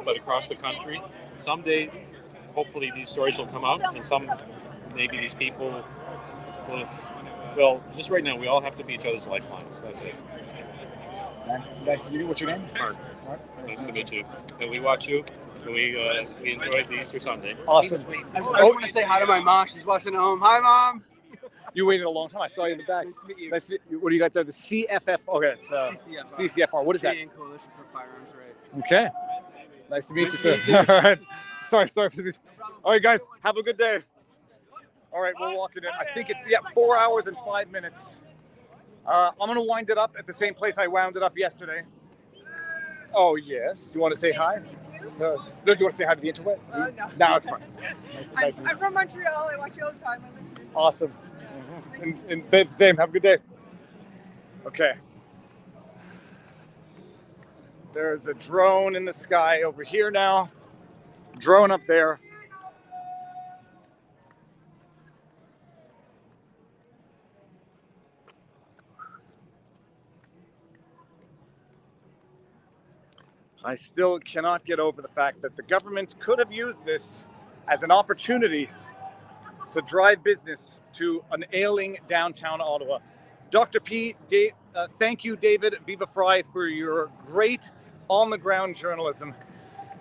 but across the country, someday, hopefully these stories will come out, and maybe these people will. Well, just right now, we all have to be each other's lifelines. That's it. Nice to meet you. What's your name? Mark. Nice to meet you. And we watch you. And we enjoyed the Easter Sunday. Awesome. I just want to say hi to my mom. She's watching at home. Hi, Mom. You waited a long time. I saw you in the back. Nice to meet you. What do you got there? The CFF. Okay, it's CCFR. CCFR. What is that? Canadian Coalition for Firearms Rights. Okay. Nice to meet Nice you, to sir. meet you. All right. Sorry for this. All right, guys. Have a good day. All right, we're walking in. I think it's 4 hours and 5 minutes. I'm gonna wind it up at the same place I wound it up yesterday. Oh yes. You want to say hi? No, do you want to say hi to the interweb? No. No, it's fine. Nice to meet I'm from Montreal. I watch you all the time. I live here. you. Awesome. And say the same. Have a good day. Okay. There's a drone in the sky over here now. Drone up there. I still cannot get over the fact that the government could have used this as an opportunity to drive business to an ailing downtown Ottawa. Dr. P, thank you, David Viva Frei, for your great on-the-ground journalism.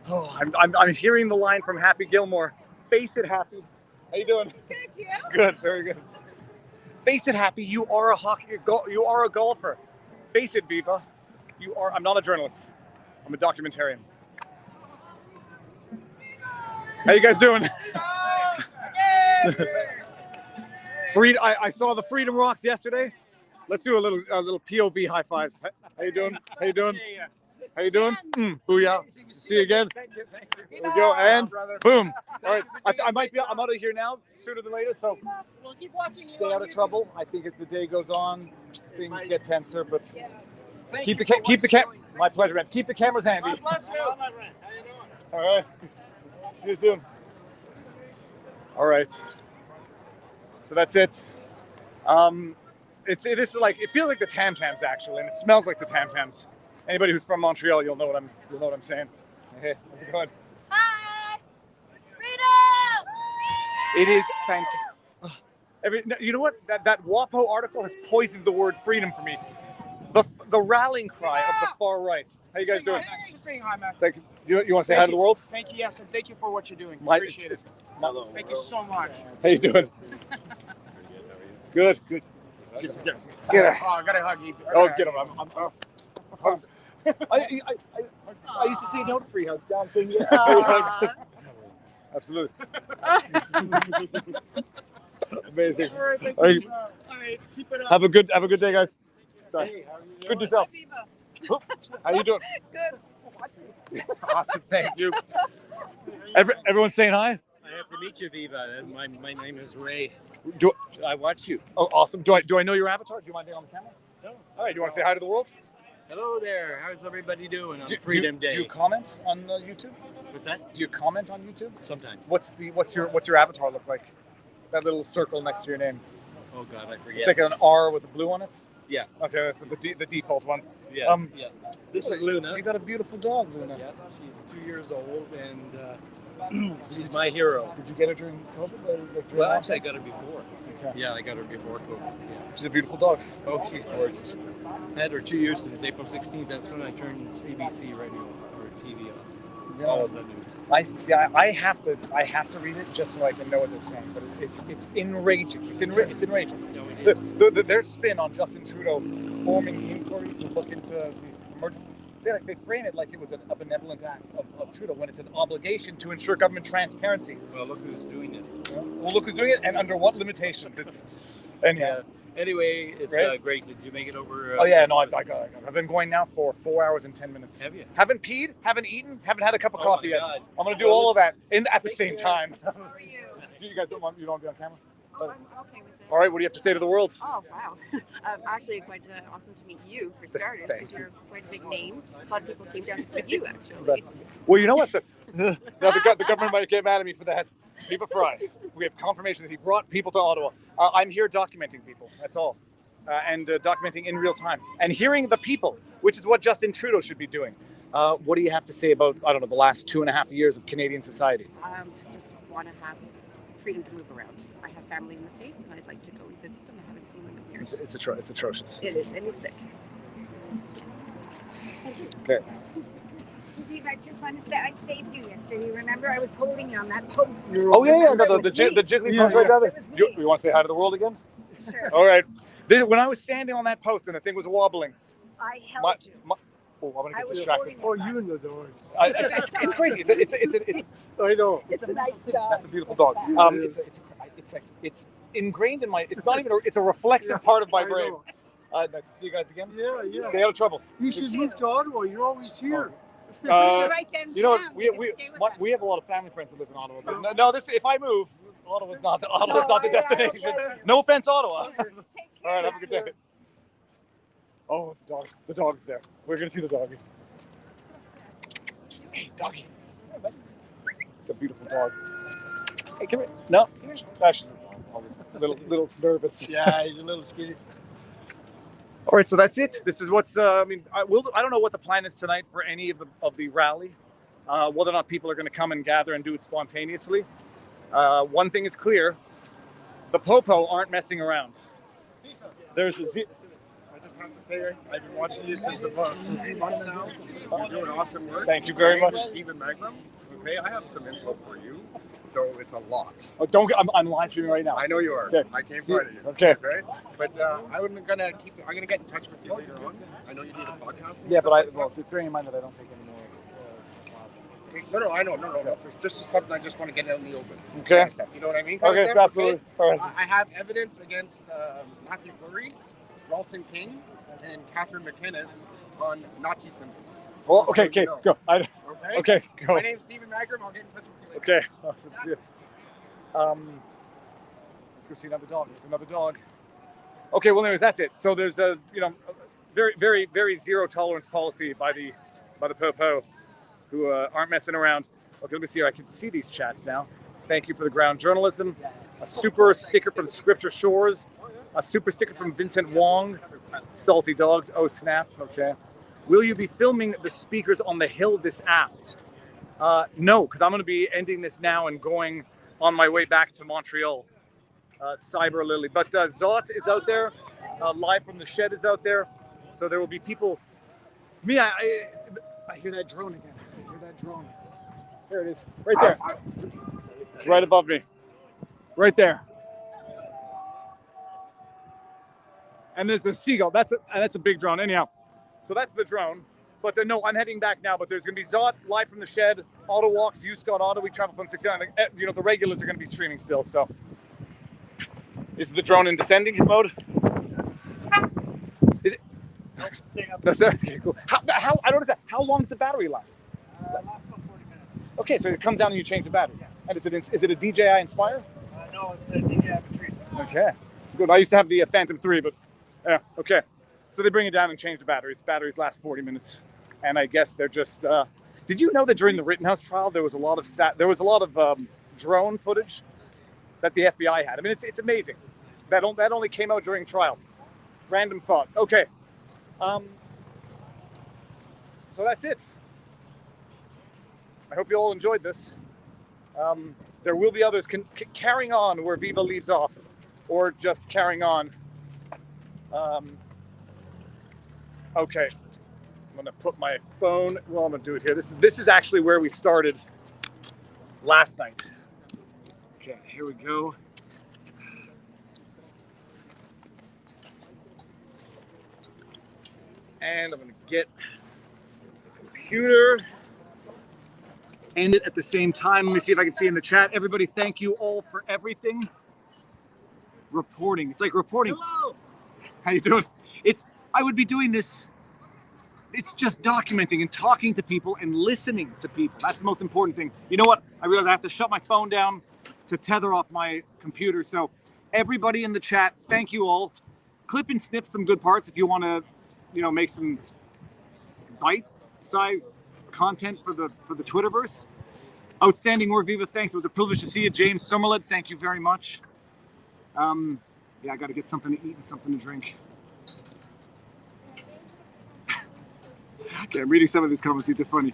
Oh, I'm hearing the line from Happy Gilmore. Face it, Happy. How you doing? Good, you? Good, very good. Face it, Happy. You are a golfer. Face it, Viva. You are. I'm not a journalist. I'm a documentarian. How you guys doing? I saw the Freedom Rocks yesterday. Let's do a little POV high fives. How you doing? How you doing? How you doing? Booyah. See you again. There we go. And boom. All right. I'm out of here now sooner than later, so We'll keep watching you. stay out of trouble. I think as the day goes on, things get tenser, but keep the my pleasure, man. Keep the cameras handy. Bless you. All right. See you soon. All right. So that's it. It feels like the Tam Tams actually, and it smells like the Tam Tams. Anybody who's from Montreal, you'll know what I'm saying. Hey, how's it going? Hi. It is fantastic. You know what? That WAPO article has poisoned the word freedom for me. The rallying cry of the far right. How you guys doing? Just saying hi, man. Thank you. You want to say hi to the world? Thank you, yes, and thank you for what you're doing. Appreciate it. Thank you so much. How you doing? Good. Get it. Oh, I gotta hug you. Oh, get him. I used to say no to free hugs. Down thing. Absolutely. Amazing. All right, thank All right. you. All right, keep it up. Have a good day, guys. Sorry. Hey, how are you Good doing? yourself. How you doing? Good. Awesome. Thank you. Everyone's saying hi. I have to meet you, Viva. My name is Ray. I watch you. Oh, awesome. Do I know your avatar? Do you mind being on the camera? No. All right. Do you want to say hi to the world? Hello there. How's everybody doing on Freedom Day? Do you comment on YouTube? What's that? Do you comment on YouTube? Sometimes. What's your avatar look like? That little circle next to your name. Oh God, I forget. It's like an R with a blue on it. Yeah. Okay, that's the default one. Yeah. Yeah. This is Luna. You got a beautiful dog, Luna. Yeah. She's 2 years old and she's my hero. Did you get her during COVID? Well, actually, I got her before. Okay. Yeah, I got her before COVID. Yeah. She's a beautiful dog. Oh, she's gorgeous. I had her 2 years since April 16th. That's when I turned CBC radio or TV on. Yeah. All of the news. I see. I have to read it just so I can know what they're saying. But it's enraging. It's enraging. No, it is. Their spin on Justin Trudeau forming the inquiry to look into the emergency. they frame it like it was a benevolent act of Trudeau when it's an obligation to ensure government transparency. Well, look who's doing it. Well, look who's doing it and under what limitations. It's anyhow. Anyway, it's Right? great. Did you make it over? Oh yeah, no, I've been going now for 4 hours and 10 minutes. Have you? Haven't peed, haven't eaten, haven't had a cup of Oh coffee my yet. God. I'm gonna do all of that at the same time. How are you? You guys don't want to be on camera? Oh, I'm okay with it. All right, what do you have to say to the world? Oh, wow. Actually, quite awesome to meet you, for starters, Thank because you're quite a big name. A lot of people came down to see you, actually. Well, you know what? So, now the government might get mad at me for that. Viva Frei. We have confirmation that he brought people to Ottawa. I'm here documenting people. That's all. And documenting in real time. And hearing the people, which is what Justin Trudeau should be doing. What do you have to say about, I don't know, the last 2.5 years of Canadian society? Just want to have freedom to move around. I have family in the States, and I'd like to go and visit them. I haven't seen them in years. It's atrocious. It is, and he's sick. Okay. Viva, I just want to say I saved you yesterday. Remember, I was holding you on that post. Oh, yeah. No, the jiggly post right there. You want to say hi to the world again? Sure. All right. When I was standing on that post and the thing was wobbling, I held you. I'm gonna I get was distracted. holding Oh, you and the dogs. It's crazy. It's I know. It's a nice dog. That's a beautiful dog. It's ingrained in my. It's not even. It's a reflexive part of my brain. Nice to see you guys again. Yeah, yeah. Stay out of trouble. You should move to Ottawa. You're always here. Right downtown. You know, You can stay with us. we have a lot of family friends that live in Ottawa. But no, if I move, Ottawa's not the destination. No offense, Ottawa. All right, have a good day. Oh, the dog's there. We're gonna see the doggy. Hey, doggy. It's a beautiful dog. Hey, come here. No, she's a little nervous. Yeah, you're a little skinny. All right, so that's it. This is what's. I don't know what the plan is tonight for any of the rally. Whether or not people are going to come and gather and do it spontaneously. One thing is clear: the Popo aren't messing around. There's a. I just have to say, I've been watching you since about 3 months now. You're doing awesome work. Thank you very much. My name is Stephen Magram. Okay, I have some info for you, though it's a lot. Oh, I'm live streaming right now. I know you are. Okay. I can't See- find you. okay. But I'm gonna get in touch with you later on. I know you need a podcast. Yeah, but bearing in mind that I don't take any more. No, I know. Just something I just want to get out in the open. Okay. Kind of stuff, you know what I mean? Kind Okay, of stuff, absolutely. All right. I have evidence against Matthew Fleury, Ralston King, and Catherine McInnes on Nazi symbols. Well, Just so okay, you know. go. Okay. Okay, go. My name's Stephen Magram. I'll get in touch with you later. Okay, awesome. See ya. Let's go see another dog. There's another dog. Okay, well, anyways, that's it. So there's a very, very, very zero tolerance policy by the Popo, who aren't messing around. Okay, let me see here. I can see these chats now. Thank you for the ground journalism. A super sticker from Scripture Shores. A super sticker from Vincent Wong. Salty dogs. Oh, snap. Okay. Will you be filming the speakers on the hill this aft? No, because I'm going to be ending this now and going on my way back to Montreal. Cyber Lily. But Zot is out there. Live from the Shed is out there. So there will be people. I hear that drone again. I hear that drone. There it is. Right there. It's right above me. Right there. And there's a seagull. That's a big drone. Anyhow, so that's the drone. But no, I'm heading back now. But there's going to be Zot live from the Shed. Auto walks. You Scott Auto. We travel from 69. The regulars are going to be streaming still. So is the drone in descending mode? Is it? Nope, stay up. That's okay, cool. How I don't understand. How long does the battery last? Last about 40 minutes. Okay, so it comes down and you change the batteries. Yeah. And is it a DJI Inspire? No, it's a DJI Patrice. Okay, it's good. I used to have the Phantom 3, but yeah, okay. So they bring it down and change the batteries. Batteries last 40 minutes, and I guess they're just. Did you know that during the Rittenhouse trial there was a lot of drone footage that the FBI had? I mean, it's amazing. That only came out during trial. Random thought. Okay. So that's it. I hope you all enjoyed this. There will be others carrying on where Viva leaves off, or just carrying on. Okay, I'm gonna put my phone. Well, I'm gonna do it here. This is actually where we started last night. Okay, here we go. And I'm gonna get computer. End it at the same time. Let me see if I can see in the chat. Everybody, thank you all for everything. Reporting. It's like reporting. Hello. How you doing? I would be doing this. It's just documenting and talking to people and listening to people. That's the most important thing. You know what? I realize I have to shut my phone down to tether off my computer. So everybody in the chat, thank you all. Clip and snip some good parts if you want to, make some bite-sized content for the Twitterverse. Outstanding work, Viva. Thanks. It was a privilege to see you. James Summerled, thank you very much. I got to get something to eat and something to drink. Okay, I'm reading some of these comments. These are funny.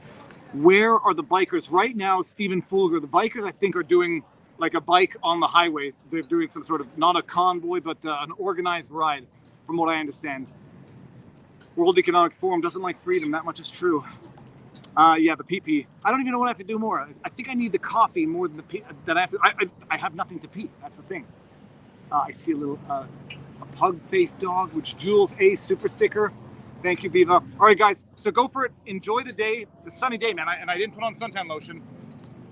Where are the bikers right now? Stephen Fulger. The bikers, I think, are doing like a bike on the highway. They're doing some sort of, not a convoy, but an organized ride, from what I understand. World Economic Forum doesn't like freedom. That much is true. The PP. I don't even know what I have to do more. I think I need the coffee more than the pee. That I have to. I have nothing to pee. That's the thing. I see a little a pug-faced dog, which Jules A super sticker. Thank you, Viva. All right, guys. So go for it. Enjoy the day. It's a sunny day, man. And I didn't put on suntan lotion,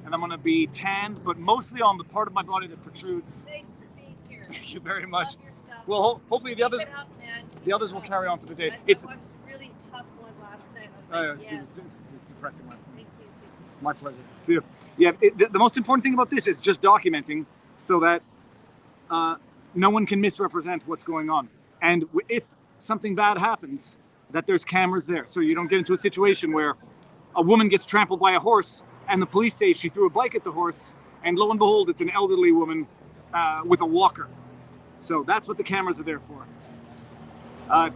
and I'm gonna be tanned, but mostly on the part of my body that protrudes. Thanks for being here. Thank you very much. Love your stuff. Well, hopefully the others. Keep it up, man. The others will carry on for the day. I It's watched a really tough one last night. I was like, yes. It's depressing last night. Thank you. My pleasure. See you. Yeah, the most important thing about this is just documenting so that no one can misrepresent what's going on. And if something bad happens, that there's cameras there. So you don't get into a situation where a woman gets trampled by a horse and the police say she threw a bike at the horse, and lo and behold, it's an elderly woman with a walker. So that's what the cameras are there for.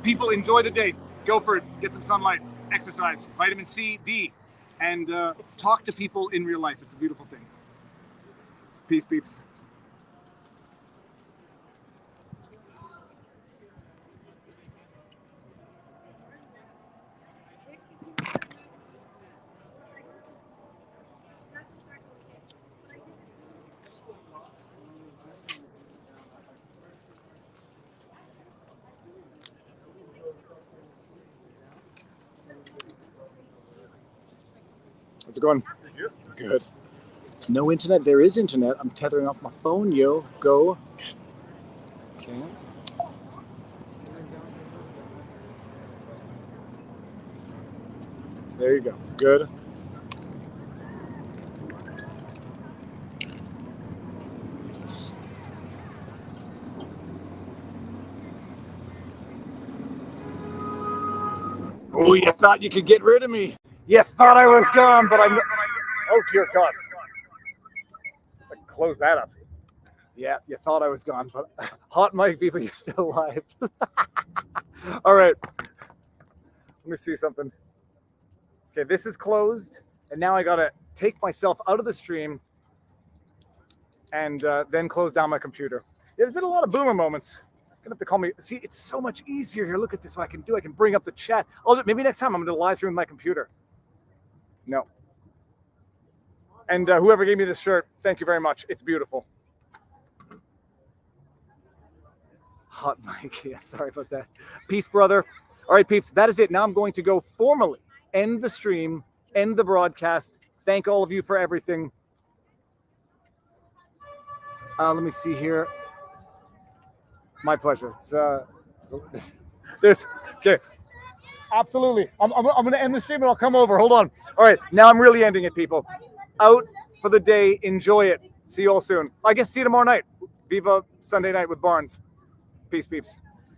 People, enjoy the day. Go for it. Get some sunlight, exercise, vitamin C, D, and talk to people in real life. It's a beautiful thing. Peace, peeps. How's it going? Good. No internet? There is internet. I'm tethering off my phone, yo. Go. Okay. There you go. Good. Oh, you thought you could get rid of me. You thought I was gone, but I'm... Oh, dear God. Close that up. Yeah, you thought I was gone, but hot mic people, you're still alive. All right. Let me see something. Okay, this is closed, and now I got to take myself out of the stream and then close down my computer. There's been a lot of boomer moments. Gonna have to call me. See, it's so much easier here. Look at this. What I can do. I can bring up the chat. Maybe next time I'm going to live stream my computer. No. And whoever gave me this shirt, thank you very much. It's beautiful. Hot mic. Yeah, sorry about that. Peace, brother. All right, peeps. That is it. Now I'm going to go formally end the stream, end the broadcast. Thank all of you for everything. Let me see here. My pleasure. There's okay. Absolutely. I'm going to end the stream and I'll come over. Hold on. All right. Now I'm really ending it, people. Out for the day. Enjoy it. See you all soon. I guess see you tomorrow night. Viva Sunday night with Barnes. Peace, peeps.